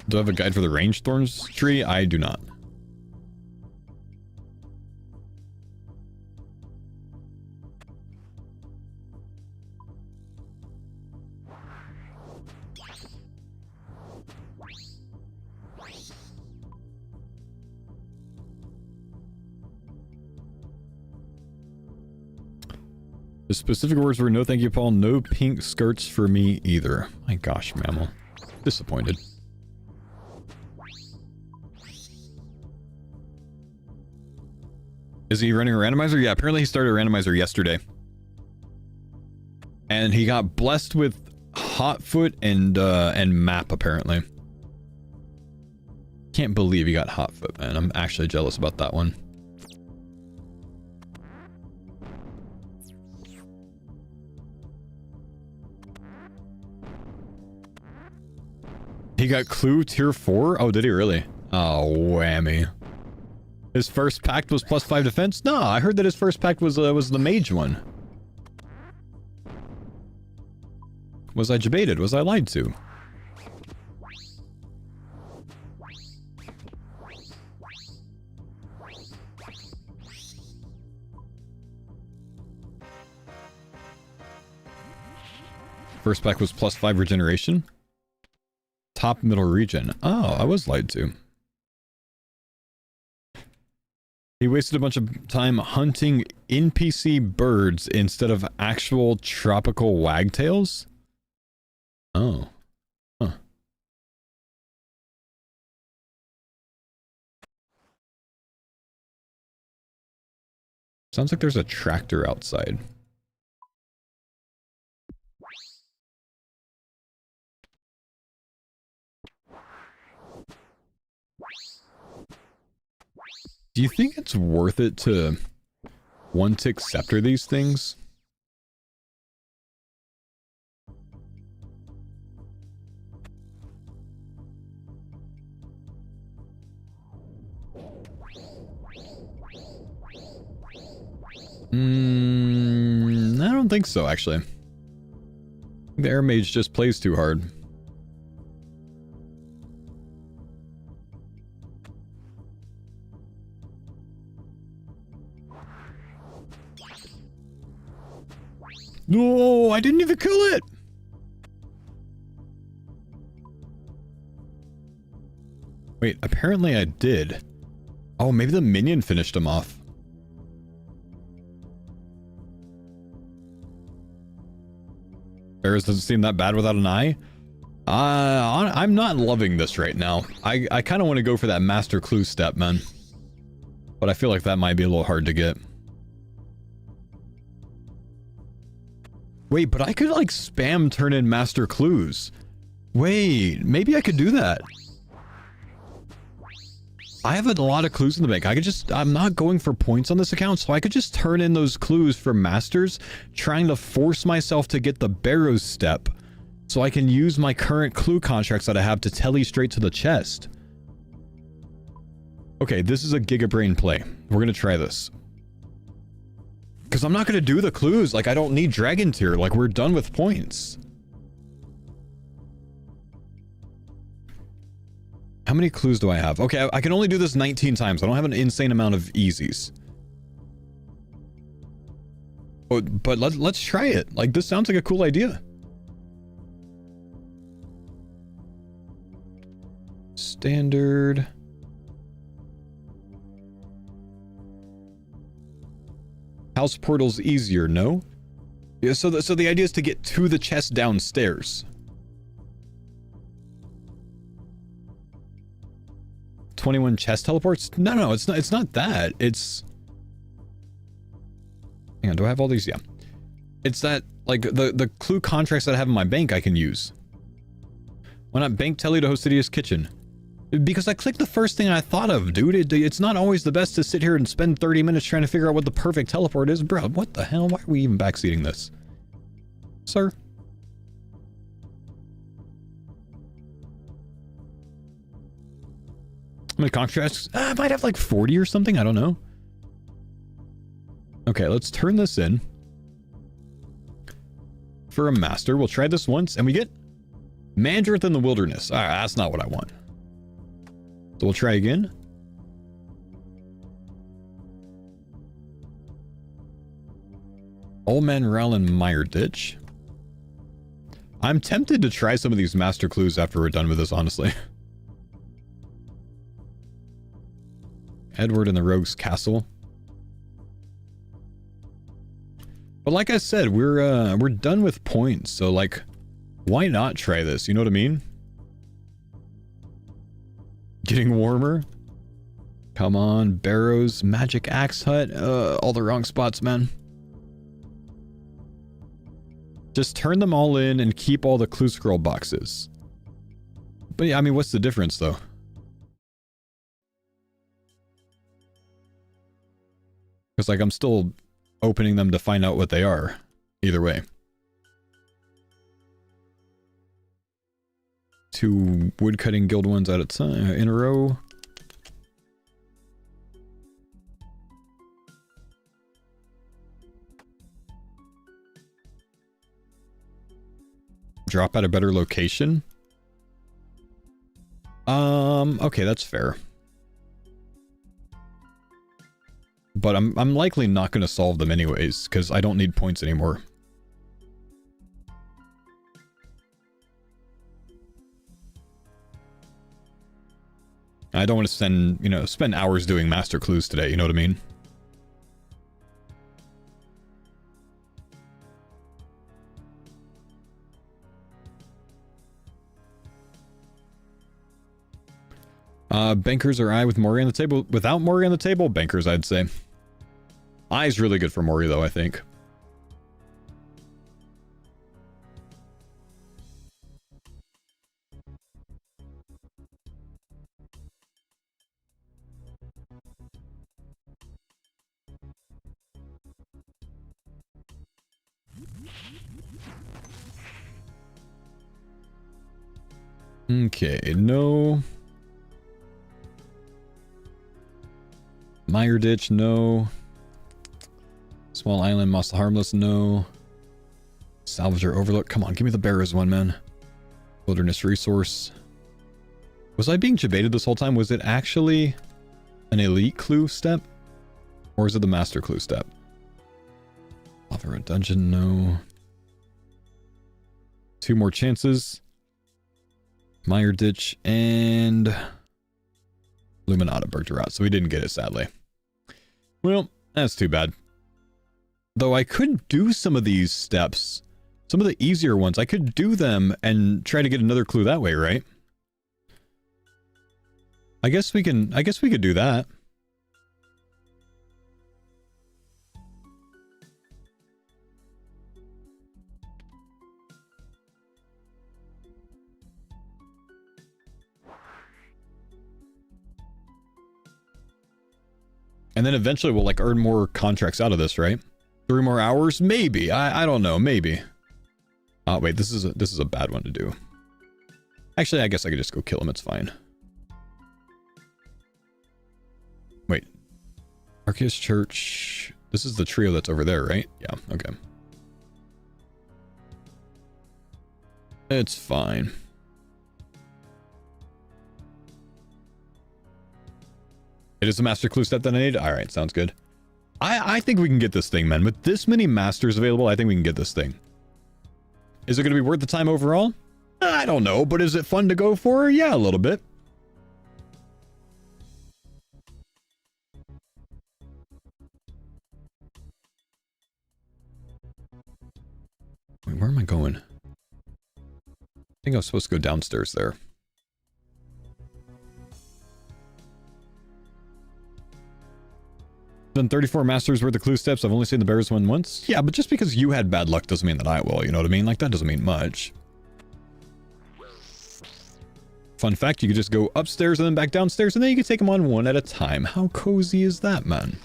Do I have a guide for the range thorns tree? I do not. The specific words were, no thank you, Paul. No pink skirts for me either. My gosh, mammal. Disappointed. Is he running a randomizer? Yeah, apparently he started a randomizer yesterday. And he got blessed with Hotfoot and map, apparently. Can't believe he got Hotfoot, man. I'm actually jealous about that one. He got Clue tier 4? Oh, did he really? Oh, whammy. His first pact was +5 defense? No, I heard that his first pact was the mage one. Was I debated? Was I lied to? First pack was +5 regeneration. Top middle region. Oh, I was lied to. He wasted a bunch of time hunting NPC birds instead of actual tropical wagtails? Oh. Huh. Sounds like there's a tractor outside. Do you think it's worth it to one-tick scepter these things? I don't think so, actually. The air mage just plays too hard. No, I didn't even kill it. Wait, apparently I did. Oh, maybe the minion finished him off. Barrows doesn't seem that bad without an eye. I'm not loving this right now. I kind of want to go for that master clue step, man. But I feel like that might be a little hard to get. Wait, but I could like spam turn in master clues. Wait, maybe I could do that. I have a lot of clues in the bank. I'm not going for points on this account, so I could just turn in those clues for masters, trying to force myself to get the Barrows step, so I can use my current clue contracts that I have to telly straight to the chest. Okay, this is a gigabrain play. We're gonna try this. Because I'm not gonna do the clues. Like, I don't need dragon tier. Like, we're done with points. How many clues do I have? Okay, I can only do this 19 times. I don't have an insane amount of easies. But let's try it. Like, this sounds like a cool idea. Standard. House portal's easier, no? Yeah, so the idea is to get to the chest downstairs. 21 chest teleports? No, it's not that. It's... Hang on, do I have all these? Yeah. It's that, like, the clue contracts that I have in my bank I can use. Why not bank telly to Hostidius Kitchen? Because I clicked the first thing I thought of, dude. It's not always the best to sit here and spend 30 minutes trying to figure out what the perfect teleport is. Bro, what the hell? Why are we even backseating this? Sir? How many contracts? I might have like 40 or something. I don't know. Okay, let's turn this in. For a master, we'll try this once, and we get Mandrith in the Wilderness. Alright, that's not what I want. So we'll try again. Old Man Rowland Mire Ditch. I'm tempted to try some of these master clues after we're done with this, honestly. Edward and the Rogue's Castle. But like I said, we're done with points, so like, why not try this? You know what I mean? Getting warmer. Come on, Barrows, Magic Axe Hut. All the wrong spots, man. Just turn them all in and keep all the clue scroll boxes. But yeah, I mean, what's the difference though? Because like I'm still opening them to find out what they are. Either way. 2 woodcutting guild ones at a time in a row. Drop at a better location. Okay, that's fair. But I'm likely not going to solve them anyways, because I don't need points anymore. I don't want to spend hours doing master clues today, you know what I mean? Bankers or I with Mori on the table? Without Mori on the table, bankers, I'd say. I is really good for Mori, though, I think. Okay, no. Mire Ditch, no. Small Island, Moss the Harmless, no. Salvager Overlook, come on, give me the Barrows one, man. Wilderness Resource. Was I being debated this whole time? Was it actually an elite clue step? Or is it the master clue step? Lava Red Dungeon, no. 2 more chances. Mire Ditch and Luminata Bergerath. So we didn't get it, sadly. Well, that's too bad. Though I could do some of these steps. Some of the easier ones. I could do them and try to get another clue that way, right? I guess we could do that. And then eventually we'll like earn more contracts out of this, right? 3 more hours? Maybe. I don't know. Maybe. Oh, wait. This is a bad one to do. Actually, I guess I could just go kill him. It's fine. Wait. Arceus Church. This is the trio that's over there, right? Yeah. Okay. It's fine. It is a master clue step that I need? Alright, sounds good. I think we can get this thing, man. With this many masters available, I think we can get this thing. Is it going to be worth the time overall? I don't know, but is it fun to go for? Yeah, a little bit. Wait, where am I going? I think I was supposed to go downstairs there. Done 34 masters worth of clue steps. I've only seen the Barrows one once. Yeah, but just because you had bad luck doesn't mean that I will. You know what I mean? Like, that doesn't mean much. Fun fact, you could just go upstairs and then back downstairs, and then you could take them on one at a time. How cozy is that, man?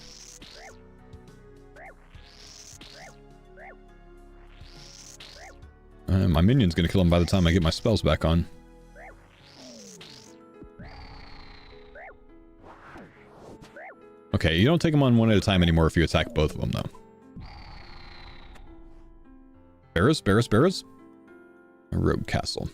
My minion's gonna kill him by the time I get my spells back on. Okay, you don't take them on one at a time anymore if you attack both of them, though. Barrows, Barrows, Barrows. A rogue castle.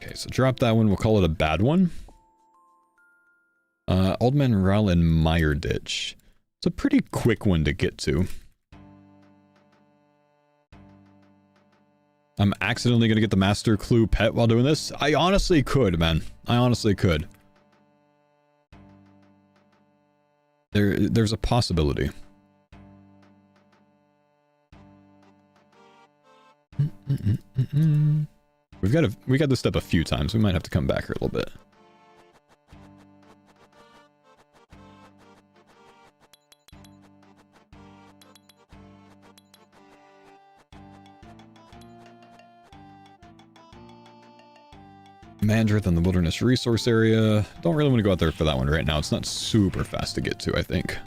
Okay, so drop that one. We'll call it a bad one. Oldman Rall and Meyer Ditch. It's a pretty quick one to get to. I'm accidentally going to get the Master Clue pet while doing this. I honestly could, man. I honestly could. There's a possibility. We got this step a few times. We might have to come back here a little bit. Mandrith in the Wilderness Resource Area. Don't really want to go out there for that one right now. It's not super fast to get to, I think.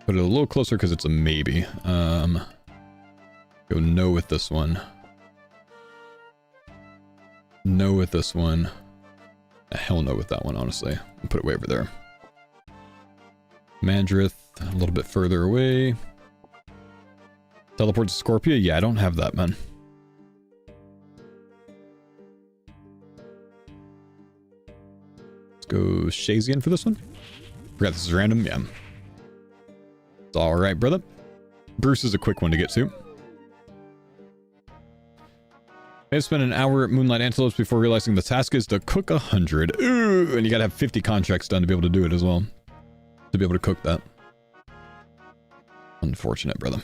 Put it a little closer because it's a maybe. Go no with this one. No with this one. Hell no with that one, honestly. I'll put it way over there. Mandrith, a little bit further away. Teleport to Scorpia? Yeah, I don't have that, man. Go Shazian for this one. Forgot this is random. Yeah. It's alright, brother. Bruce is a quick one to get to. May have spent an hour at Moonlight Antelopes before realizing the task is to cook 100. Ooh, and you gotta have 50 contracts done to be able to do it as well. To be able to cook that. Unfortunate, brother.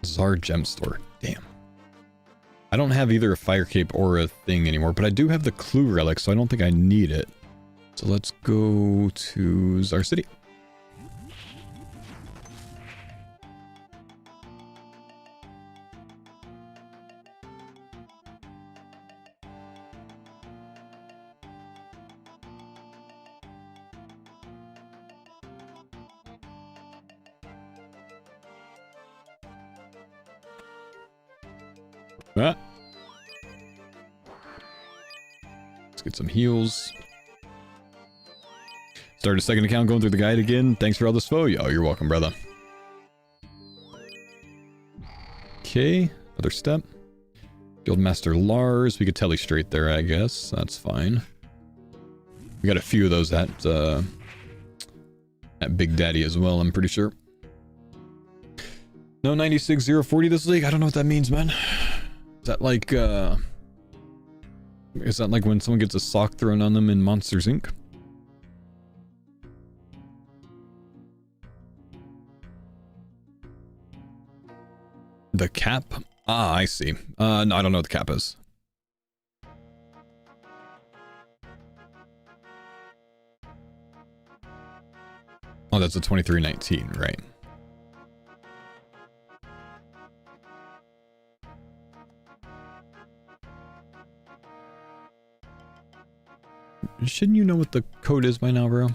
Czar Gem Store. Damn. I don't have either a Fire Cape or a thing anymore, but I do have the Clue Relic, so I don't think I need it. So let's go to Czar City. Ah. Let's get some heals. Start a second account going through the guide again. Thanks for all this foe. Yo, you're welcome, brother. Okay, another step. Guildmaster Lars. We could tele straight there, I guess. That's fine. We got a few of those at Big Daddy as well, I'm pretty sure. No 96040 this league? I don't know what that means, man. Is that like, when someone gets a sock thrown on them in Monsters, Inc.? The cap? Ah, I see. No, I don't know what the cap is. Oh, that's a 2319, right. Shouldn't you know what the code is by now, bro?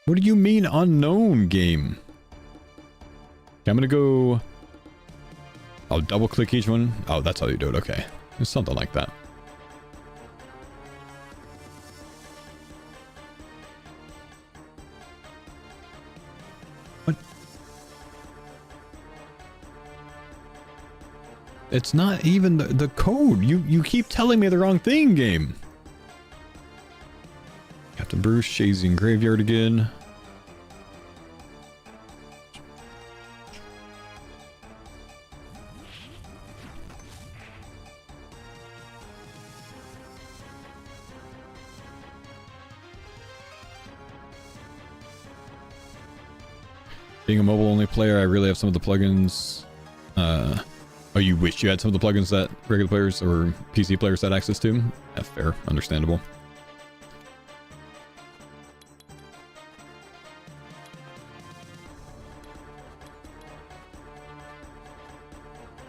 What do you mean unknown game? Okay, I'm gonna go... I'll double click each one. Oh, that's how you do it. Okay. It's something like that. What? It's not even the code. You keep telling me the wrong thing, game. Captain Bruce, Shazian Graveyard again. Being a mobile-only player, I really have some of the plugins. Oh, you wish you had some of the plugins that regular players or PC players had access to? Yeah, fair. Understandable.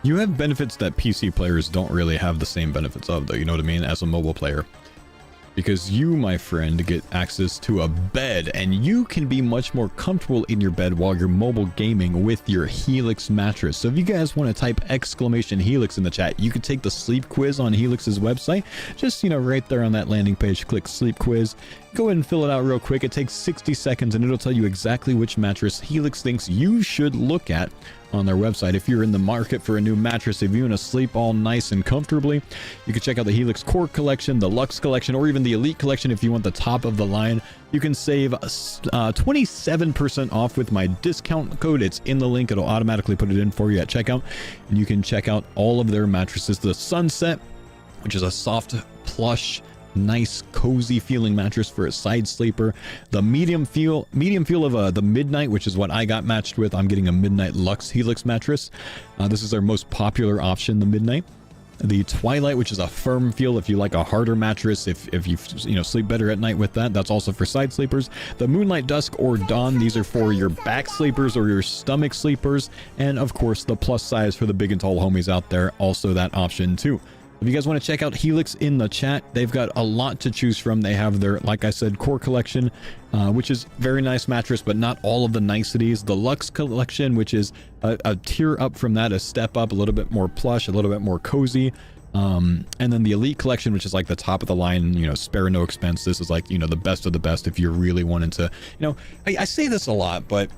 You have benefits that PC players don't really have the same benefits of, though, you know what I mean, as a mobile player. because you, my friend, get access to a bed, and you can be much more comfortable in your bed while you're mobile gaming with your Helix mattress. So if you guys want to type !Helix in the chat, you can take the sleep quiz on Helix's website. Just, you know, right there on that landing page, click sleep quiz. Go ahead and fill it out real quick. It takes 60 seconds and it'll tell you exactly which mattress Helix thinks you should look at on their website. If you're in the market for a new mattress, if you want to sleep all nice and comfortably, you can check out the Helix Core Collection, the Luxe Collection, or even the Elite Collection if you want the top of the line. You can save 27% off with my discount code. It's in the link. It'll automatically put it in for you at checkout. And you can check out all of their mattresses. The Sunset, which is a soft, plush, nice cozy feeling mattress for a side sleeper. The medium feel of the Midnight, which is what I got matched with. I'm getting a Midnight Luxe Helix mattress. This is our most popular option, the Midnight. The Twilight, which is a firm feel if you like a harder mattress, if you sleep better at night with that. That's also for side sleepers. The Moonlight Dusk or Dawn, these are for your back sleepers or your stomach sleepers. And of course the plus size for the big and tall homies out there, also that option too. If you guys want to check out Helix in the chat, they've got a lot to choose from. They have their, like I said, Core Collection, which is very nice mattress, but not all of the niceties. The Luxe Collection, which is a tier up from that, a step up, a little bit more plush, a little bit more cozy. And then the Elite Collection, which is like the top of the line, you know, spare no expense. This is like, you know, the best of the best if you're really wanting to, you know, I say this a lot, but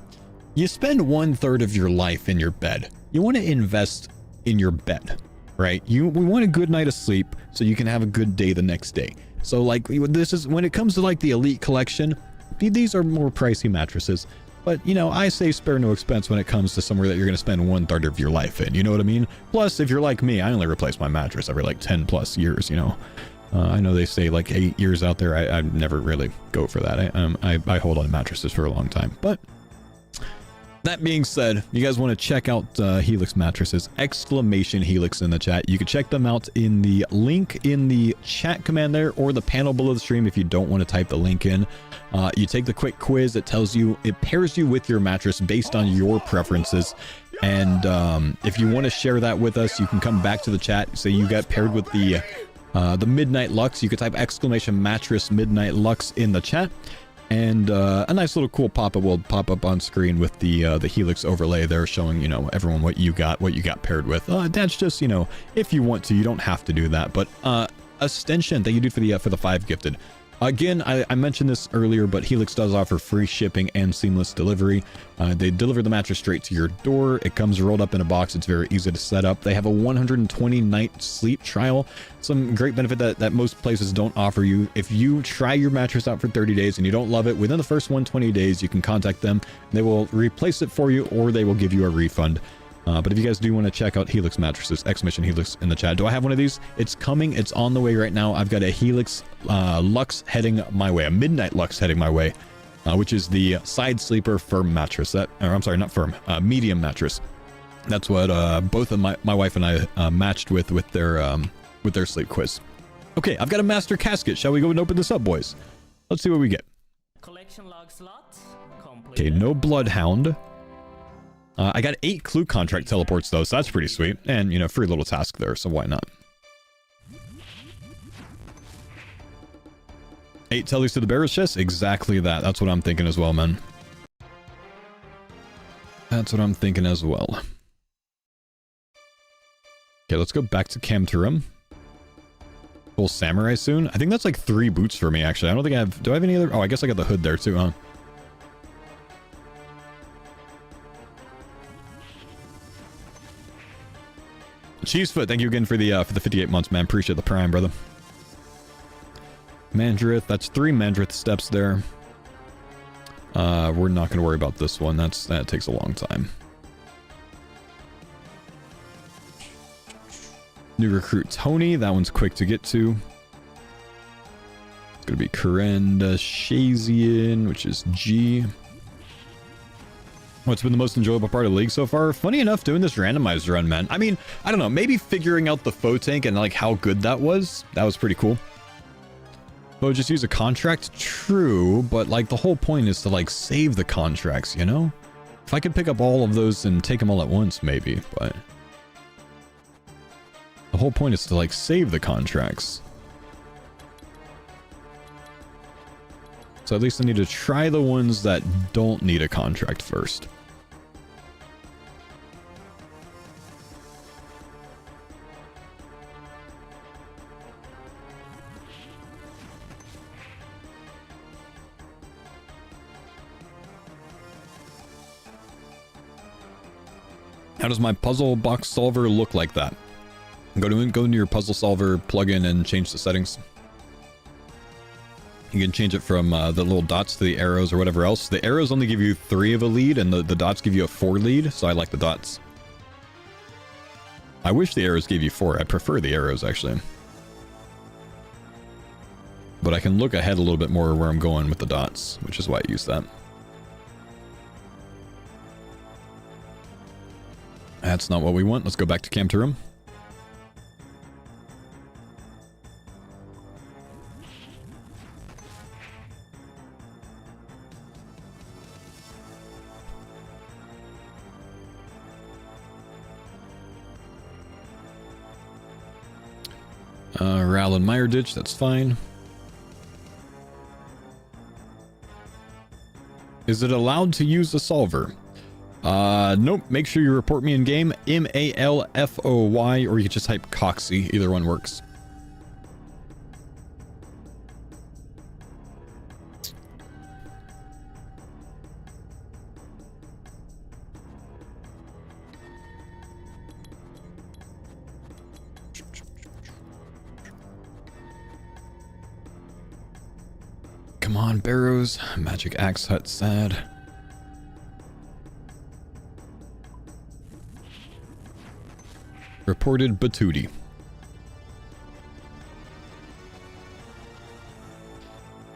you spend 1/3 of your life in your bed. You want to invest in your bed. Right? We want a good night of sleep so you can have a good day the next day. So like this is when it comes to like the Elite Collection, these are more pricey mattresses, but you know, I say spare no expense when it comes to somewhere that you're going to spend 1/3 of your life in, you know what I mean? Plus, if you're like me, I only replace my mattress every like 10 plus years, you know. I know they say like 8 years out there. I never really go for that. I hold on to mattresses for a long time, but that being said, you guys want to check out Helix mattresses, !Helix in the chat. You can check them out in the link in the chat command there or the panel below the stream if you don't want to type the link in. You take the quick quiz. It tells you, it pairs you with your mattress based on your preferences. And if you want to share that with us, you can come back to the chat. Say you got paired with the Midnight Luxe. You could type !Mattress Midnight Luxe in the chat. And a nice little cool pop-up will pop up on screen with the Helix overlay there showing, you know, everyone what you got paired with. That's just, you know, if you want to, you don't have to do that. But Ostension, thank you dude for the 5 gifted. Again, I mentioned this earlier, but Helix does offer free shipping and seamless delivery. They deliver the mattress straight to your door. It comes rolled up in a box. It's very easy to set up. They have a 120-night sleep trial. Some great benefit that most places don't offer you. If you try your mattress out for 30 days and you don't love it, within the first 120 days, you can contact them. They will replace it for you or they will give you a refund. But if you guys do want to check out Helix mattresses, !Helix in the chat. Do I have one of these? It's coming. It's on the way right now. I've got a Helix Luxe heading my way, a Midnight Luxe heading my way, which is the side sleeper firm mattress. I'm sorry, not firm, medium mattress. That's what both of my wife and I matched with their sleep quiz. Okay, I've got a master casket. Shall we go and open this up, boys? Let's see what we get. Collection log slot complete. Okay, no Bloodhound. I got 8 clue contract teleports though, so that's pretty sweet. And, you know, free little task there, so why not? 8 tellies to the Barrows chest? Exactly that. That's what I'm thinking as well, man. That's what I'm thinking as well. Okay, let's go back to Camturum. Full Samurai soon. I think that's like 3 boots for me, actually. I don't think I have... Do I have any other... Oh, I guess I got the hood there too, huh? Cheesefoot, thank you again for the 58 months, man. Appreciate the prime, brother. Mandrith, that's 3 Mandrith steps there. We're not going to worry about this one. That takes a long time. New recruit Tony, that one's quick to get to. It's going to be Karenda Shazian, which is G. What's been the most enjoyable part of the league so far? Funny enough, doing this randomized run, man. I mean, I don't know, maybe figuring out the foe tank and like how good that was pretty cool. Oh, just use a contract? True, but like the whole point is to like save the contracts, you know? If I could pick up all of those and take them all at once, maybe, but the whole point is to like save the contracts. So at least I need to try the ones that don't need a contract first. How does my puzzle box solver look like that? Go into your puzzle solver plugin and change the settings. You can change it from the little dots to the arrows or whatever else. The arrows only give you 3 of a lead, and the dots give you a 4 lead, so I like the dots. I wish the arrows gave you 4. I prefer the arrows, actually. But I can look ahead a little bit more where I'm going with the dots, which is why I use that. That's not what we want. Let's go back to Camp to Room. Ral and Meyer Ditch, that's fine. Is it allowed to use a solver? Nope. Make sure you report me in game. MALFOY, or you can just type Coxie. Either one works. Come on, Barrows. Magic Axe Hut, sad. Reported Batootie.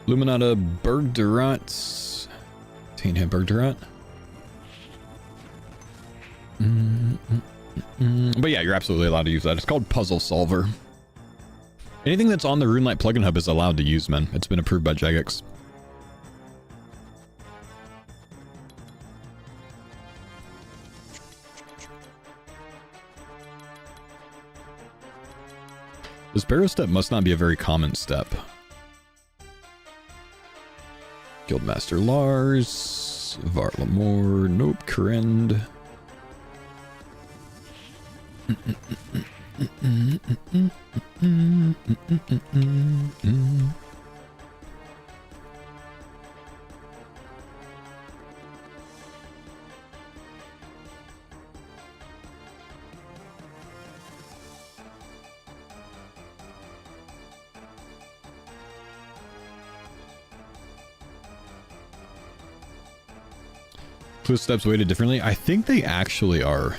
Luminata Bergderat. Teen Bergderat. But yeah, you're absolutely allowed to use that. It's called Puzzle Solver. Anything that's on the RuneLight plugin hub is allowed to use, man. It's been approved by Jagex. This Barrow step must not be a very common step. Guildmaster Lars. Varlamore. Nope. Korend. Clue steps weighted differently? I think they actually are.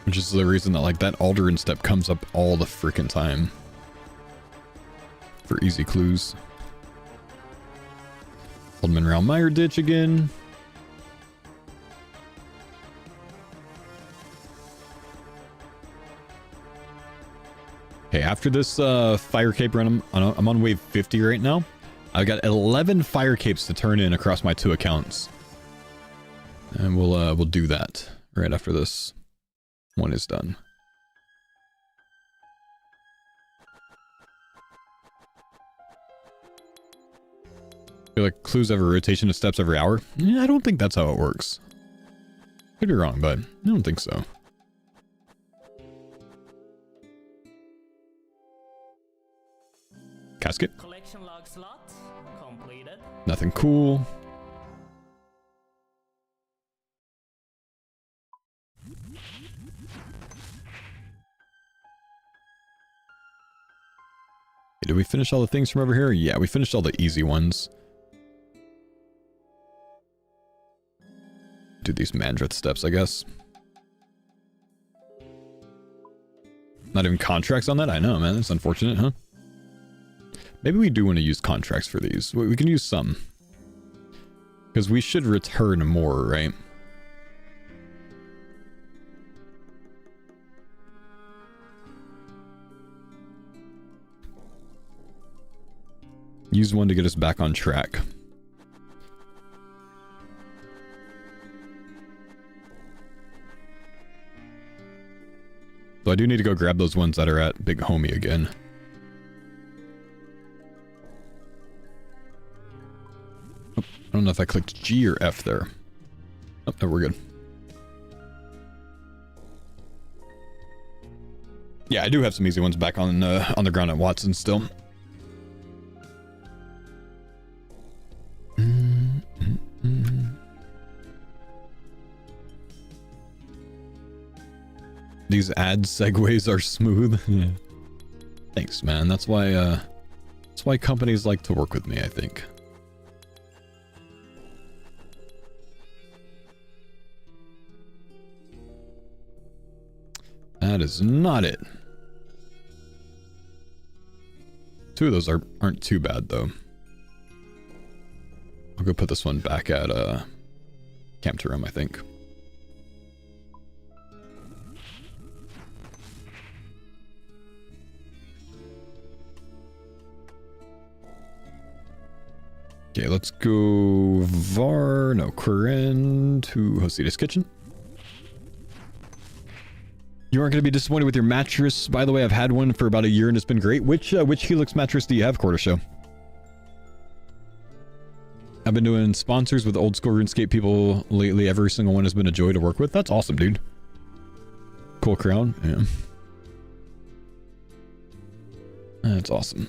Which is the reason that, like, that Alderan step comes up all the freaking time. For easy clues. Oldman Round Meyer Ditch again. Okay, after this fire cape run, I'm on wave 50 right now. I've got 11 fire capes to turn in across my 2 accounts. And we'll do that right after this one is done. I feel like clues have a rotation of steps every hour. Yeah, I don't think that's how it works. Could be wrong, but I don't think so. Casket. Collection log slot completed. Nothing cool. Hey, did we finish all the things from over here? Yeah, we finished all the easy ones. Do these Mandrith steps, I guess. Not even contracts on that? I know, man. That's unfortunate, huh? Maybe we do want to use contracts for these. We can use some. Because we should return more, right? Use one to get us back on track. So I do need to go grab those ones that are at Big Homie again. I don't know if I clicked G or F there. Oh, no, we're good. Yeah, I do have some easy ones back on the ground at Watson still. These ad segues are smooth. Yeah. Thanks, man. That's why companies like to work with me, I think. That is not it. Two of those aren't too bad though. I'll go put this one back at Camp Turum, I think. Okay, let's go Corinne to Hosita's Kitchen. You aren't going to be disappointed with your mattress. By the way, I've had one for about a year and it's been great. Which Helix mattress do you have, Quarter Show? I've been doing sponsors with old school RuneScape people lately. Every single one has been a joy to work with. That's awesome, dude. Cool crown. Yeah. That's awesome.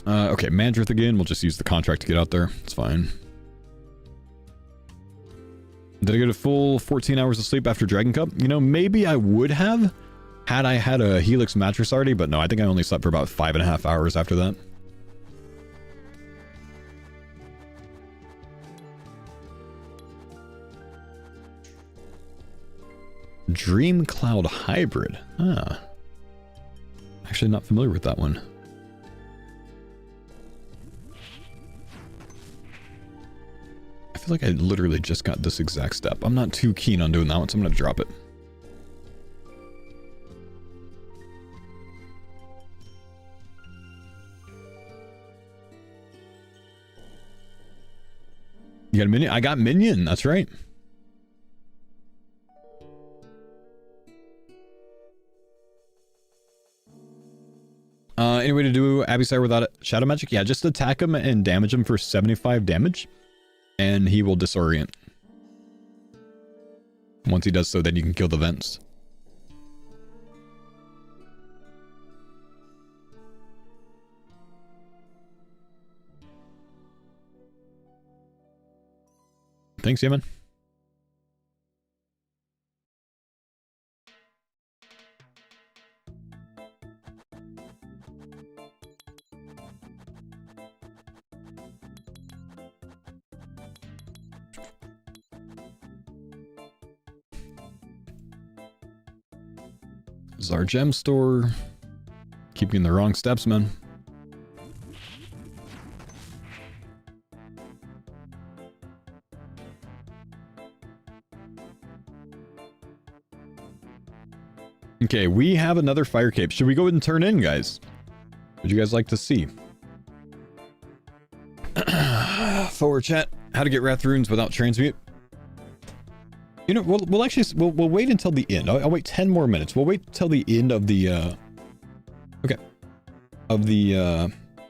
Okay, Mandrith again. We'll just use the contract to get out there. It's fine. Did I get a full 14 hours of sleep after Dragon Cup? You know, maybe I would have had I had a Helix mattress already, but no, I think I only slept for about 5.5 hours after that. Dream Cloud Hybrid. Ah. Actually not familiar with that one. I feel like I literally just got this exact step. I'm not too keen on doing that one, so I'm going to drop it. You got a Minion? I got Minion, that's right. Any way to do Abbey Sire without Shadow Magic? Yeah, just attack him and damage him for 75 damage. And he will disorient. Once he does so, then you can kill the vents. Thanks, Yaman. This is our gem store. Keep you in the wrong steps, man. Okay, we have another fire cape. Should we go ahead and turn in, guys? Would you guys like to see? Forward chat. How to get Wrath runes without transmute. You know, we'll actually we'll wait until the end. I'll wait 10 more minutes. We'll wait till the end of the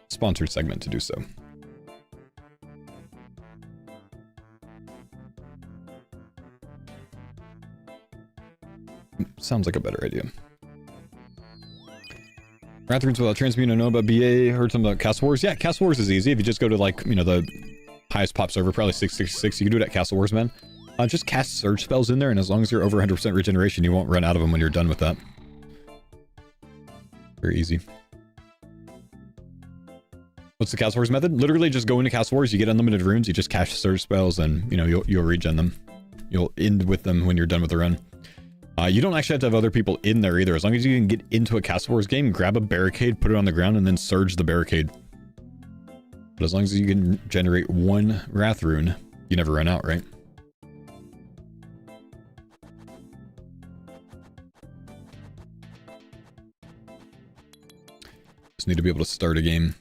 sponsored segment to do so. Sounds like a better idea. Wrath runes without transmute. I know about BA. Heard something about Castle Wars. Yeah, Castle Wars is easy. If you just go to, like, you know, the highest pop server, probably 666, you can do it at Castle Wars, man. Just cast surge spells in there, and as long as you're over 100% regeneration, you won't run out of them when you're done with that. Very easy. What's the Castle Wars method? Literally just go into Castle Wars, you get unlimited runes, you just cast surge spells, and, you know, you'll regen them. You'll end with them when you're done with the run. You don't actually have to have other people in there either. As long as you can get into a Castle Wars game, grab a barricade, put it on the ground, and then surge the barricade. But as long as you can generate one Wrath rune, you never run out, right? Just need to be able to start a game.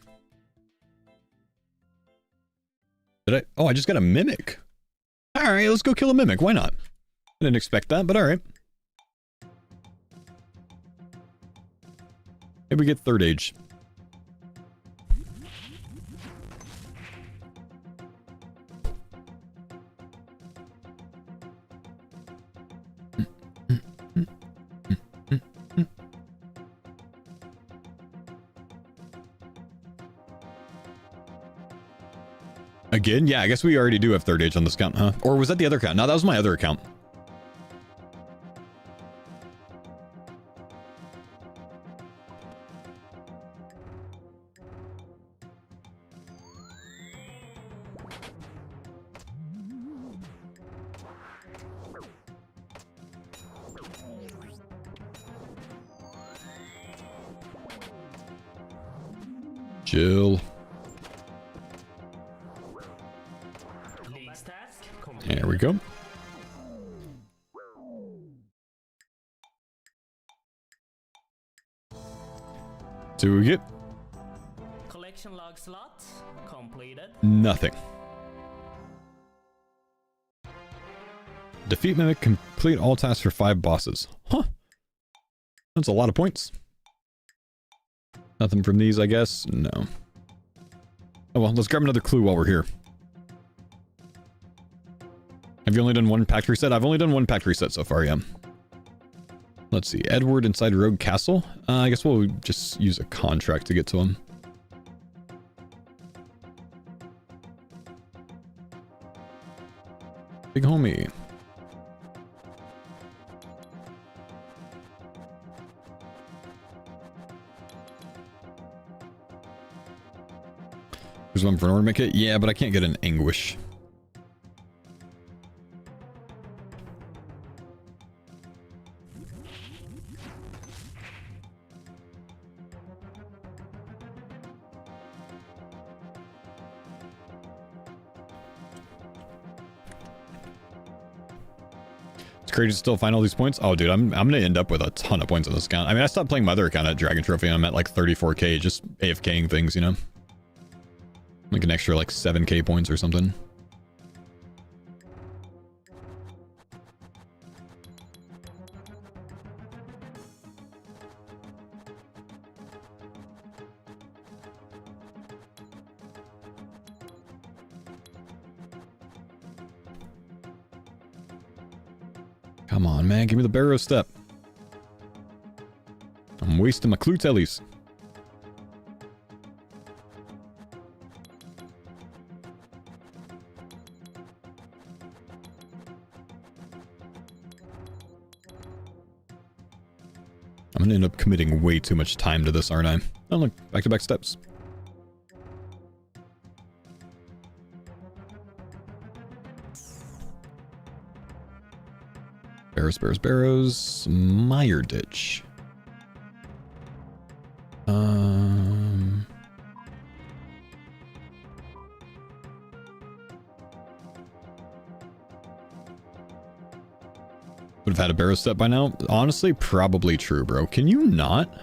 Did I? Oh, I just got a Mimic. Alright, let's go kill a Mimic. Why not? I didn't expect that, but alright. Maybe we get third age. Again? Yeah, I guess we already do have third age on this account, huh? Or was that the other account? No, that was my other account. Chill. Next task There we go. So we get Collection log slot completed. nothing. Defeat Mimic, complete all tasks for 5 bosses. Huh. That's a lot of points. Nothing from these, I guess? No. Oh well, let's grab another clue while we're here. Have you only done one packed reset? I've only done one packed reset so far, yeah. Let's see. Edward inside Rogue Castle? I guess we'll just use a contract to get to him. Big homie. There's one for an ornament kit? Yeah, but I can't get an anguish. It's crazy to still find all these points. Oh, dude, I'm gonna end up with a ton of points on this account. I mean, I stopped playing my other account at Dragon Trophy. I'm at like 34k, just AFKing things, you know? Like an extra like 7k points or something. Come on, man. Give me the Barrows step. I'm wasting my clue tellies. I'm gonna end up committing way too much time to this, aren't I? Oh, look. Back-to-back steps. Barrows. Mire Ditch. Would have had a Barrows step by now? Honestly, probably true, bro. Can you not?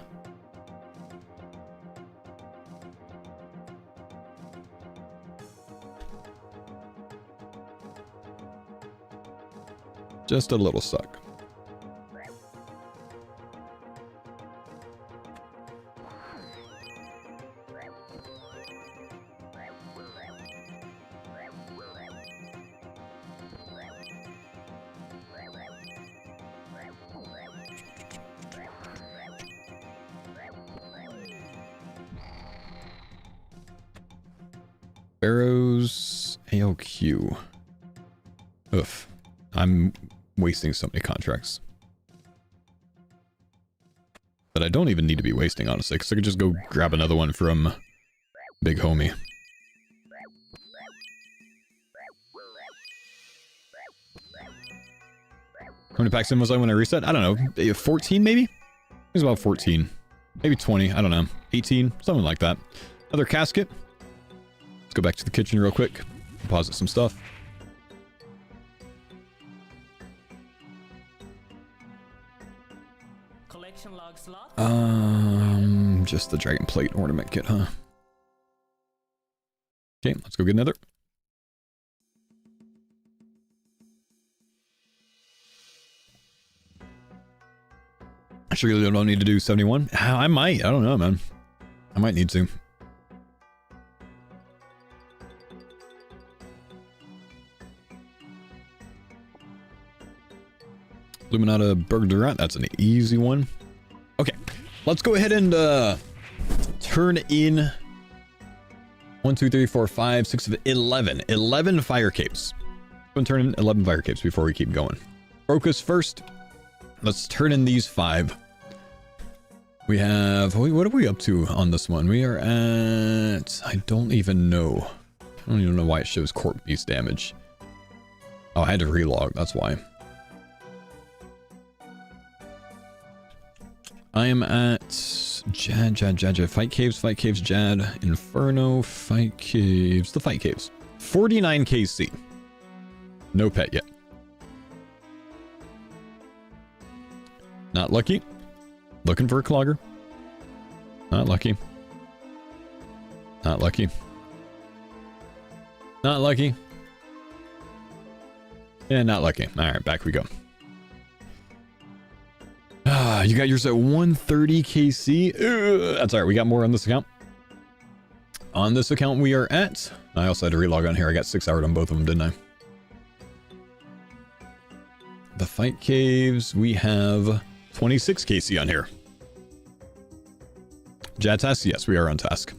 Just a little suck. Barrows AOQ. Oof. I'm wasting so many contracts that I don't even need to be wasting, honestly, because I could just go grab another one from Big Homie. How many packs in was I when I reset? I don't know. 14 maybe? I think it's about 14. Maybe 20. I don't know. 18. Something like that. Another casket. Let's go back to the kitchen real quick. Deposit some stuff. Collection log slot. Just the dragon plate ornament kit, huh? Okay, let's go get another. I sure you don't need to do 71. I might. I don't know, man. I might need to. Luminata Burger, that's an easy one. Okay, let's go ahead and turn in 1, 2, 3, 4, 5, 6, 11. 11 fire capes. I'm gonna turn in 11 fire capes before we keep going. Focus first. Let's turn in these 5. We have... What are we up to on this one? We are at... I don't even know. I don't even know why it shows corp beast damage. Oh, I had to relog. That's why. I am at... Jad. Fight caves, Jad. Inferno, fight caves. The fight caves. 49 KC. No pet yet. Not lucky. Looking for a clogger. Not lucky. Not lucky. Not lucky. And not lucky. Alright, back we go. You got yours at 130 KC. That's alright, we got more on this account. On this account we are at... I also had to relog on here. I got 6 hours on both of them, didn't I? The fight caves, we have 26 KC on here. Jad task? Yes, we are on task.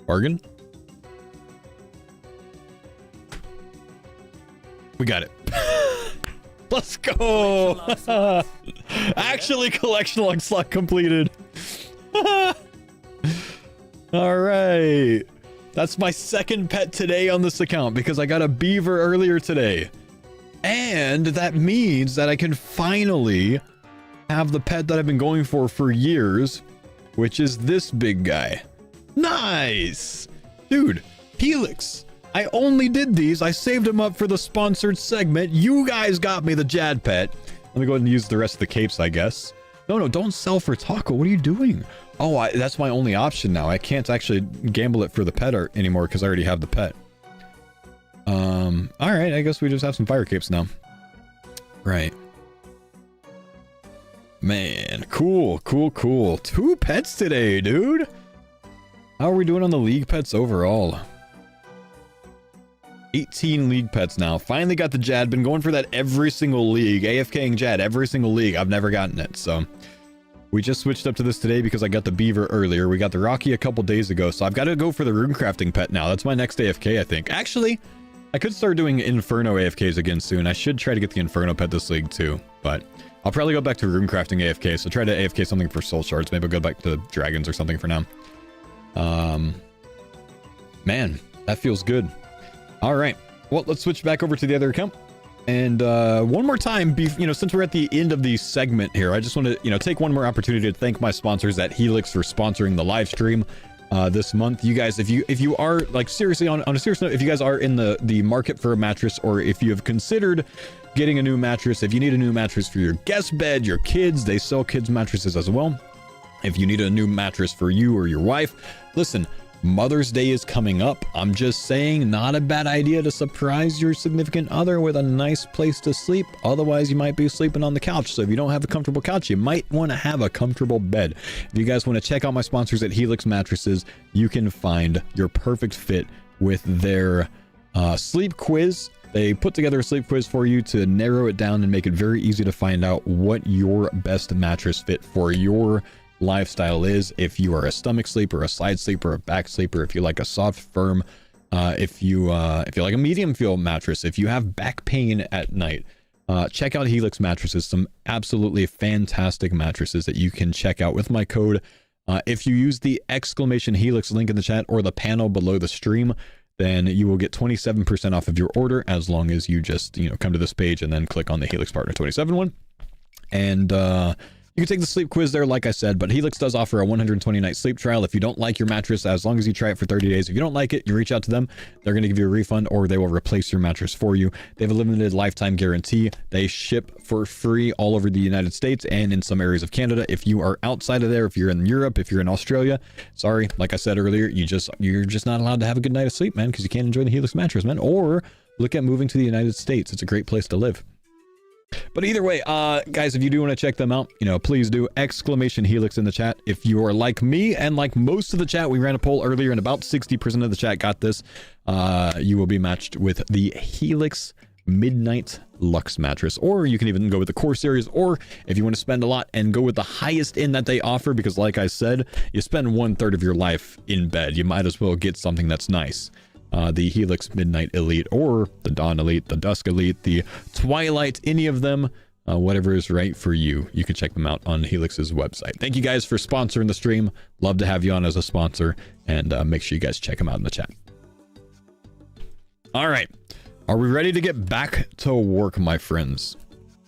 Bargain? We got it. Let's go! Actually, collection log slot completed. Alright. That's my second pet today on this account because I got a beaver earlier today. And that means that I can finally have the pet that I've been going for years, which is this big guy. Nice! Dude, Helix. I only did these. I saved them up for the sponsored segment. You guys got me the Jad pet. Let me go ahead and use the rest of the capes, I guess. No, don't sell for taco. What are you doing? Oh, that's my only option now. I can't actually gamble it for the pet art anymore because I already have the pet. All right. I guess we just have some fire capes now. Right. Man, cool. 2 pets today, dude. How are we doing on the league pets overall? 18 league pets now. Finally got the Jad. Been going for that every single league. AFKing Jad every single league. I've never gotten it, so... We just switched up to this today because I got the beaver earlier. We got the Rocky a couple days ago, so I've got to go for the rune crafting pet now. That's my next AFK, I think. Actually, I could start doing Inferno AFKs again soon. I should try to get the Inferno pet this league too, but I'll probably go back to rune crafting AFK, so try to AFK something for soul shards. Maybe I'll go back to dragons or something for now. Man, that feels good. All right, well, let's switch back over to the other account. And one more time, since we're at the end of the segment here, I just want to, take one more opportunity to thank my sponsors at Helix for sponsoring the live stream this month. You guys, if you are like seriously on a serious note, if you guys are in the market for a mattress, or if you have considered getting a new mattress, if you need a new mattress for your guest bed, your kids, they sell kids mattresses as well. If you need a new mattress for you or your wife, listen. Mother's Day is coming up. I'm just saying, not a bad idea to surprise your significant other with a nice place to sleep. Otherwise, you might be sleeping on the couch. So if you don't have a comfortable couch, you might want to have a comfortable bed. If you guys want to check out my sponsors at Helix Mattresses, you can find your perfect fit with their sleep quiz. They put together a sleep quiz for you to narrow it down and make it very easy to find out what your best mattress fit for your lifestyle is. If you are a stomach sleeper, a side sleeper, a back sleeper, if you like a soft, firm, if you like a medium feel mattress, if you have back pain at night, check out Helix Mattresses. Some absolutely fantastic mattresses that you can check out with my code. If you use the !Helix link in the chat or the panel below the stream, then you will get 27% off of your order, as long as you just come to this page and then click on the Helix Partner 27 one. And you can take the sleep quiz there, like I said, but Helix does offer a 120-night sleep trial. If you don't like your mattress, as long as you try it for 30 days, if you don't like it, you reach out to them. They're going to give you a refund, or they will replace your mattress for you. They have a limited lifetime guarantee. They ship for free all over the United States and in some areas of Canada. If you are outside of there, if you're in Europe, if you're in Australia, sorry, like I said earlier, you're just not allowed to have a good night of sleep, man, because you can't enjoy the Helix mattress, man. Or look at moving to the United States. It's a great place to live. But either way, guys, if you do want to check them out, please do !Helix in the chat. If you are like me and like most of the chat, we ran a poll earlier and about 60% of the chat got this. You will be matched with the Helix Midnight Luxe mattress, or you can even go with the core series, or if you want to spend a lot and go with the highest end that they offer, because like I said, you spend 1/3 of your life in bed, you might as well get something that's nice. The Helix Midnight Elite, or the Dawn Elite, the Dusk Elite, the Twilight, any of them, whatever is right for you. You can check them out on Helix's website. Thank you guys for sponsoring the stream. Love to have you on as a sponsor, and make sure you guys check them out in the chat. All right. Are we ready to get back to work, my friends?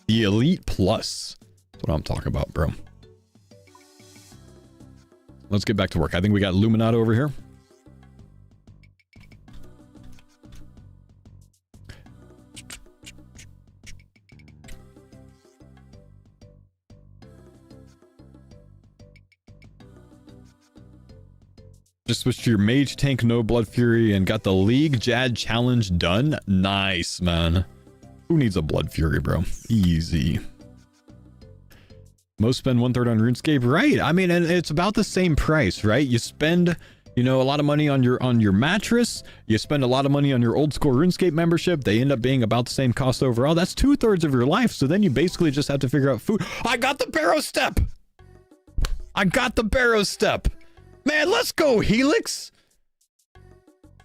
The Elite Plus. That's what I'm talking about, bro. Let's get back to work. I think we got Luminato over here. Just switched to your mage tank, no blood fury, and got the League Jad challenge done. Nice, man. Who needs a blood fury, bro? Easy. Most spend 1/3 on RuneScape, right? I mean, and it's about the same price, right? You spend, you know, a lot of money on your mattress. You spend a lot of money on your old school RuneScape membership. They end up being about the same cost overall. That's 2/3 of your life. So then you basically just have to figure out food. I got the Barrows step. I got the Barrows step. Man, let's go, Helix.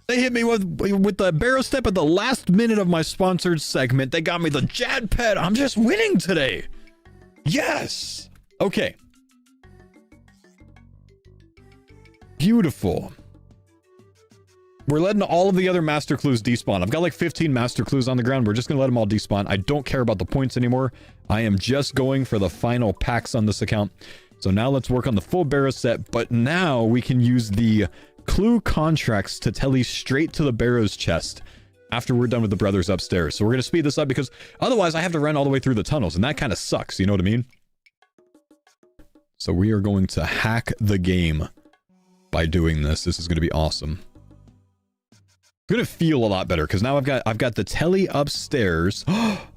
They hit me with the Barrows step at the last minute of my sponsored segment. They got me the Jad pet. I'm just winning today. Yes. Okay. Beautiful. We're letting all of the other master clues despawn. I've got like 15 master clues on the ground. We're just going to let them all despawn. I don't care about the points anymore. I am just going for the final packs on this account. So now let's work on the full Barrows set, but now we can use the clue contracts to tele straight to the Barrows chest after we're done with the brothers upstairs. So we're going to speed this up because otherwise I have to run all the way through the tunnels, and that kind of sucks, you know what I mean? So we are going to hack the game by doing this. This is going to be awesome. It's going to feel a lot better because now I've got the telly upstairs. Why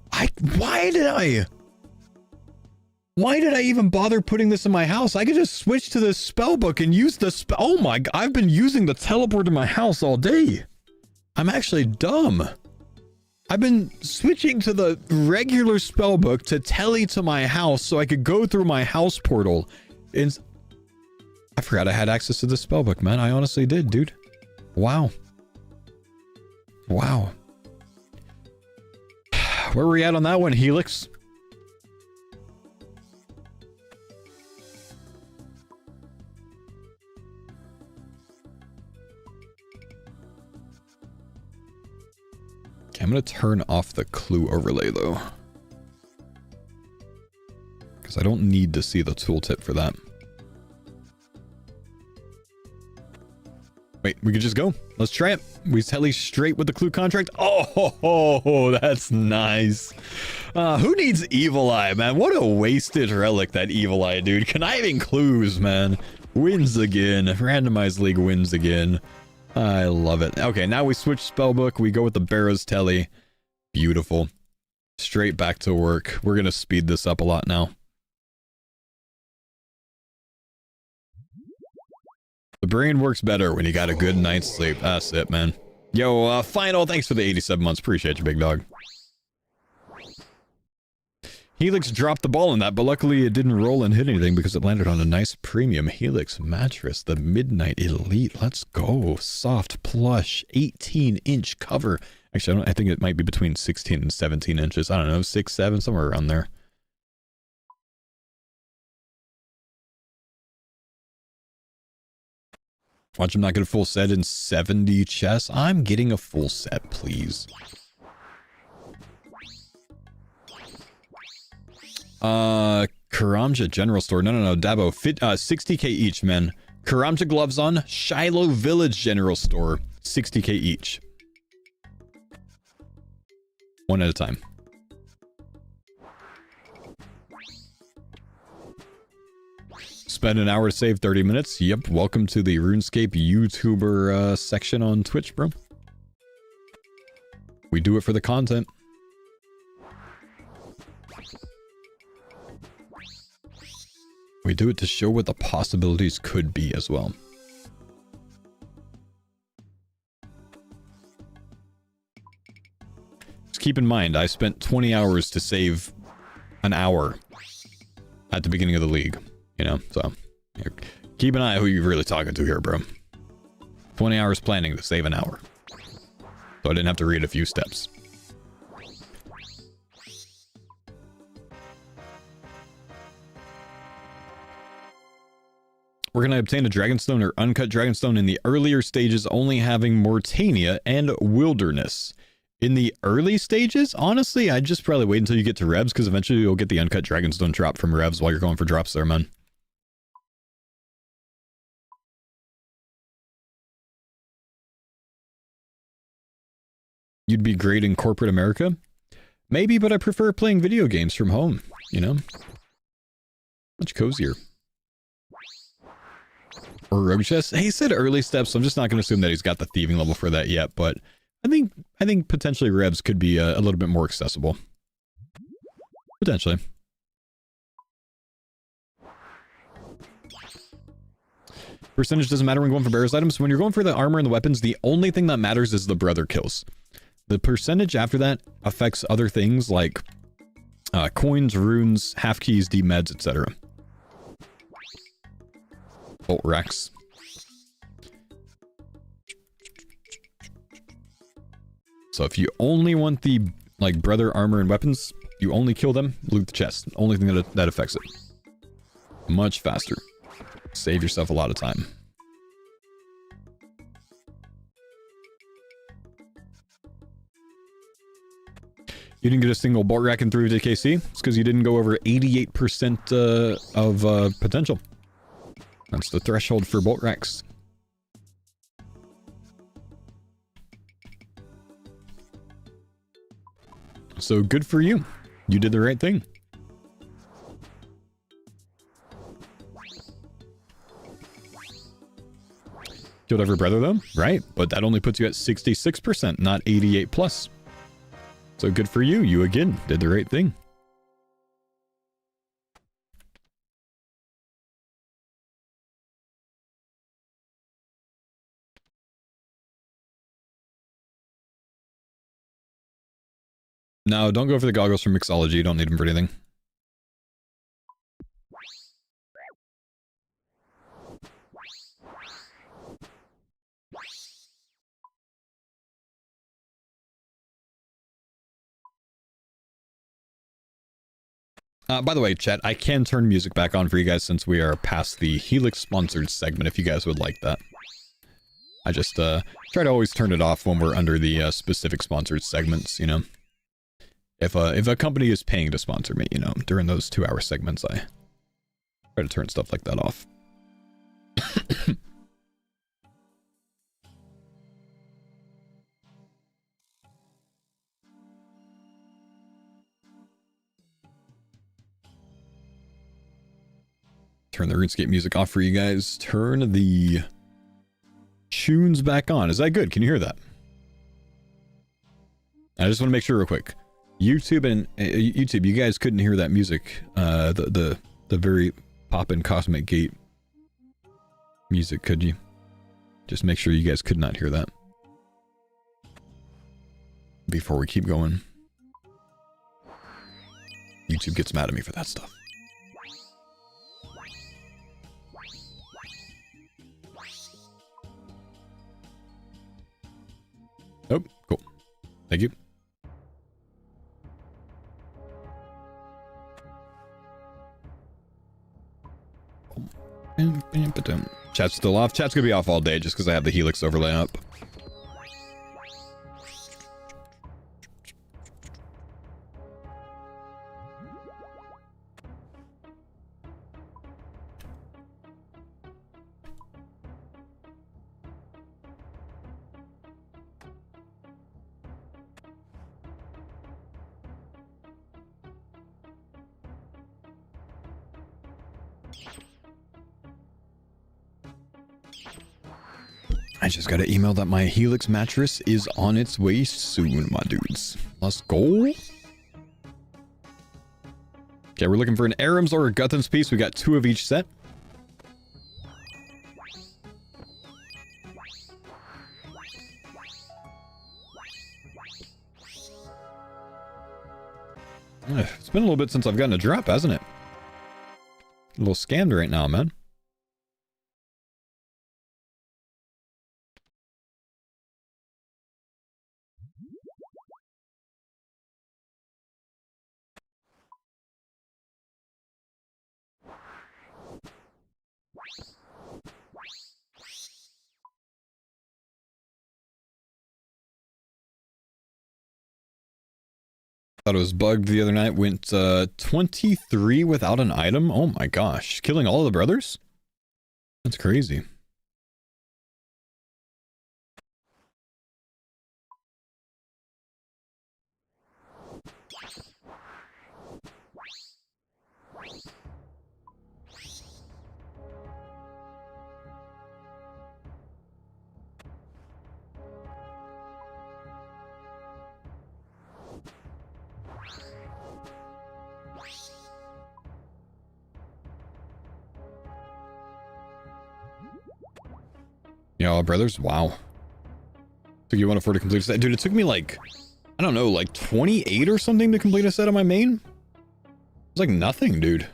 did I even bother putting this in my house? I could just switch to the spell book and use the spell. Oh my God, I've been using the teleport in my house all day. I'm actually dumb. I've been switching to the regular spell book to tele to my house so I could go through my house portal. And I forgot I had access to the spell book, man. I honestly did, dude. Wow. Wow. Where were we at on that one, Helix? Okay, I'm going to turn off the clue overlay, though. Because I don't need to see the tooltip for that. Wait, we could just go. Let's try it. We tele straight with the clue contract. Oh, that's nice. Who needs Evil Eye, man? What a wasted relic, that Evil Eye, dude. Conniving clues, man. Wins again. Randomized League wins again. I love it. Okay, now we switch spellbook. We go with the Barrows telly. Beautiful. Straight back to work. We're going to speed this up a lot now. The brain works better when you got a good night's sleep. That's it, man. Yo, Final, thanks for the 87 months. Appreciate you, big dog. Helix dropped the ball in that, but luckily it didn't roll and hit anything because it landed on a nice premium Helix mattress, the Midnight Elite. Let's go. Soft, plush, 18-inch cover. Actually, I think it might be between 16 and 17 inches. I don't know, 6, 7, somewhere around there. Watch him not get a full set in 70 chests. I'm getting a full set, please. Karamja General Store. No, Dabo. 60k each, man. Karamja gloves on. Shiloh Village General Store. 60k each. One at a time. Spend an hour to save 30 minutes. Yep, welcome to the RuneScape YouTuber section on Twitch, bro. We do it for the content. We do it to show what the possibilities could be as well. Just keep in mind, I spent 20 hours to save an hour at the beginning of the league, you know, so keep an eye on who you're really talking to here, bro. 20 hours planning to save an hour. So I didn't have to read a few steps. We're going to obtain a Dragonstone or uncut Dragonstone in the earlier stages, only having Mortania and Wilderness. In the early stages, honestly, I'd just probably wait until you get to Revs, because eventually you'll get the uncut Dragonstone drop from Revs while you're going for drops there, man. You'd be great in corporate America? Maybe, but I prefer playing video games from home, you know? Much cozier. Or Rogue Chest. He said early steps, so I'm just not going to assume that he's got the thieving level for that yet, but I think potentially Revs could be a little bit more accessible. Potentially. Percentage doesn't matter when going for Barrows items. When you're going for the armor and the weapons, the only thing that matters is the brother kills. The percentage after that affects other things like coins, runes, half keys, D-meds, etc. Bolt Rex. So if you only want the like brother armor and weapons, you only kill them, loot the chest. Only thing that affects it. Much faster. Save yourself a lot of time. You didn't get a single bolt rack in 3 KC. It's because you didn't go over 88% of potential. That's the threshold for bolt racks. So good for you. You did the right thing. Killed every brother though, right? But that only puts you at 66%, not 88 plus. So good for you. You again did the right thing. No, don't go for the goggles from Mixology. You don't need them for anything. By the way, chat, I can turn music back on for you guys since we are past the Helix sponsored segment if you guys would like that. I just try to always turn it off when we're under the specific sponsored segments, you know. If a company is paying to sponsor me, you know, during those 2-hour segments, I try to turn stuff like that off. Turn the RuneScape music off for you guys. Turn the tunes back on. Is that good? Can you hear that? I just want to make sure real quick. YouTube and YouTube, you guys couldn't hear that music. The very poppin' Cosmic Gate music, could you? Just make sure you guys could not hear that. Before we keep going. YouTube gets mad at me for that stuff. Oh, cool. Thank you. Chat's still off. Chat's gonna be off all day just because I have the Helix overlay up. I just got an email that my Helix mattress is on its way soon, my dudes. Let's go. Okay, we're looking for an Aram's or a Guthan's piece. We got 2 of each set. It's been a little bit since I've gotten a drop, hasn't it? A little scammed right now, man. Thought it was bugged the other night. Went 23 without an item. Oh my gosh. Killing all of the brothers? That's crazy. Yeah, all brothers? Wow. Took you 104 to complete a set. Dude, it took me like, I don't know, like 28 or something to complete a set on my main? It's like nothing, dude.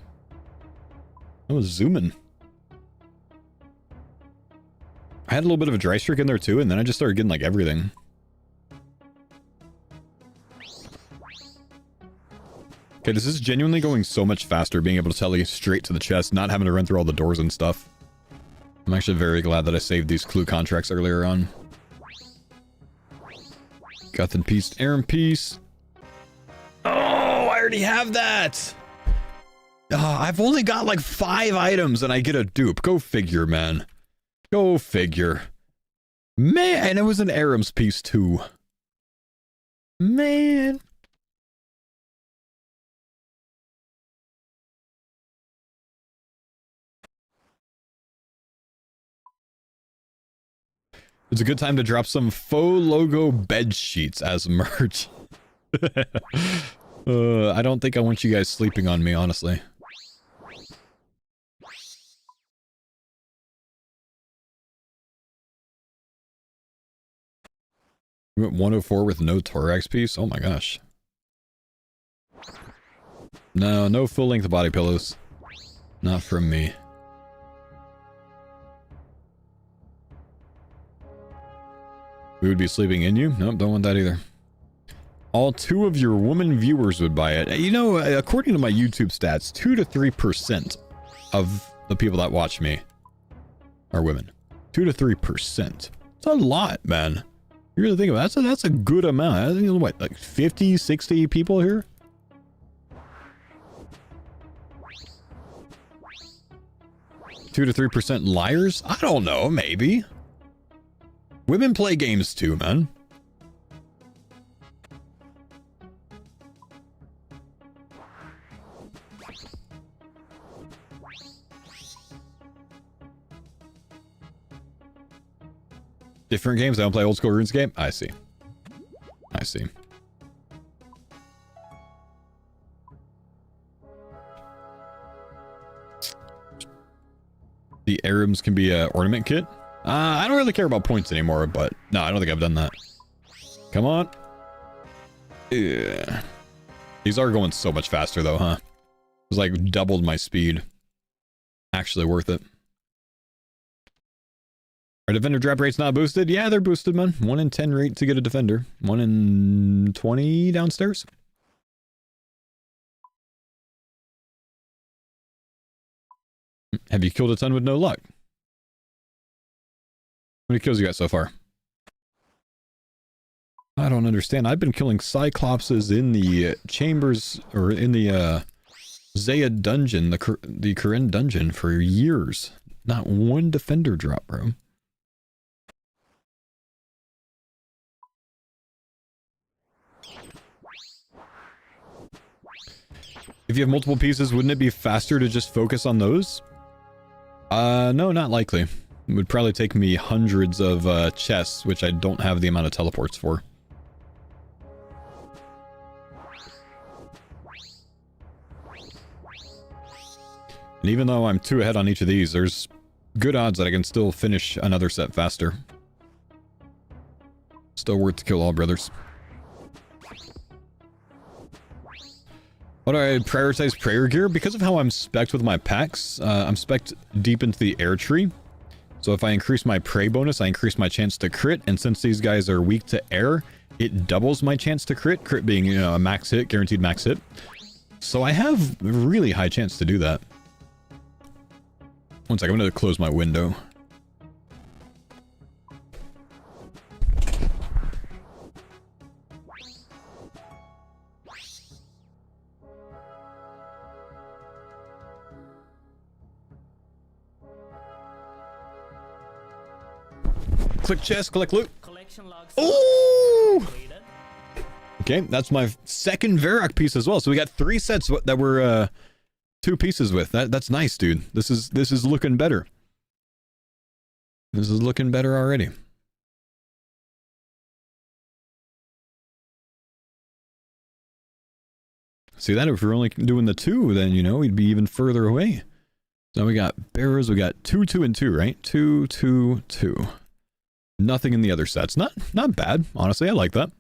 I was zooming. I had a little bit of a dry streak in there too, and then I just started getting like everything. Okay, this is genuinely going so much faster, being able to tele straight to the chest, not having to run through all the doors and stuff. I'm actually very glad that I saved these clue contracts earlier on. Guthan piece, Aaron piece. Oh, I already have that. I've only got like 5 items and I get a dupe. Go figure, man. Go figure. Man, and it was an Aram's piece too. Man. It's a good time to drop some faux logo bed sheets as merch. I don't think I want you guys sleeping on me, honestly. We went 104 with no thorax piece? Oh my gosh. No, no full-length body pillows. Not from me. We would be sleeping in you? Nope, don't want that either. All 2 of your woman viewers would buy it. You know, according to my YouTube stats, 2 to 3% of the people that watch me are women. 2 to 3%. It's a lot, man. You really think about it, that's a good amount. I think, what, like 50, 60 people here? Two to 3% liars? I don't know, maybe. Women play games too, man. Different games? I don't play old school RuneScape? I see. I see. The Arabs can be a ornament kit? I don't really care about points anymore, but no, I don't think I've done that. Come on. Yeah. These are going so much faster though, huh? It's like doubled my speed. Actually worth it. Our defender drop rate's not boosted? Yeah, they're boosted, man. 1 in 10 rate to get a defender. 1 in 20 downstairs. Have you killed a ton with no luck? How many kills you got so far? I don't understand. I've been killing Cyclopses in the chambers, or in the Zaya dungeon, the Corinne dungeon for years. Not one defender drop, bro. If you have multiple pieces, wouldn't it be faster to just focus on those? No, not likely. It would probably take me hundreds of chests, which I don't have the amount of teleports for. And even though I'm 2 ahead on each of these, there's good odds that I can still finish another set faster. Still worth to kill all brothers. Why do I prioritize prayer gear? Because of how I'm spec'd with my packs. I'm spec'd deep into the air tree. So if I increase my prey bonus, I increase my chance to crit. And since these guys are weak to air, it doubles my chance to crit. Crit being, you know, a max hit, guaranteed max hit. So I have a really high chance to do that. One sec, I'm going to close my window. Click chest, collect loot. Collection logs. Ooh! Completed. Okay, that's my second Varrock piece as well. So we got 3 sets that were 2 pieces with. That's nice, dude. This is looking better. This is looking better already. See that? If we're only doing the 2, then, you know, we'd be even further away. So we got Barrows, we got 2, 2, and 2, right? 2, 2, 2. Nothing in the other sets. Not bad, honestly. I like that.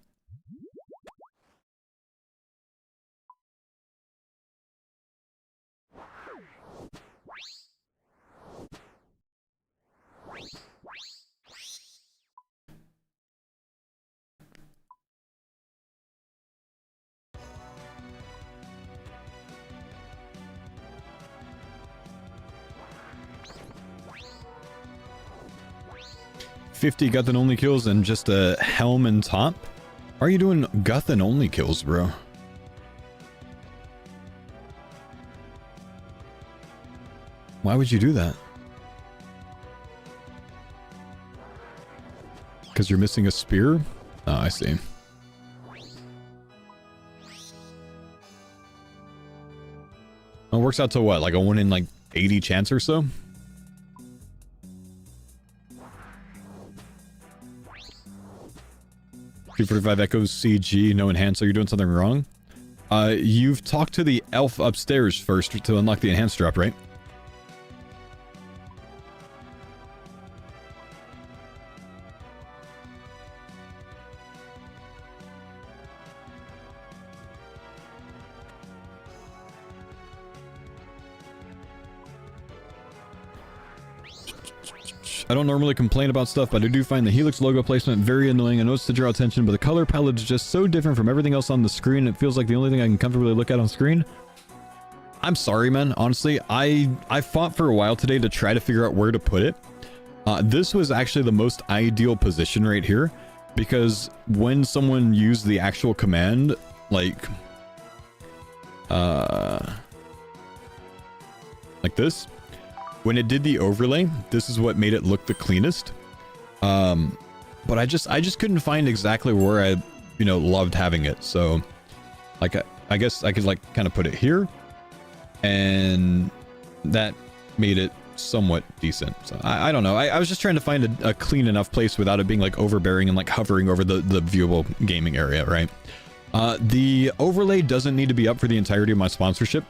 $50 Guthan only kills and just a helm and top? Why are you doing Guthan only kills, bro? Why would you do that? Because you're missing a spear? Oh, I see. It works out to what? Like a 1 in like 80 chance or so? P45 Echoes CG, no enhancer, you're doing something wrong. You've talked to the elf upstairs first to unlock the enhanced drop, right? I don't normally complain about stuff, but I do find the Helix logo placement very annoying. I know it's to draw attention, but the color palette is just so different from everything else on the screen. It feels like the only thing I can comfortably look at on screen. I'm sorry, man. Honestly, I fought for a while today to try to figure out where to put it. This was actually the most ideal position right here, because when someone used the actual command, like this, when it did the overlay, this is what made it look the cleanest. But I just couldn't find exactly where I, you know, loved having it. So, like, I guess I could like kind of put it here, and that made it somewhat decent. So I don't know. I was just trying to find a clean enough place without it being like overbearing and like hovering over the viewable gaming area, right? The overlay doesn't need to be up for the entirety of my sponsorship.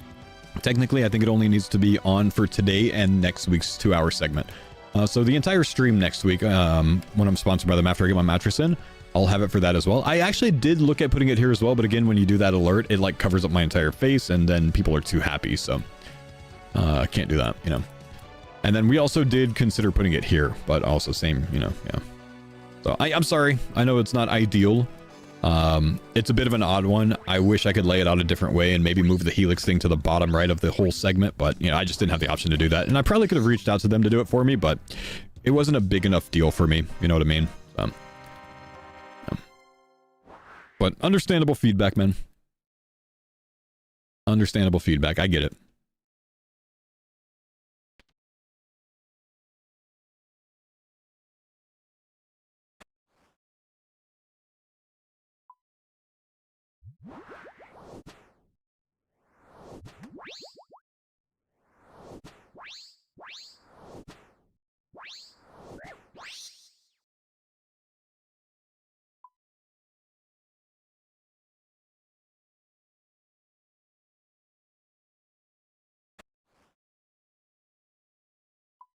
Technically, I think it only needs to be on for today and next week's 2-hour segment. So the entire stream next week, when I'm sponsored by them after I get my mattress in, I'll have it for that as well. I actually did look at putting it here as well, but again, when you do that alert, it like covers up my entire face, and then people are too happy, so I can't do that, you know. And then we also did consider putting it here, but also same, you know, yeah. So I'm sorry. I know it's not ideal. It's a bit of an odd one. I wish I could lay it out a different way and maybe move the Helix thing to the bottom right of the whole segment, but, you know, I just didn't have the option to do that. And I probably could have reached out to them to do it for me, but it wasn't a big enough deal for me. You know what I mean? But understandable feedback, man. Understandable feedback. I get it.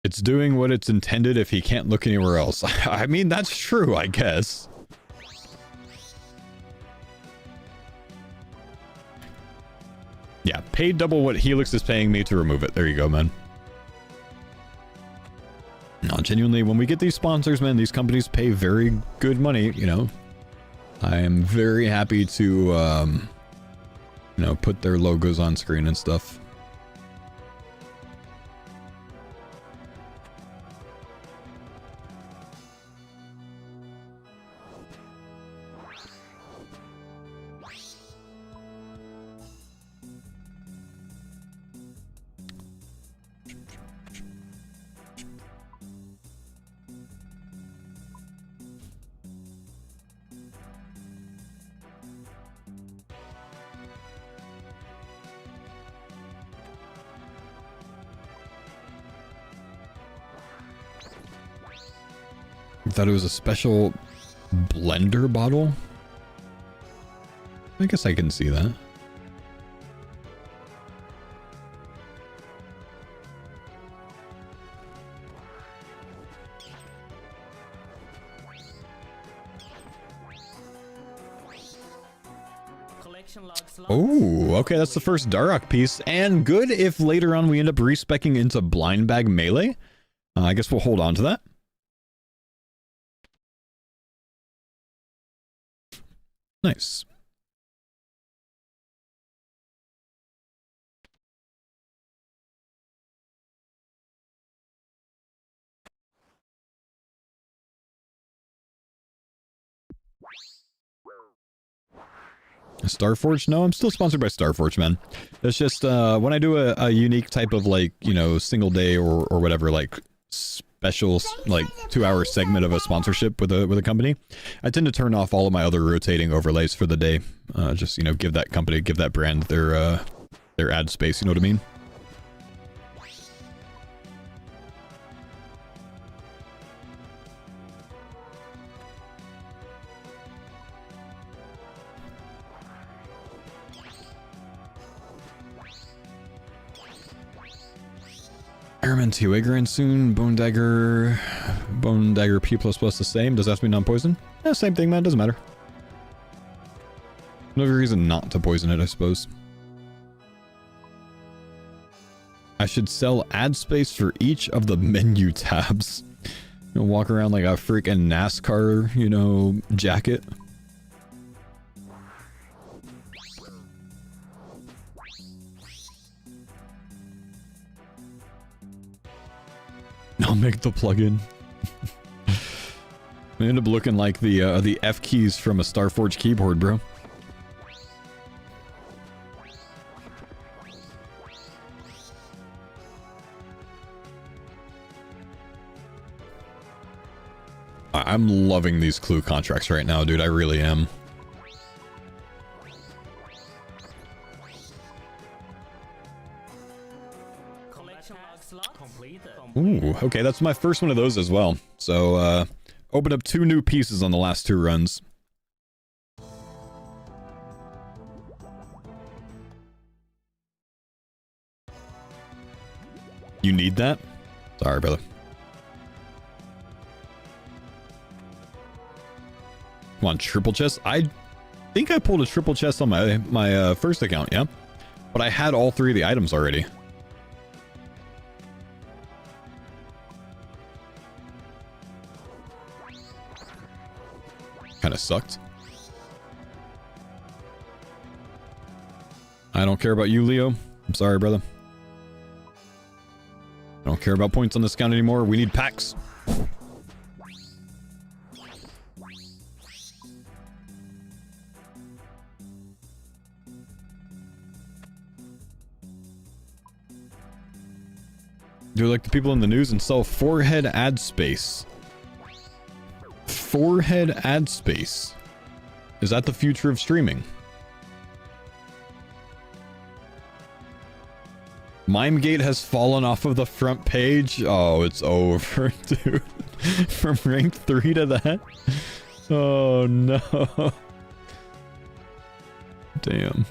It's doing what it's intended if he can't look anywhere else. I mean, that's true, I guess. Yeah, pay double what Helix is paying me to remove it. There you go, man. No, genuinely, when we get these sponsors, man, these companies pay very good money, you know. I am very happy to, you know, put their logos on screen and stuff. I thought it was a special blender bottle. I guess I can see that. Collection log slots. Oh, okay, that's the first Darok piece. And good if later on we end up respecing into blind bag melee. I guess we'll hold on to that. Nice. Starforge? No, I'm still sponsored by Starforge, man. It's just when I do a unique type of, like, you know, single day or whatever, like special like 2-hour segment of a sponsorship with a company, I tend to turn off all of my other rotating overlays for the day. Just, you know, give that company, give that brand their ad space, you know what I mean? Airman T. Wagran soon. Bone Dagger P++ the same. Does that have to be non-poison? Yeah, same thing, man. Doesn't matter. No reason not to poison it, I suppose. I should sell ad space for each of the menu tabs. You know, walk around like a freaking NASCAR, you know, jacket. I'll make the plugin. I end up looking like the F keys from a Starforge keyboard, bro. I'm loving these clue contracts right now, dude. I really am. Ooh, okay, that's my first one of those as well. So, opened up 2 new pieces on the last 2 runs. You need that? Sorry, brother. Come on, triple chest? I think I pulled a triple chest on my first account, yeah? But I had all 3 of the items already. Kind of sucked. I don't care about you, Leo. I'm sorry, brother. I don't care about points on this account anymore. We need packs. Do like the people in the news and sell forehead ad space. Forehead ad space. Is that the future of streaming? Mimegate has fallen off of the front page. Oh, it's over, dude. From rank 3 to that? Oh, no. Damn.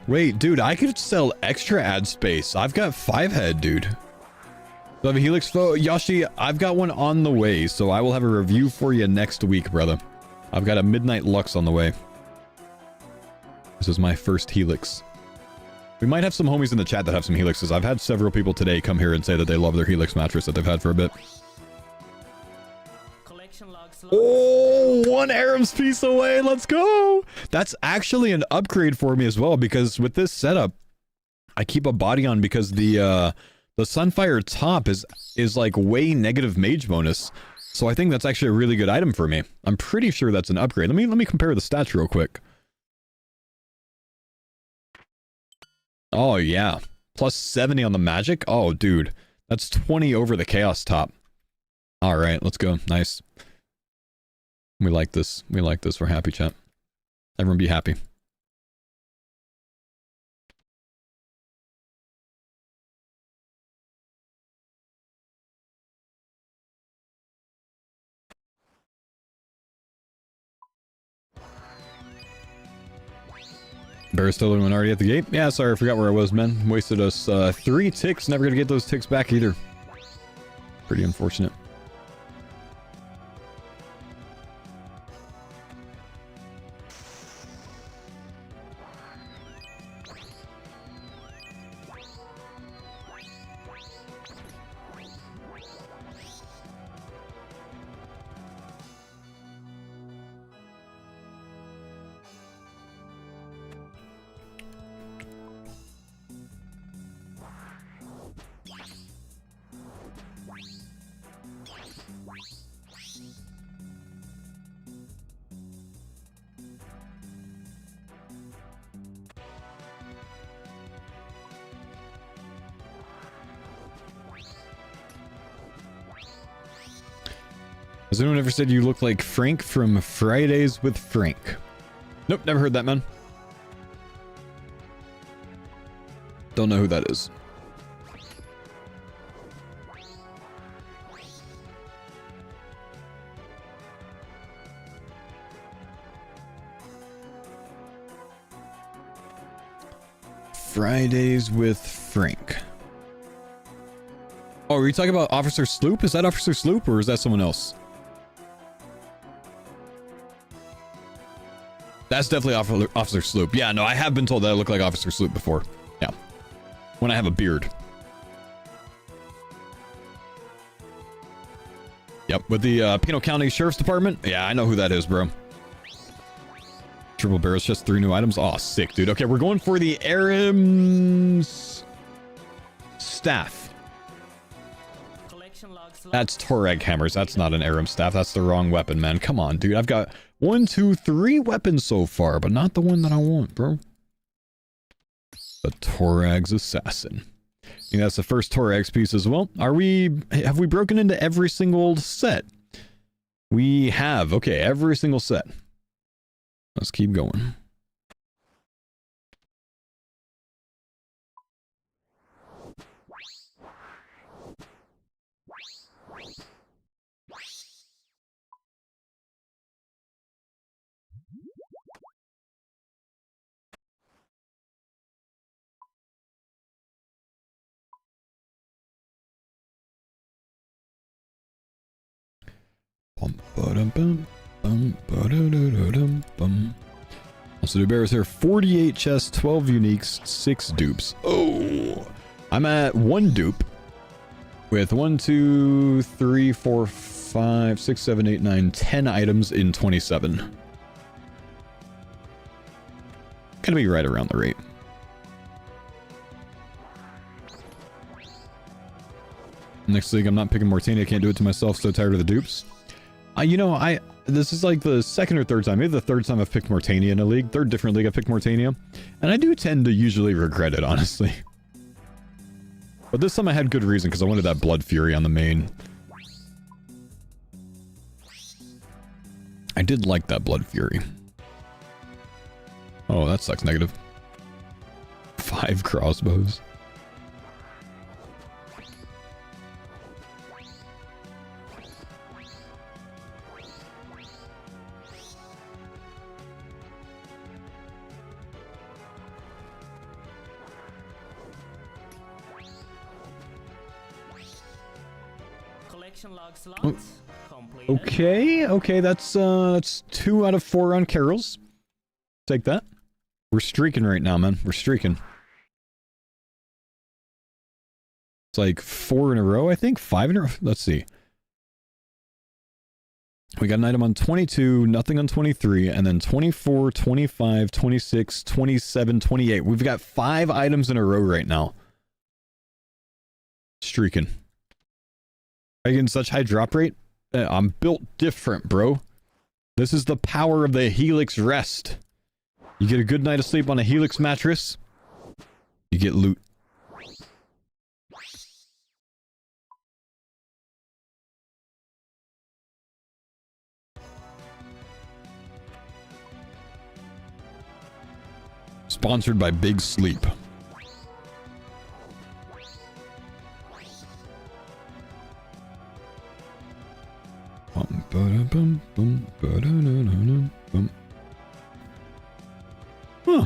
Wait, dude, I could sell extra ad space. I've got 5 head, dude. So I have a Helix foe. Yoshi, I've got one on the way, so I will have a review for you next week, brother. I've got a Midnight Lux on the way. This is my first Helix. We might have some homies in the chat that have some Helixes. I've had several people today come here and say that they love their Helix mattress that they've had for a bit. Collection log slot. Oh, one Aram's piece away. Let's go. That's actually an upgrade for me as well, because with this setup, I keep a body on because the Sunfire top is like way negative mage bonus. So I think that's actually a really good item for me. I'm pretty sure that's an upgrade. Let me compare the stats real quick. Oh yeah. Plus 70 on the magic. Oh dude. That's 20 over the chaos top. Alright, let's go. Nice. We like this. We like this. We're happy, chat. Everyone be happy. Barrows still one already at the gate? Yeah, sorry, I forgot where I was, man. Wasted us 3 ticks. Never gonna get those ticks back either. Pretty unfortunate. Has anyone ever said you look like Frank from Fridays with Frank? Nope, never heard that, man. Don't know who that is. Fridays with Frank. Oh, are you talking about Officer Sloop? Is that Officer Sloop or is that someone else? That's definitely Officer Sloop. Yeah, no, I have been told that I look like Officer Sloop before. Yeah. When I have a beard. Yep, with the Pinal County Sheriff's Department. Yeah, I know who that is, bro. Triple Barrows, just 3 new items. Aw, sick, dude. Okay, we're going for the Aram's staff. That's Torag hammers. That's not an Aram staff. That's the wrong weapon, man. Come on, dude. I've got 1, 2, 3 weapons so far, but not the one that I want, bro. The Torag's Assassin. I think that's the first Torag's piece as well. Have we broken into every single set? We have. Okay, every single set. Let's keep going. Also, the Barrows here, 48 chests, 12 uniques, 6 dupes. Oh, I'm at 1 dupe with 1, 2, 3, 4, 5, 6, 7, 8, 9, 10 items in 27. Gonna be right around the rate. Next league, I'm not picking Mortini. I can't do it to myself. So tired of the dupes. This is like the 2nd or 3rd time, maybe the 3rd time I've picked Mortania in a league. 3rd different league I've picked Mortania. And I do tend to usually regret it, honestly. But this time I had good reason, because I wanted that Blood Fury on the main. I did like that Blood Fury. Oh, that sucks negative. 5 crossbows. Oh. Okay, that's 2 out of 4 on Carol's. Take that. We're streaking right now, man. We're streaking. It's like 4 in a row, I think. 5 in a row. Let's see. We got an item on 22, nothing on 23, and then 24, 25, 26, 27, 28. We've got 5 items in a row right now. Streaking. Are you getting such high drop rate? I'm built different, bro. This is the power of the Helix rest. You get a good night of sleep on a Helix mattress. You get loot. Sponsored by Big Sleep. Huh.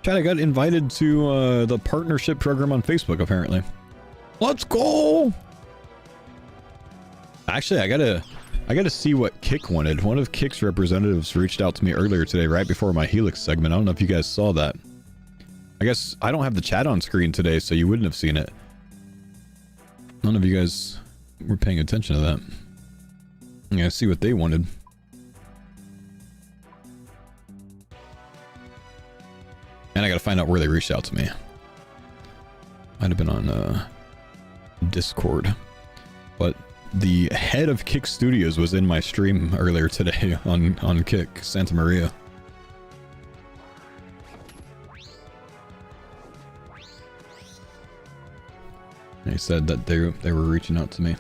Chad, I got invited to the partnership program on Facebook, apparently. Let's go! Actually, I gotta see what Kick wanted. One of Kick's representatives reached out to me earlier today, right before my Helix segment. I don't know if you guys saw that. I guess I don't have the chat on screen today, so you wouldn't have seen it. None of you guys were paying attention to that. I gotta see what they wanted. And I gotta find out where they reached out to me. Might have been on Discord. But the head of Kick Studios was in my stream earlier today on Kick, Santa Maria. And he said that they were reaching out to me.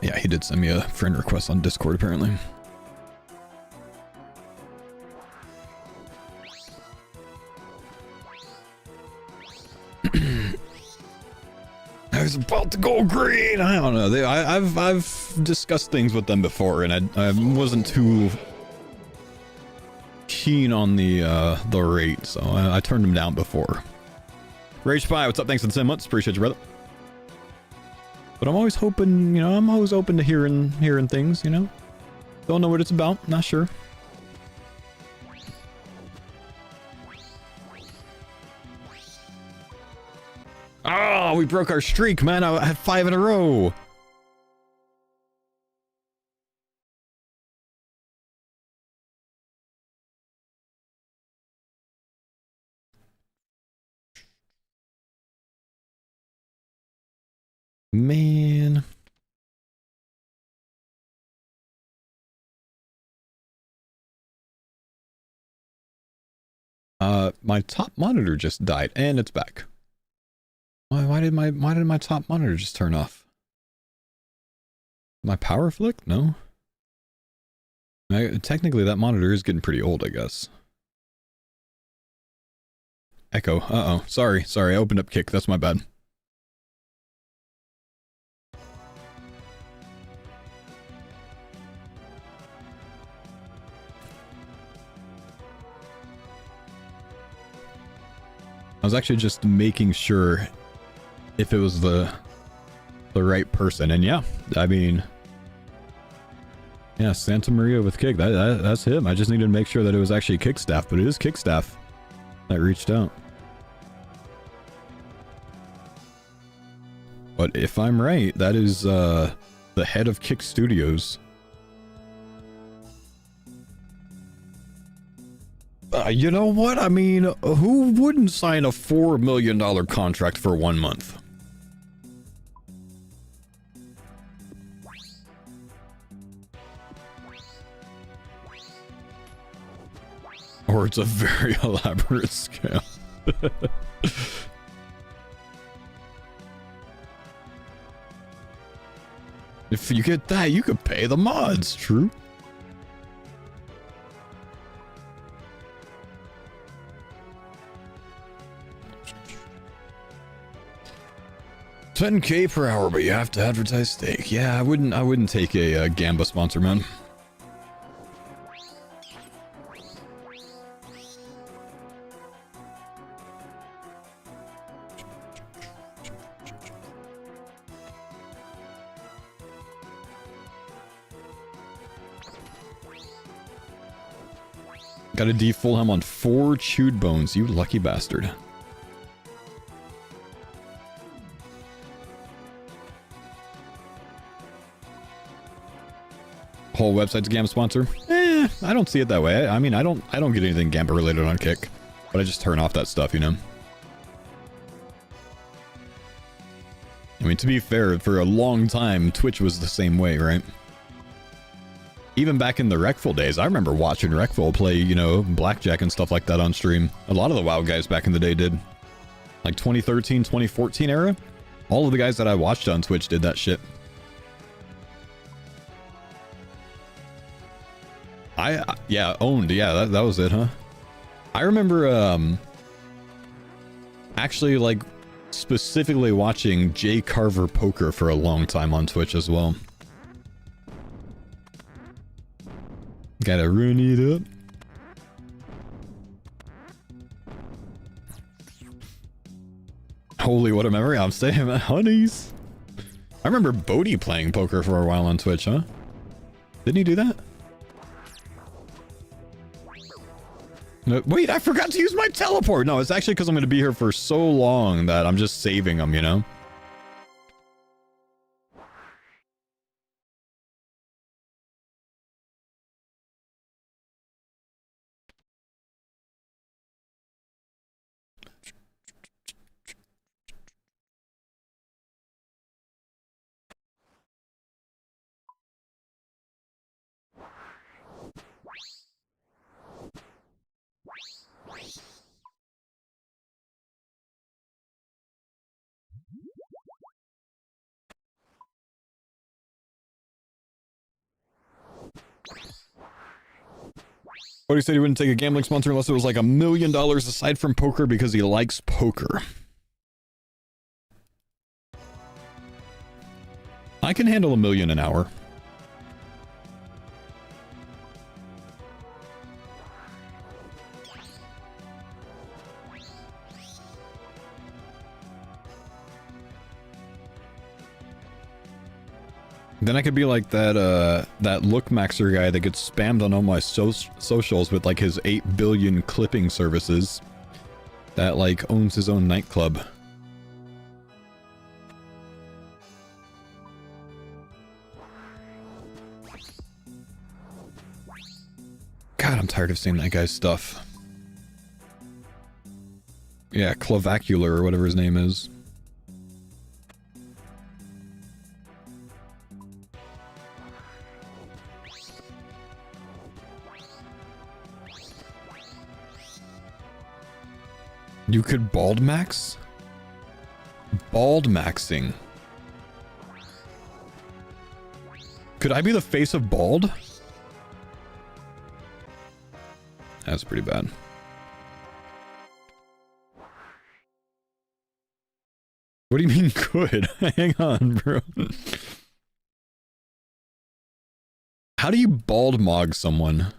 Yeah, he did send me a friend request on Discord, apparently. I was about to go green. I don't know. I've discussed things with them before, and I wasn't too keen on the rate, so I turned them down before. Rage Spy, what's up? Thanks for the 10 months. Appreciate you, brother. But I'm always hoping, you know, I'm always open to hearing things, you know? Don't know what it's about, not sure. Oh, we broke our streak, man. I had 5 in a row. Man. My top monitor just died, and it's back. Why did my top monitor just turn off? My power flick? No. Technically, that monitor is getting pretty old, I guess. Echo. Uh-oh. Sorry. I opened up Kick. That's my bad. I was actually just making sure if it was the right person, and yeah, I mean, yeah, Santa Maria with Kick, that's him. I just needed to make sure that it was actually Kick staff, but it is Kick staff that reached out. But if I'm right, that is the head of Kick Studios. You know what? I mean, who wouldn't sign a $4 million contract for 1 month? Or it's a very elaborate scam. If you get that, you could pay the mods, true? $10K per hour, but you have to advertise steak. Yeah, I wouldn't take a Gamba sponsor, man. Got a D Fulham on 4 chewed bones, you lucky bastard. Whole website's a GAM sponsor? I don't see it that way. I mean, I don't get anything Gambit related on Kick, but I just turn off that stuff, you know? I mean, to be fair, for a long time, Twitch was the same way, right? Even back in the Recful days, I remember watching Recful play, you know, Blackjack and stuff like that on stream. A lot of the WoW guys back in the day did. Like 2013, 2014 era, all of the guys that I watched on Twitch did that shit. Yeah, owned. Yeah, that was it, huh? I remember, actually, like, specifically watching Jay Carver Poker for a long time on Twitch as well. Gotta run it up. Holy, what a memory. I'm saying, honeys. I remember Bodhi playing poker for a while on Twitch, huh? Didn't he do that? No, wait, I forgot to use my teleport. No, it's actually because I'm going to be here for so long that I'm just saving them, you know? But he said he wouldn't take a gambling sponsor unless it was like $1 million aside from poker because he likes poker. I can handle $1 million an hour. Then I could be like that Look Maxer guy that gets spammed on all my socials with like his 8 billion clipping services that like owns his own nightclub. God, I'm tired of seeing that guy's stuff. Yeah, Clavacular or whatever his name is. You could bald max? Bald maxing. Could I be the face of bald? That's pretty bad. What do you mean could? Hang on, bro. How do you bald mog someone?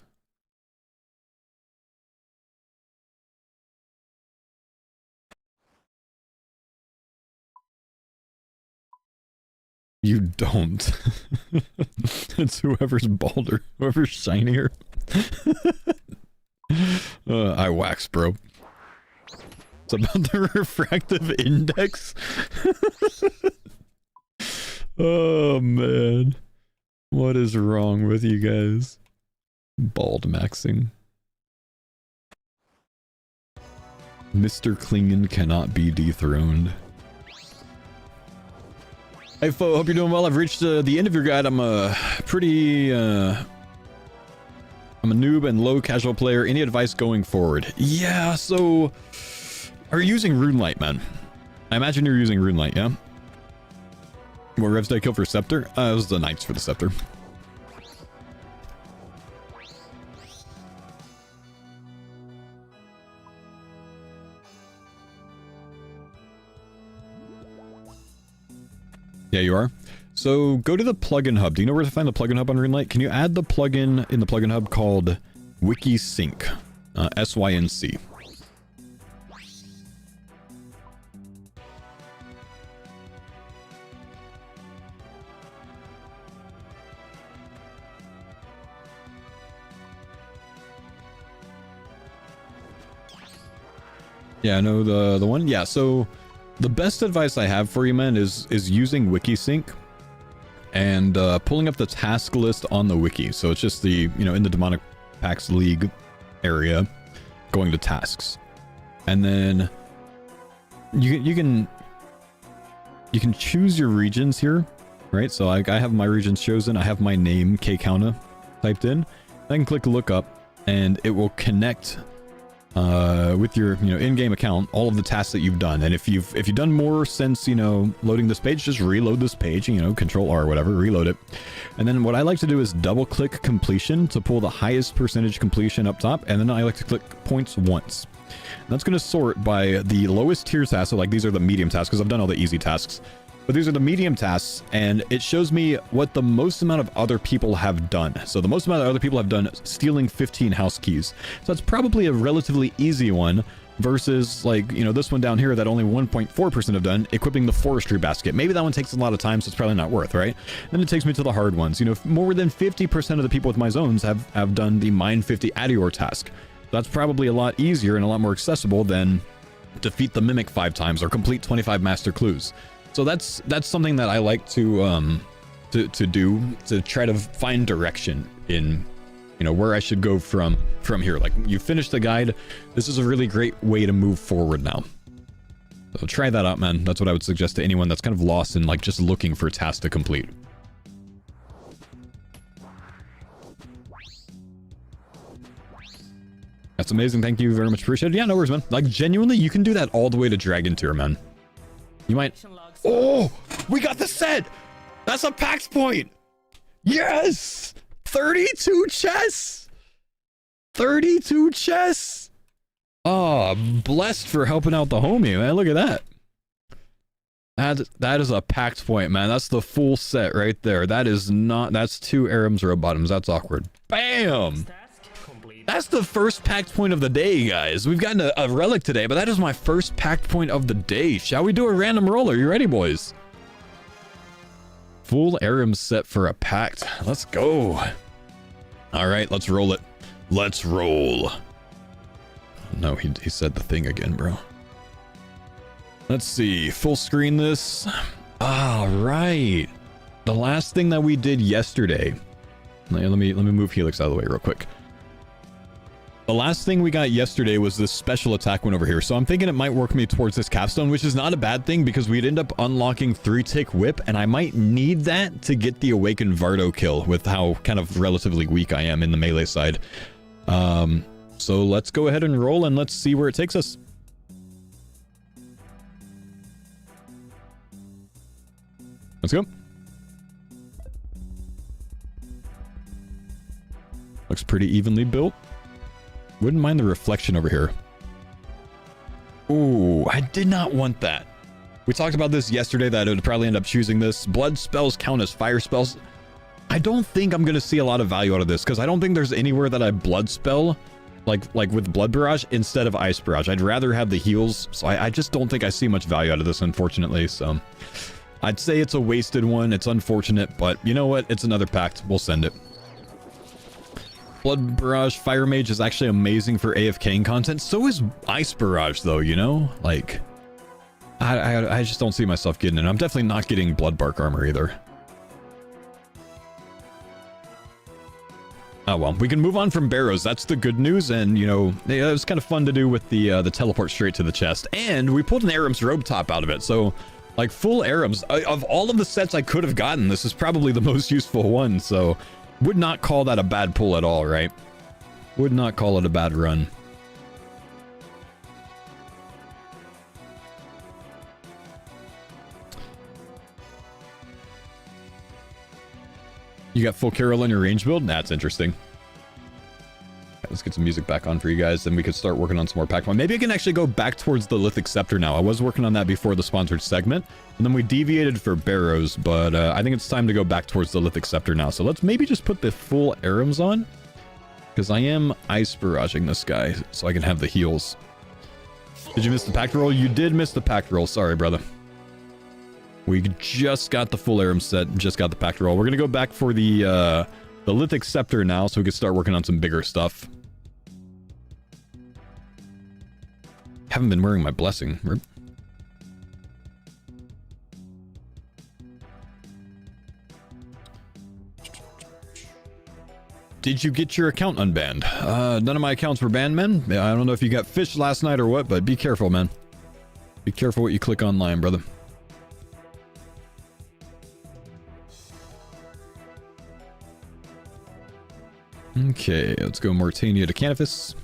You don't. It's whoever's balder, whoever's shinier. I wax, bro. It's about the refractive index. Oh, man. What is wrong with you guys? Bald maxing. Mr. Klingen cannot be dethroned. Hey, Fo, hope you're doing well. I've reached the end of your guide. I'm a pretty, I'm a noob and low casual player. Any advice going forward? Yeah, so... Are you using Runelight, man? I imagine you're using Runelight, yeah? What revs did I kill for Scepter? It was the Knights for the Scepter. Yeah, you are. So go to the plugin hub. Do you know where to find the plugin hub on Runelight? Can you add the plugin in the plugin hub called WikiSync? SYNC. Yeah, I know the one. Yeah, so the best advice I have for you, man, is using Wikisync and pulling up the task list on the wiki. So it's just the, you know, in the Demonic Pax League area, going to tasks. And then you can choose your regions here, right? So I have my regions chosen. I have my name, Kkauna, typed in. I can click look up and it will connect with your, you know, in-game account, all of the tasks that you've done. And if you've done more since, you know, loading this page, just reload this page, you know, Control R or whatever, reload it. And then what I like to do is double click completion to pull the highest percentage completion up top, and then I like to click points once. And that's going to sort by the lowest tier tasks. So like these are the medium tasks because I've done all the easy tasks, but these are the medium tasks, and it shows me what the most amount of other people have done. So the most amount of other people have done stealing 15 house keys. So that's probably a relatively easy one versus, like, you know, this one down here that only 1.4% have done, equipping the forestry basket. Maybe that one takes a lot of time, so it's probably not worth, right? Then it takes me to the hard ones. You know, more than 50% of the people with my zones have done the mine 50 Adior task. That's probably a lot easier and a lot more accessible than defeat the mimic 5 times or complete 25 master clues. So that's something that I like to do, to try to find direction in, you know, where I should go from here. Like, you finish the guide, this is a really great way to move forward now. So try that out, man. That's what I would suggest to anyone that's kind of lost in, like, just looking for tasks to complete. That's amazing. Thank you very much. Appreciate it. Yeah, no worries, man. Like, genuinely, you can do that all the way to Dragon Tier, man. You might... Oh! We got the set! That's a PAX point! Yes! 32 chests! 32 chests! Oh, blessed for helping out the homie, man. Look at that. That is a packed point, man. That's the full set right there. That is not... That's 2 Arams or bottoms. That's awkward. Bam! That's the first packed point of the day, guys. We've gotten a relic today, but that is my first packed point of the day. Shall we do a random roll? Are you ready, boys? Full Aram set for a packed. Let's go. All right, let's roll it. Let's roll. No, he said the thing again, bro. Let's see. Full screen this. All right. The last thing that we did yesterday. Let me move Helix out of the way real quick. The last thing we got yesterday was this special attack one over here. So I'm thinking it might work me towards this capstone, which is not a bad thing because we'd end up unlocking 3-tick whip, and I might need that to get the awakened Vardo kill with how kind of relatively weak I am in the melee side. So let's go ahead and roll and let's see where it takes us. Let's go. Looks pretty evenly built. Wouldn't mind the reflection over here. Ooh, I did not want that. We talked about this yesterday, that it would probably end up choosing this. Blood spells count as fire spells. I don't think I'm going to see a lot of value out of this, because I don't think there's anywhere that I blood spell, like with Blood Barrage, instead of Ice Barrage. I'd rather have the heals, so I just don't think I see much value out of this, unfortunately. So I'd say it's a wasted one. It's unfortunate, but you know what? It's another pact. We'll send it. Blood Barrage Fire Mage is actually amazing for AFKing content. So is Ice Barrage, though, you know? Like, I just don't see myself getting it. I'm definitely not getting Blood Bark Armor either. Oh, well. We can move on from Barrows. That's the good news. And, you know, it was kind of fun to do with the teleport straight to the chest. And we pulled an Aram's robe top out of it. So, like, full Aram's. Of all of the sets I could have gotten, this is probably the most useful one. So... would not call that a bad pull at all, right? Would not call it a bad run. You got full Carol on your range build? That's interesting. Right, let's get some music back on for you guys, then we could start working on some more pack one. Maybe I can actually go back towards the Lithic Scepter now. I was working on that before the sponsored segment, and then we deviated for Barrows, but I think it's time to go back towards the Lithic Scepter now. So let's maybe just put the full Arams on, because I am Ice Barraging this guy, so I can have the heals. Did you miss the pact roll? You did miss the pact roll. Sorry, brother. We just got the full Aram set, just got the pact roll. We're going to go back for the Lithic Scepter now, so we can start working on some bigger stuff. Haven't been wearing my blessing. Rip. Did you get your account unbanned? None of my accounts were banned, man. I don't know if you got fished last night or what, but be careful, man. Be careful what you click online, brother. Okay, let's go Mortania to Canifis.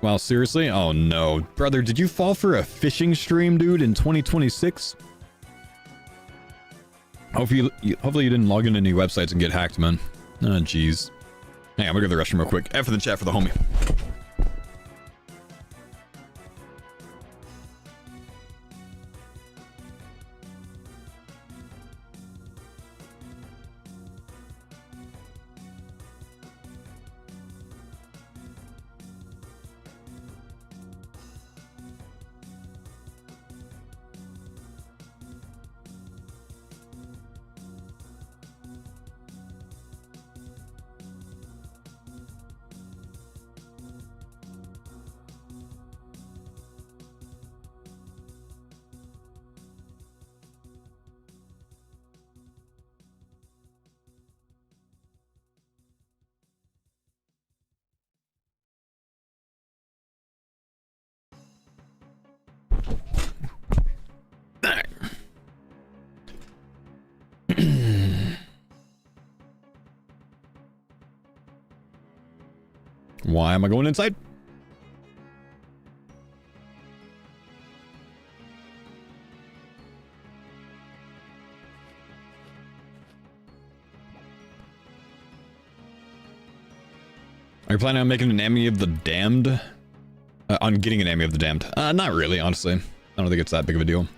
Wow, seriously? Oh no. Brother, did you fall for a phishing stream, dude, in 2026? Hopefully you didn't log into any websites and get hacked, man. Oh, jeez. Hang on, I'm gonna go to the restroom real quick. F for the chat for the homie. Why am I going inside? Are you planning on making an Enemy of the Damned? On getting an Enemy of the Damned? Not really, honestly. I don't think it's that big of a deal.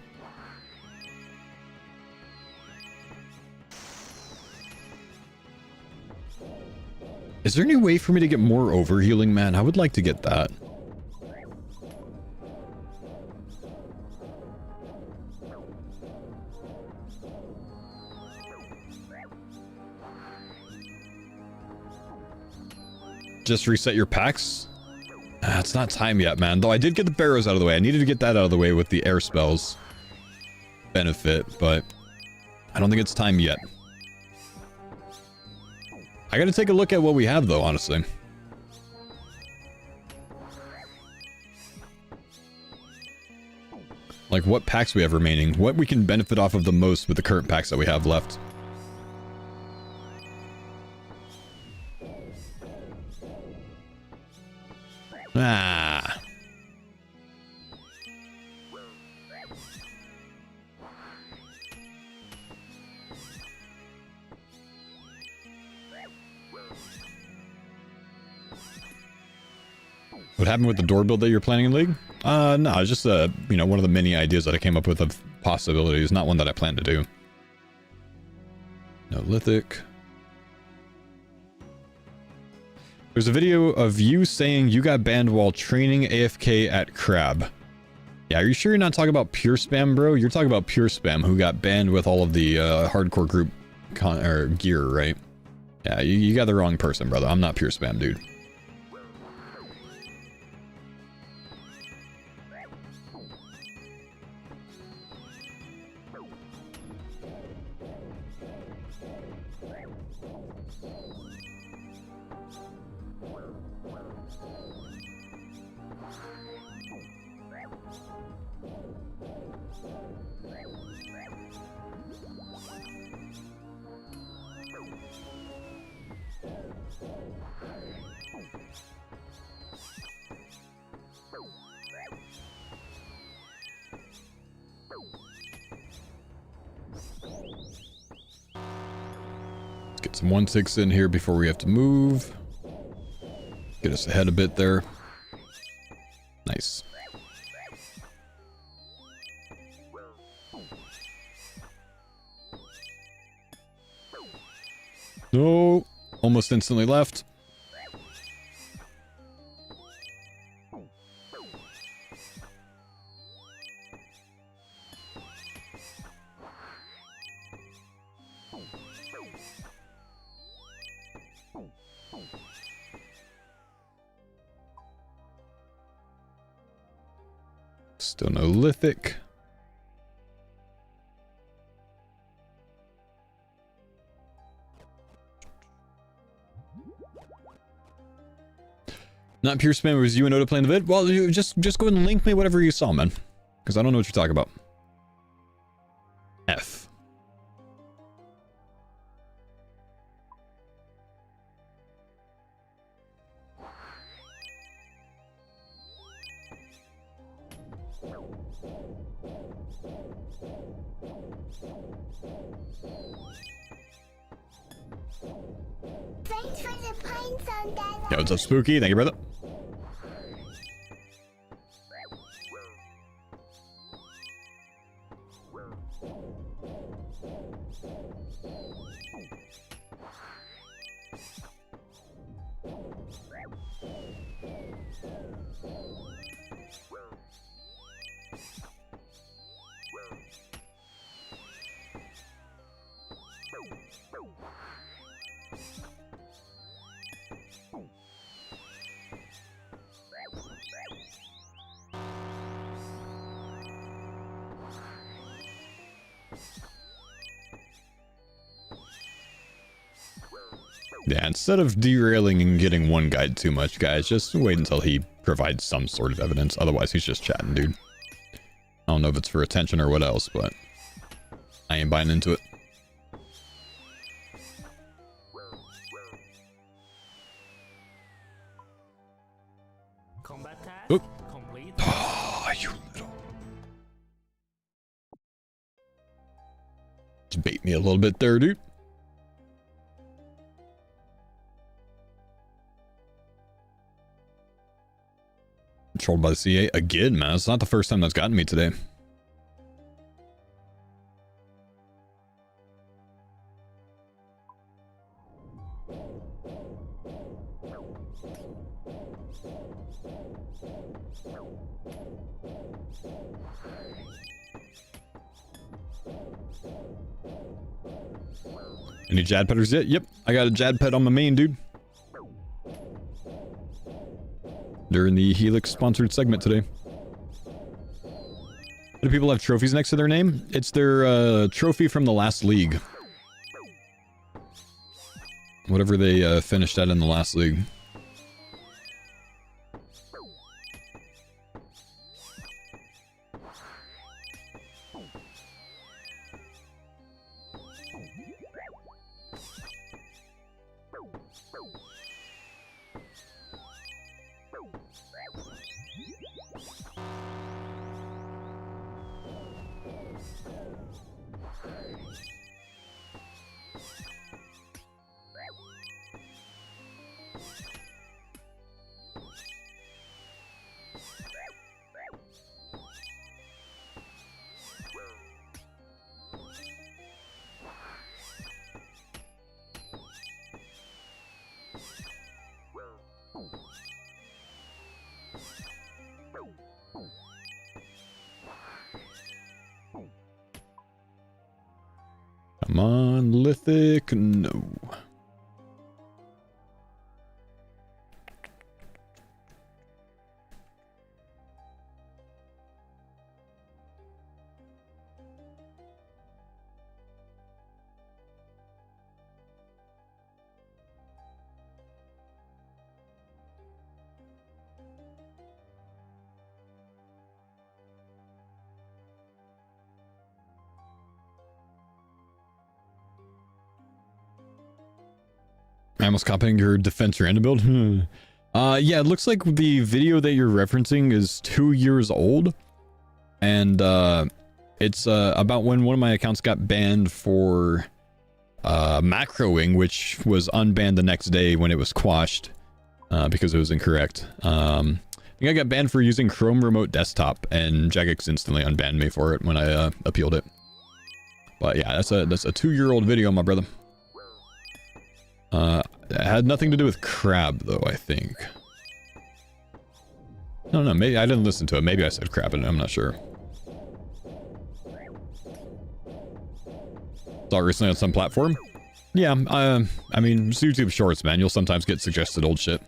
Is there any way for me to get more overhealing, man? I would like to get that. Just reset your packs? It's not time yet, man. Though I did get the Barrows out of the way. I needed to get that out of the way with the air spells benefit, but I don't think it's time yet. I gotta take a look at what we have, though, honestly. Like, what packs we have remaining. What we can benefit off of the most with the current packs that we have left. Ah. What happened with the door build that you're planning in League? No, it's just, you know, one of the many ideas that I came up with of possibilities, not one that I plan to do. No lithic. There's a video of you saying you got banned while training AFK at Crab. Yeah, are you sure you're not talking about Pure Spam, bro? You're talking about Pure Spam, who got banned with all of the hardcore group gear, right? Yeah, you got the wrong person, brother. I'm not Pure Spam, dude. Get some 1/6 in here before we have to move. Get us ahead a bit there. Nice. No, almost instantly left. Still no lithic. Not pure spam, it was you and Oda playing the vid? Well, you just go ahead and link me whatever you saw, man. Because I don't know what you're talking about. F. Thanks for the pine zone, Dada. Yo, what's up, Spooky? Thank you, brother. Yeah, instead of derailing and getting one guide too much, guys, just wait until he provides some sort of evidence. Otherwise, he's just chatting, dude. I don't know if it's for attention or what else, but I ain't buying into it. Combat task Oop. complete. Oh, you little... Just bait me a little bit there, dude. Controlled by the CA again, man. It's not the first time that's gotten me today. Any Jad Petters yet? Yep, I got a Jad Pet on my main, dude. During the Helix sponsored segment today. Do people have trophies next to their name? It's their trophy from the last league. Whatever they finished at in the last league. Come on, Lithic, no. I almost copying your defense random build. Yeah, it looks like the video that you're referencing is 2 years old. And it's about when one of my accounts got banned for macroing, which was unbanned the next day when it was quashed because it was incorrect. I think I got banned for using Chrome Remote Desktop, and Jagex instantly unbanned me for it when I appealed it. But yeah, that's a 2-year-old video, my brother. It had nothing to do with crab, though, I think. I don't know, maybe I didn't listen to it. Maybe I said crab, and I'm not sure. Saw it recently on some platform. Yeah, I mean, it's YouTube Shorts, man. You'll sometimes get suggested old shit.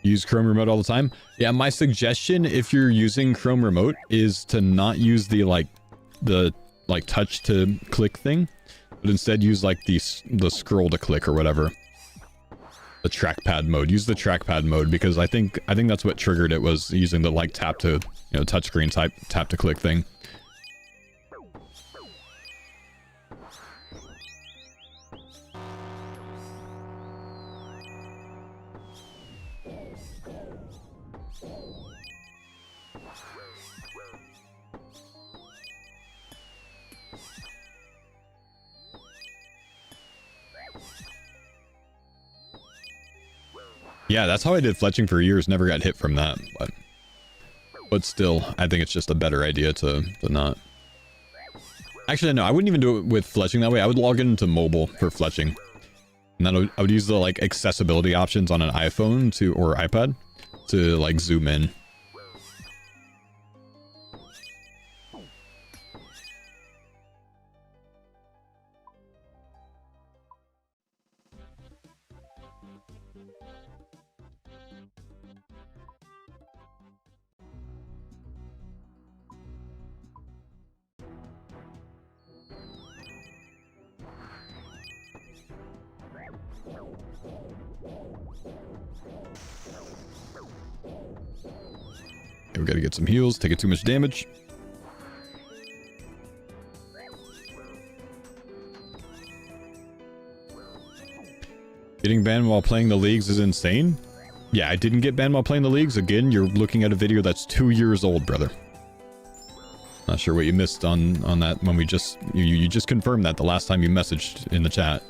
use Chrome Remote all the time. Yeah, my suggestion if you're using Chrome Remote is to not use the touch to click thing, but instead use like the scroll to click or whatever. The trackpad mode. Use the trackpad mode because I think that's what triggered it, was using the like tap to, touchscreen type tap to click thing. Yeah, that's how I did fletching for years. Never got hit from that, but still, I think it's just a better idea to not. Actually, no, I wouldn't even do it with fletching that way. I would log into mobile for fletching, and then I would use the like accessibility options on an iPhone or iPad to like zoom in. We gotta get some heals, taking too much damage. Getting banned while playing the leagues is insane. Yeah, I didn't get banned while playing the leagues. Again, you're looking at a video that's 2 years old, brother. Not sure what you missed on that when we just... You just confirmed that the last time you messaged in the chat.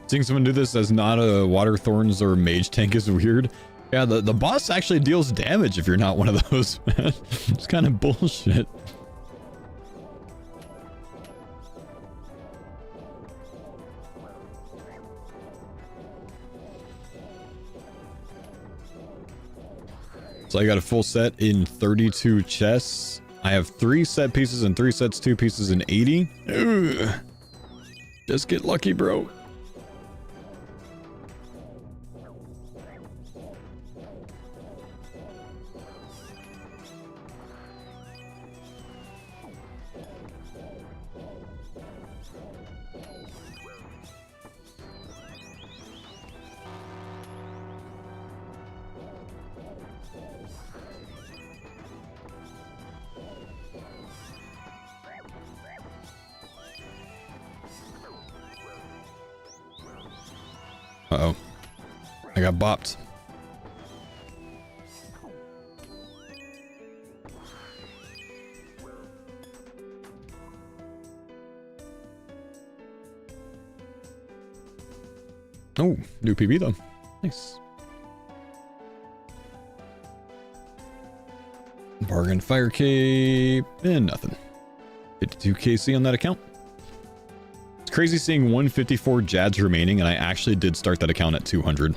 Seeing someone do this as not a Water Thorns or Mage tank is weird. Yeah, the boss actually deals damage if you're not one of those, man. It's kind of bullshit. So I got a full set in 32 chests. I have 3 set pieces and 3 sets 2 pieces in 80. Ugh. Just get lucky, bro. Uh-oh. I got bopped. Oh, new PB though. Nice. Bargain fire cape and nothing. 52 KC on that account. It's crazy seeing 154 Jads remaining, and I actually did start that account at 200.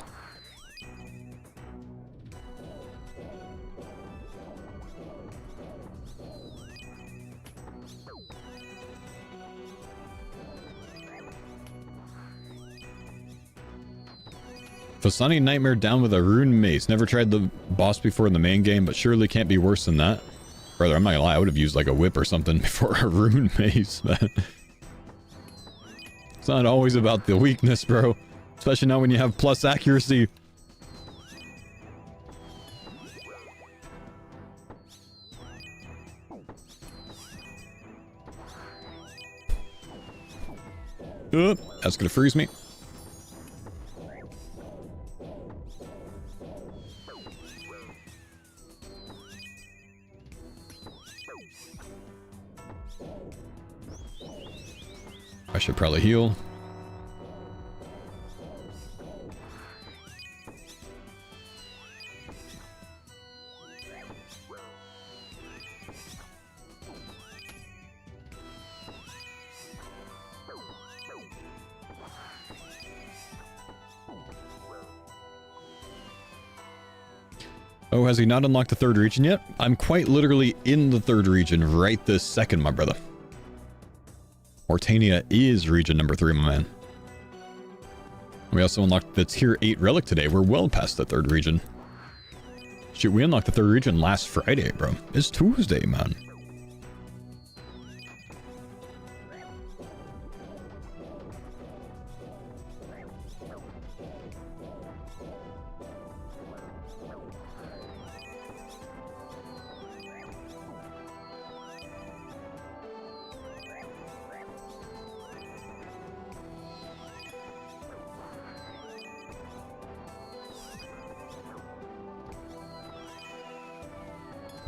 Fasani Nightmare down with a rune mace. Never tried the boss before in the main game, but surely can't be worse than that. Brother, I'm not gonna lie, I would have used like a whip or something before a rune mace, man. It's not always about the weakness, bro. Especially not when you have plus accuracy. That's gonna freeze me. I should probably heal. Oh, has he not unlocked the third region yet? I'm quite literally in the third region right this second, my brother. Mortania is region number 3, my man. We also unlocked the tier 8 relic today. We're well past the third region. Shoot, we unlocked the third region last Friday, bro. It's Tuesday, man.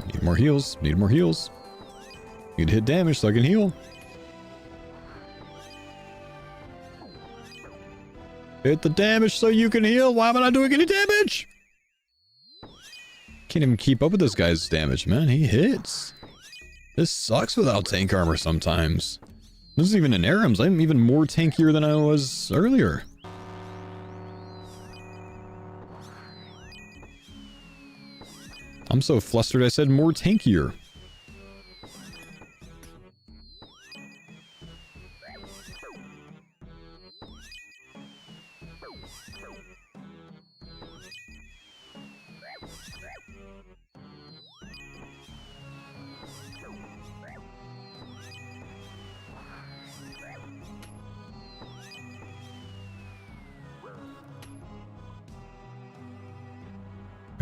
Need more heals. Need more heals. Need to hit damage so I can heal. Hit the damage so you can heal. Why am I not doing any damage? Can't even keep up with this guy's damage, man. He hits. This sucks without tank armor sometimes. This is even in Arams. I'm even more tankier than I was earlier. I'm so flustered I said more tankier.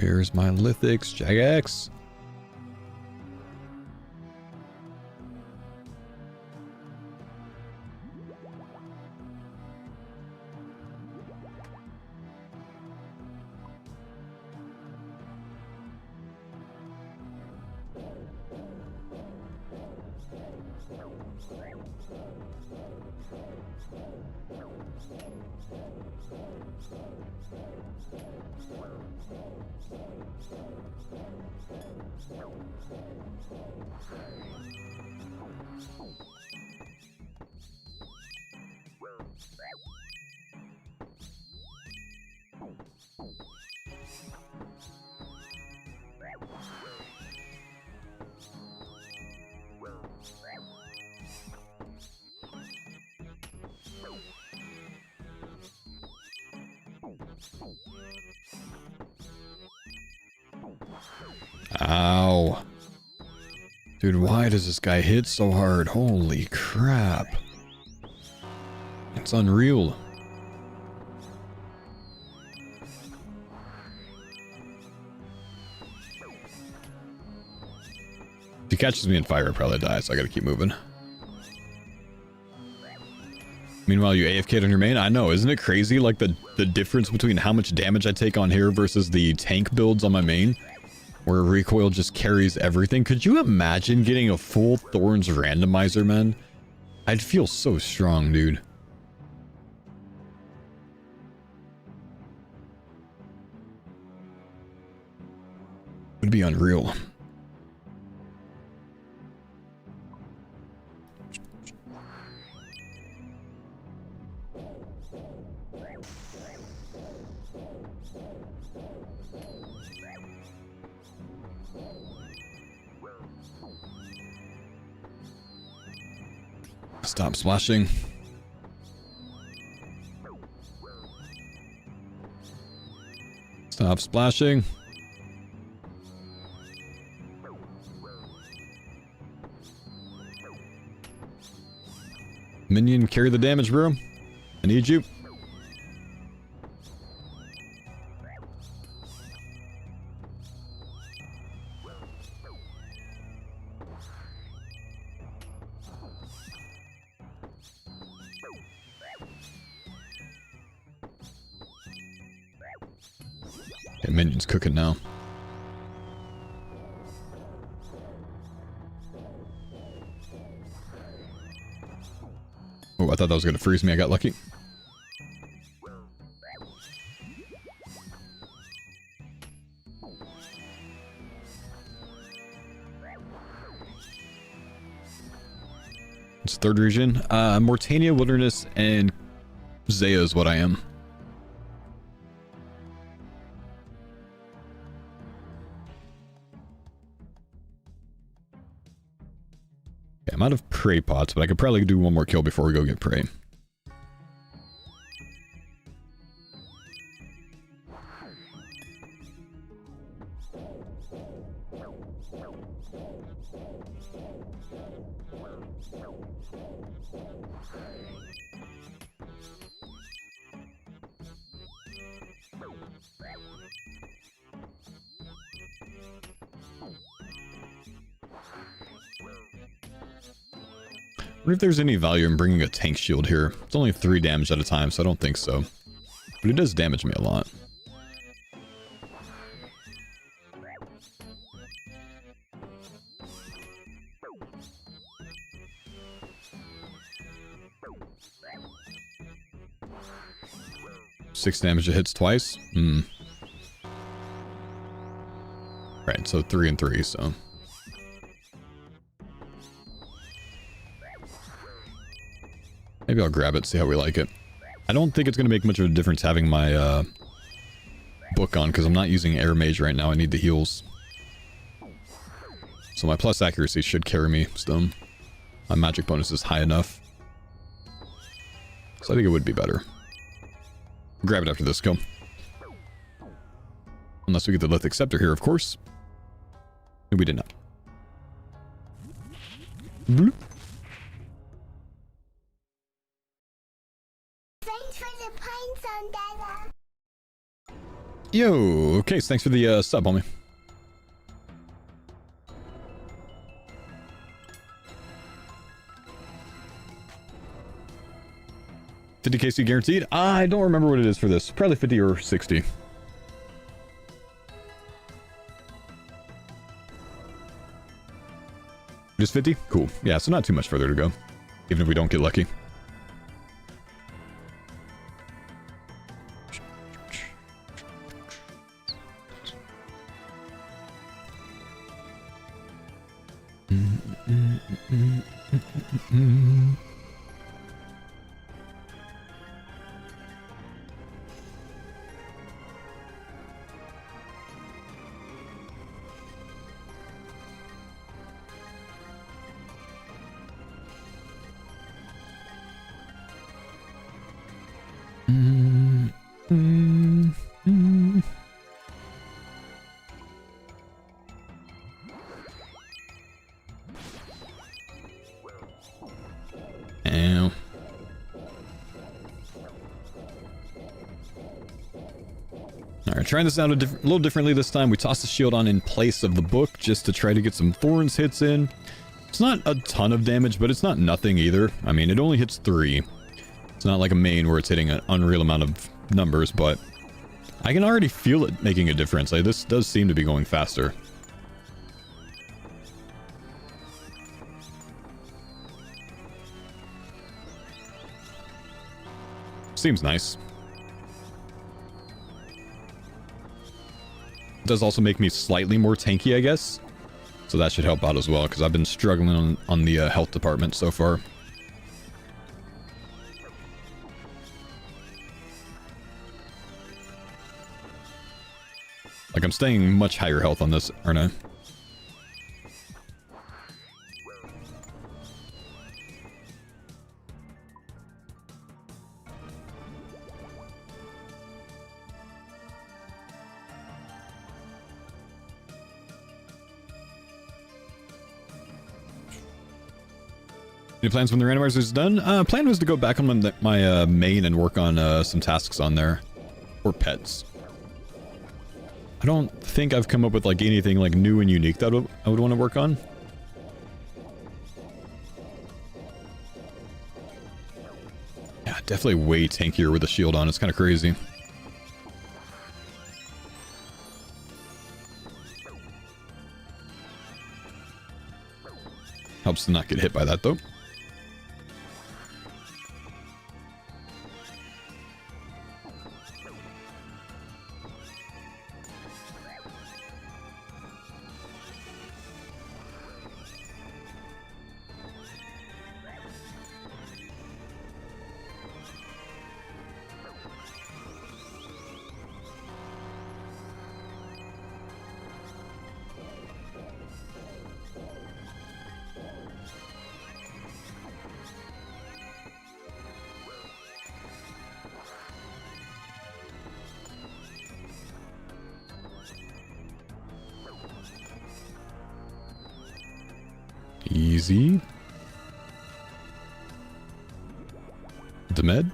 Where's my lithics, Jagex? Ow. Dude, why does this guy hit so hard? Holy crap. It's unreal. If he catches me in fire, I probably die, so I gotta keep moving. Meanwhile, you AFK'd on your main? I know, isn't it crazy? Like the difference between how much damage I take on here versus the tank builds on my main? Where recoil just carries everything. Could you imagine getting a full Thorns randomizer, man? I'd feel so strong, dude. Would be unreal. Stop splashing. Stop splashing. Minion, carry the damage, bro. I need you. Okay, Minion's cooking now. Oh, I thought that was going to freeze me. I got lucky. It's third region. Mortania, Wilderness, and Zaya is what I am. Okay, I'm out of prey pots, but I could probably do one more kill before we go get prey. I wonder if there's any value in bringing a tank shield here. It's only 3 damage at a time, so I don't think so. But it does damage me a lot. Six damage, it hits twice? Right, so 3 and 3, so... Maybe I'll grab it, see how we like it. I don't think it's going to make much of a difference having my book on, because I'm not using Air Mage right now. I need the heals. So my plus accuracy should carry me still. My magic bonus is high enough. So I think it would be better. Grab it after this kill. Unless we get the Lithic Scepter here, of course. No, we did not. Bloop. Thanks for the pine zone, Dada. Yo, okay, so thanks for the sub, homie. $50 guaranteed? I don't remember what it is for this. Probably 50 or 60. Just 50? Cool. Yeah, so not too much further to go. Even if we don't get lucky. Alright, trying this out a little differently this time. We tossed the shield on in place of the book just to try to get some thorns hits in. It's not a ton of damage, but it's not nothing either. I mean, it only hits 3. It's not like a main where it's hitting an unreal amount of numbers, but I can already feel it making a difference. Like, this does seem to be going faster. Seems nice. It does also make me slightly more tanky, I guess. So that should help out as well, because I've been struggling on the health department so far. Like, I'm staying much higher health on this, aren't I? Any plans when the randomizer is done? Plan was to go back on my main and work on some tasks on there. Or pets. I don't think I've come up with like anything like new and unique that I would want to work on. Yeah, definitely way tankier with a shield on. It's kind of crazy. Helps to not get hit by that though. Easy. The med.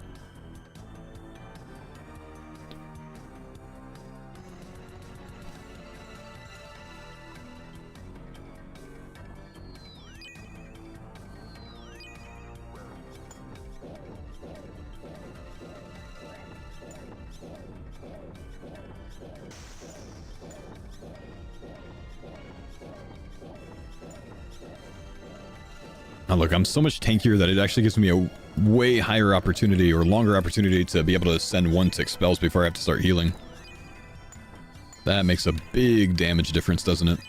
Now look, I'm so much tankier that it actually gives me a way higher opportunity or longer opportunity to be able to send 1-tick spells before I have to start healing. That makes a big damage difference, doesn't it?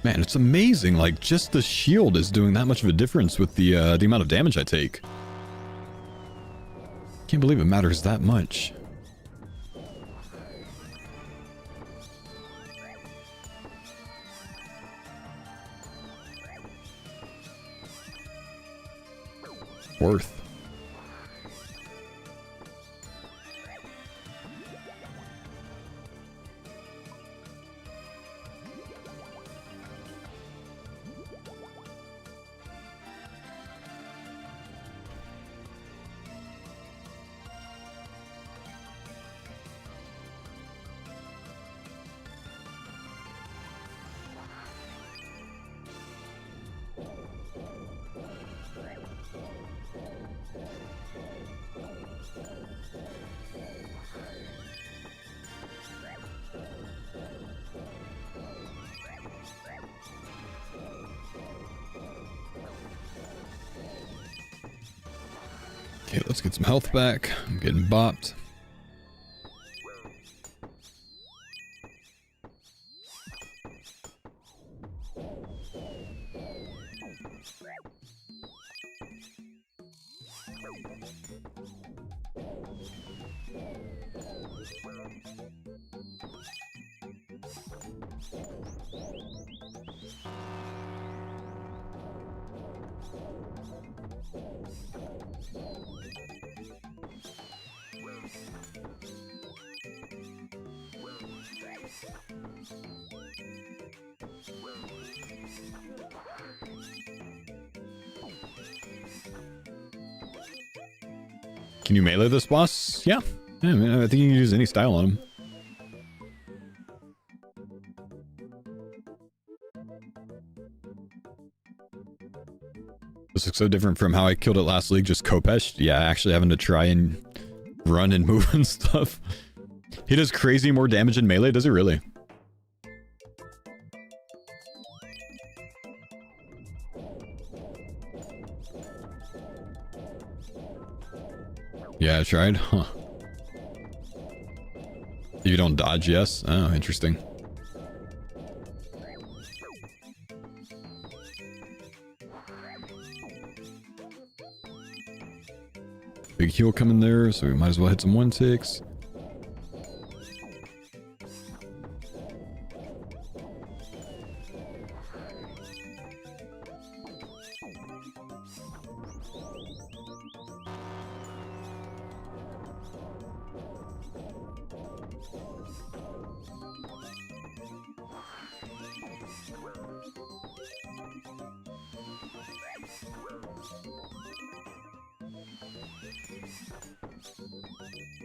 Man, it's amazing, like, just the shield is doing that much of a difference with the amount of damage I take. Can't believe it matters that much. Worth. Okay, let's get some health back. I'm getting bopped. Can you melee this boss? Yeah. Yeah, I mean, I think you can use any style on him. This looks so different from how I killed it last league, just Kopesh. Yeah, actually having to try and run and move and stuff. He does crazy more damage in melee, does he really? Yeah, I tried. Huh. If you don't dodge, yes. Oh, interesting. Big heal coming there, so we might as well hit some 1-ticks.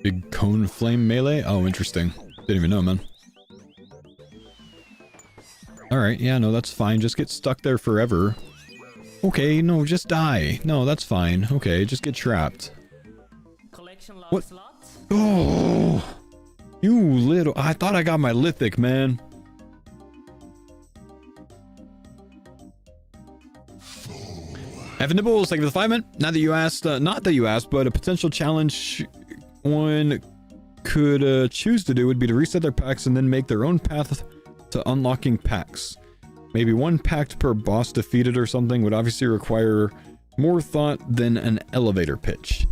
Big cone flame melee? Oh, interesting. Didn't even know, man. Alright, yeah, no, that's fine. Just get stuck there forever. Okay, no, just die. No, that's fine. Okay, just get trapped. Collection log What? slot. Oh! You little... I thought I got my lithic, man. Evan Nibbles, thank you for the 5 minute. Not that you asked, not that you asked, but a potential challenge one could choose to do would be to reset their packs and then make their own path to unlocking packs. Maybe one pact per boss defeated or something would obviously require more thought than an elevator pitch.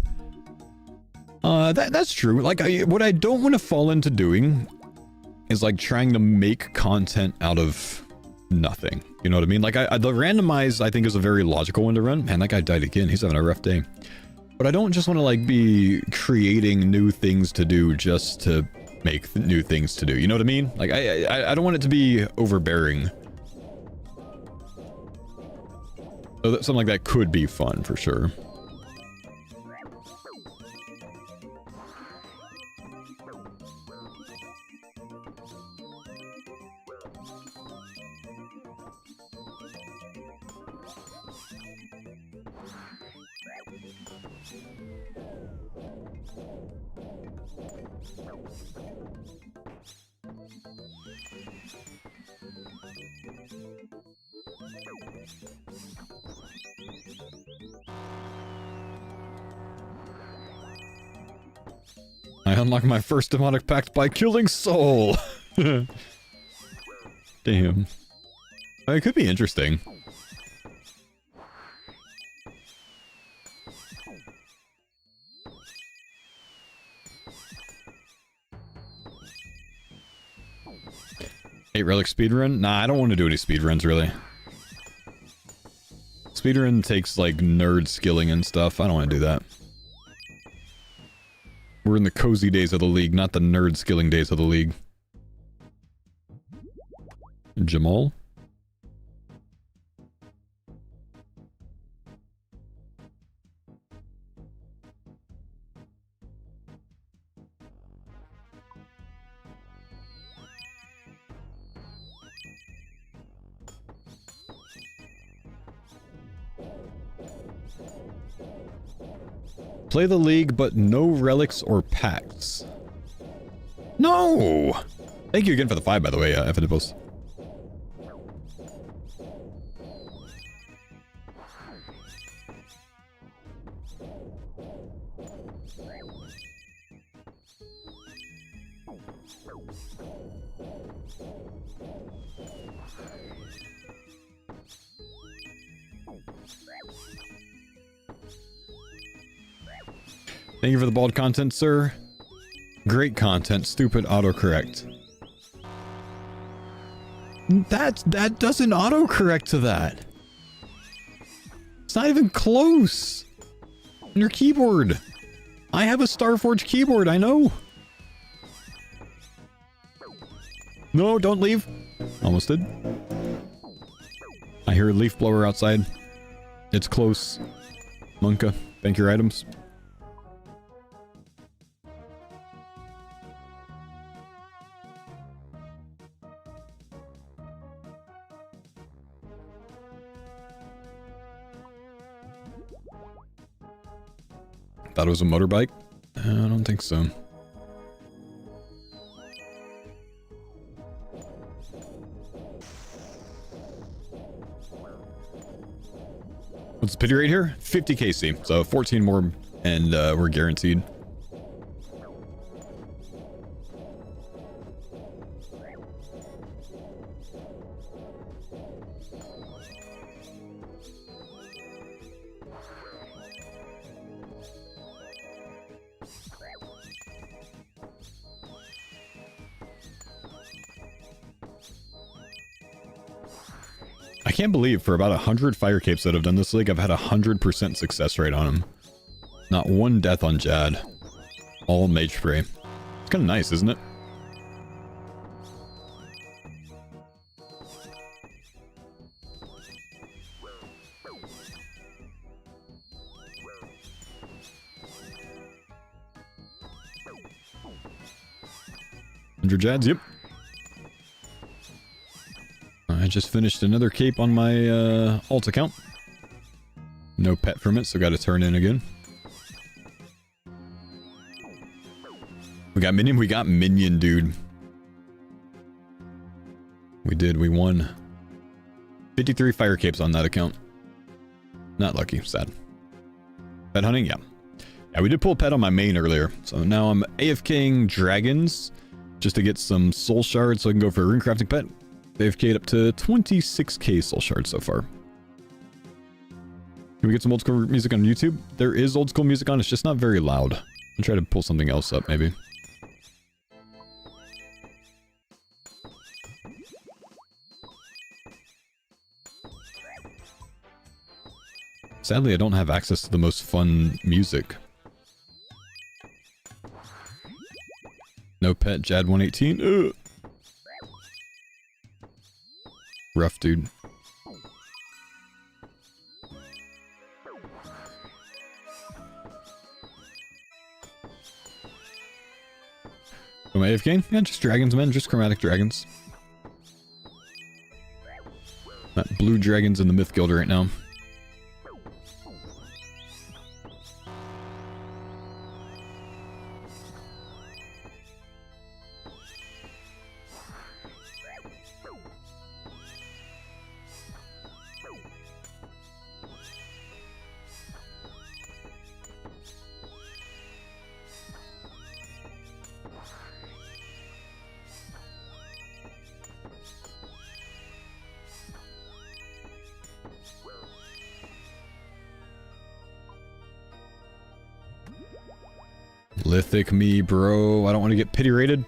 That's true. Like, what I don't want to fall into doing is like trying to make content out of nothing. You know what I mean? Like, the randomize I think is a very logical one to run. Man, that guy died again. He's having a rough day. But I don't just want to like be creating new things to do just to make new things to do. You know what I mean? Like, I don't want it to be overbearing. So that, something like that could be fun for sure. I unlocked my first demonic pact by killing Soul. Damn. It could be interesting. Relic speedrun? Nah, I don't want to do any speedruns, really. Speedrun takes, like, nerd skilling and stuff. I don't want to do that. We're in the cozy days of the league, not the nerd skilling days of the league. Jamal? Play the league, but no relics or pacts. No! Thank you again for the 5, by the way, Ephidibus. Thank you for the bald content, sir. Great content, stupid autocorrect. That doesn't autocorrect to that. It's not even close. On your keyboard. I have a Starforge keyboard, I know. No, don't leave. Almost did. I hear a leaf blower outside. It's close. Monka, bank your items. Thought it was a motorbike? I don't think so. What's the pity rate here? 50 KC, so 14 more and we're guaranteed. I can't believe for about 100 fire capes that I've done this league, I've had 100% success rate on them. Not one death on Jad. All mage spray. It's kind of nice, isn't it? 100 Jads, yep. I just finished another cape on my alt account. No pet from it, so got to turn in again. We got Minion? We got Minion, dude. We did, we won. 53 fire capes on that account. Not lucky, sad. Pet hunting? Yeah. Yeah, we did pull a pet on my main earlier. So now I'm AFKing dragons just to get some soul shards so I can go for a rune crafting pet. AFK'd up to 26k soul shards so far. Can we get some old school music on YouTube? There is old school music on, it's just not very loud. I'll try to pull something else up maybe. Sadly, I don't have access to the most fun music. No pet, Jad 118. Ugh. Rough, dude. Am I AFK? Yeah, just dragons, man. Just chromatic dragons. That blue dragon's in the Myth Guild right now. Lithic me, bro. I don't want to get pity rated.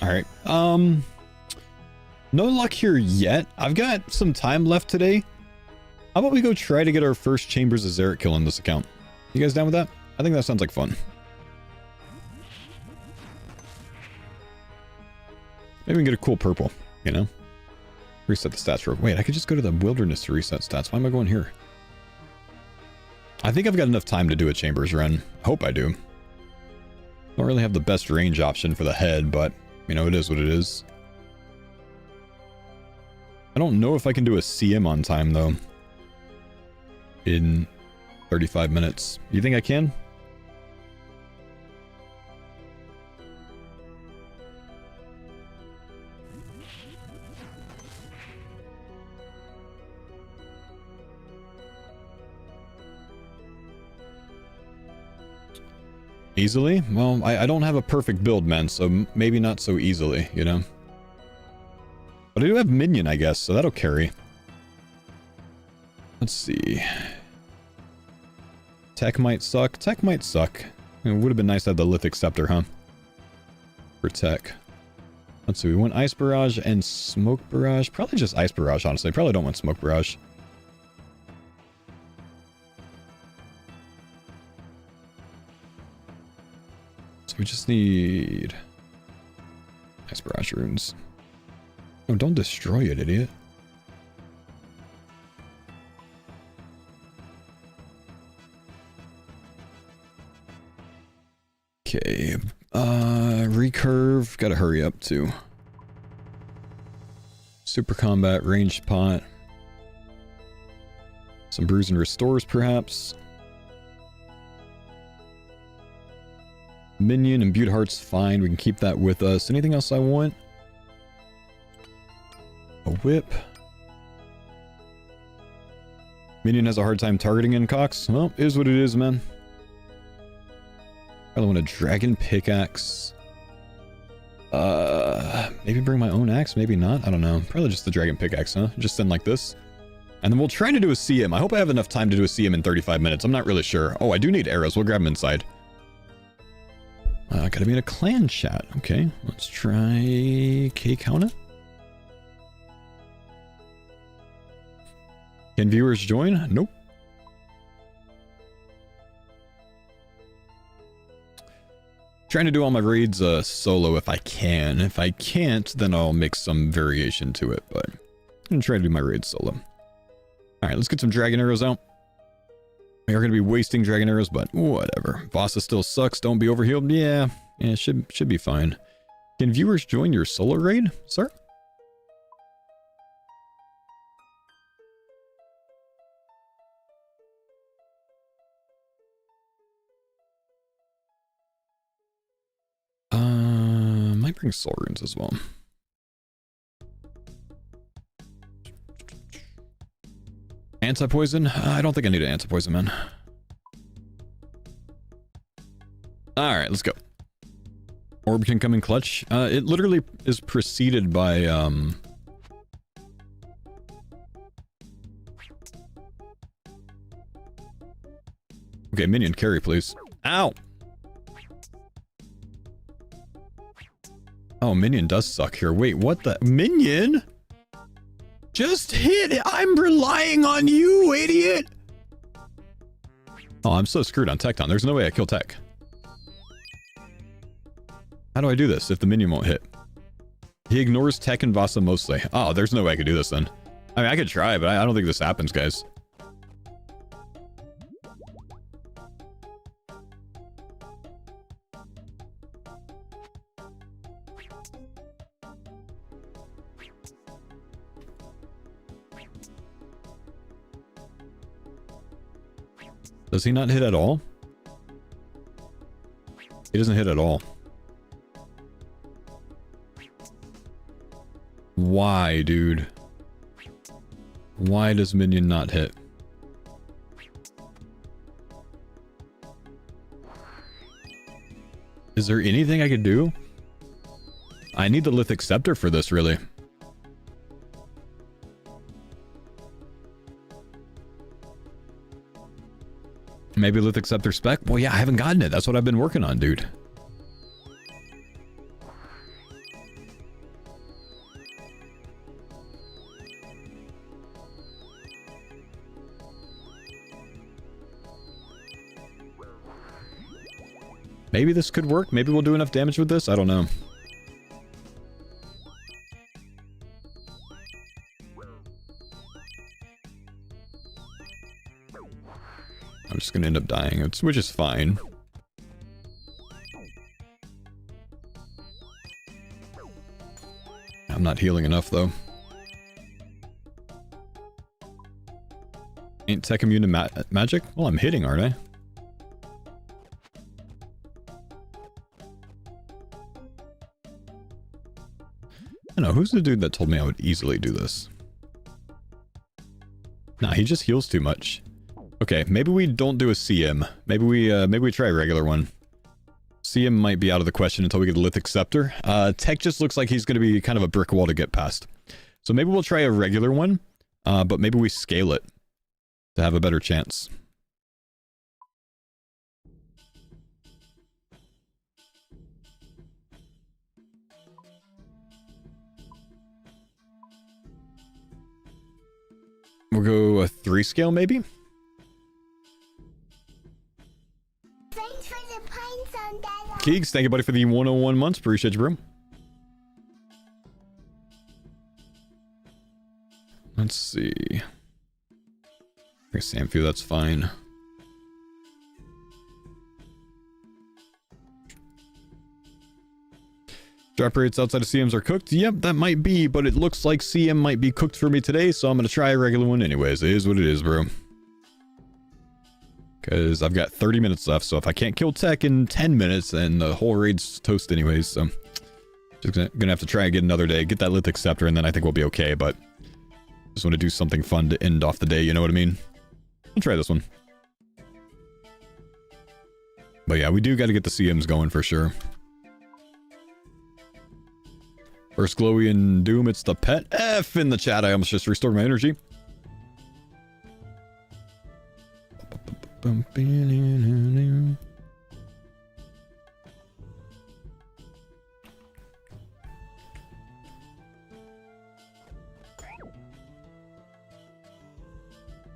Alright, no luck here yet. I've got some time left today. How about we go try to get our first Chambers of Xeric kill on this account? You guys down with that? I think that sounds like fun. Maybe we can get a cool purple, you know? Reset the stats real. Wait, I could just go to the wilderness to reset stats. Why am I going here? I think I've got enough time to do a Chambers run. Hope I do. Don't really have the best range option for the head, but you know, it is what it is. I don't know if I can do a CM on time, though. In 35 minutes. You think I can? Easily? Well, I don't have a perfect build, man, so maybe not so easily, you know? But I do have Minion, I guess, so that'll carry. Let's see. Tech might suck. Tech might suck. It would have been nice to have the Lithic Scepter, huh? For tech. Let's see, we want Ice Barrage and Smoke Barrage. Probably just Ice Barrage, honestly. Probably don't want Smoke Barrage. We just need Ice Barrage runes. Oh, don't destroy it, idiot. Okay. Recurve. Gotta hurry up too. Super combat, ranged pot. Some brews and restores, perhaps. Minion, imbued heart's fine. We can keep that with us. Anything else I want? A whip. Minion has a hard time targeting Incox. Well, is what it is, man. Probably want a dragon pickaxe. Maybe bring my own axe, maybe not. I don't know. Probably just the dragon pickaxe, huh? Just send like this. And then we'll try to do a CM. I hope I have enough time to do a CM in 35 minutes. I'm not really sure. Oh, I do need arrows. We'll grab them inside. Gotta be in a clan chat. Okay, let's try K-Counter. Can viewers join? Nope. Trying to do all my raids solo if I can. If I can't, then I'll make some variation to it, but I'm gonna try to do my raids solo. Alright, let's get some dragon arrows out. We are gonna be wasting dragon arrows, but whatever. Vasa still sucks, don't be overhealed. Yeah, should be fine. Can viewers join your solo raid, sir? Might bring soul runes as well. Anti-poison? I don't think I need an anti-poison, man. Alright, let's go. Orb can come in clutch. It literally is preceded by, Okay, Minion, carry, please. Ow! Oh, Minion does suck here. Wait, what the? Minion? Just hit it! I'm relying on you, idiot! Oh, I'm so screwed on Tecton. There's no way I kill Tech. How do I do this if the Minion won't hit? He ignores Tech and Vasa mostly. Oh, there's no way I could do this then. I mean, I could try, but I don't think this happens, guys. Does he not hit at all? He doesn't hit at all. Why, dude? Why does Minion not hit? Is there anything I could do? I need the Lithic Scepter for this, really. Maybe Lithic Scepter spec? Well, yeah, I haven't gotten it. That's what I've been working on, dude. Maybe this could work. Maybe we'll do enough damage with this. I don't know. I'm just gonna end up dying, which is fine. I'm not healing enough, though. Ain't Tech immune to magic? Well, I'm hitting, aren't I? I don't know, who's the dude that told me I would easily do this? Nah, he just heals too much. Okay, maybe we don't do a CM. Maybe we try a regular one. CM might be out of the question until we get a Lithic Scepter. Tech just looks like he's going to be kind of a brick wall to get past. So maybe we'll try a regular one, but maybe we scale it to have a better chance. We'll go a 3 scale, maybe? Thanks for the pine zone, Dada. Keegs, thank you, buddy, for the 101 months. Appreciate you, bro. Let's see. Samfu, that's fine. Drop rates outside of CMs are cooked. Yep, that might be, but it looks like CM might be cooked for me today, so I'm going to try a regular one anyways. It is what it is, bro. Because I've got 30 minutes left, so if I can't kill tech in 10 minutes, then the whole raid's toast anyways, so... Just gonna have to try again another day, get that Lithic Scepter, and then I think we'll be okay, but... Just want to do something fun to end off the day, you know what I mean? I'll try this one. But yeah, we do got to get the CMs going for sure. First Glowy and Doom, it's the pet F in the chat. I almost just restored my energy.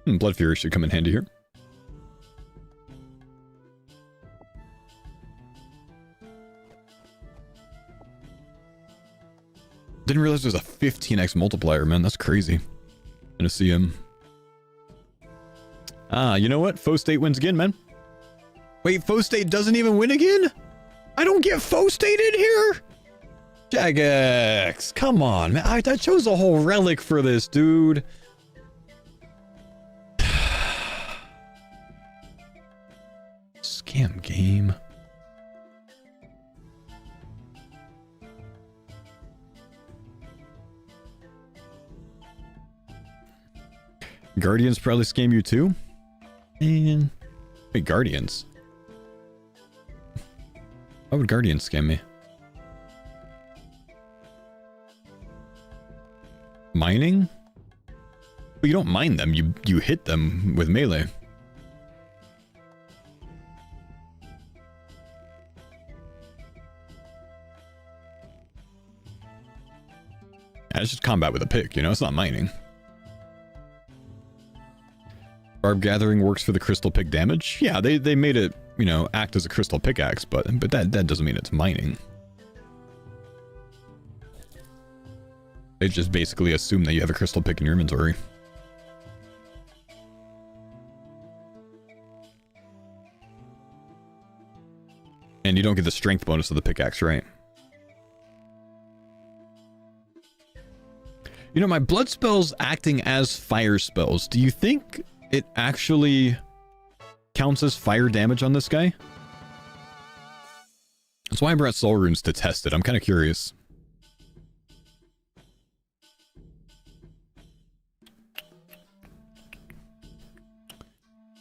Blood Fury should come in handy here. Didn't realize there's a 15x multiplier, man. That's crazy. Gonna see him. Ah, you know what? Foe State wins again, man. Wait, Foe State doesn't even win again? I don't get Foe State in here? Jagex, come on, man. I chose a whole relic for this, dude. Scam game. Guardians probably scam you too? Man. Wait, Guardians? Why would Guardians scam me? Mining? Well, you don't mine them, you hit them with melee. Yeah, it's just combat with a pick, you know? It's not mining. Barb Gathering works for the crystal pick damage. Yeah, they made it, you know, act as a crystal pickaxe, but that doesn't mean it's mining. They just basically assume that you have a crystal pick in your inventory. And you don't get the strength bonus of the pickaxe, right? You know, my blood spells acting as fire spells. Do you think it actually counts as fire damage on this guy? That's why I brought soul runes to test it. I'm kind of curious.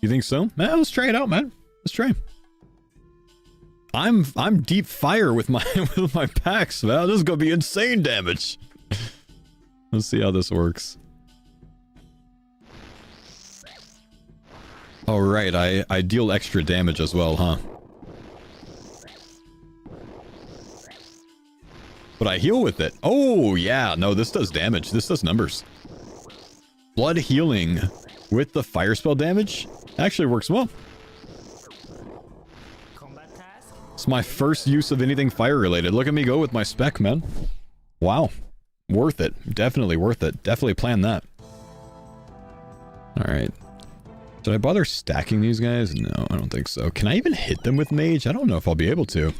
You think so? Man, let's try it out, man. Let's try. I'm deep fire with my with my packs, man. This is gonna be insane damage. Let's see how this works. All right, I deal extra damage as well, huh? But I heal with it. Oh yeah, no, this does damage. This does numbers. Blood healing with the fire spell damage actually works well. It's my first use of anything fire related. Look at me go with my spec, man. Wow. Worth it. Definitely worth it. Definitely plan that. Alright. Should I bother stacking these guys? No, I don't think so. Can I even hit them with mage? I don't know if I'll be able to.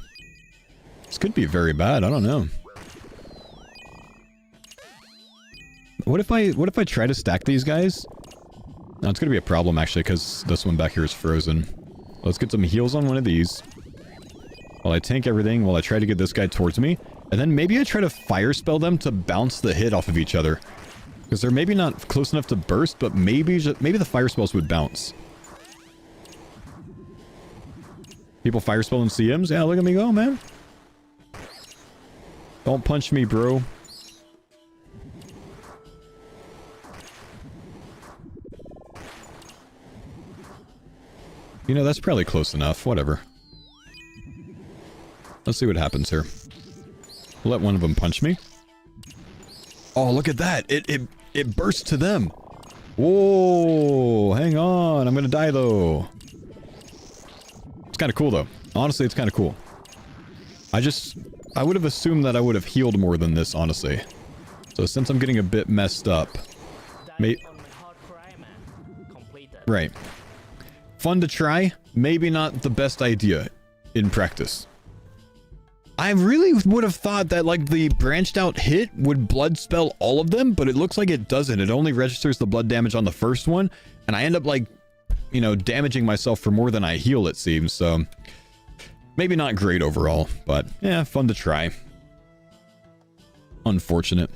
This could be very bad. I don't know. What if I try to stack these guys? No, it's gonna be a problem actually, because this one back here is frozen. Let's get some heals on one of these. While I tank everything, while I try to get this guy towards me. And then maybe I try to fire spell them to bounce the hit off of each other. Because they're maybe not close enough to burst, but maybe the fire spells would bounce. People fire spell in CMs? Yeah, look at me go, man. Don't punch me, bro. You know, that's probably close enough. Whatever. Let's see what happens here. Let one of them punch me. Oh, look at that. It bursts to them. Whoa, hang on. I'm gonna die, though. It's kind of cool, though. Honestly, it's kind of cool. I would have assumed that I would have healed more than this, honestly. So since I'm getting a bit messed up... Right. Fun to try. Maybe not the best idea in practice. I really would have thought that like the branched out hit would blood spell all of them, but it looks like it doesn't. It only registers the blood damage on the first one, and I end up like, you know, damaging myself for more than I heal, it seems. So maybe not great overall, but yeah, fun to try. Unfortunate.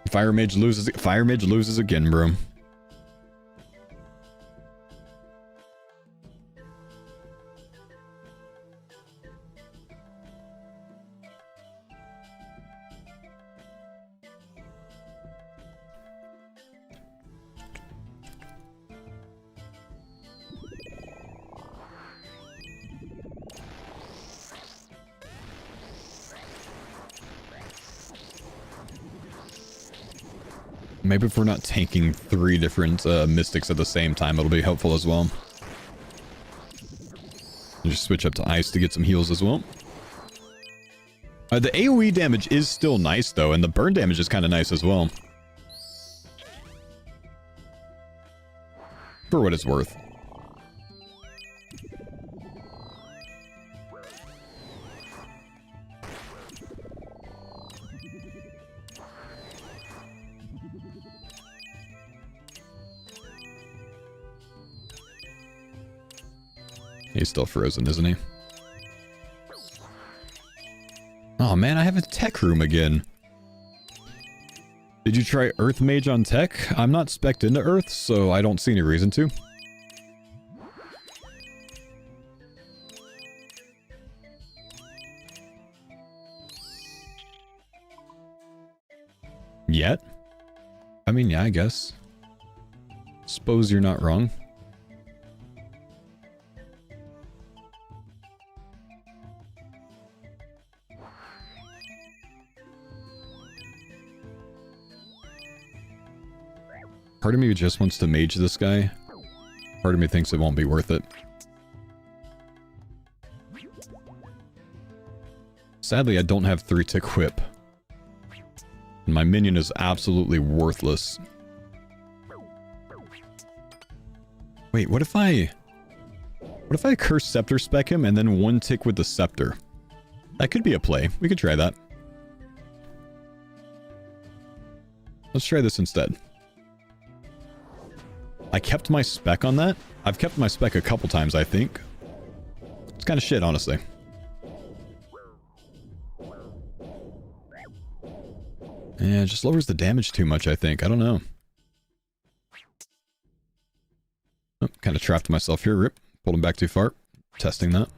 Fire Mage loses again, bro. Maybe if we're not tanking 3 different mystics at the same time, it'll be helpful as well. Just switch up to ice to get some heals as well. The AoE damage is still nice though, and the burn damage is kind of nice as well. For what it's worth. He's still frozen, isn't he? Oh man, I have a tech room again. Did you try Earth Mage on tech? I'm not spec'd into Earth, so I don't see any reason to. Yet? I mean, yeah, I guess. Suppose you're not wrong. Part of me just wants to mage this guy. Part of me thinks it won't be worth it. Sadly, I don't have 3-tick whip. And my minion is absolutely worthless. Wait, what if I curse scepter spec him and then 1-tick with the scepter? That could be a play. We could try that. Let's try this instead. I kept my spec on that. I've kept my spec a couple times, I think. It's kind of shit, honestly. Yeah, it just lowers the damage too much, I think. I don't know. Oh, kind of trapped myself here. Rip. Pulled him back too far. Testing that.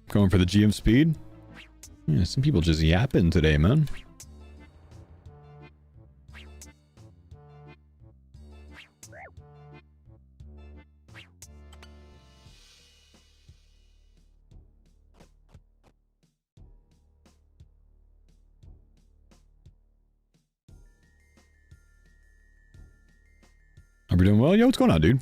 Going for the GM speed? Yeah, some people just yapping today, man. Are we doing well? Yo, what's going on, dude?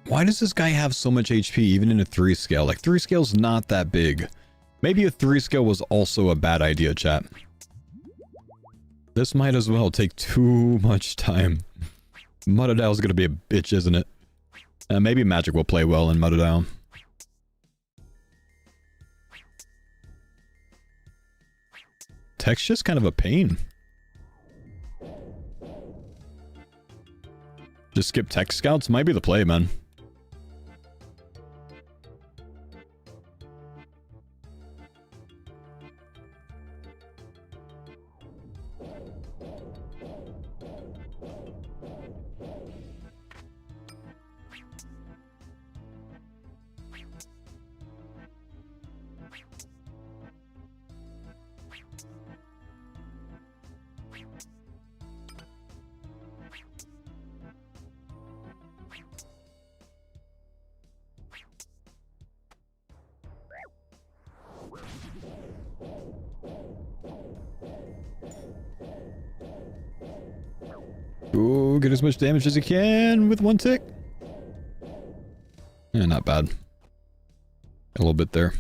Why does this guy have so much HP even in a 3 scale? Like 3 scale's not that big. Maybe a 3 scale was also a bad idea, chat. This might as well take too much time. Mudadial's gonna be a bitch, isn't it? Maybe magic will play well in Mudadial. Tech's just kind of a pain. Just skip tech scouts might be the play, man. Ooh, get as much damage as you can with one tick. Yeah, not bad. A little bit there.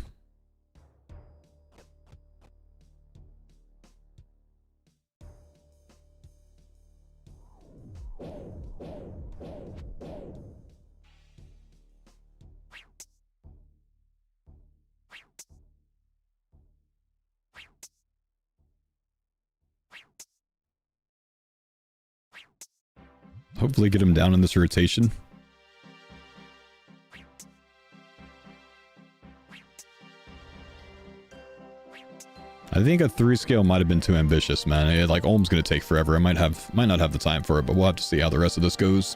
Hopefully get him down in this rotation. I think a 3 scale might have been too ambitious, man. Like, Olm's gonna take forever. I might not have the time for it, but we'll have to see how the rest of this goes.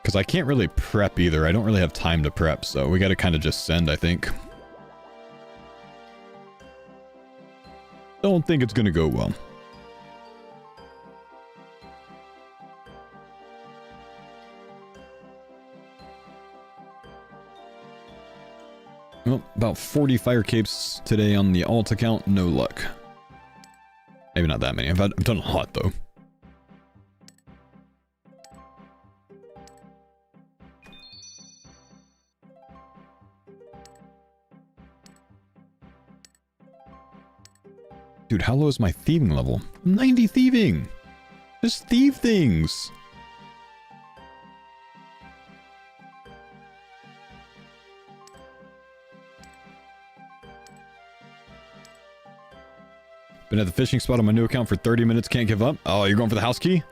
Because I can't really prep either. I don't really have time to prep, so we gotta kind of just send, I think. Don't think it's gonna go well. Well, about 40 fire capes today on the alt account. No luck. Maybe not that many. I've done a lot, though. Dude, how low is my thieving level? 90 thieving! Just thieve things! Been at the fishing spot on my new account for 30 minutes, can't give up. Oh, you're going for the house key?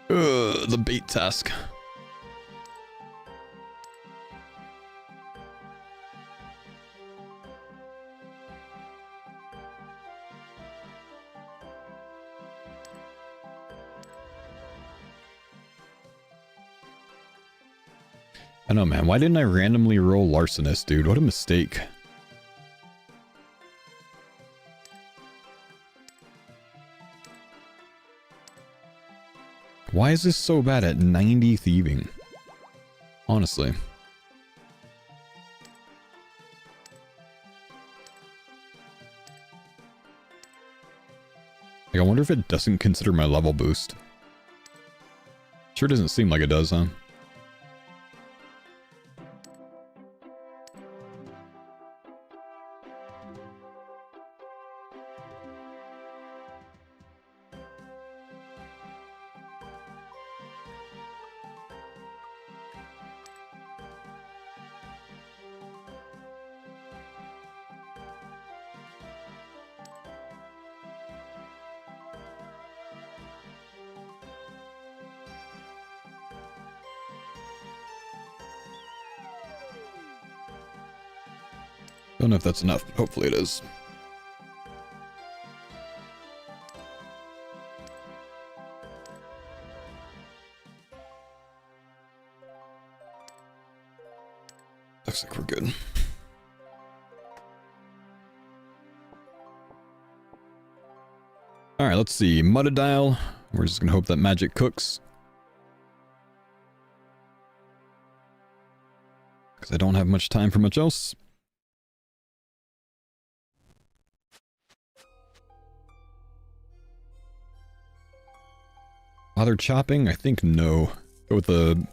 Ugh, the bait task. I know, man. Why didn't I randomly roll Larcenist, dude? What a mistake. Why is this so bad at 90 thieving? Honestly. Like, I wonder if it doesn't consider my level boost. Sure doesn't seem like it does, huh? Don't know if that's enough, but hopefully it is. Looks like we're good. Alright, let's see. Mudadile. We're just gonna hope that magic cooks. Because I don't have much time for much else. Bother chopping? I think no. Go with the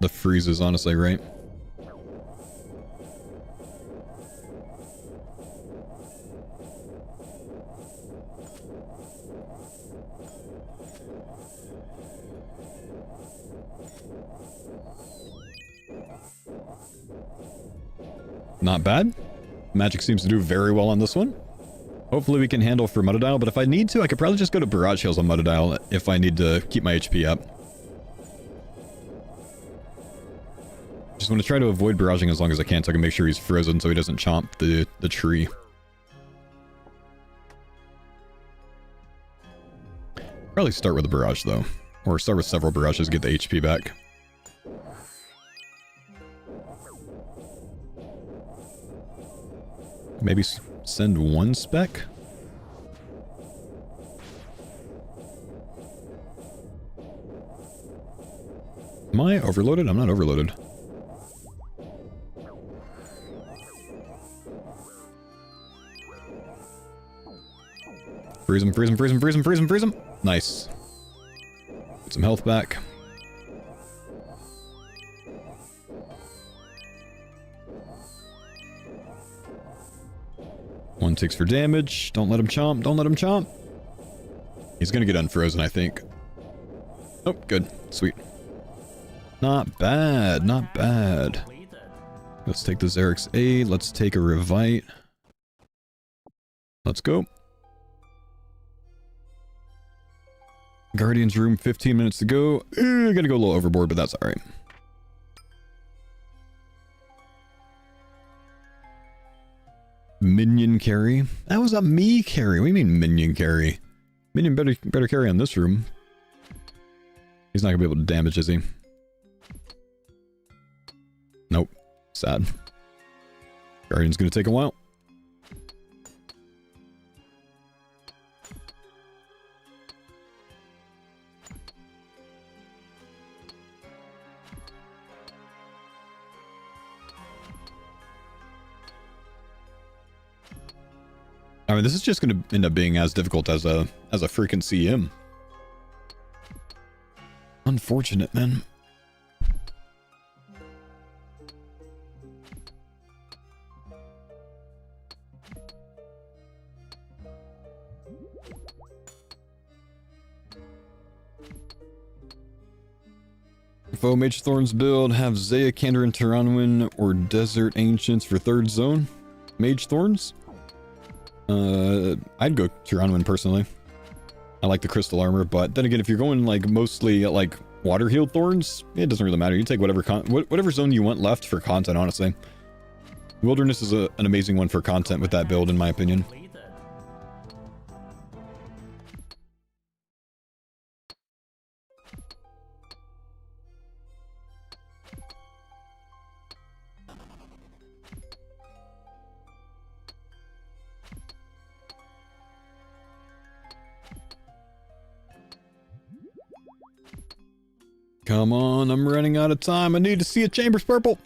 freezes, honestly, right? Not bad. Magic seems to do very well on this one. Hopefully we can handle for Mudadile, but if I need to, I could probably just go to Barrage Heals on Mudadile if I need to keep my HP up. Just want to try to avoid barraging as long as I can so I can make sure he's frozen so he doesn't chomp the tree. Probably start with a barrage though. Or start with several barrages, get the HP back. Maybe send one spec? Am I overloaded? I'm not overloaded. Freeze him, freeze him, freeze him, freeze him, freeze him, freeze him. Nice. Get some health back. One ticks for damage. Don't let him chomp. Don't let him chomp. He's gonna get unfrozen, I think. Oh, good. Sweet. Not bad. Not bad. Let's take the Xerix A. Let's take a Revite. Let's go. Guardian's room, 15 minutes to go. Gonna go a little overboard, but that's alright. Minion carry? That was a me carry. What do you mean minion carry? Minion better carry on this room. He's not gonna be able to damage, is he? Nope. Sad. Guardian's gonna take a while. I mean, this is just going to end up being as difficult as a freaking CM. Unfortunate, man. Foe Mage Thorns build, have Zaya, Kander, and Tyranwin or Desert Ancients for third zone. Mage Thorns? I'd go Tyranwin personally. I like the crystal armor, but then again, if you're going like mostly like water healed thorns, it doesn't really matter. You take whatever zone you want left for content, honestly. Wilderness is an amazing one for content with that build, in my opinion. Come on, I'm running out of time. I need to see a Chambers Purple.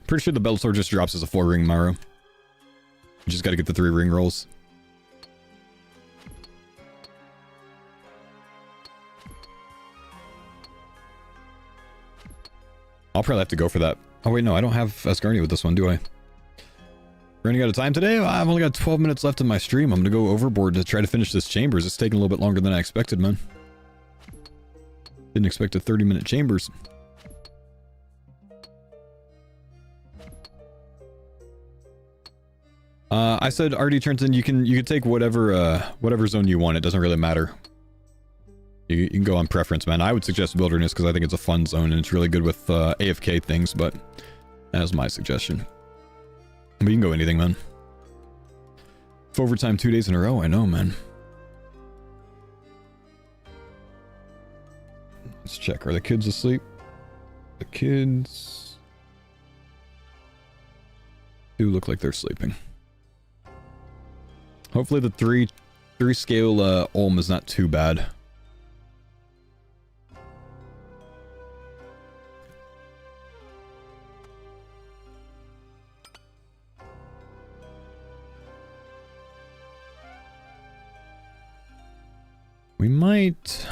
Pretty sure the Bellator just drops as a 4-ring Maro. You just gotta get the 3 ring rolls. I'll probably have to go for that. Oh wait, no, I don't have Asgardia with this one, do I? Running out of time today? I've only got 12 minutes left in my stream. I'm gonna go overboard to try to finish this Chambers. It's taking a little bit longer than I expected, man. Didn't expect a 30-minute Chambers. I said RD turns in. You can take whatever zone you want. It doesn't really matter. You can go on preference, man. I would suggest Wilderness because I think it's a fun zone and it's really good with AFK things, but that's my suggestion. But you can go anything, man. For overtime 2 days in a row, I know, man. Let's check. Are the kids asleep? The kids do look like they're sleeping. Hopefully the 3 scale Olm is not too bad. We might...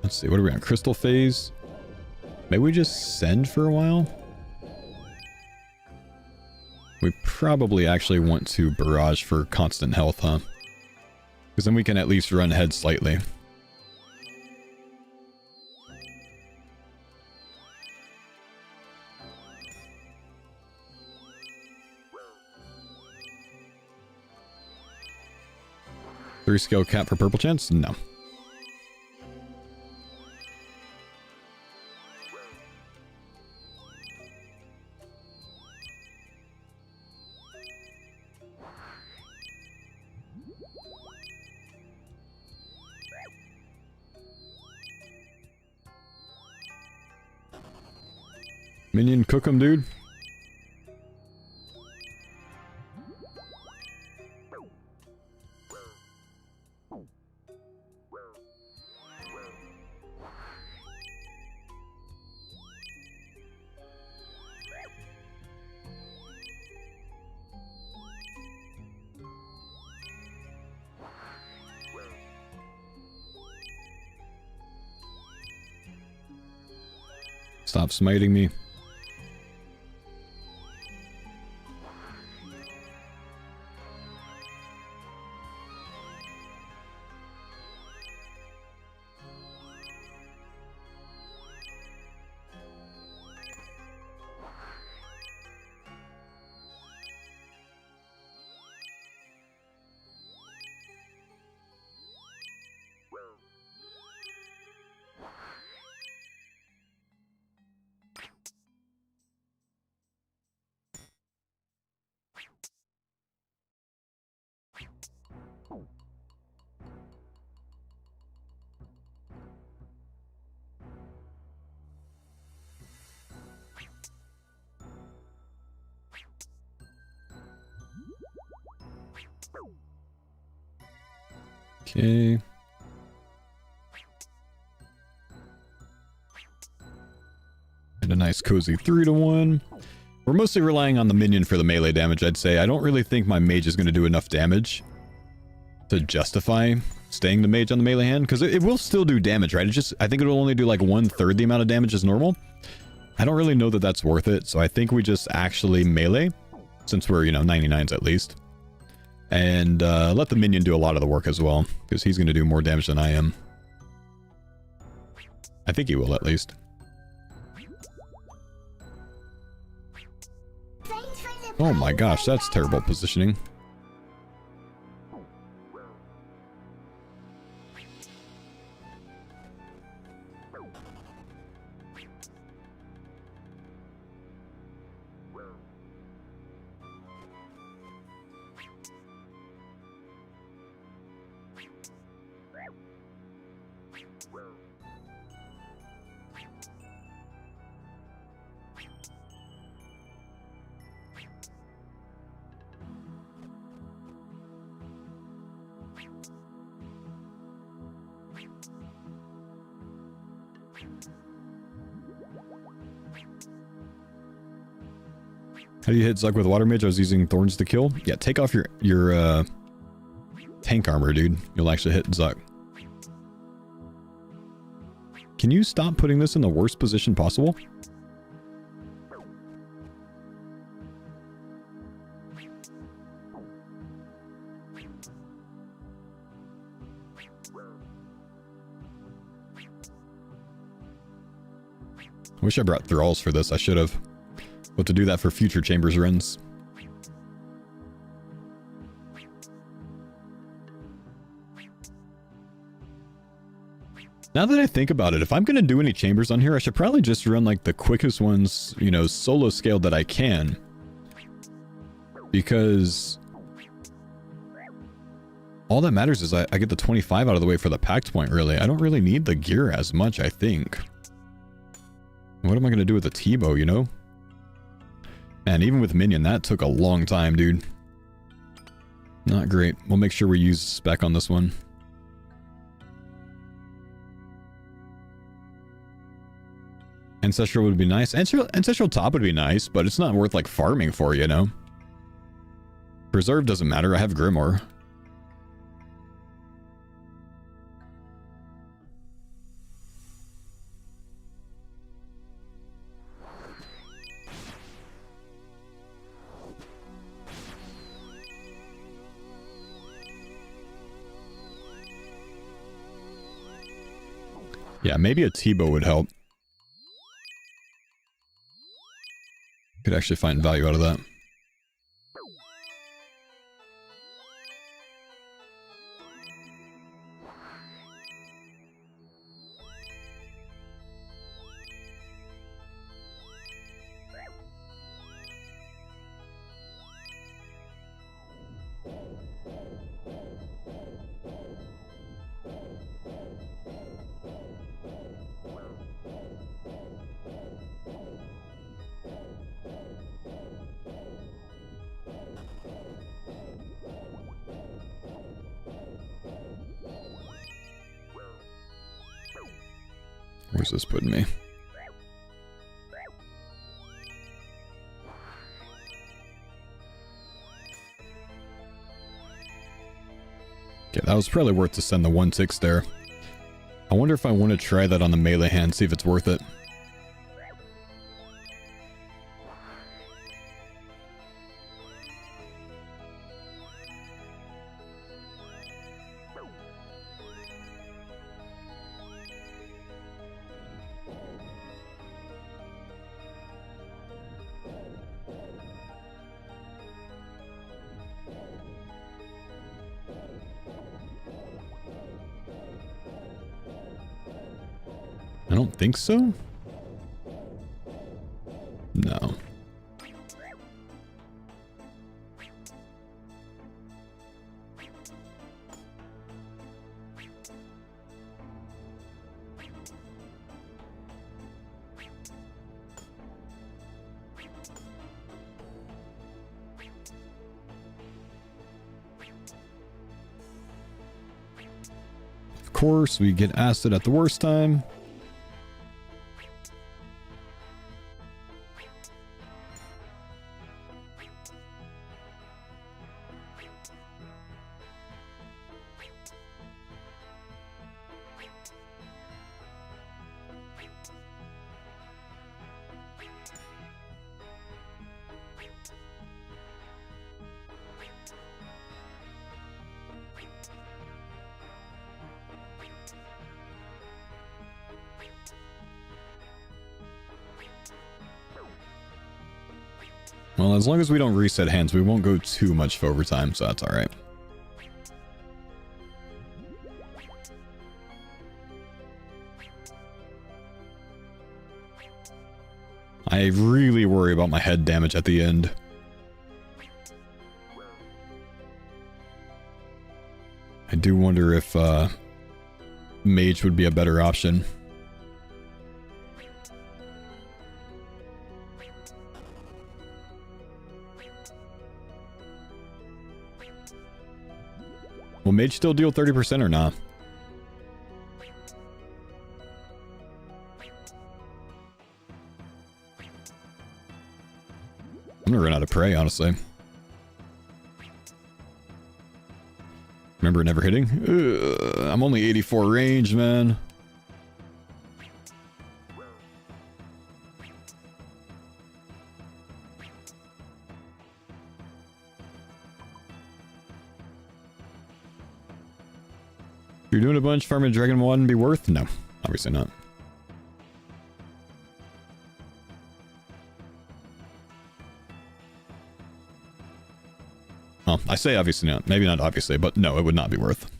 Let's see, what are we on? Crystal phase? Maybe we just send for a while? We probably actually want to barrage for constant health, huh? Because then we can at least run ahead slightly. 3 scale cap for purple chance? No. Minion, cook 'em, dude. Stop smiting me. Okay. And a nice cozy 3-to-1. We're mostly relying on the minion for the melee damage, I'd say. I don't really think my mage is going to do enough damage to justify staying the mage on the melee hand, because it will still do damage, right? It's just, I think it'll only do like 1/3 the amount of damage as normal. I don't really know that that's worth it, so I think we just actually melee, since we're, you know, 99s at least. And let the minion do a lot of the work as well, because he's going to do more damage than I am. I think he will, at least. Oh my gosh, that's terrible positioning. How do you hit Zug with Water Mage? I was using Thorns to kill. Yeah, take off your tank armor, dude. You'll actually hit Zug. Can you stop putting this in the worst position possible? I wish I brought Thralls for this. I should have. What to do that for future Chambers runs. Now that I think about it, if I'm going to do any Chambers on here, I should probably just run like the quickest ones, you know, solo scaled that I can. Because all that matters is I get the 25 out of the way for the pact point, really. I don't really need the gear as much, I think. What am I going to do with the T-bow, you know? Man, even with Minion, that took a long time, dude. Not great. We'll make sure we use spec on this one. Ancestral would be nice. Ancestral top would be nice, but it's not worth like farming for, you know? Preserve doesn't matter. I have Grimoire. Yeah, maybe a T-bow would help. Could actually find value out of that. Where's this putting me? Okay, that was probably worth to send the 1/6 there. I wonder if I want to try that on the melee hand, see if it's worth it. I don't think so. No. Of course, we get acid at the worst time. Well, as long as we don't reset hands, we won't go too much for overtime, so that's alright. I really worry about my head damage at the end. I do wonder if mage would be a better option. Will mage still deal 30% or not? I'm gonna run out of prey, honestly. Remember never hitting? I'm only 84 range, man. If you're doing a bunch, farming Dragon 1 be worth? No, obviously not. Well, I say obviously not. Maybe not obviously, but no, it would not be worth.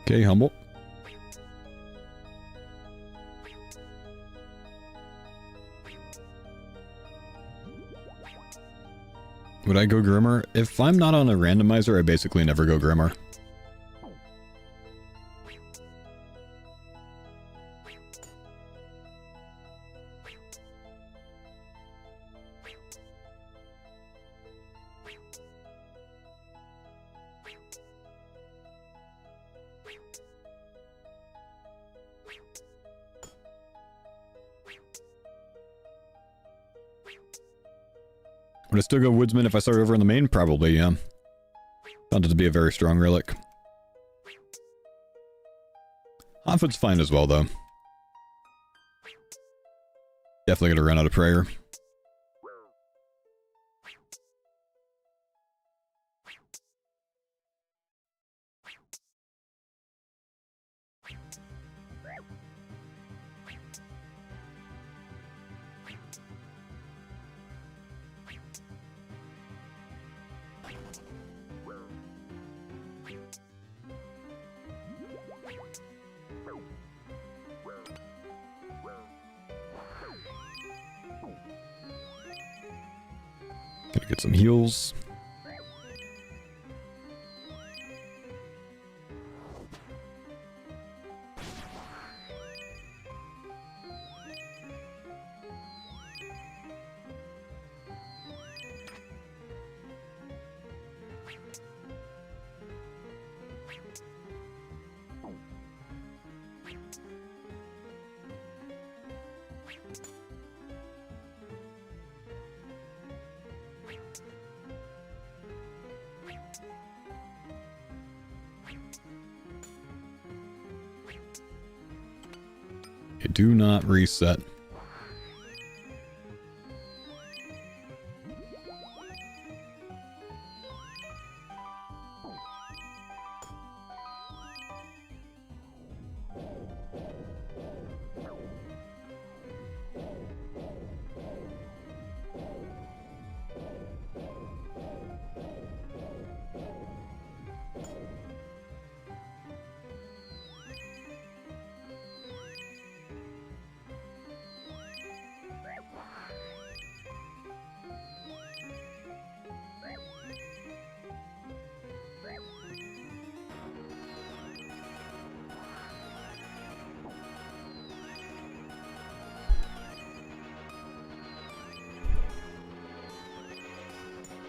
Okay, humble. Would I go Grimmer? If I'm not on a randomizer, I basically never go Grimmer. Would I still go Woodsman if I started over in the main? Probably, yeah. Found it to be a very strong relic. Hotfoot's fine as well, though. Definitely gonna run out of prayer. Gonna get some heals. Do not reset.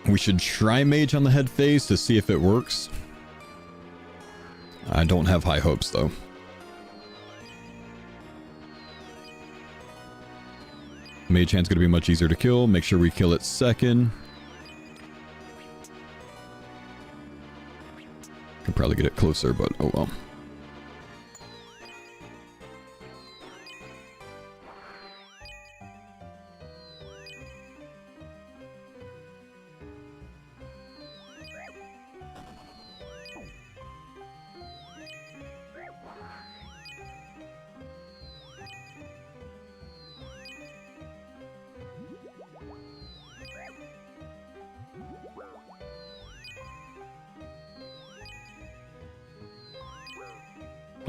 We should try Mage on the head phase to see if it works. I don't have high hopes though. Mage Hand's gonna be much easier to kill. Make sure we kill it second. Could probably get it closer, but oh well.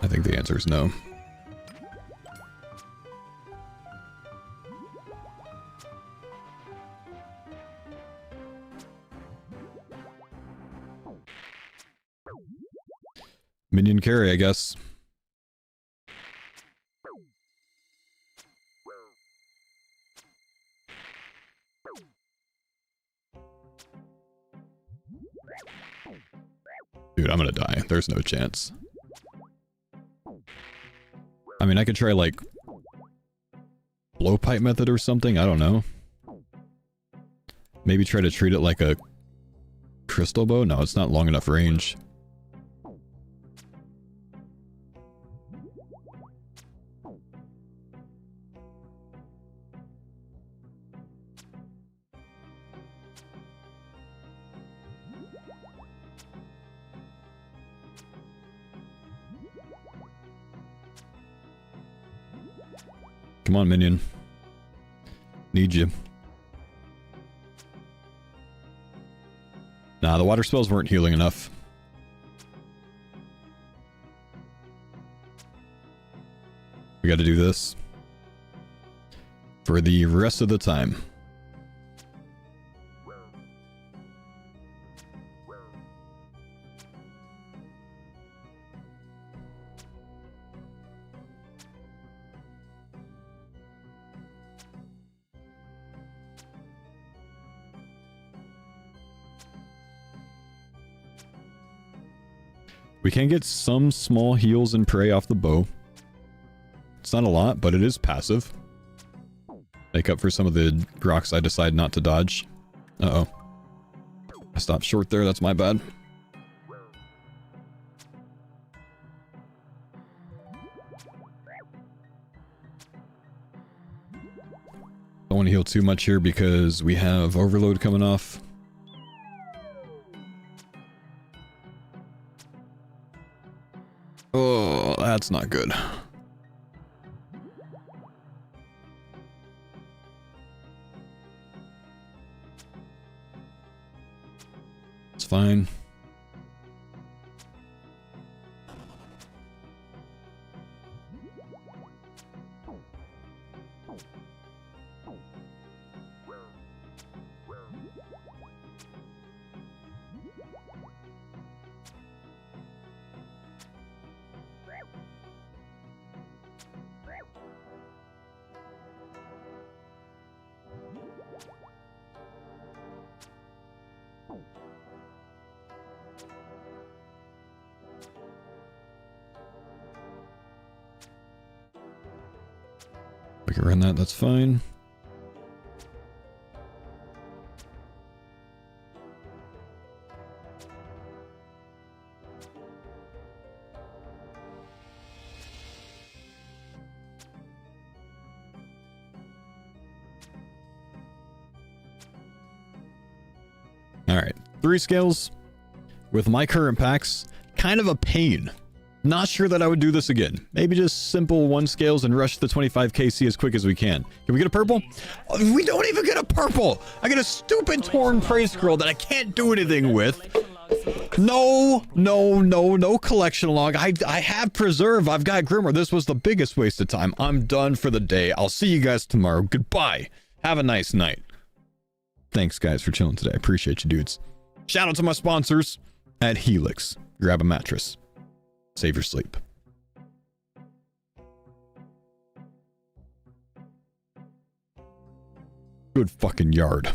I think the answer is no. Minion carry, I guess. Dude, I'm gonna die. There's no chance. I mean, I could try, like, blowpipe method or something, I don't know. Maybe try to treat it like a crystal bow? No, it's not long enough range. Come on, Minion. Need you. Nah, the water spells weren't healing enough. We gotta do this for the rest of the time. We can get some small heals and prey off the bow. It's not a lot, but it is passive. Make up for some of the rocks I decide not to dodge. Uh-oh. I stopped short there, that's my bad. Don't want to heal too much here because we have overload coming off. Oh, that's not good. It's fine. We can run that, that's fine. Alright, 3 scales with my current packs. Kind of a pain. Not sure that I would do this again. Maybe just simple 1 scales and rush the 25kc as quick as we can. Can we get a purple? Oh, we don't even get a purple! I get a stupid torn prey scroll that I can't do anything with. No collection log. I have preserve. I've got Grimoire. This was the biggest waste of time. I'm done for the day. I'll see you guys tomorrow. Goodbye. Have a nice night. Thanks, guys, for chilling today. I appreciate you, dudes. Shout out to my sponsors at Helix. Grab a mattress. Save your sleep. Good fucking yard.